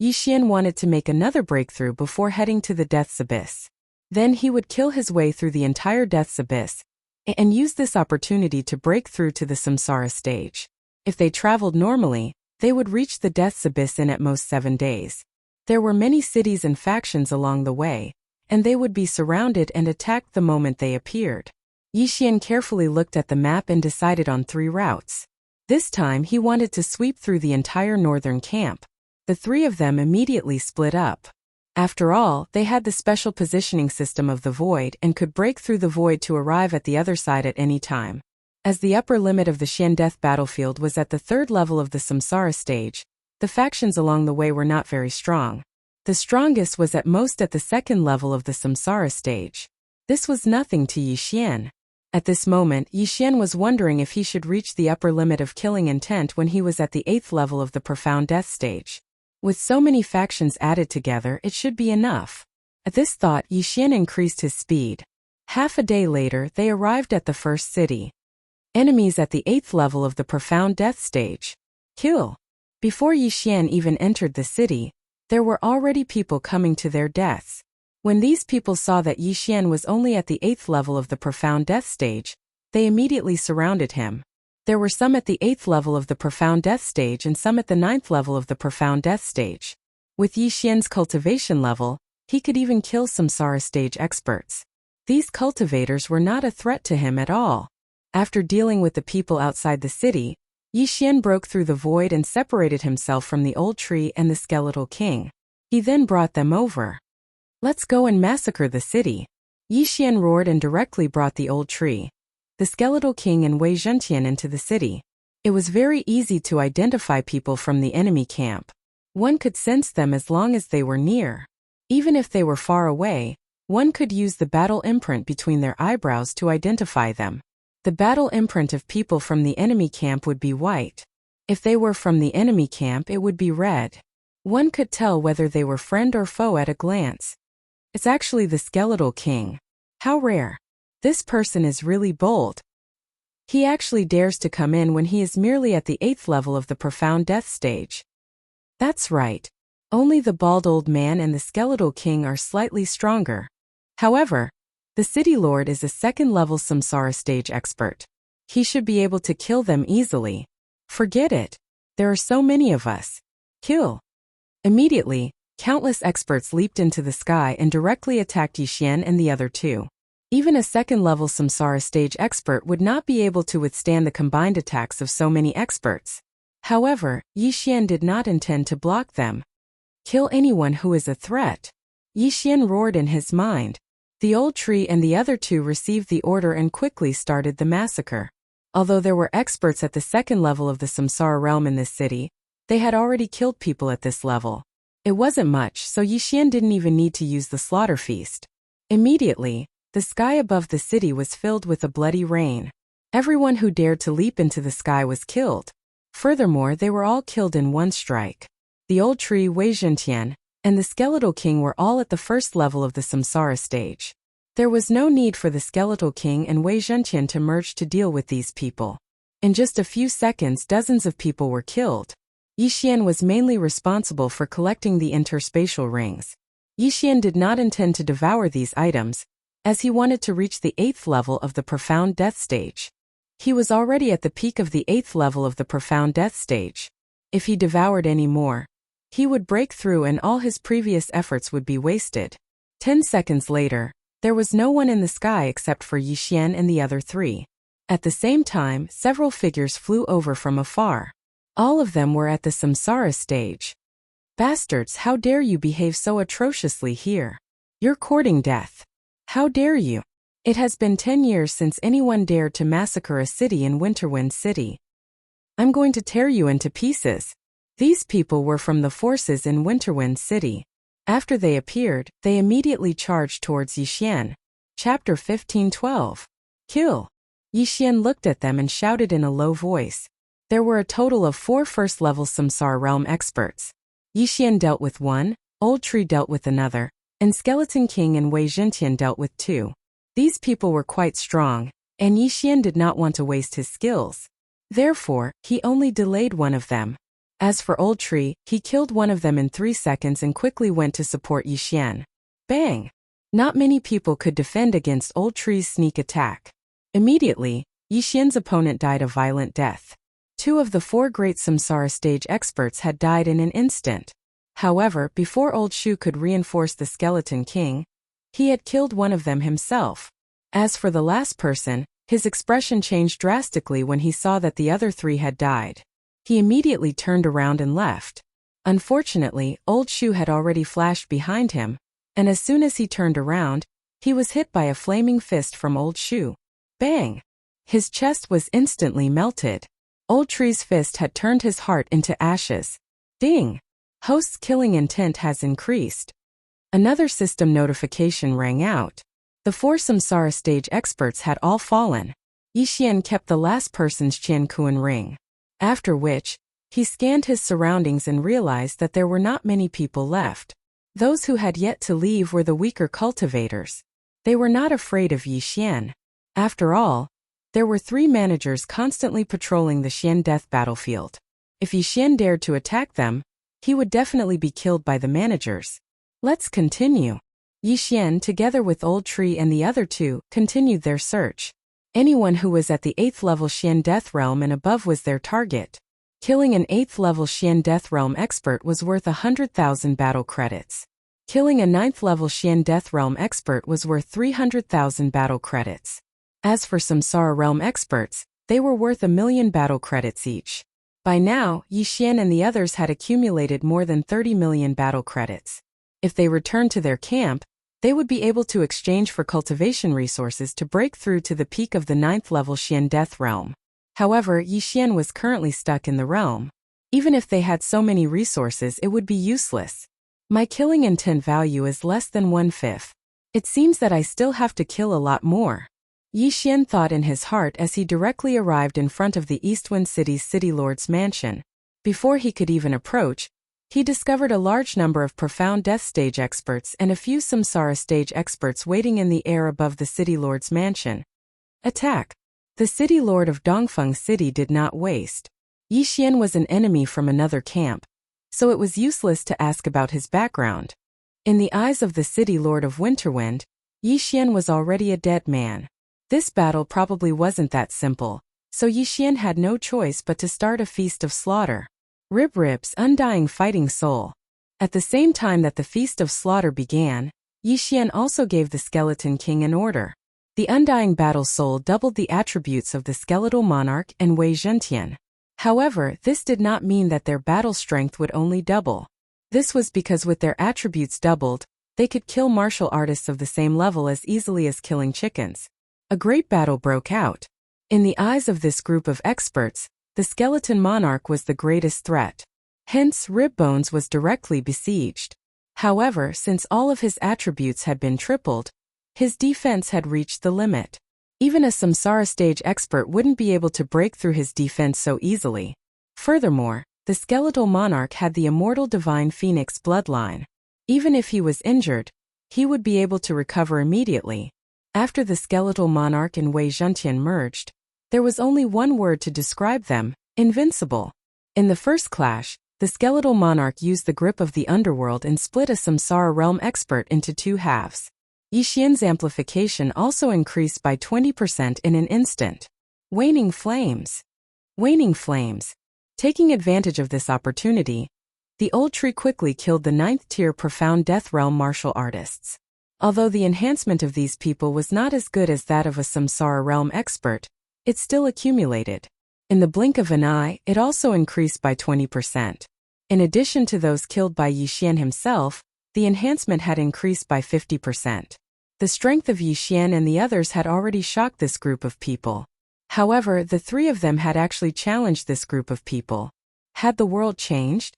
Yixian wanted to make another breakthrough before heading to the Death's Abyss. Then he would kill his way through the entire Death's Abyss and use this opportunity to break through to the Samsara stage. If they traveled normally, they would reach the Death's Abyss in at most 7 days. There were many cities and factions along the way, and they would be surrounded and attacked the moment they appeared. Yixian carefully looked at the map and decided on 3 routes. This time he wanted to sweep through the entire northern camp. The 3 of them immediately split up. After all, they had the special positioning system of the void and could break through the void to arrive at the other side at any time. As the upper limit of the Xian Death battlefield was at the 3rd level of the Samsara stage, the factions along the way were not very strong. The strongest was at most at the 2nd level of the Samsara stage. This was nothing to Yixian. At this moment, Yixian was wondering if he should reach the upper limit of killing intent when he was at the 8th level of the Profound Death stage. With so many factions added together, it should be enough. At this thought, Yixian increased his speed. Half a day later, they arrived at the first city. Enemies at the 8th level of the Profound Death stage. Kill. Before Yixian even entered the city, there were already people coming to their deaths. When these people saw that Yixian was only at the 8th level of the Profound Death stage, they immediately surrounded him. There were some at the 8th level of the Profound Death stage and some at the 9th level of the Profound Death stage. With Yixian's cultivation level, he could even kill Samsara stage experts. These cultivators were not a threat to him at all. After dealing with the people outside the city, Yixian broke through the void and separated himself from the old tree and the skeletal king. He then brought them over. Let's go and massacre the city. Yixian roared and directly brought the old tree, the skeletal king and Wei Zhentian into the city. It was very easy to identify people from the enemy camp. One could sense them as long as they were near. Even if they were far away, one could use the battle imprint between their eyebrows to identify them. The battle imprint of people from the enemy camp would be white. If they were from the enemy camp, it would be red. One could tell whether they were friend or foe at a glance. It's actually the skeletal king. How rare. This person is really bold. He actually dares to come in when he is merely at the 8th level of the Profound Death stage. That's right. Only the bald old man and the skeletal king are slightly stronger. However, the city lord is a 2nd level Samsara stage expert. He should be able to kill them easily. Forget it. There are so many of us. Kill. Immediately, countless experts leaped into the sky and directly attacked Yixian and the other 2. Even a 2nd level Samsara stage expert would not be able to withstand the combined attacks of so many experts. However, Yixian did not intend to block them. Kill anyone who is a threat. Yixian roared in his mind. The old tree and the other 2 received the order and quickly started the massacre. Although there were experts at the 2nd level of the Samsara realm in this city, they had already killed people at this level. It wasn't much, so Yixian didn't even need to use the slaughter feast. Immediately, the sky above the city was filled with a bloody rain. Everyone who dared to leap into the sky was killed. Furthermore, they were all killed in one strike. The old tree Wei Zhentian and the skeletal king were all at the 1st level of the Samsara stage. There was no need for the skeletal king and Wei Zhentian to merge to deal with these people. In just a few seconds, dozens of people were killed. Yixian was mainly responsible for collecting the interspatial rings. Yixian did not intend to devour these items, as he wanted to reach the 8th level of the Profound Death stage. He was already at the peak of the 8th level of the Profound Death stage. If he devoured any more, he would break through and all his previous efforts would be wasted. 10 seconds later, there was no one in the sky except for Yixian and the other 3. At the same time, several figures flew over from afar. All of them were at the Samsara stage. Bastards, how dare you behave so atrociously here? You're courting death. How dare you? It has been 10 years since anyone dared to massacre a city in Winterwind City. I'm going to tear you into pieces. These people were from the forces in Winterwind City. After they appeared, they immediately charged towards Yixian. Chapter 15:12. Kill. Yixian looked at them and shouted in a low voice. There were a total of 4 first-level Samsara Realm experts. Yixian dealt with 1, Old Tree dealt with another, and Skeleton King and Wei Zhentian dealt with 2. These people were quite strong, and Yixian did not want to waste his skills. Therefore, he only delayed one of them. As for Old Tree, he killed one of them in 3 seconds and quickly went to support Yixian. Bang! Not many people could defend against Old Tree's sneak attack. Immediately, Yixian's opponent died a violent death. 2 of the 4 great Samsara stage experts had died in an instant. However, before Old Shu could reinforce the Skeleton King, he had killed one of them himself. As for the last person, his expression changed drastically when he saw that the other 3 had died. He immediately turned around and left. Unfortunately, Old Shu had already flashed behind him, and as soon as he turned around, he was hit by a flaming fist from Old Shu. Bang! His chest was instantly melted. Old Tree's fist had turned his heart into ashes. Ding! Host's killing intent has increased. Another system notification rang out. The 4 Samsara stage experts had all fallen. Yixian kept the last person's Qiankuan ring. After which, he scanned his surroundings and realized that there were not many people left. Those who had yet to leave were the weaker cultivators. They were not afraid of Yixian. After all, there were 3 managers constantly patrolling the Xian death battlefield. If Yixian dared to attack them, he would definitely be killed by the managers. Let's continue. Yixian, together with Old Tree and the other 2, continued their search. Anyone who was at the 8th level Xian Death Realm and above was their target. Killing an 8th level Xian Death Realm expert was worth 100,000 battle credits. Killing a 9th level Xian Death Realm expert was worth 300,000 battle credits. As for Samsara Realm experts, they were worth 1,000,000 battle credits each. By now, Yixian and the others had accumulated more than 30 million battle credits. If they returned to their camp, they would be able to exchange for cultivation resources to break through to the peak of the 9th level Xian Death Realm. However, Yixian was currently stuck in the realm. Even if they had so many resources, it would be useless. My killing intent value is less than 1/5. It seems that I still have to kill a lot more. Yixian thought in his heart as he directly arrived in front of the Eastwind City's City Lord's mansion. Before he could even approach, he discovered a large number of profound death stage experts and a few Samsara stage experts waiting in the air above the City Lord's mansion. Attack! The City Lord of Dongfeng City did not waste. Yixian was an enemy from another camp, so it was useless to ask about his background. In the eyes of the City Lord of Winterwind, Yixian was already a dead man. This battle probably wasn't that simple, so Yixian had no choice but to start a feast of slaughter. Rib's undying fighting soul. At the same time that the feast of slaughter began, Yixian also gave the Skeleton King an order. The undying battle soul doubled the attributes of the Skeletal Monarch and Wei Zhentian. However, this did not mean that their battle strength would only double. This was because with their attributes doubled, they could kill martial artists of the same level as easily as killing chickens. A great battle broke out. In the eyes of this group of experts, the Skeleton Monarch was the greatest threat. Hence, Ribbones was directly besieged. However, since all of his attributes had been tripled, his defense had reached the limit. Even a Samsara stage expert wouldn't be able to break through his defense so easily. Furthermore, the Skeletal Monarch had the immortal Divine Phoenix bloodline. Even if he was injured, he would be able to recover immediately. After the Skeletal Monarch and Wei Zhentian merged, there was only one word to describe them: invincible. In the first clash, the Skeletal Monarch used the grip of the underworld and split a Samsara Realm expert into 2 halves. Yixian's amplification also increased by 20% in an instant. Waning Flames. Waning Flames. Taking advantage of this opportunity, the Old Tree quickly killed the 9th tier Profound Death Realm martial artists. Although the enhancement of these people was not as good as that of a Samsara Realm expert, it still accumulated. In the blink of an eye, it also increased by 20%. In addition to those killed by Yixian himself, the enhancement had increased by 50%. The strength of Yixian and the others had already shocked this group of people. However, the 3 of them had actually challenged this group of people. Had the world changed?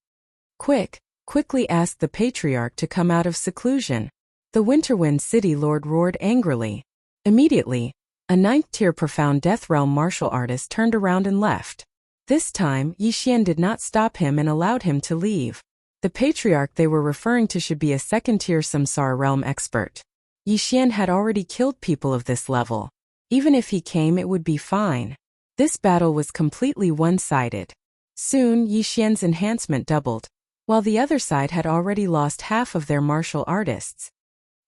Quickly asked the patriarch to come out of seclusion. The Winterwind City Lord roared angrily. Immediately, a ninth-tier profound death realm martial artist turned around and left. This time, Yi Xian did not stop him and allowed him to leave. The patriarch they were referring to should be a second-tier samsara realm expert. Yi Xian had already killed people of this level. Even if he came, it would be fine. This battle was completely one-sided. Soon, Yi Xian's enhancement doubled, while the other side had already lost half of their martial artists.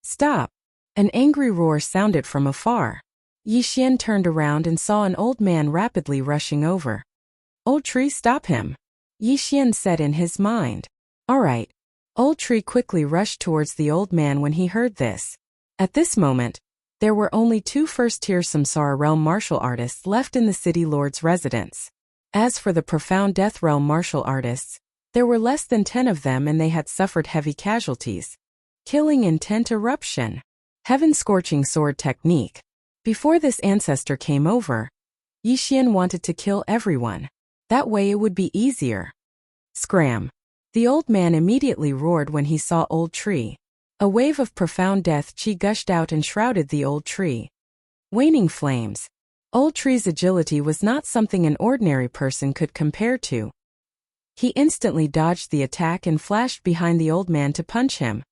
Stop! An angry roar sounded from afar. Yi Xian turned around and saw an old man rapidly rushing over. Old tree, stop him! Yi Xian said in his mind. Alright. Old tree quickly rushed towards the old man when he heard this. At this moment, there were only 2 first-tier samsara realm martial artists left in the city lord's residence. As for the profound death realm martial artists, there were less than 10 of them and they had suffered heavy casualties. Killing intent eruption. Heaven-scorching sword technique. Before this ancestor came over, Yi Xian wanted to kill everyone. That way it would be easier. Scram. The old man immediately roared when he saw old tree. A wave of profound death chi gushed out and shrouded the old tree. Waning flames. Old tree's agility was not something an ordinary person could compare to. He instantly dodged the attack and flashed behind the old man to punch him.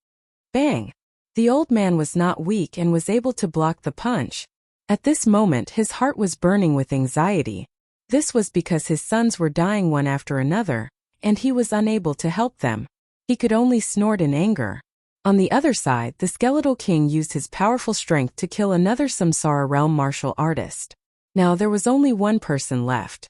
Bang! The old man was not weak and was able to block the punch. At this moment his heart was burning with anxiety. This was because his sons were dying one after another, and he was unable to help them. He could only snort in anger. On the other side, the skeletal king used his powerful strength to kill another samsara realm martial artist. Now there was only one person left.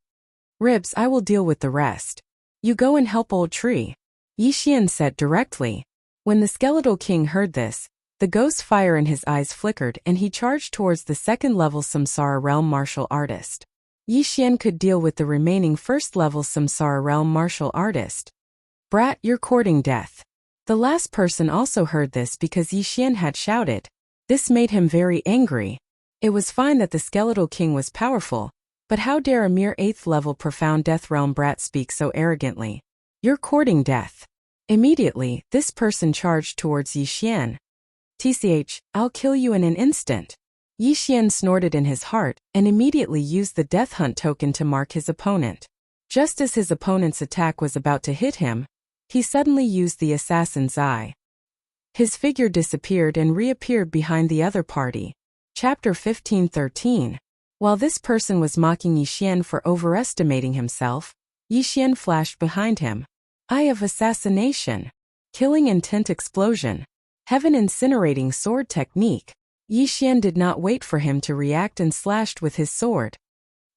Ribs, I will deal with the rest. You go and help old tree, Yi Xian said directly. When the skeletal king heard this, the ghost fire in his eyes flickered and he charged towards the second-level samsara realm martial artist. Yi Xian could deal with the remaining first-level samsara realm martial artist. Brat, you're courting death. The last person also heard this because Yi Xian had shouted. This made him very angry. It was fine that the skeletal king was powerful, but how dare a mere 8th-level profound death realm brat speak so arrogantly? You're courting death. Immediately, this person charged towards Yi Xian. TCH, I'll kill you in an instant. Yi Xian snorted in his heart and immediately used the death hunt token to mark his opponent. Just as his opponent's attack was about to hit him, he suddenly used the assassin's eye. His figure disappeared and reappeared behind the other party. Chapter 15:13. While this person was mocking Yi Xian for overestimating himself, Yi Xian flashed behind him. Eye of assassination. Killing intent explosion. Heaven incinerating sword technique. Yi Xian did not wait for him to react and slashed with his sword.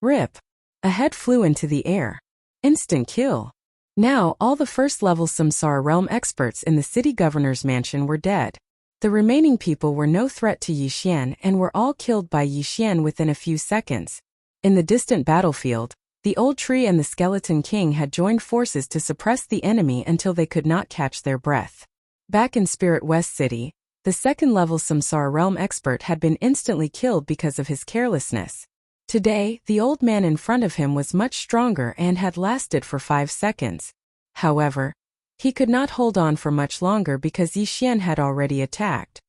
Rip. A head flew into the air. Instant kill. Now, all the first-level samsara realm experts in the city governor's mansion were dead. The remaining people were no threat to Yi Xian and were all killed by Yi Xian within a few seconds. In the distant battlefield, the old tree and the skeleton king had joined forces to suppress the enemy until they could not catch their breath. Back in Spirit West City, the second-level samsara realm expert had been instantly killed because of his carelessness. Today, the old man in front of him was much stronger and had lasted for 5 seconds. However, he could not hold on for much longer because Yi Xian had already attacked.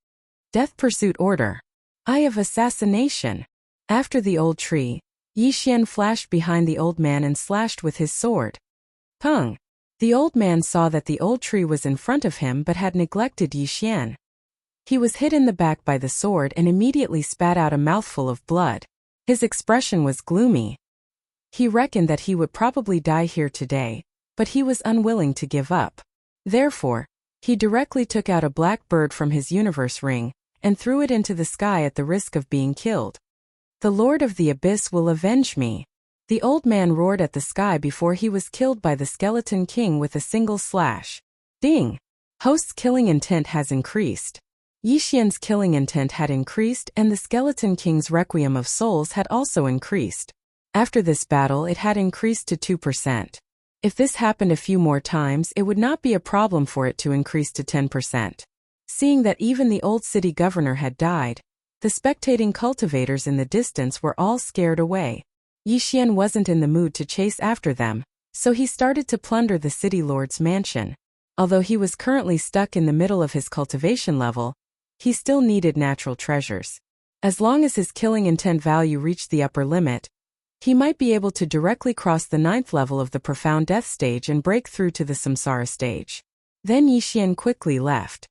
Death Pursuit Order. Eye of Assassination. After the old tree, Yi Xian flashed behind the old man and slashed with his sword. Pung! The old man saw that the old tree was in front of him but had neglected Yi Xian. He was hit in the back by the sword and immediately spat out a mouthful of blood. His expression was gloomy. He reckoned that he would probably die here today, but he was unwilling to give up. Therefore, he directly took out a black bird from his universe ring and threw it into the sky at the risk of being killed. The Lord of the Abyss will avenge me. The old man roared at the sky before he was killed by the skeleton king with a single slash. Ding! Host's killing intent has increased. Yi Xian's killing intent had increased and the skeleton king's requiem of souls had also increased. After this battle it had increased to 2%. If this happened a few more times it would not be a problem for it to increase to 10%. Seeing that even the old city governor had died, the spectating cultivators in the distance were all scared away. Yi Xian wasn't in the mood to chase after them, So he started to plunder the city lord's mansion. Although he was currently stuck in the middle of his cultivation level, he still needed natural treasures. As long as his killing intent value reached the upper limit, he might be able to directly cross the 9th level of the profound death stage and break through to the samsara stage. Then Yixian quickly left.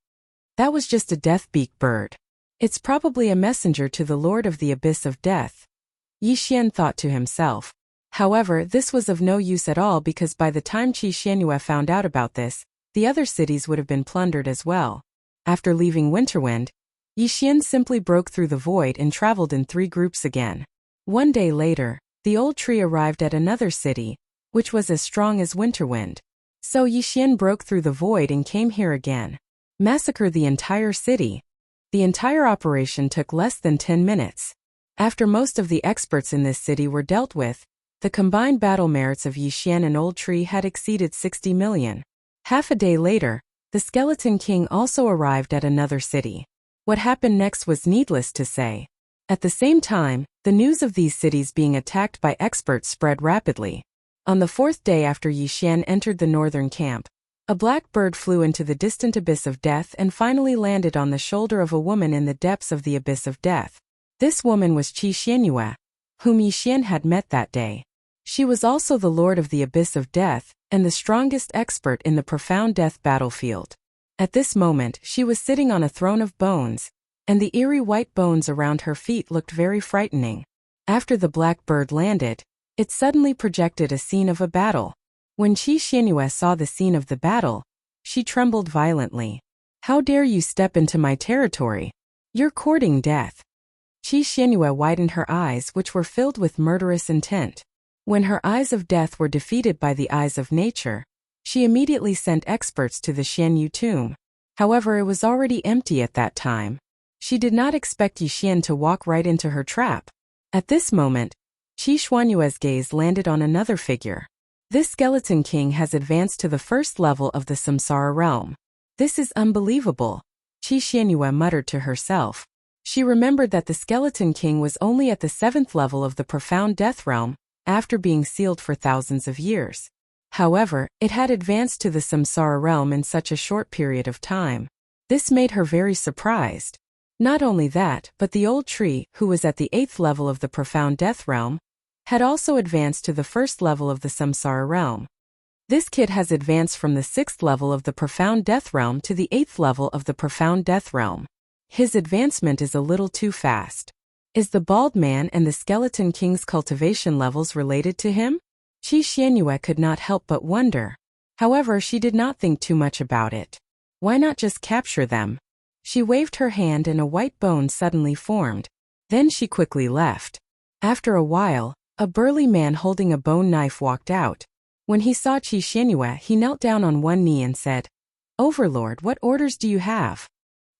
That was just a death-beak bird. It's probably a messenger to the Lord of the Abyss of Death, Yixian thought to himself. However, this was of no use at all because by the time Qi Xianyue found out about this, the other cities would have been plundered as well. After leaving Winterwind, Yixian simply broke through the void and traveled in 3 groups again. One day later, the old tree arrived at another city, which was as strong as Winterwind. So Yixian broke through the void and came here again. Massacre the entire city. The entire operation took less than 10 minutes. After most of the experts in this city were dealt with, the combined battle merits of Yixian and Old Tree had exceeded 60 million. Half a day later, the Skeleton King also arrived at another city. What happened next was needless to say. At the same time, the news of these cities being attacked by experts spread rapidly. On the 4th day after Yixian entered the northern camp, a black bird flew into the distant abyss of death and finally landed on the shoulder of a woman in the depths of the abyss of death. This woman was Qi Xianyue, whom Yixian had met that day. She was also the lord of the abyss of death and the strongest expert in the profound death battlefield. At this moment, she was sitting on a throne of bones, and the eerie white bones around her feet looked very frightening. After the black bird landed, it suddenly projected a scene of a battle. When Qi Xianyue saw the scene of the battle, she trembled violently. "How dare you step into my territory? You're courting death." Qi Xianyue widened her eyes, which were filled with murderous intent. When her eyes of death were defeated by the eyes of nature, she immediately sent experts to the Xianyu tomb. However, it was already empty at that time. She did not expect Yixian to walk right into her trap. At this moment, Qi Xuanyue's gaze landed on another figure. This Skeleton King has advanced to the 1st level of the samsara realm. This is unbelievable, Qi Xianyue muttered to herself. She remembered that the Skeleton King was only at the 7th level of the profound death realm, after being sealed for thousands of years. However, it had advanced to the samsara realm in such a short period of time. This made her very surprised. Not only that, but the old tree, who was at the 8th level of the profound death realm, had also advanced to the 1st level of the samsara realm. This kid has advanced from the 6th level of the profound death realm to the 8th level of the profound death realm. His advancement is a little too fast. Is the bald man and the Skeleton King's cultivation levels related to him? Qi Xianyue could not help but wonder. However, she did not think too much about it. Why not just capture them? She waved her hand and a white bone suddenly formed. Then she quickly left. After a while, a burly man holding a bone knife walked out. When he saw Qi Xianyue, he knelt down on one knee and said, "Overlord, what orders do you have?"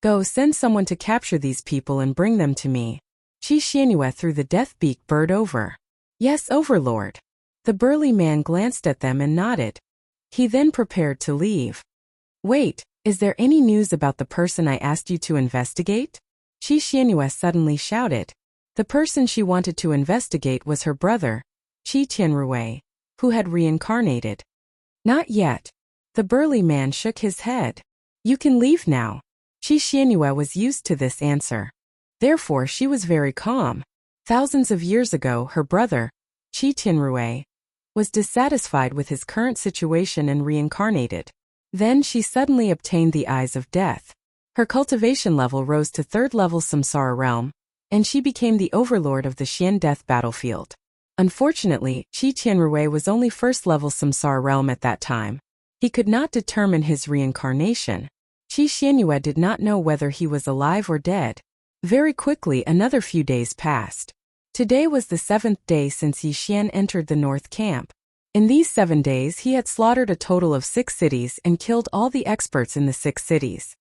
"Go, send someone to capture these people and bring them to me." Qi Xianyue threw the death-beak bird over. "Yes, Overlord." The burly man glanced at them and nodded. He then prepared to leave. "Wait, is there any news about the person I asked you to investigate?" Qi Xianyue suddenly shouted. The person she wanted to investigate was her brother, Qi Tianrui, who had reincarnated. "Not yet." The burly man shook his head. "You can leave now." Qi Xianyue was used to this answer. Therefore, she was very calm. Thousands of years ago, her brother, Qi Tianrui, was dissatisfied with his current situation and reincarnated. Then she suddenly obtained the eyes of death. Her cultivation level rose to 3rd level samsara realm, and she became the overlord of the Xian death battlefield. Unfortunately, Qi Tianrui was only 1st level samsara realm at that time. He could not determine his reincarnation. Qi Xianyue did not know whether he was alive or dead. Very quickly, another few days passed. Today was the 7th day since Yixian entered the North Camp. In these 7 days, he had slaughtered a total of 6 cities and killed all the experts in the 6 cities.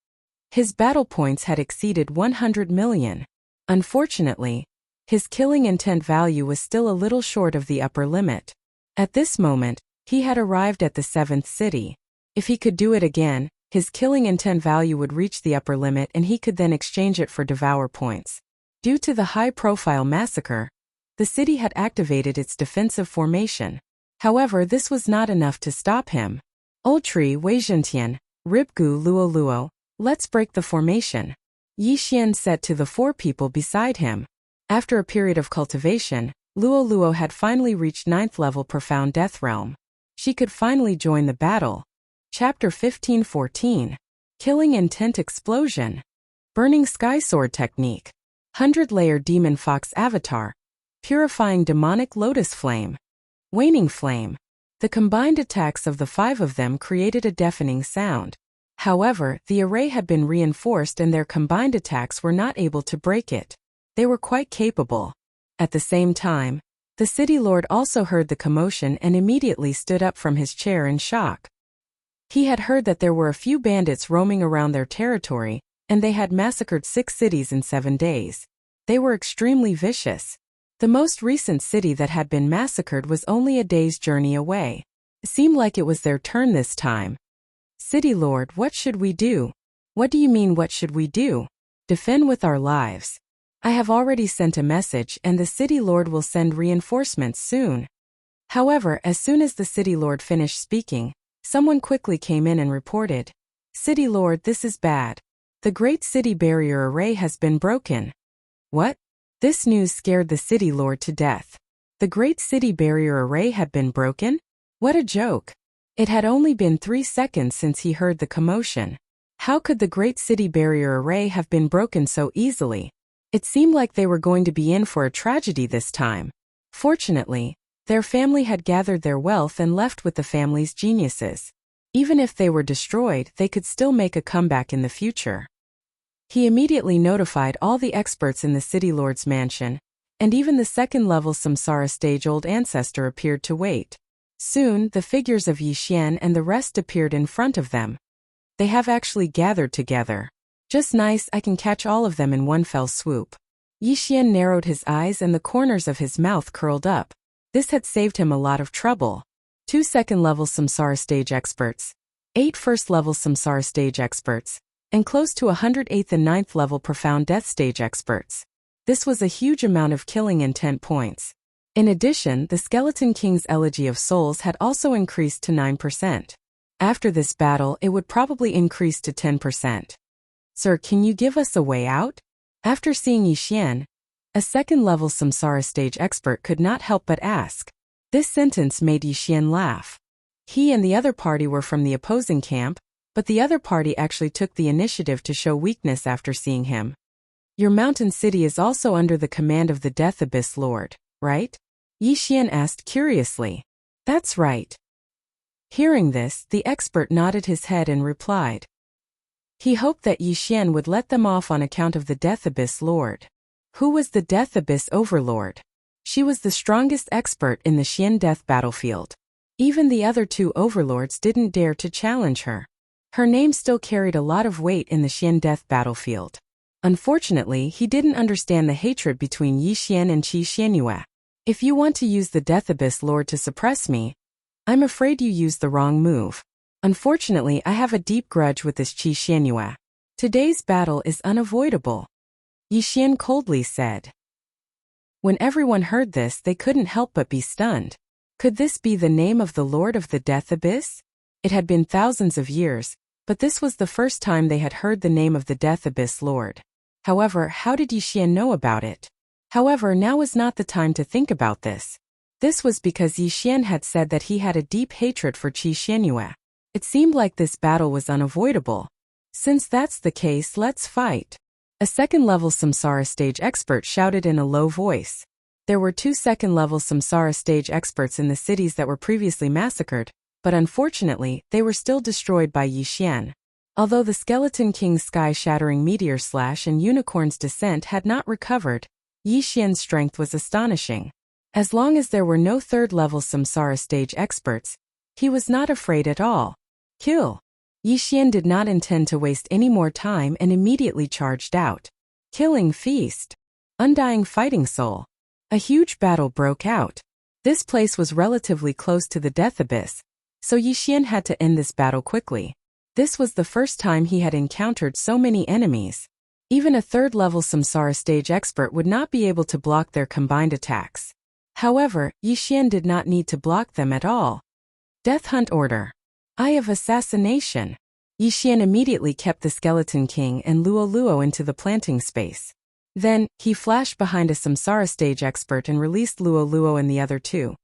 His battle points had exceeded 100 million. Unfortunately, his killing intent value was still a little short of the upper limit. At this moment, he had arrived at the 7th city. If he could do it again, his killing intent value would reach the upper limit and he could then exchange it for devour points. Due to the high-profile massacre, the city had activated its defensive formation. However, this was not enough to stop him. Ultri Weizhentian, Ribgu Luo Luo, let's break the formation, Yi Xian said to the four people beside him. After a period of cultivation, Luo Luo had finally reached 9th level Profound Death Realm. She could finally join the battle. Chapter 15-14. Killing Intent Explosion. Burning Sky Sword Technique. 100-layer Demon Fox Avatar. Purifying Demonic Lotus Flame. Waning Flame. The combined attacks of the 5 of them created a deafening sound. However, the array had been reinforced and their combined attacks were not able to break it. They were quite capable. At the same time, the city lord also heard the commotion and immediately stood up from his chair in shock. He had heard that there were a few bandits roaming around their territory, and they had massacred 6 cities in 7 days. They were extremely vicious. The most recent city that had been massacred was only a day's journey away. It seemed like it was their turn this time. City Lord, what should we do? What do you mean, what should we do? Defend with our lives. I have already sent a message and the City Lord will send reinforcements soon. However, as soon as the City Lord finished speaking, someone quickly came in and reported, City Lord, this is bad. The Great City Barrier Array has been broken. What? This news scared the City Lord to death. The Great City Barrier Array had been broken? What a joke. It had only been 3 seconds since he heard the commotion. How could the Great City Barrier Array have been broken so easily? It seemed like they were going to be in for a tragedy this time. Fortunately, their family had gathered their wealth and left with the family's geniuses. Even if they were destroyed, they could still make a comeback in the future. He immediately notified all the experts in the City Lord's mansion, and even the 2nd-level Samsara stage old ancestor appeared to wait. Soon, the figures of Yi Xian and the rest appeared in front of them. They have actually gathered together. Just nice, I can catch all of them in one fell swoop. Yi Xian narrowed his eyes and the corners of his mouth curled up. This had saved him a lot of trouble. 2 2nd-level Samsara stage experts, 8 1st-level Samsara stage experts, and close to 108th and 9th level Profound Death stage experts. This was a huge amount of killing intent points. In addition, the Skeleton King's Elegy of Souls had also increased to 9%. After this battle, it would probably increase to 10%. Sir, can you give us a way out? After seeing Yi Xian, a 2nd-level Samsara stage expert could not help but ask. This sentence made Yi Xian laugh. He and the other party were from the opposing camp, but the other party actually took the initiative to show weakness after seeing him. Your mountain city is also under the command of the Death Abyss Lord, right? Yi Xian asked curiously. That's right. Hearing this, the expert nodded his head and replied. He hoped that Yi Xian would let them off on account of the Death Abyss Lord. Who was the Death Abyss Overlord? She was the strongest expert in the Xian Death battlefield. Even the other 2 overlords didn't dare to challenge her. Her name still carried a lot of weight in the Xian Death battlefield. Unfortunately, he didn't understand the hatred between Yi Xian and Qi Xianyue. If you want to use the Death Abyss Lord to suppress me, I'm afraid you used the wrong move. Unfortunately, I have a deep grudge with this Qi Xianyue. Today's battle is unavoidable. Yi Xian coldly said. When everyone heard this, they couldn't help but be stunned. Could this be the name of the Lord of the Death Abyss? It had been thousands of years, but this was the first time they had heard the name of the Death Abyss Lord. However, how did Yi Xian know about it? However, now was not the time to think about this. This was because Yi Xian had said that he had a deep hatred for Qi Xianyue. It seemed like this battle was unavoidable. Since that's the case, let's fight. A 2nd-level Samsara stage expert shouted in a low voice. There were 2 2nd-level Samsara stage experts in the cities that were previously massacred, but unfortunately, they were still destroyed by Yi Xian. Although the Skeleton King's sky-shattering meteor slash and Unicorn's descent had not recovered, Yi Xian's strength was astonishing. As long as there were no 3rd-level Samsara stage experts, he was not afraid at all. Kill! Yi Xian did not intend to waste any more time and immediately charged out. Killing Feast. Undying Fighting Soul. A huge battle broke out. This place was relatively close to the Death Abyss, so Yi Xian had to end this battle quickly. This was the first time he had encountered so many enemies. Even a 3rd-level Samsara stage expert would not be able to block their combined attacks. However, Yixian did not need to block them at all. Death Hunt Order. Eye of Assassination. Yixian immediately kept the Skeleton King and Luo into the planting space. Then, he flashed behind a Samsara stage expert and released Luo and the other two.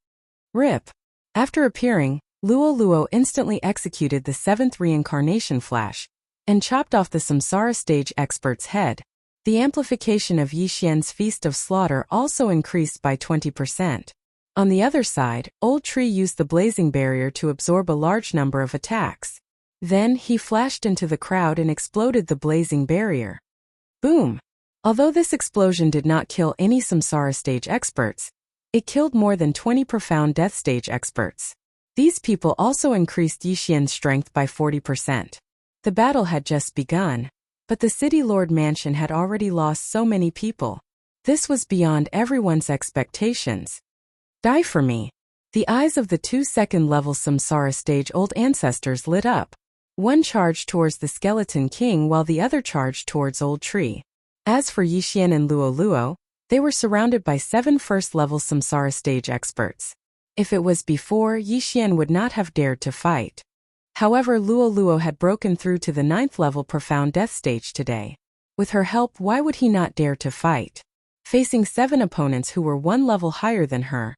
RIP. After appearing, Luo instantly executed the 7th reincarnation flash and chopped off the Samsara stage expert's head. The amplification of Yixian's Feast of Slaughter also increased by 20%. On the other side, Old Tree used the blazing barrier to absorb a large number of attacks. Then, he flashed into the crowd and exploded the blazing barrier. Boom! Although this explosion did not kill any Samsara stage experts, it killed more than 20 profound death stage experts. These people also increased Yixian's strength by 40%. The battle had just begun, but the City Lord Mansion had already lost so many people. This was beyond everyone's expectations. Die for me. The eyes of the 2 second-level Samsara stage old ancestors lit up. One charged towards the Skeleton King while the other charged towards Old Tree. As for Yixian and Luo, they were surrounded by 7 first-level Samsara stage experts. If it was before, Yixian would not have dared to fight. However, Luo had broken through to the 9th-level Profound Death stage today. With her help, why would he not dare to fight? Facing 7 opponents who were 1 level higher than her,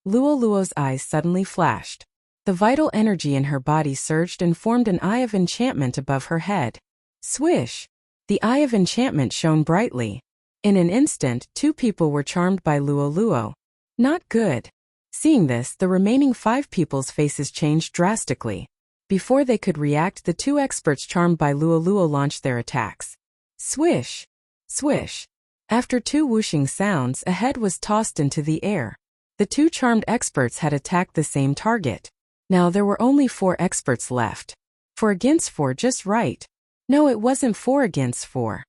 Luo's eyes suddenly flashed. The vital energy in her body surged and formed an eye of enchantment above her head. Swish! The eye of enchantment shone brightly. In an instant, 2 people were charmed by Luo. Not good. Seeing this, the remaining 5 people's faces changed drastically. Before they could react, the 2 experts charmed by Luo launched their attacks. Swish! Swish! After 2 whooshing sounds, a head was tossed into the air. The 2 charmed experts had attacked the same target. Now there were only 4 experts left. 4 against 4, just right. No, it wasn't 4 against 4.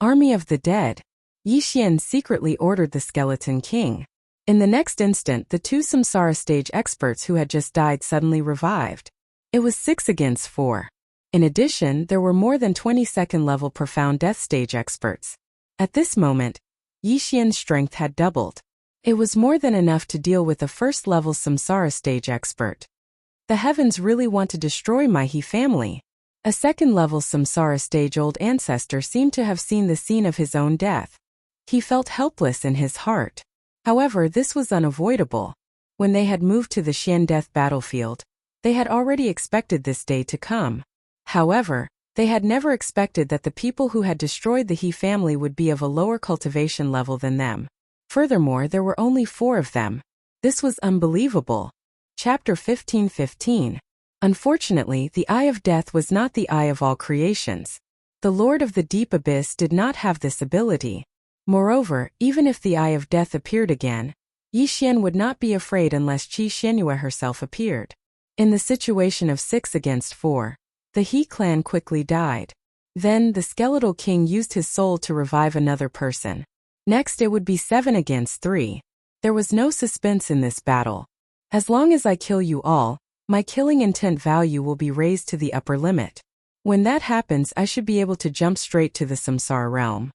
Army of the Dead. Yixian secretly ordered the Skeleton King. In the next instant, the 2 Samsara stage experts who had just died suddenly revived. It was 6 against 4. In addition, there were more than 20 second-level Profound Death stage experts. At this moment, Yixian's strength had doubled. It was more than enough to deal with a first-level Samsara stage expert. The heavens really want to destroy my He family. A second-level Samsara stage old ancestor seemed to have seen the scene of his own death. He felt helpless in his heart. However, this was unavoidable. When they had moved to the Xian death battlefield, they had already expected this day to come. However, they had never expected that the people who had destroyed the He family would be of a lower cultivation level than them. Furthermore, there were only 4 of them. This was unbelievable. Chapter 15:15. Unfortunately, the Eye of Death was not the eye of all creations. The Lord of the Deep Abyss did not have this ability. Moreover, even if the Eye of Death appeared again, Yixian would not be afraid unless Qi Xianyue herself appeared. In the situation of 6 against 4, the He clan quickly died. Then, the Skeletal King used his soul to revive another person. Next, it would be 7 against 3. There was no suspense in this battle. As long as I kill you all, my killing intent value will be raised to the upper limit. When that happens, I should be able to jump straight to the Samsara realm.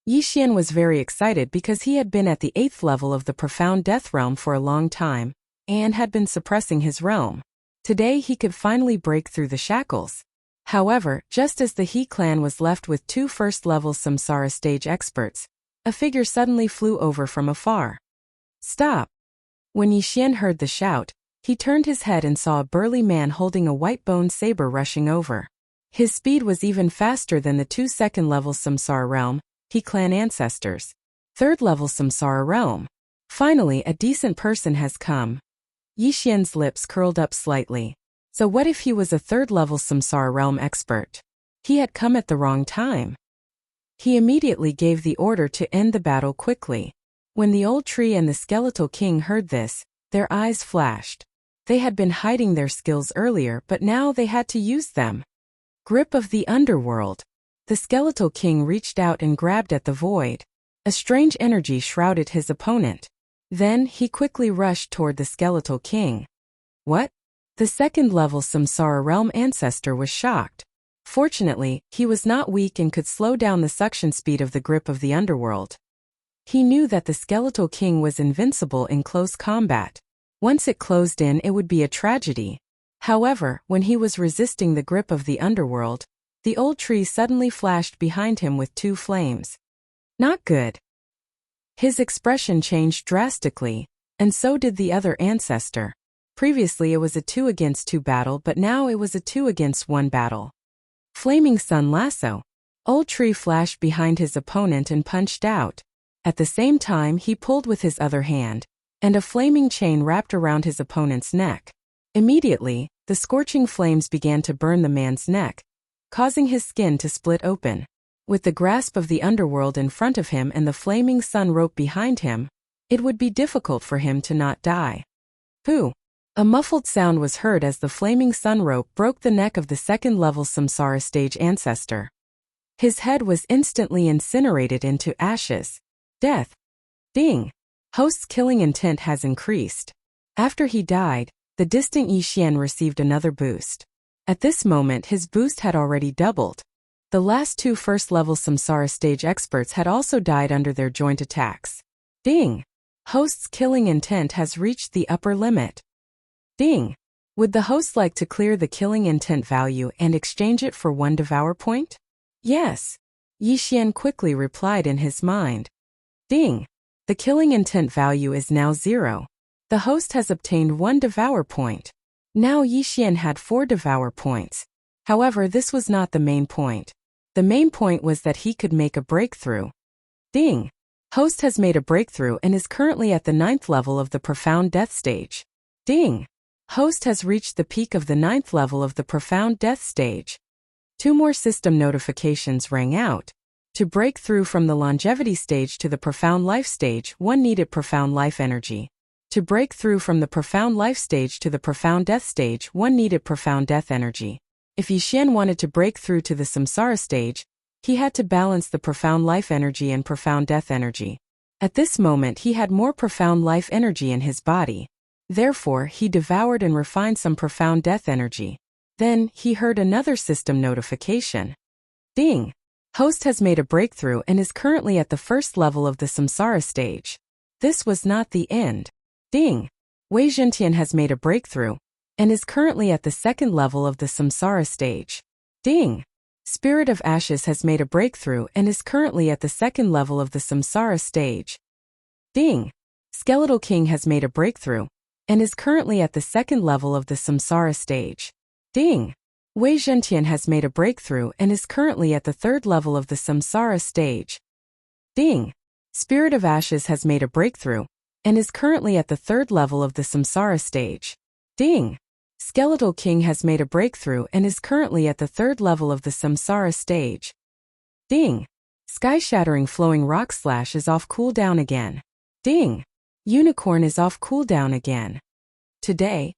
Yixian was very excited because he had been at the 8th level of the Profound Death realm for a long time, and had been suppressing his realm. Today he could finally break through the shackles. However, just as the He clan was left with 2 first-level Samsara stage experts, a figure suddenly flew over from afar. Stop! When Yixian heard the shout, he turned his head and saw a burly man holding a white-boned saber rushing over. His speed was even faster than the 2 second-level Samsara realm, He clan ancestors. 3rd-level Samsara realm. Finally, a decent person has come. Yixian's lips curled up slightly. So what if he was a 3rd-level Samsara realm expert? He had come at the wrong time. He immediately gave the order to end the battle quickly. When the Old Tree and the Skeletal King heard this, their eyes flashed. They had been hiding their skills earlier, but now they had to use them. Grip of the Underworld. The Skeletal King reached out and grabbed at the void. A strange energy shrouded his opponent. Then, he quickly rushed toward the Skeletal King. What? The 2nd-level Samsara realm ancestor was shocked. Fortunately, he was not weak and could slow down the suction speed of the grip of the underworld. He knew that the Skeletal King was invincible in close combat. Once it closed in, it would be a tragedy. However, when he was resisting the grip of the underworld, the old tree suddenly flashed behind him with 2 flames. Not good. His expression changed drastically, and so did the other ancestor. Previously it was a 2 against 2 battle, but now it was a 2 against 1 battle. Flaming Sun Lasso. Old tree flashed behind his opponent and punched out. At the same time he pulled with his other hand, and a flaming chain wrapped around his opponent's neck. Immediately, the scorching flames began to burn the man's neck, causing his skin to split open. With the grasp of the underworld in front of him and the flaming sun rope behind him, it would be difficult for him to not die. Pooh! A muffled sound was heard as the flaming sun rope broke the neck of the second-level Samsara stage ancestor. His head was instantly incinerated into ashes. Death. Ding! Host's killing intent has increased. After he died, the distant Yixian received another boost. At this moment his boost had already doubled. The last 2 first-level Samsara stage experts had also died under their joint attacks. Ding! Host's killing intent has reached the upper limit. Ding! Would the host like to clear the killing intent value and exchange it for 1 devour point? Yes. Yixian quickly replied in his mind. Ding! The killing intent value is now 0. The host has obtained 1 devour point. Now Yixian had 4 devour points. However, this was not the main point. The main point was that he could make a breakthrough. Ding! Host has made a breakthrough and is currently at the 9th level of the Profound Death stage. Ding! Host has reached the peak of the 9th level of the Profound Death stage. 2 more system notifications rang out. To break through from the Longevity stage to the Profound Life stage, 1 needed Profound Life energy. To break through from the Profound Life stage to the Profound Death stage, 1 needed Profound Death energy. If Yixian wanted to break through to the Samsara stage, he had to balance the Profound Life energy and Profound Death energy. At this moment he had more Profound Life energy in his body. Therefore, he devoured and refined some Profound Death energy. Then, he heard another system notification. Ding! Host has made a breakthrough and is currently at the 1st level of the Samsara stage. This was not the end. Ding! Wei Zhentian has made a breakthrough and is currently at the 2nd level of the Samsara stage. Ding! Spirit of Ashes has made a breakthrough and is currently at the 2nd level of the Samsara stage. Ding! Skeletal King has made a breakthrough and is currently at the 2nd level of the Samsara stage. Ding! Wei Zhentian has made a breakthrough and is currently at the 3rd level of the Samsara stage. Ding! Spirit of Ashes has made a breakthrough and is currently at the 3rd level of the Samsara stage. Ding! Skeletal King has made a breakthrough and is currently at the 3rd level of the Samsara stage. Ding! Sky-shattering flowing rock slash is off cooldown again. Ding! Unicorn is off cooldown again. Today,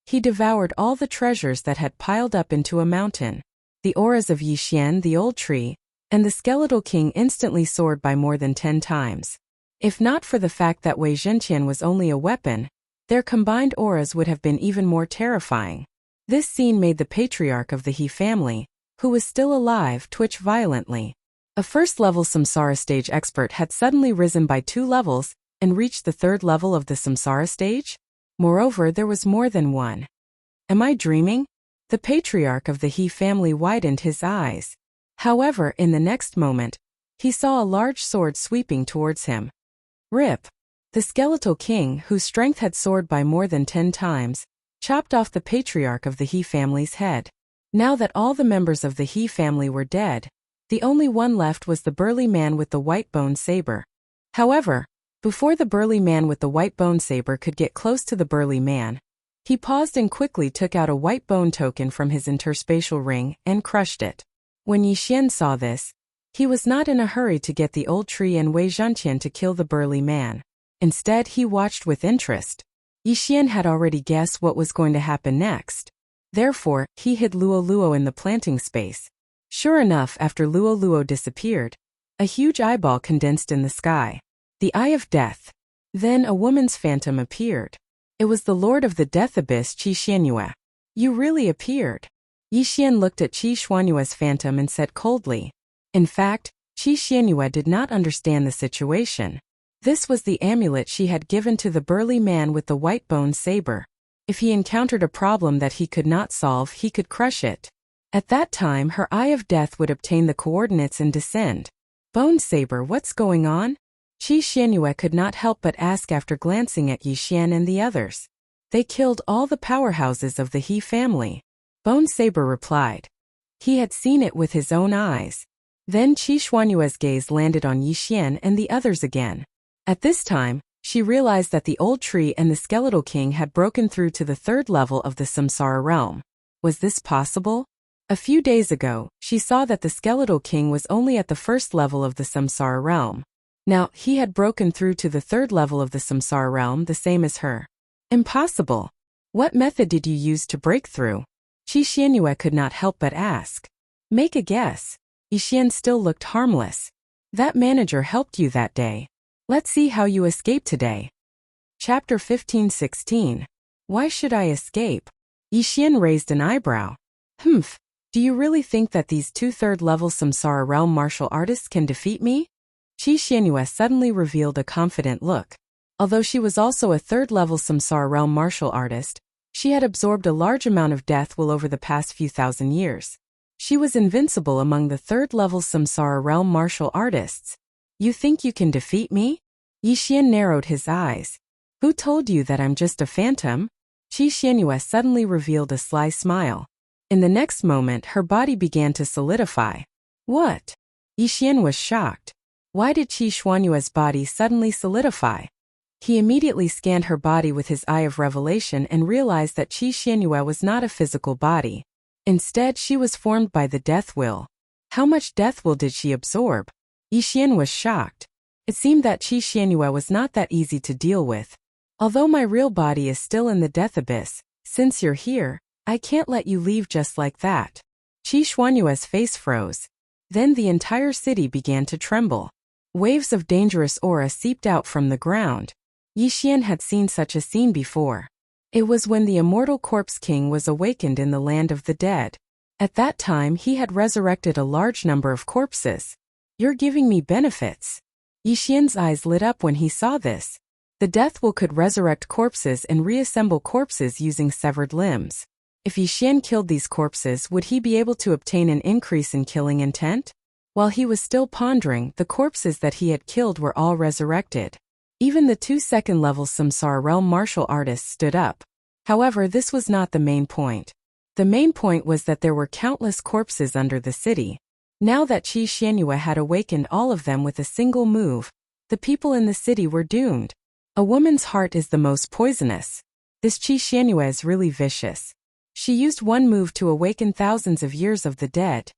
he devoured all the treasures that had piled up into a mountain. The auras of Yixian, the old tree, and the Skeletal King instantly soared by more than 10 times. If not for the fact that Wei Zhentian was only a weapon, their combined auras would have been even more terrifying. This scene made the patriarch of the He family, who was still alive, twitch violently. A 1st-level Samsara stage expert had suddenly risen by 2 levels and reached the 3rd level of the Samsara stage? Moreover, there was more than one. Am I dreaming? The patriarch of the He family widened his eyes. However, in the next moment, he saw a large sword sweeping towards him. Rip! The Skeletal King, whose strength had soared by more than 10 times, chopped off the patriarch of the He family's head. Now that all the members of the He family were dead, the only one left was the burly man with the white bone saber. However, before the burly man with the white bone saber could get close to the burly man, he paused and quickly took out a white bone token from his interspatial ring and crushed it. When Yixian saw this, he was not in a hurry to get the old tree and Wei Zhentian to kill the burly man. Instead, he watched with interest. Yixian had already guessed what was going to happen next. Therefore, he hid Luo Luo in the planting space. Sure enough, after Luo Luo disappeared, a huge eyeball condensed in the sky. The Eye of Death. Then a woman's phantom appeared. It was the Lord of the Death Abyss, Qi Xuanyue. You really appeared. Yixian looked at Qi Xuanyue's phantom and said coldly. In fact, Qi Xuanyue did not understand the situation. This was the amulet she had given to the burly man with the white bone saber. If he encountered a problem that he could not solve, he could crush it. At that time, her Eye of Death would obtain the coordinates and descend. Bone saber, what's going on? Qi Xianyue could not help but ask after glancing at Yi Xian and the others. They killed all the powerhouses of the He family. Bone saber replied. He had seen it with his own eyes. Then Qi Xuanyue's gaze landed on Yi Xian and the others again. At this time, she realized that the old tree and the skeletal king had broken through to the third level of the samsara realm. Was this possible? A few days ago, she saw that the skeletal king was only at the first level of the samsara realm. Now, he had broken through to the third level of the samsara realm, the same as her. Impossible. What method did you use to break through? Qi Xianyue could not help but ask. Make a guess. Yi Xian still looked harmless. That manager helped you that day. Let's see how you escape today. Chapter 15-16. Why should I escape? Yi Xian raised an eyebrow. Humph. Do you really think that these two third-level samsara realm martial artists can defeat me? Qi Xianyue suddenly revealed a confident look. Although she was also a third-level samsara realm martial artist, she had absorbed a large amount of death will over the past few thousand years. She was invincible among the third-level samsara realm martial artists. You think you can defeat me? Yi Xian narrowed his eyes. Who told you that I'm just a phantom? Qi Xianyue suddenly revealed a sly smile. In the next moment, her body began to solidify. What? Yi Xian was shocked. Why did Qi Xuanyue's body suddenly solidify? He immediately scanned her body with his eye of revelation and realized that Qi Xianyue was not a physical body. Instead, she was formed by the death will. How much death will did she absorb? Yi Xian was shocked. It seemed that Qi Xianyue was not that easy to deal with. Although my real body is still in the death abyss, since you're here, I can't let you leave just like that. Qi Xuanyue's face froze. Then the entire city began to tremble. Waves of dangerous aura seeped out from the ground. Yi Xian had seen such a scene before. It was when the immortal corpse king was awakened in the land of the dead. At that time he had resurrected a large number of corpses. You're giving me benefits. Yi Xian's eyes lit up when he saw this. The death will could resurrect corpses and reassemble corpses using severed limbs. If Yi Xian killed these corpses, would he be able to obtain an increase in killing intent? While he was still pondering, the corpses that he had killed were all resurrected. Even the two second-level samsara realm martial artists stood up. However, this was not the main point. The main point was that there were countless corpses under the city. Now that Qi Xianyue had awakened all of them with a single move, the people in the city were doomed. A woman's heart is the most poisonous. This Qi Xianyue is really vicious. She used one move to awaken thousands of years of the dead.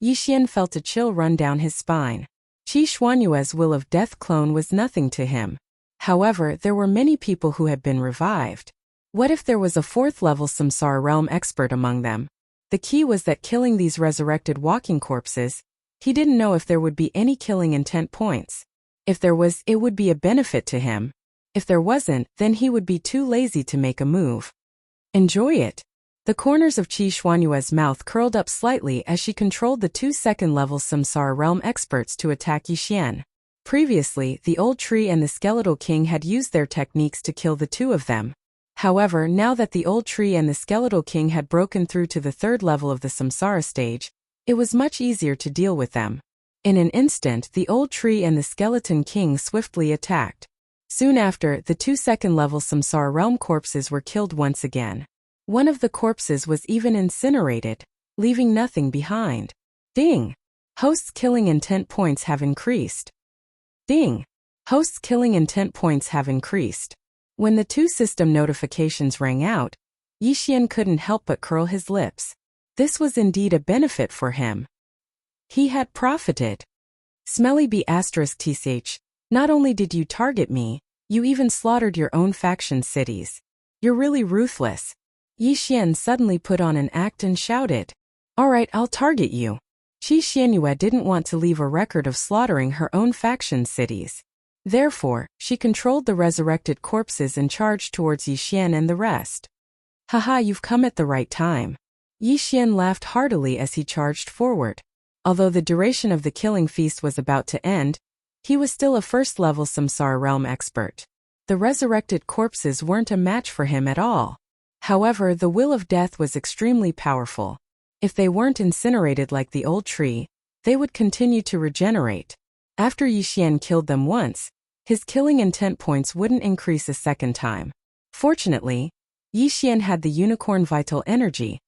Yi Xian felt a chill run down his spine. Qi Xuanyue's will of death clone was nothing to him. However, there were many people who had been revived. What if there was a fourth-level samsara realm expert among them? The key was that killing these resurrected walking corpses, he didn't know if there would be any killing intent points. If there was, it would be a benefit to him. If there wasn't, then he would be too lazy to make a move. Enjoy it. The corners of Qi Xuanyue's mouth curled up slightly as she controlled the two second-level samsara realm experts to attack Yi Xian. Previously, the old tree and the skeletal king had used their techniques to kill the two of them. However, now that the old tree and the skeletal king had broken through to the third level of the samsara stage, it was much easier to deal with them. In an instant, the old tree and the skeleton king swiftly attacked. Soon after, the two second-level samsara realm corpses were killed once again. One of the corpses was even incinerated, leaving nothing behind. Ding! Host's killing intent points have increased. Ding! Host's killing intent points have increased. When the two system notifications rang out, Yi Xian couldn't help but curl his lips. This was indeed a benefit for him. He had profited. Smelly B*TCH, not only did you target me, you even slaughtered your own faction cities. You're really ruthless. Yi Xian suddenly put on an act and shouted, Alright, I'll target you. Qi Xianyue didn't want to leave a record of slaughtering her own faction cities. Therefore, she controlled the resurrected corpses and charged towards Yi Xian and the rest. Haha, you've come at the right time. Yi Xian laughed heartily as he charged forward. Although the duration of the killing feast was about to end, He was still a first-level Samsara realm expert. The resurrected corpses weren't a match for him at all. However, the will of death was extremely powerful. If they weren't incinerated like the old tree, they would continue to regenerate. After Yixian killed them once, his killing intent points wouldn't increase a second time. Fortunately, Yixian had the unicorn vital energy,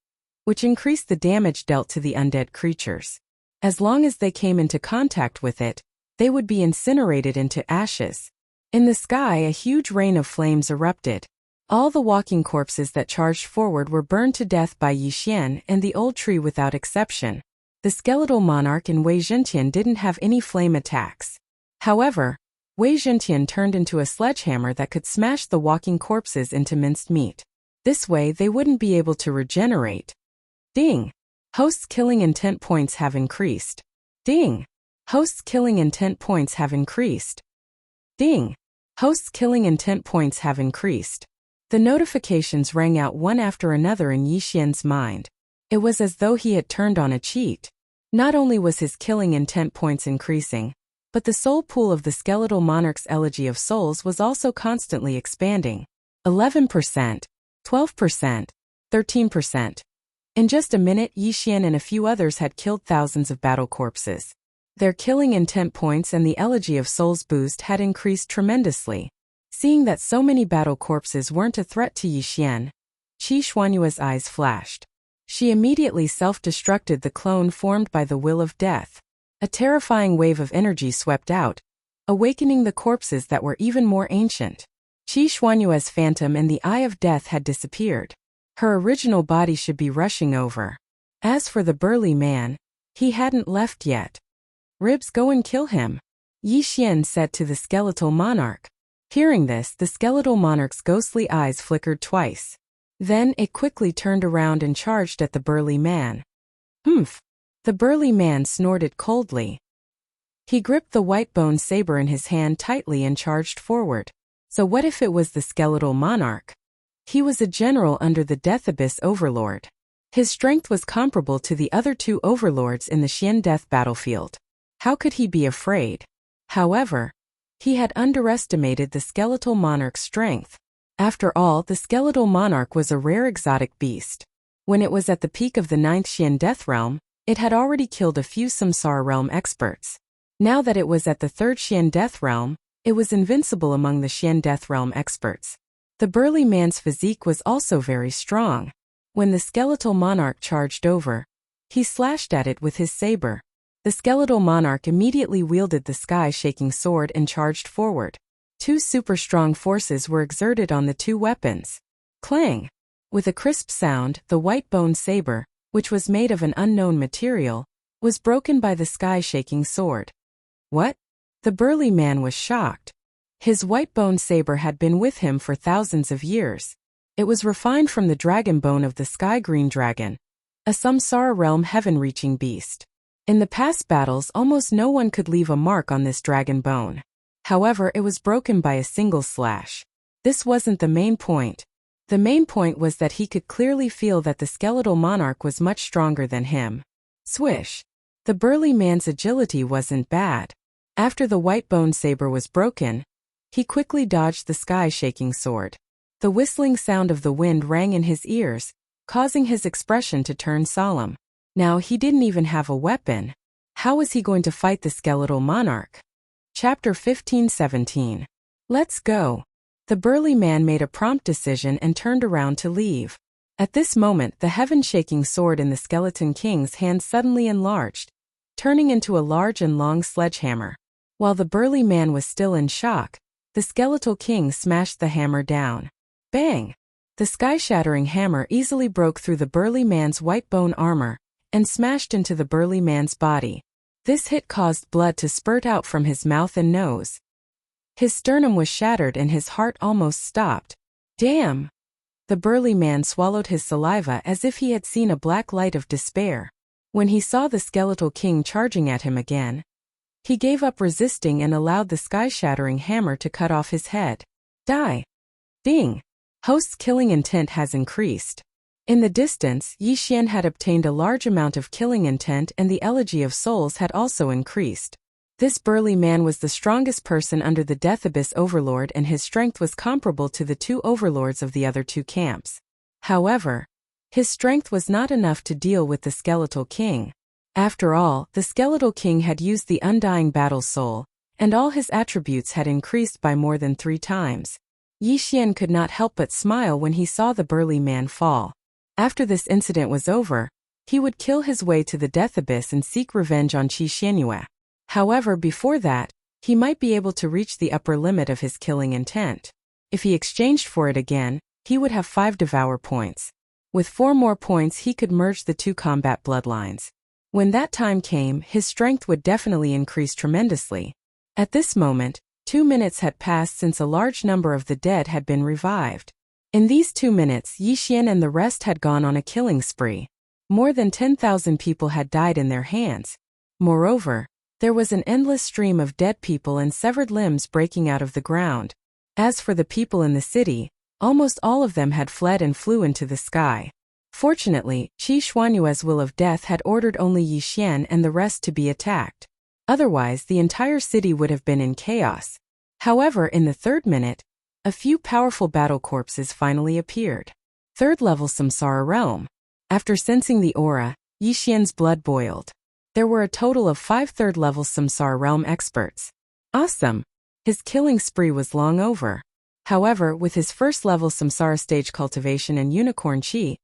which increased the damage dealt to the undead creatures. As long as they came into contact with it, they would be incinerated into ashes. In the sky, a huge rain of flames erupted. All the walking corpses that charged forward were burned to death by Yixian and the old tree without exception. The skeletal monarch and Wei Zhentian didn't have any flame attacks. However, Wei Zhentian turned into a sledgehammer that could smash the walking corpses into minced meat. This way they wouldn't be able to regenerate. Ding! Host's killing intent points have increased. Ding! Host's killing intent points have increased. Ding! Host's killing intent points have increased. The notifications rang out one after another in Yixian's mind. It was as though he had turned on a cheat. Not only was his killing intent points increasing, but the soul pool of the skeletal monarch's elegy of souls was also constantly expanding. 11%, 12%, 13%. In just a minute, Yixian and a few others had killed thousands of battle corpses. Their killing intent points and the elegy of souls boost had increased tremendously. Seeing that so many battle corpses weren't a threat to Yixian, Qi Xuanyue's eyes flashed. She immediately self-destructed the clone formed by the will of death. A terrifying wave of energy swept out, awakening the corpses that were even more ancient. Qi Xuanyue's phantom and the eye of death had disappeared. Her original body should be rushing over. As for the burly man, he hadn't left yet. Ribs, go and kill him, Yixian said to the skeletal monarch. Hearing this, the skeletal monarch's ghostly eyes flickered twice. Then it quickly turned around and charged at the burly man. Humph! The burly man snorted coldly. He gripped the white bone saber in his hand tightly and charged forward. So what if it was the skeletal monarch? He was a general under the Death Abyss Overlord. His strength was comparable to the other two overlords in the Xian Death battlefield. How could he be afraid? However, he had underestimated the skeletal monarch's strength. After all, the skeletal monarch was a rare exotic beast. When it was at the peak of the 9th Xian Death Realm, it had already killed a few Samsara Realm experts. Now that it was at the 3rd Xian Death Realm, it was invincible among the Xian Death Realm experts. The burly man's physique was also very strong. When the skeletal monarch charged over, he slashed at it with his saber. The skeletal monarch immediately wielded the sky-shaking sword and charged forward. Two super-strong forces were exerted on the two weapons. Clang! With a crisp sound, the white-bone saber, which was made of an unknown material, was broken by the sky-shaking sword. What? The burly man was shocked. His white-bone saber had been with him for thousands of years. It was refined from the dragon bone of the sky-green dragon, a Samsara realm heaven-reaching beast. In the past battles, almost no one could leave a mark on this dragon bone. However, it was broken by a single slash. This wasn't the main point. The main point was that he could clearly feel that the skeletal monarch was much stronger than him. Swish! The burly man's agility wasn't bad. After the white bone saber was broken, he quickly dodged the sky-shaking sword. The whistling sound of the wind rang in his ears, causing his expression to turn solemn. Now he didn't even have a weapon. How was he going to fight the skeletal monarch? Chapter 15-17. Let's go. The burly man made a prompt decision and turned around to leave. At this moment, the heaven-shaking sword in the skeleton king's hand suddenly enlarged, turning into a large and long sledgehammer. While the burly man was still in shock, the skeletal king smashed the hammer down. Bang! The sky-shattering hammer easily broke through the burly man's white bone armor and smashed into the burly man's body. This hit caused blood to spurt out from his mouth and nose. His sternum was shattered and his heart almost stopped. Damn! The burly man swallowed his saliva as if he had seen a black light of despair. When he saw the skeletal king charging at him again, he gave up resisting and allowed the sky-shattering hammer to cut off his head. Die! Ding! Host's killing intent has increased. In the distance, Yixian had obtained a large amount of killing intent and the elegy of souls had also increased. This burly man was the strongest person under the Death Abyss Overlord, and his strength was comparable to the two overlords of the other two camps. However, his strength was not enough to deal with the Skeletal King. After all, the Skeletal King had used the Undying Battle Soul, and all his attributes had increased by more than 3 times. Yi Xian could not help but smile when he saw the burly man fall. After this incident was over, he would kill his way to the Death Abyss and seek revenge on Qi Xianyue. However, before that, he might be able to reach the upper limit of his killing intent. If he exchanged for it again, he would have 5 Devour points. With 4 more points, he could merge the 2 combat bloodlines. When that time came, his strength would definitely increase tremendously. At this moment, 2 minutes had passed since a large number of the dead had been revived. In these 2 minutes, Yi Xian and the rest had gone on a killing spree. More than 10,000 people had died in their hands. Moreover, there was an endless stream of dead people and severed limbs breaking out of the ground. As for the people in the city, almost all of them had fled and flew into the sky. Fortunately, Qi Xuanyue's will of death had ordered only Yi Xian and the rest to be attacked. Otherwise, the entire city would have been in chaos. However, in the 3rd minute, a few powerful battle corpses finally appeared. 3rd level Samsara Realm. After sensing the aura, Yi Xian's blood boiled. There were a total of 5 3rd level Samsara Realm experts. Awesome! His killing spree was long over. However, with his 1st level Samsara stage cultivation and unicorn chi,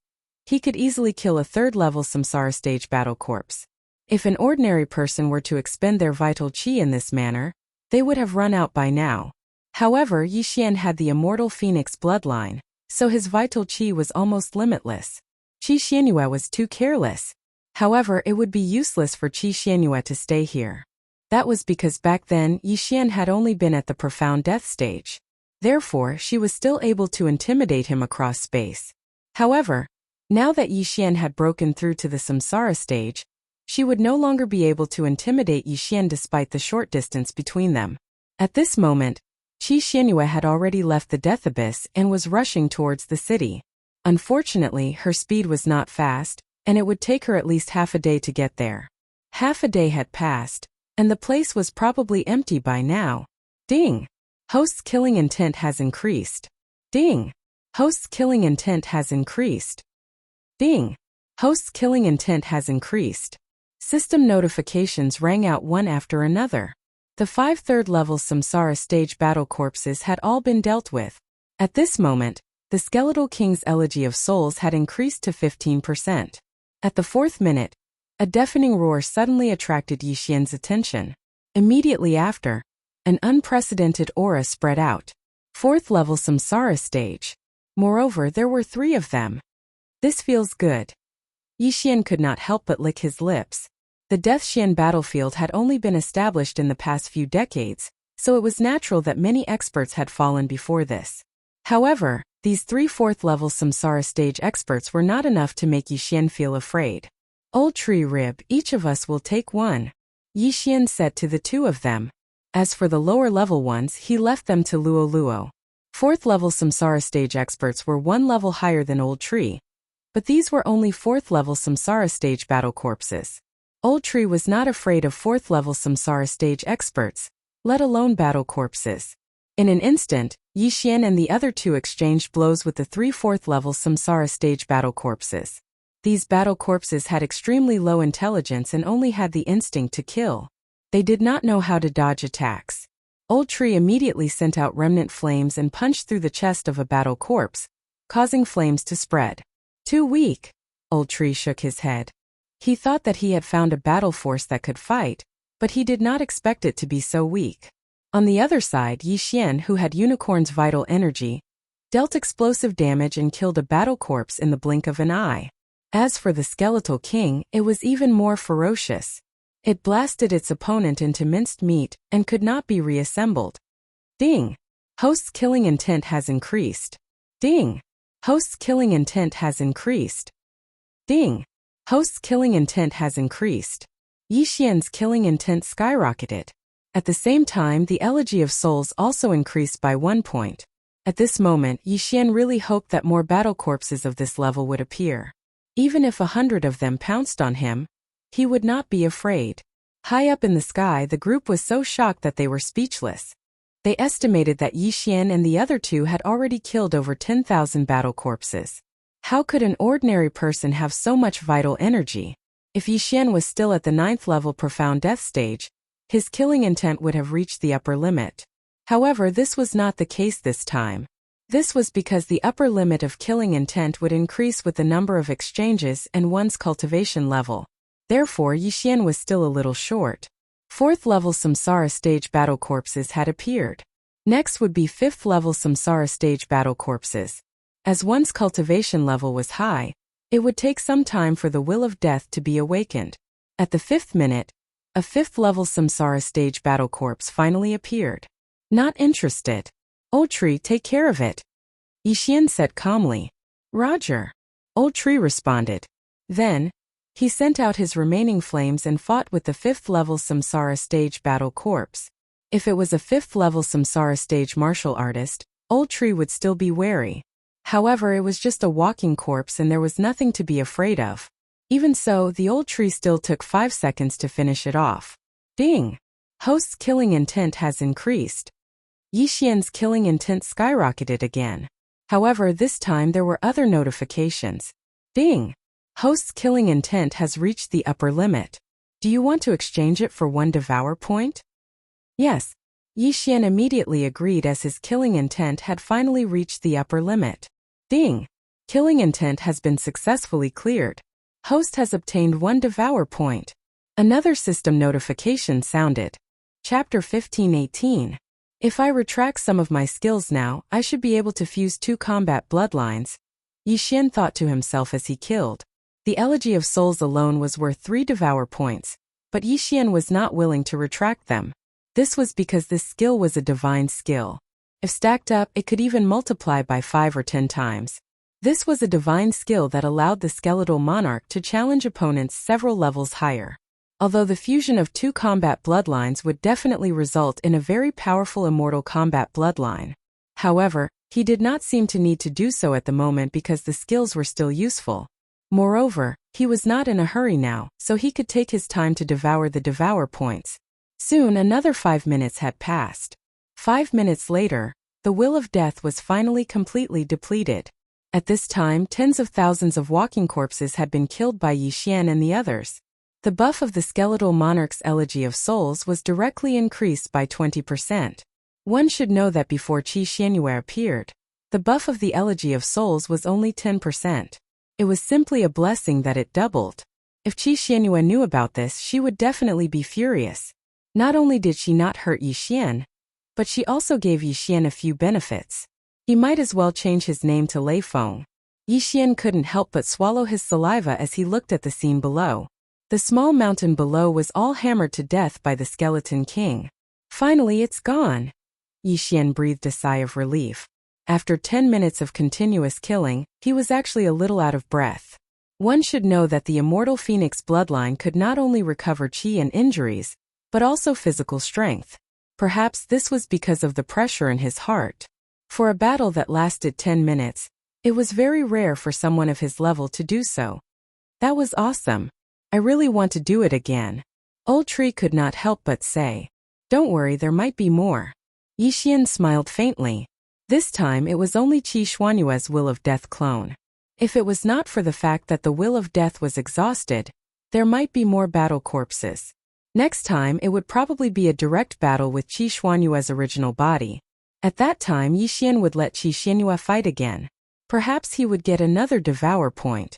he could easily kill a 3rd level Samsara stage battle corpse. If an ordinary person were to expend their vital chi in this manner, they would have run out by now. However, Yi Xian had the immortal phoenix bloodline, so his vital chi was almost limitless. Qi Xianyue was too careless. However, it would be useless for Qi Xianyue to stay here. That was because back then, Yi Xian had only been at the profound death stage. Therefore, she was still able to intimidate him across space. However, now that Yi Xian had broken through to the Samsara stage, she would no longer be able to intimidate Yi Xian despite the short distance between them. At this moment, Qi Xianyue had already left the Death Abyss and was rushing towards the city. Unfortunately, her speed was not fast, and it would take her at least half a day to get there. Half a day had passed, and the place was probably empty by now. Ding! Host's killing intent has increased. Ding! Host's killing intent has increased. Ding! Host's killing intent has increased. System notifications rang out one after another. The 5 3rd level Samsara stage battle corpses had all been dealt with. At this moment, the Skeletal King's Elegy of Souls had increased to 15%. At the 4th minute, a deafening roar suddenly attracted Yi Xian's attention. Immediately after, an unprecedented aura spread out. 4th level Samsara stage. Moreover, there were 3 of them. This feels good. Yi Xian could not help but lick his lips. The Death Xian battlefield had only been established in the past few decades, so it was natural that many experts had fallen before this. However, these 3 4th level Samsara stage experts were not enough to make Yi Xian feel afraid. Old tree rib, each of us will take one, Yi Xian said to the 2 of them. As for the lower level ones, he left them to Luo Luo. 4th level Samsara stage experts were 1 level higher than Old Tree, but these were only 4th level Samsara stage battle corpses. Old Tree was not afraid of 4th level Samsara stage experts, let alone battle corpses. In an instant, Yi Xian and the other 2 exchanged blows with the 3 4th level Samsara stage battle corpses. These battle corpses had extremely low intelligence and only had the instinct to kill. They did not know how to dodge attacks. Old Tree immediately sent out remnant flames and punched through the chest of a battle corpse, causing flames to spread. Too weak. Old Tree shook his head. He thought that he had found a battle force that could fight, but he did not expect it to be so weak. On the other side, Yi Xian, who had Unicorn's vital energy, dealt explosive damage and killed a battle corpse in the blink of an eye. As for the Skeletal King, it was even more ferocious. It blasted its opponent into minced meat and could not be reassembled. Ding! Host's killing intent has increased. Ding! Host's killing intent has increased. Ding! Host's killing intent has increased. Yi Xian's killing intent skyrocketed. At the same time, the Elegy of Souls also increased by 1 point. At this moment, Yi Xian really hoped that more battle corpses of this level would appear. Even if 100 of them pounced on him, he would not be afraid. High up in the sky, the group was so shocked that they were speechless. They estimated that Yi Xian and the other two had already killed over 10,000 battle corpses. How could an ordinary person have so much vital energy? If Yi Xian was still at the 9th level profound death stage, his killing intent would have reached the upper limit. However, this was not the case this time. This was because the upper limit of killing intent would increase with the number of exchanges and one's cultivation level. Therefore, Yi Xian was still a little short. 4th level Samsara stage battle corpses had appeared. Next would be 5th level Samsara stage battle corpses. As one's cultivation level was high, it would take some time for the will of death to be awakened. At the 5th minute, a 5th level Samsara stage battle corpse finally appeared. Not interested. Old Tree, take care of it. Yi Xian said calmly. Roger. Old Tree responded. Then, he sent out his remaining flames and fought with the 5th level Samsara stage battle corpse. If it was a 5th level Samsara stage martial artist, Old Tree would still be wary. However, it was just a walking corpse and there was nothing to be afraid of. Even so, the Old Tree still took 5 seconds to finish it off. Ding! Host's killing intent has increased. Yi Xian's killing intent skyrocketed again. However, this time there were other notifications. Ding! Host's killing intent has reached the upper limit. Do you want to exchange it for 1 devour point? Yes. Yi Xian immediately agreed as his killing intent had finally reached the upper limit. Ding! Killing intent has been successfully cleared. Host has obtained 1 devour point. Another system notification sounded. Chapter 15:18. If I retract some of my skills now, I should be able to fuse 2 combat bloodlines. Yi Xian thought to himself as he killed. The Elegy of Souls alone was worth 3 devour points, but Yi Xian was not willing to retract them. This was because this skill was a divine skill. If stacked up, it could even multiply by 5 or 10 times. This was a divine skill that allowed the skeletal monarch to challenge opponents several levels higher. Although the fusion of 2 combat bloodlines would definitely result in a very powerful immortal combat bloodline. However, he did not seem to need to do so at the moment because the skills were still useful. Moreover, he was not in a hurry now, so he could take his time to devour the devour points. Soon another 5 minutes had passed. 5 minutes later, the will of death was finally completely depleted. At this time, tens of thousands of walking corpses had been killed by Yi Xian and the others. The buff of the skeletal monarch's Elegy of Souls was directly increased by 20%. One should know that before Qi Xianyue appeared, the buff of the Elegy of Souls was only 10%. It was simply a blessing that it doubled. If Qi Xianyue knew about this, she would definitely be furious. Not only did she not hurt Yi Xian, but she also gave Yi Xian a few benefits. He might as well change his name to Lei Feng. Yi Xian couldn't help but swallow his saliva as he looked at the scene below. The small mountain below was all hammered to death by the Skeleton King. Finally, it's gone. Yi Xian breathed a sigh of relief. After 10 minutes of continuous killing, he was actually a little out of breath. One should know that the immortal Phoenix bloodline could not only recover chi and injuries, but also physical strength. Perhaps this was because of the pressure in his heart. For a battle that lasted 10 minutes, it was very rare for someone of his level to do so. That was awesome. I really want to do it again. Old Tree could not help but say. Don't worry, there might be more. Yi Xian smiled faintly. This time it was only Qi Xuanyue's Will of Death clone. If it was not for the fact that the Will of Death was exhausted, there might be more battle corpses. Next time it would probably be a direct battle with Qi Xuanyue's original body. At that time Yi Xian would let Qi Xianyue fight again. Perhaps he would get another devour point.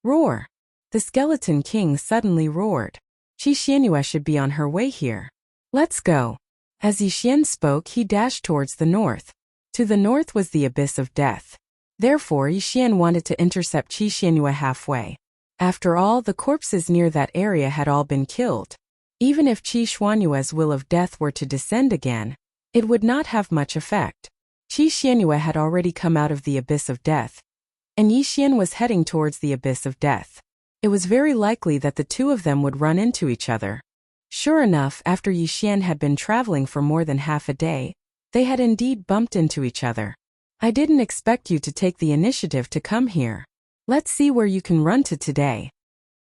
Roar! The Skeleton King suddenly roared. Qi Xianyue should be on her way here. Let's go. As Yi Xian spoke, he dashed towards the north. To the north was the abyss of death. Therefore, Yi Xian wanted to intercept Qi Xianyue halfway. After all, the corpses near that area had all been killed. Even if Qi Xuanyue's Will of Death were to descend again, it would not have much effect. Qi Xianyue had already come out of the abyss of death, and Yi Xian was heading towards the abyss of death. It was very likely that the two of them would run into each other. Sure enough, after Yi Xian had been traveling for more than half a day, they had indeed bumped into each other. I didn't expect you to take the initiative to come here. Let's see where you can run to today.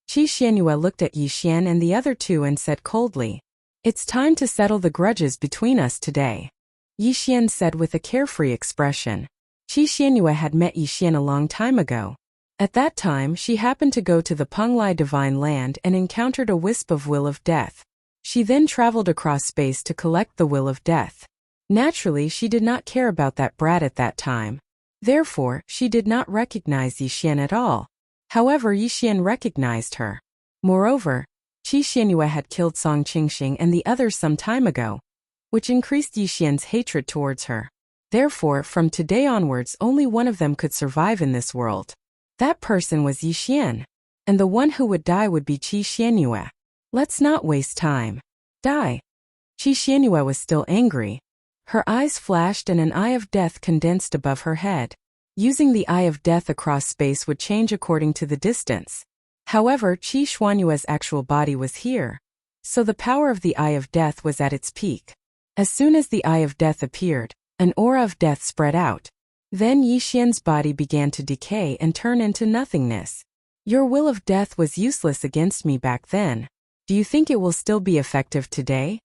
Qi Xianyue looked at Yi Xian and the other two and said coldly, "It's time to settle the grudges between us today," Yi Xian said with a carefree expression. Qi Xianyue had met Yi Xian a long time ago. At that time she happened to go to the Penglai divine land and encountered a wisp of will of death. She then traveled across space to collect the will of death. Naturally, she did not care about that brat at that time. Therefore, she did not recognize Yi Xian at all. However, Yi Xian recognized her. Moreover, Qi Xianyue had killed Song Qingxing and the others some time ago, which increased Yi Xian's hatred towards her. Therefore, from today onwards only one of them could survive in this world. That person was Yi Xian, and the one who would die would be Qi Xianyue. Let's not waste time. Die. Qi Xianyue was still angry. Her eyes flashed and an eye of death condensed above her head. Using the eye of death across space would change according to the distance. However, Qi Xianyue's actual body was here, so the power of the eye of death was at its peak. As soon as the eye of death appeared, an aura of death spread out. Then Yi Xian's body began to decay and turn into nothingness. Your will of death was useless against me back then. Do you think it will still be effective today?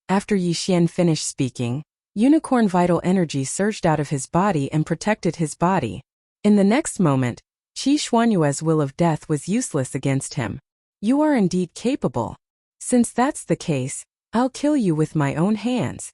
After Yi Xian finished speaking, unicorn vital energy surged out of his body and protected his body. In the next moment, Qi Xianyue's will of death was useless against him. You are indeed capable. Since that's the case, I'll kill you with my own hands.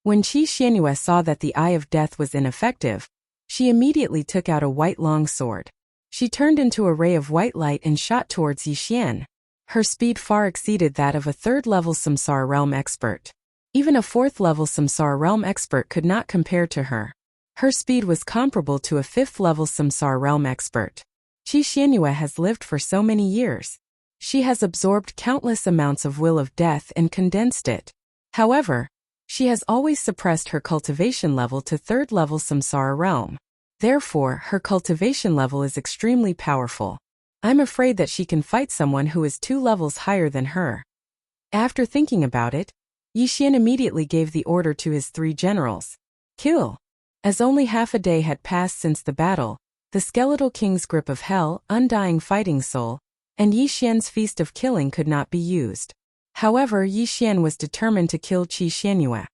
When Qi Xianyue saw that the eye of death was ineffective, she immediately took out a white long sword. She turned into a ray of white light and shot towards Yi Xian. Her speed far exceeded that of a third-level Samsara Realm expert. Even a fourth-level Samsara Realm expert could not compare to her. Her speed was comparable to a fifth-level Samsara Realm expert. Qi Xianyue has lived for so many years. She has absorbed countless amounts of will of death and condensed it. However, she has always suppressed her cultivation level to third-level Samsara Realm. Therefore, her cultivation level is extremely powerful. I'm afraid that she can fight someone who is 2 levels higher than her. After thinking about it, Yi Xian immediately gave the order to his 3 generals. Kill. As only half a day had passed since the battle, the skeletal king's grip of hell, undying fighting soul, and Yi Xian's feast of killing could not be used. However, Yi Xian was determined to kill Qi Xianyue.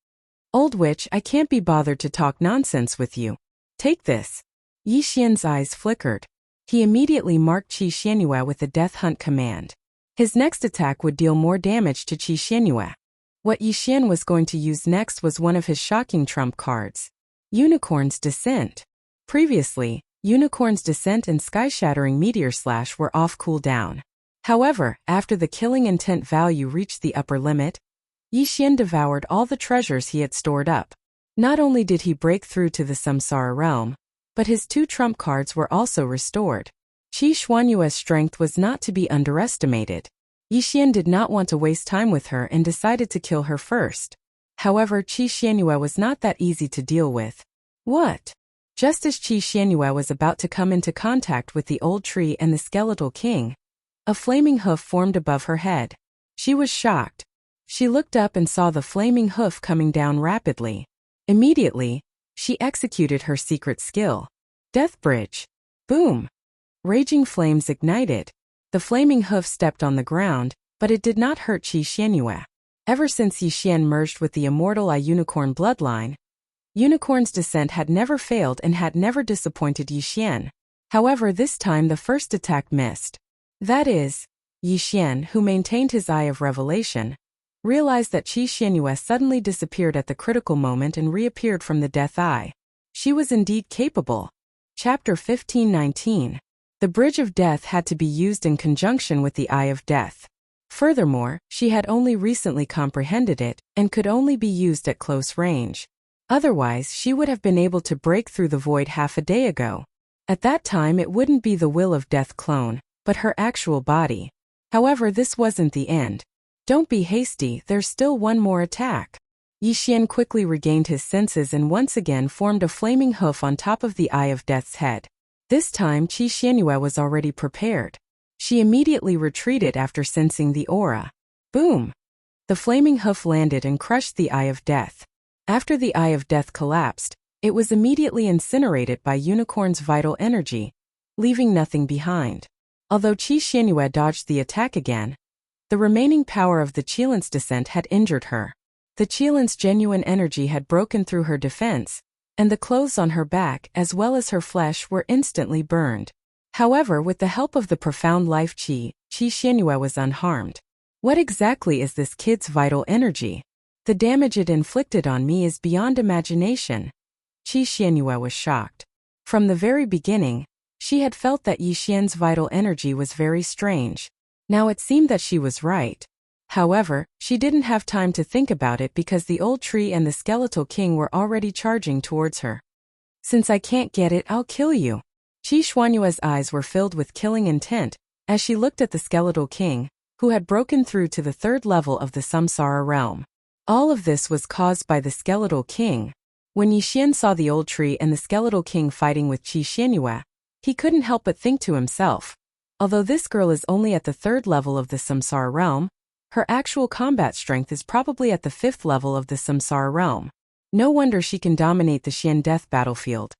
Old witch, I can't be bothered to talk nonsense with you. Take this. Yi Xian's eyes flickered. He immediately marked Qi Xianyue with a death hunt command. His next attack would deal more damage to Qi Xianyue. What Yi Xian was going to use next was one of his shocking trump cards. Unicorn's Descent. Previously, Unicorn's Descent and Sky-Shattering Meteor Slash were off cooldown. However, after the killing intent value reached the upper limit, Yi Xian devoured all the treasures he had stored up. Not only did he break through to the Samsara realm, but his 2 trump cards were also restored. Qi Xianyue's strength was not to be underestimated. Yi Xian did not want to waste time with her and decided to kill her first. However, Qi Xianyue was not that easy to deal with. What? Just as Qi Xianyue was about to come into contact with the old tree and the skeletal king, a flaming hoof formed above her head. She was shocked. She looked up and saw the flaming hoof coming down rapidly. Immediately, she executed her secret skill. Death Bridge. Boom! Raging flames ignited. The flaming hoof stepped on the ground, but it did not hurt Qi Xianyue. Ever since Yi Xian merged with the immortal Unicorn bloodline, Unicorn's Descent had never failed and had never disappointed Yi Xian. However, this time the first attack missed. That is, Yi Xian, who maintained his Eye of Revelation, realized that Qi Xianyue suddenly disappeared at the critical moment and reappeared from the Death Eye. She was indeed capable. Chapter 15:19. The Bridge of Death had to be used in conjunction with the Eye of Death. Furthermore, she had only recently comprehended it and could only be used at close range. Otherwise, she would have been able to break through the void half a day ago. At that time, it wouldn't be the Will of Death clone, but her actual body. However, this wasn't the end. Don't be hasty, there's still one more attack. Yi Xian quickly regained his senses and once again formed a flaming hoof on top of the Eye of Death's head. This time, Qi Xianyue was already prepared. She immediately retreated after sensing the aura. Boom! The flaming hoof landed and crushed the Eye of Death. After the Eye of Death collapsed, it was immediately incinerated by Unicorn's vital energy, leaving nothing behind. Although Qi Xianyue dodged the attack again, the remaining power of the Qilin's descent had injured her. The Qilин's genuine energy had broken through her defense, and the clothes on her back as well as her flesh were instantly burned. However, with the help of the profound life Qi Xianyue was unharmed. What exactly is this kid's vital energy? The damage it inflicted on me is beyond imagination. Qi Xianyue was shocked. From the very beginning, she had felt that Yi Xian's vital energy was very strange. Now it seemed that she was right. However, she didn't have time to think about it because the old tree and the skeletal king were already charging towards her. Since I can't get it, I'll kill you. Qi Xuanyue's eyes were filled with killing intent as she looked at the skeletal king, who had broken through to the third level of the samsara realm. All of this was caused by the skeletal king. When Yi Xian saw the old tree and the skeletal king fighting with Qi Xianyue, he couldn't help but think to himself, although this girl is only at the third level of the samsara realm, her actual combat strength is probably at the fifth level of the samsara realm. No wonder she can dominate the Xian death battlefield.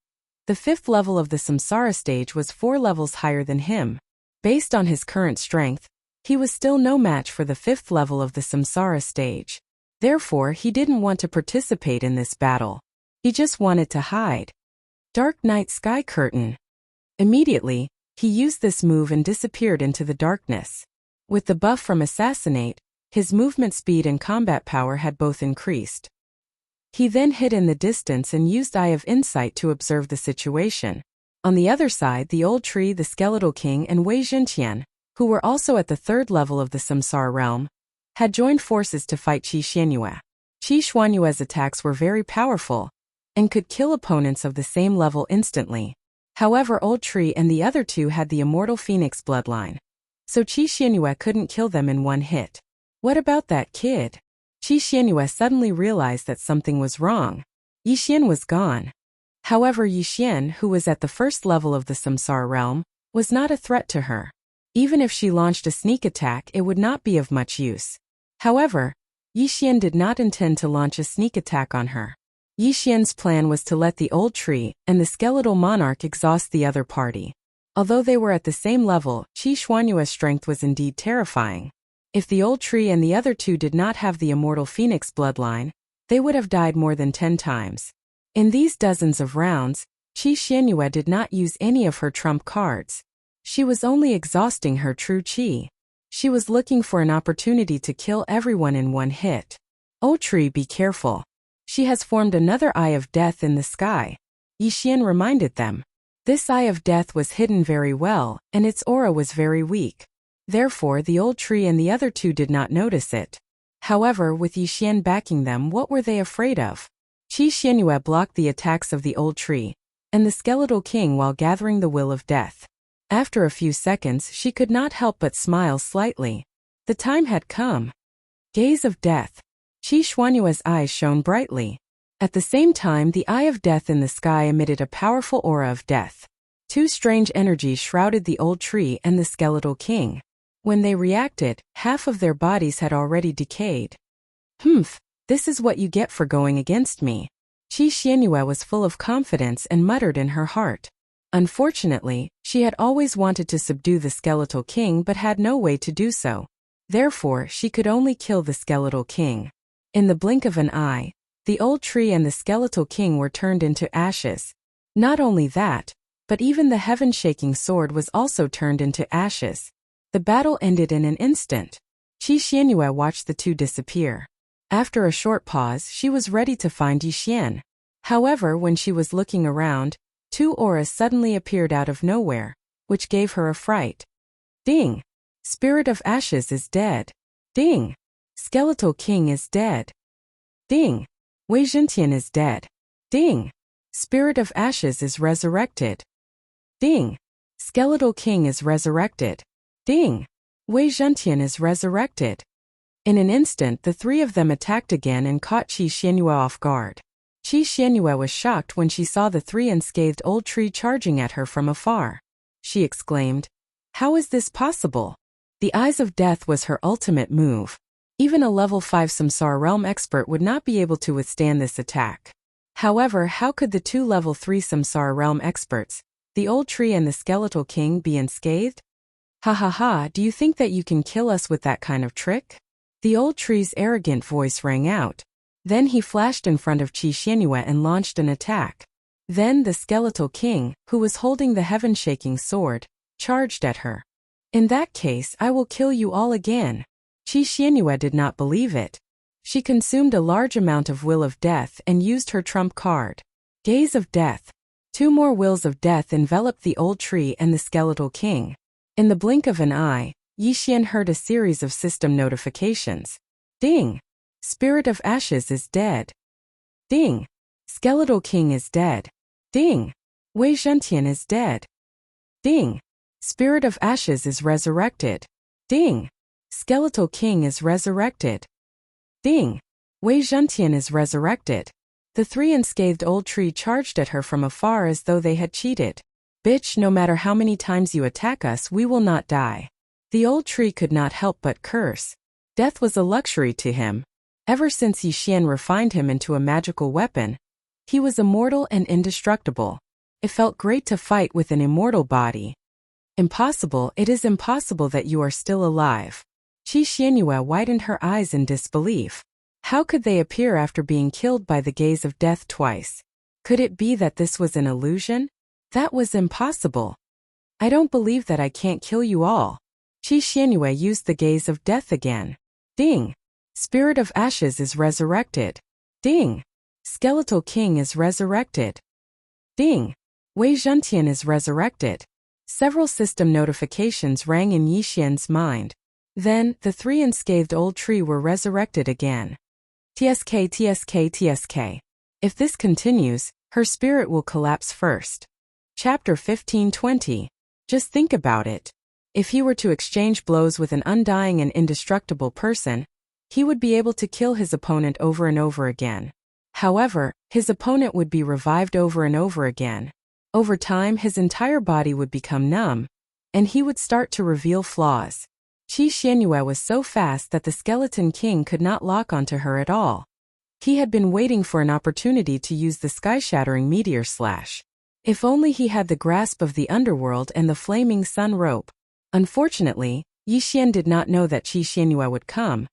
The fifth level of the samsara stage was 4 levels higher than him. Based on his current strength, he was still no match for the fifth level of the samsara stage. Therefore, he didn't want to participate in this battle. He just wanted to hide. Dark Night Sky Curtain. Immediately, he used this move and disappeared into the darkness. With the buff from Assassinate, his movement speed and combat power had both increased. He then hid in the distance and used Eye of Insight to observe the situation. On the other side, the old tree, the skeletal king, and Wei Zhentian, who were also at the third level of the samsara realm, had joined forces to fight Qi Xianyue. Qi Xuanyue's attacks were very powerful and could kill opponents of the same level instantly. However, Old Tree and the other two had the immortal phoenix bloodline, so Qi Xianyue couldn't kill them in one hit. What about that kid? Qi Xianyue suddenly realized that something was wrong. Yi Xian was gone. However, Yi Xian, who was at the first level of the samsara realm, was not a threat to her. Even if she launched a sneak attack, it would not be of much use. However, Yi Xian did not intend to launch a sneak attack on her. Yi Xian's plan was to let the old tree and the skeletal monarch exhaust the other party. Although they were at the same level, Qi Xuanyue's strength was indeed terrifying. If the old tree and the other two did not have the immortal phoenix bloodline, they would have died more than 10 times. In these dozens of rounds, Qi Xianyue did not use any of her trump cards. She was only exhausting her true qi. She was looking for an opportunity to kill everyone in one hit. Old tree, be careful. She has formed another Eye of Death in the sky. Yi Xian reminded them. This Eye of Death was hidden very well, and its aura was very weak. Therefore, the old tree and the other two did not notice it. However, with Yi Xian backing them, what were they afraid of? Qi Xianyue blocked the attacks of the old tree and the skeletal king while gathering the will of death. After a few seconds, she could not help but smile slightly. The time had come. Gaze of Death. Qi Xuanyue's eyes shone brightly. At the same time, the Eye of Death in the sky emitted a powerful aura of death. Two strange energies shrouded the old tree and the skeletal king. When they reacted, half of their bodies had already decayed. Humph, this is what you get for going against me. Qi Xianyue was full of confidence and muttered in her heart. Unfortunately, she had always wanted to subdue the skeletal king but had no way to do so. Therefore, she could only kill the skeletal king. In the blink of an eye, the old tree and the skeletal king were turned into ashes. Not only that, but even the heaven-shaking sword was also turned into ashes. The battle ended in an instant. Qi Xianyue watched the two disappear. After a short pause, she was ready to find Yi Xian. However, when she was looking around, two auras suddenly appeared out of nowhere, which gave her a fright. Ding! Spirit of Ashes is dead. Ding! Skeletal King is dead. Ding! Wei Zhentian is dead. Ding! Spirit of Ashes is resurrected. Ding! Skeletal King is resurrected. Ding! Wei Zhentian is resurrected. In an instant, the three of them attacked again and caught Qi Xianyue off guard. Qi Xianyue was shocked when she saw the three unscathed old tree charging at her from afar. She exclaimed, "How is this possible?" The Eyes of Death was her ultimate move. Even a level 5 Samsara Realm expert would not be able to withstand this attack. However, how could the two level 3 Samsara Realm experts, the old tree and the skeletal king, be unscathed? Ha ha ha, do you think that you can kill us with that kind of trick? The old tree's arrogant voice rang out. Then he flashed in front of Qi Xianyue and launched an attack. Then the skeletal king, who was holding the heaven-shaking sword, charged at her. In that case, I will kill you all again. Qi Xianyue did not believe it. She consumed a large amount of Will of Death and used her trump card. Gaze of Death. 2 more wills of death enveloped the old tree and the skeletal king. In the blink of an eye, Yixian heard a series of system notifications. Ding! Spirit of Ashes is dead. Ding! Skeletal King is dead. Ding! Wei Zhentian is dead. Ding! Spirit of Ashes is resurrected. Ding! Skeletal King is resurrected. Ding! Wei Zhentian is resurrected. The 3 unscathed old tree charged at her from afar as though they had cheated. Bitch, no matter how many times you attack us, we will not die. The old tree could not help but curse. Death was a luxury to him. Ever since Yixian refined him into a magical weapon, he was immortal and indestructible. It felt great to fight with an immortal body. Impossible, it is impossible that you are still alive. Qi Xianyue widened her eyes in disbelief. How could they appear after being killed by the gaze of death twice? Could it be that this was an illusion? That was impossible. I don't believe that I can't kill you all. Qi Xianyue used the gaze of death again. Ding! Spirit of Ashes is resurrected. Ding! Skeletal King is resurrected. Ding! Wei Zhentian is resurrected. Several system notifications rang in Yixian's mind. Then, the 3 unscathed old tree were resurrected again. TSK TSK TSK. If this continues, her spirit will collapse first. Chapter 1520. Just think about it. If he were to exchange blows with an undying and indestructible person, he would be able to kill his opponent over and over again. However, his opponent would be revived over and over again. Over time, his entire body would become numb, and he would start to reveal flaws. Qi Xianyue was so fast that the Skeleton King could not lock onto her at all. He had been waiting for an opportunity to use the sky-shattering meteor slash. If only he had the grasp of the underworld and the flaming sun rope. Unfortunately, Yixian did not know that Qi Xianyue would come,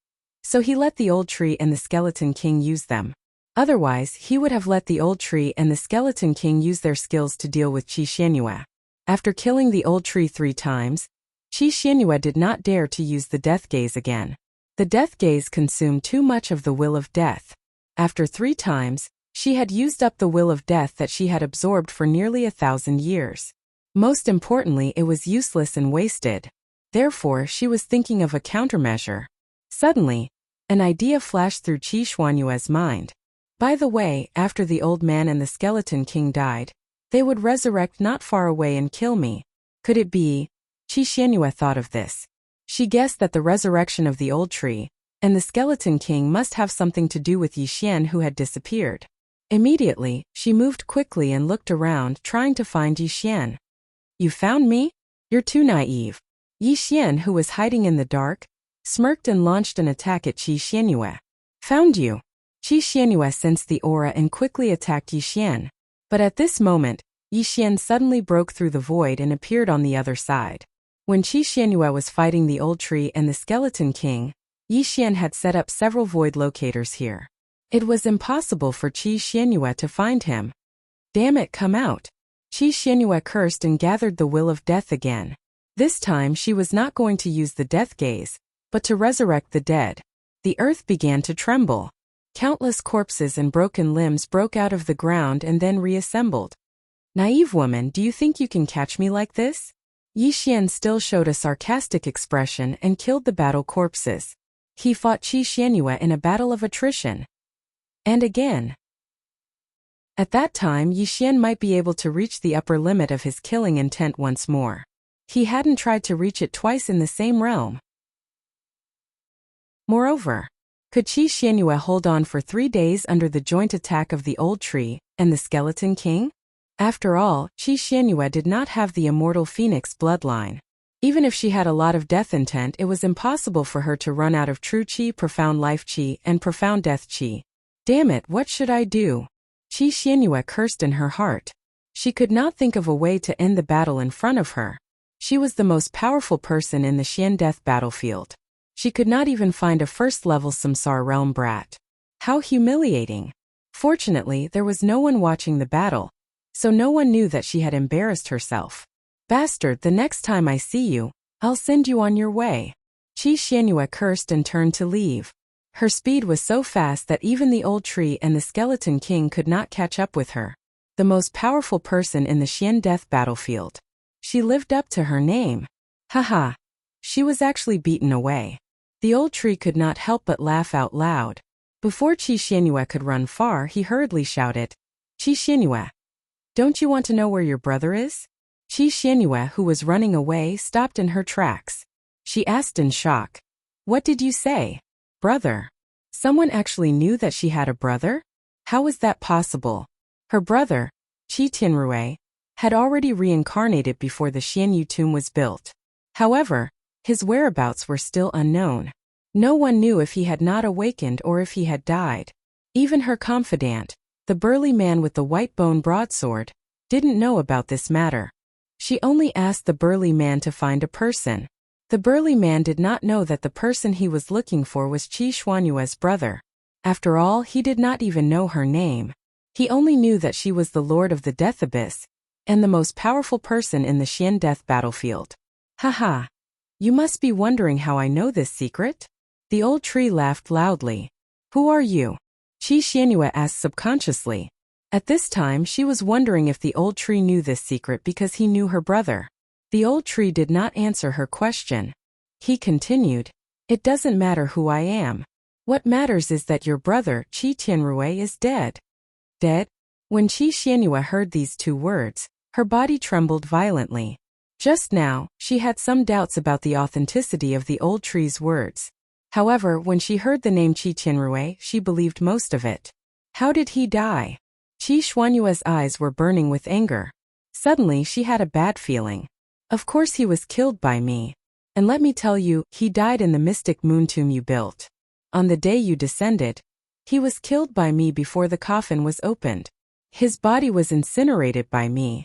so he let the old tree and the Skeleton King use them. Otherwise, he would have let the old tree and the Skeleton King use their skills to deal with Qi Xianyue. After killing the old tree 3 times, Qi Xianyue did not dare to use the death gaze again. The death gaze consumed too much of the will of death. After 3 times, she had used up the will of death that she had absorbed for nearly 1,000 years. Most importantly, it was useless and wasted. Therefore, she was thinking of a countermeasure. Suddenly, an idea flashed through Qi Xuanyue's mind. By the way, after the old man and the Skeleton King died, they would resurrect not far away and kill me. Could it be? Qi Xianyue thought of this. She guessed that the resurrection of the old tree and the Skeleton King must have something to do with Yixian, who had disappeared. Immediately, she moved quickly and looked around, trying to find Yixian. You found me? You're too naive. Yixian, who was hiding in the dark, smirked and launched an attack at Qi Xianyue. Found you. Qi Xianyue sensed the aura and quickly attacked Yixian. But at this moment, Yixian suddenly broke through the void and appeared on the other side. When Qi Xianyue was fighting the old tree and the Skeleton King, Yixian had set up several void locators here. It was impossible for Qi Xianyue to find him. Damn it, come out. Qi Xianyue cursed and gathered the will of death again. This time she was not going to use the death gaze, but to resurrect the dead. The earth began to tremble. Countless corpses and broken limbs broke out of the ground and then reassembled. Naive woman, do you think you can catch me like this? Yixian still showed a sarcastic expression and killed the battle corpses. He fought Qi Xianyue in a battle of attrition. And again. At that time, Yixian might be able to reach the upper limit of his killing intent once more. He hadn't tried to reach it twice in the same realm. Moreover, could Qi Xianyue hold on for 3 days under the joint attack of the old tree and the Skeleton King? After all, Qi Xianyue did not have the immortal phoenix bloodline. Even if she had a lot of death intent, it was impossible for her to run out of true qi, profound life qi, and profound death qi. Damn it, what should I do? Qi Xianyue cursed in her heart. She could not think of a way to end the battle in front of her. She was the most powerful person in the Xian death battlefield. She could not even find a first-level Samsara realm brat. How humiliating. Fortunately, there was no one watching the battle, so no one knew that she had embarrassed herself. Bastard, the next time I see you, I'll send you on your way. Qi Xianyue cursed and turned to leave. Her speed was so fast that even the old tree and the skeleton king could not catch up with her. The most powerful person in the Xian death battlefield. She lived up to her name. Haha. She was actually beaten away. The old tree could not help but laugh out loud. Before Qi Xianyue could run far, he hurriedly shouted, Qi Xianyue, don't you want to know where your brother is? Qi Xianyue, who was running away, stopped in her tracks. She asked in shock, what did you say? Brother. Someone actually knew that she had a brother? How was that possible? Her brother, Qi Tianrui, had already reincarnated before the Xianyu tomb was built. However, his whereabouts were still unknown. No one knew if he had not awakened or if he had died. Even her confidant, the burly man with the white bone broadsword, didn't know about this matter. She only asked the burly man to find a person. The burly man did not know that the person he was looking for was Qi Xuanyue's brother. After all, he did not even know her name. He only knew that she was the Lord of the Death Abyss, and the most powerful person in the Xian death battlefield. Haha. You must be wondering how I know this secret? The old tree laughed loudly. Who are you? Qi Xianyue asked subconsciously. At this time she was wondering if the old tree knew this secret because he knew her brother. The old tree did not answer her question. He continued, it doesn't matter who I am. What matters is that your brother, Qi Tianrui, is dead. Dead? When Qi Xianyue heard these two words, her body trembled violently. Just now, she had some doubts about the authenticity of the old tree's words. However, when she heard the name Qi Tianrui, she believed most of it. How did he die? Qi Xuanyue's eyes were burning with anger. Suddenly she had a bad feeling. Of course he was killed by me. And let me tell you, he died in the mystic moon tomb you built. On the day you descended, he was killed by me before the coffin was opened. His body was incinerated by me.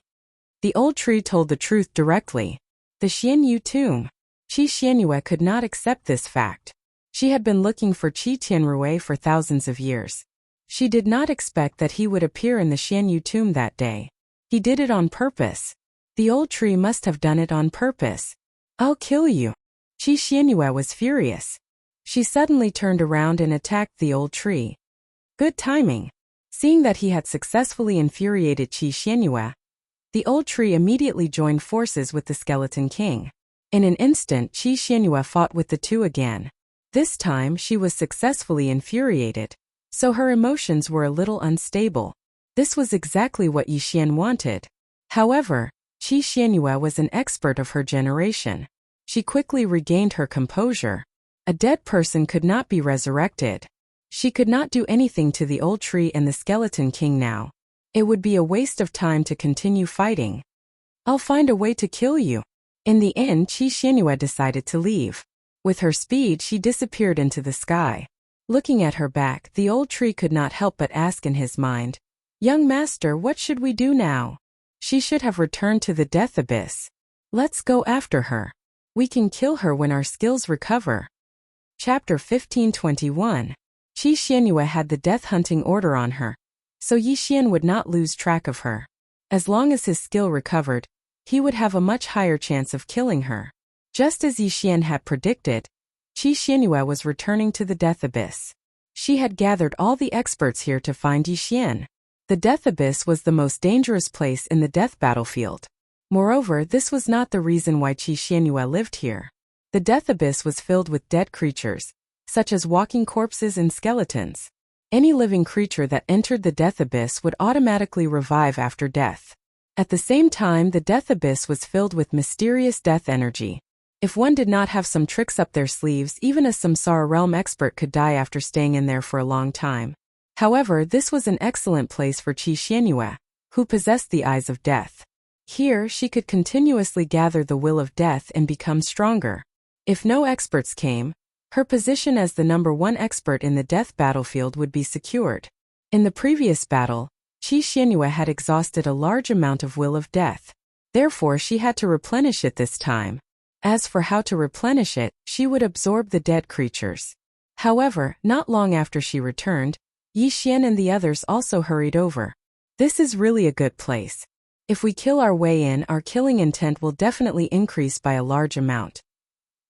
The old tree told the truth directly. The Xianyu tomb. Qi Xianyue could not accept this fact. She had been looking for Qi Tianrui for thousands of years. She did not expect that he would appear in the Xianyu tomb that day. He did it on purpose. The old tree must have done it on purpose. I'll kill you. Qi Xianyue was furious. She suddenly turned around and attacked the old tree. Good timing. Seeing that he had successfully infuriated Qi Xianyue, the old tree immediately joined forces with the Skeleton King. In an instant, Qi Xianyue fought with the two again. This time, she was successfully infuriated, so her emotions were a little unstable. This was exactly what Yixian wanted. However, Qi Xianyue was an expert of her generation. She quickly regained her composure. A dead person could not be resurrected. She could not do anything to the old tree and the Skeleton King now. It would be a waste of time to continue fighting. I'll find a way to kill you. In the end, Qi Xianyue decided to leave. With her speed, she disappeared into the sky. Looking at her back, the old tree could not help but ask in his mind, Young master, what should we do now? She should have returned to the Death Abyss. Let's go after her. We can kill her when our skills recover. Chapter 1521. Qi Xianyue had the death hunting order on her, so Yixian would not lose track of her. As long as his skill recovered, he would have a much higher chance of killing her. Just as Yixian had predicted, Qi Xianyue was returning to the Death Abyss. She had gathered all the experts here to find Yixian. The Death Abyss was the most dangerous place in the death battlefield. Moreover, this was not the reason why Qi Xianyue lived here. The Death Abyss was filled with dead creatures, such as walking corpses and skeletons. Any living creature that entered the Death Abyss would automatically revive after death. At the same time, the Death Abyss was filled with mysterious death energy. If one did not have some tricks up their sleeves, even a Samsara realm expert could die after staying in there for a long time. However, this was an excellent place for Qi Xianyue, who possessed the eyes of death. Here, she could continuously gather the will of death and become stronger. If no experts came, her position as the #1 expert in the death battlefield would be secured. In the previous battle, Qi Xianyue had exhausted a large amount of will of death. Therefore, she had to replenish it this time. As for how to replenish it, she would absorb the dead creatures. However, not long after she returned, Yi Xian and the others also hurried over. This is really a good place. If we kill our way in, our killing intent will definitely increase by a large amount.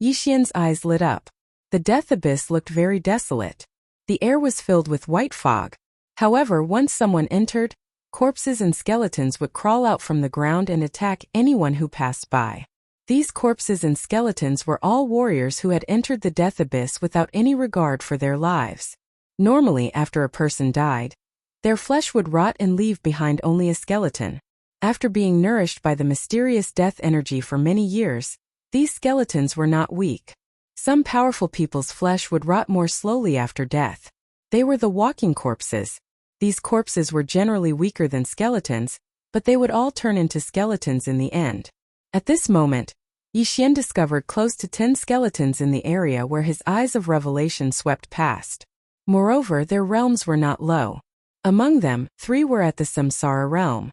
Yi Xian's eyes lit up. The death abyss looked very desolate. The air was filled with white fog. However, once someone entered, corpses and skeletons would crawl out from the ground and attack anyone who passed by. These corpses and skeletons were all warriors who had entered the death abyss without any regard for their lives. Normally, after a person died, their flesh would rot and leave behind only a skeleton. After being nourished by the mysterious death energy for many years, these skeletons were not weak. Some powerful people's flesh would rot more slowly after death. They were the walking corpses. These corpses were generally weaker than skeletons, but they would all turn into skeletons in the end. At this moment, Yi Xian discovered close to 10 skeletons in the area where his eyes of revelation swept past. Moreover, their realms were not low. Among them, 3 were at the Samsara realm.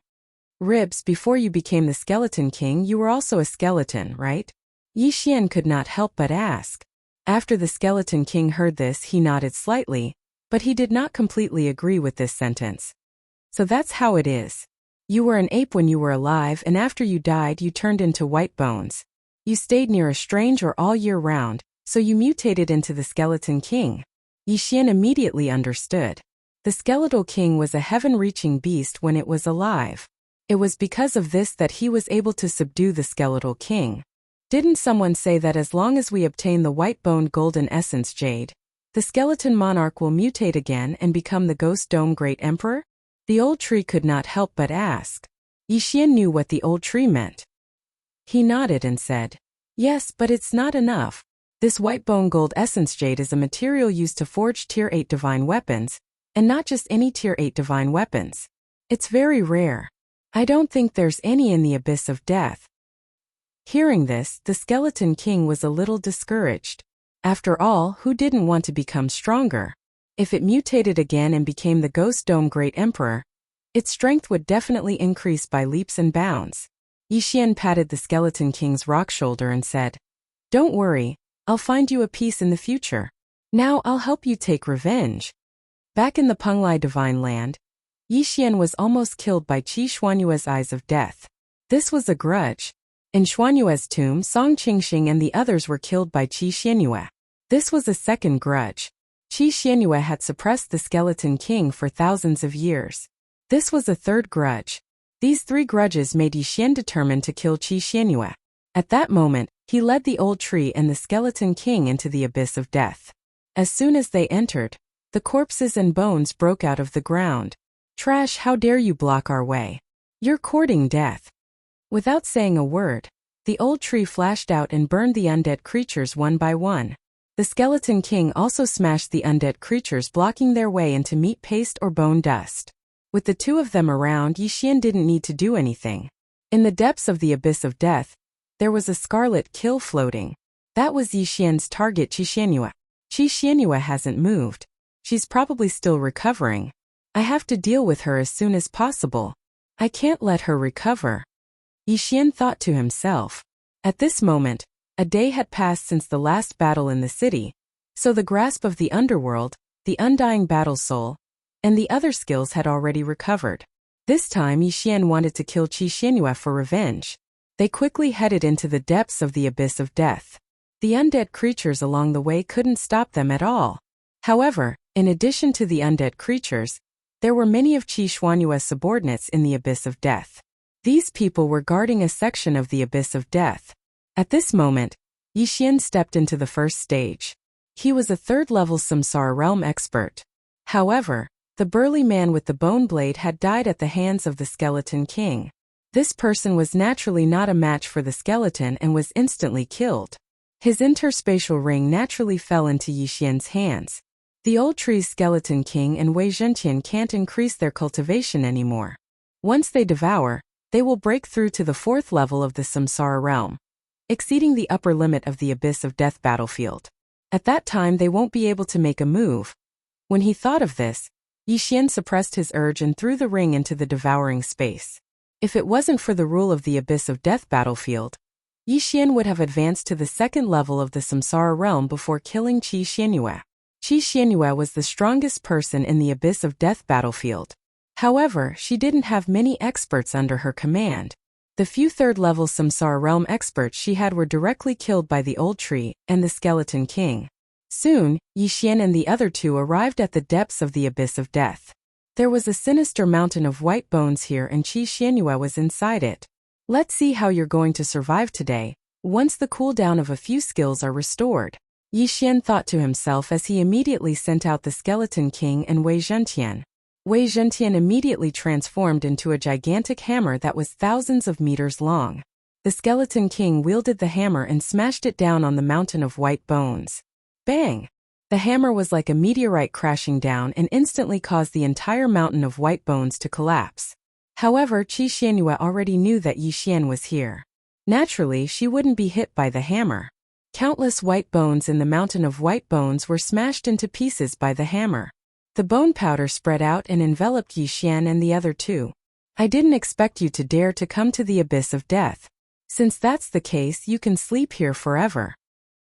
Ribs, before you became the Skeleton King, you were also a skeleton, right? Yi Xian could not help but ask. After the Skeleton King heard this, he nodded slightly, but he did not completely agree with this sentence. So that's how it is. You were an ape when you were alive, and after you died you turned into white bones. You stayed near a stranger all year round, so you mutated into the Skeleton King. Yi Xian immediately understood. The Skeletal King was a heaven-reaching beast when it was alive. It was because of this that he was able to subdue the Skeletal King. Didn't someone say that as long as we obtain the white-boned golden essence jade, the skeleton monarch will mutate again and become the Ghost Dome Great Emperor? The old tree could not help but ask. Yi Xian knew what the old tree meant. He nodded and said, "Yes, but it's not enough. This white-bone gold essence jade is a material used to forge Tier 8 divine weapons, and not just any Tier 8 divine weapons. It's very rare. I don't think there's any in the abyss of death." Hearing this, the Skeleton King was a little discouraged. After all, who didn't want to become stronger? If it mutated again and became the Ghost Dome Great Emperor, its strength would definitely increase by leaps and bounds. Yi Xian patted the Skeleton King's rock shoulder and said, "Don't worry, I'll find you a peace in the future. Now I'll help you take revenge." Back in the Penglai Divine Land, Yi Xian was almost killed by Qi Xuanyue's eyes of death. This was a grudge. In Xuanyue's tomb, Song Qingxing and the others were killed by Qi Xianyue. This was a second grudge. Qi Xianyue had suppressed the Skeleton King for thousands of years. This was a third grudge. These 3 grudges made Yi Xian determined to kill Qi Xianyue. At that moment, he led the old tree and the Skeleton King into the abyss of death. As soon as they entered, the corpses and bones broke out of the ground. "Trash, how dare you block our way? You're courting death." Without saying a word, the old tree flashed out and burned the undead creatures one by one. The Skeleton King also smashed the undead creatures, blocking their way into meat paste or bone dust. With the 2 of them around, Yi Xian didn't need to do anything. In the depths of the abyss of death, there was a scarlet kill floating. That was Yi Xian's target, Qi Xianyue. Qi Xianyue hasn't moved. She's probably still recovering. I have to deal with her as soon as possible. I can't let her recover. Yi Xian thought to himself. At this moment, a day had passed since the last battle in the city, so the grasp of the underworld, the undying battle soul, and the other skills had already recovered. This time Yi Xian wanted to kill Qi Xianyue for revenge. They quickly headed into the depths of the abyss of death. The undead creatures along the way couldn't stop them at all. However, in addition to the undead creatures, there were many of Qi Xuanyue's subordinates in the abyss of death. These people were guarding a section of the abyss of death. At this moment, Yi Xian stepped into the first stage. He was a 3rd-level Samsara realm expert. However, the burly man with the bone blade had died at the hands of the Skeleton King. This person was naturally not a match for the skeleton and was instantly killed. His interspatial ring naturally fell into Yi Xian's hands. The old tree's Skeleton King and Wei Zhentian can't increase their cultivation anymore. Once they devour, they will break through to the 4th level of the Samsara realm, exceeding the upper limit of the abyss of death battlefield. At that time they won't be able to make a move. When he thought of this, Yi Xian suppressed his urge and threw the ring into the devouring space. If it wasn't for the rule of the Abyss of Death battlefield, Yi Xian would have advanced to the second level of the Samsara realm before killing Qi Xianyue. Qi Xianyue was the strongest person in the Abyss of Death battlefield. However, she didn't have many experts under her command. The few third-level Samsara realm experts she had were directly killed by the Old Tree and the Skeleton King. Soon, Yi Xian and the other two arrived at the depths of the Abyss of Death. There was a sinister mountain of white bones here and Qi Xianyue was inside it. Let's see how you're going to survive today, once the cooldown of a few skills are restored. Yi Xian thought to himself as he immediately sent out the Skeleton King and Wei Zhentian. Wei Zhentian immediately transformed into a gigantic hammer that was thousands of meters long. The Skeleton King wielded the hammer and smashed it down on the mountain of white bones. Bang! The hammer was like a meteorite crashing down and instantly caused the entire mountain of white bones to collapse. However, Qi Xianyue already knew that Yi Xian was here. Naturally, she wouldn't be hit by the hammer. Countless white bones in the mountain of white bones were smashed into pieces by the hammer. The bone powder spread out and enveloped Yi Xian and the other two. I didn't expect you to dare to come to the Abyss of Death. Since that's the case, you can sleep here forever.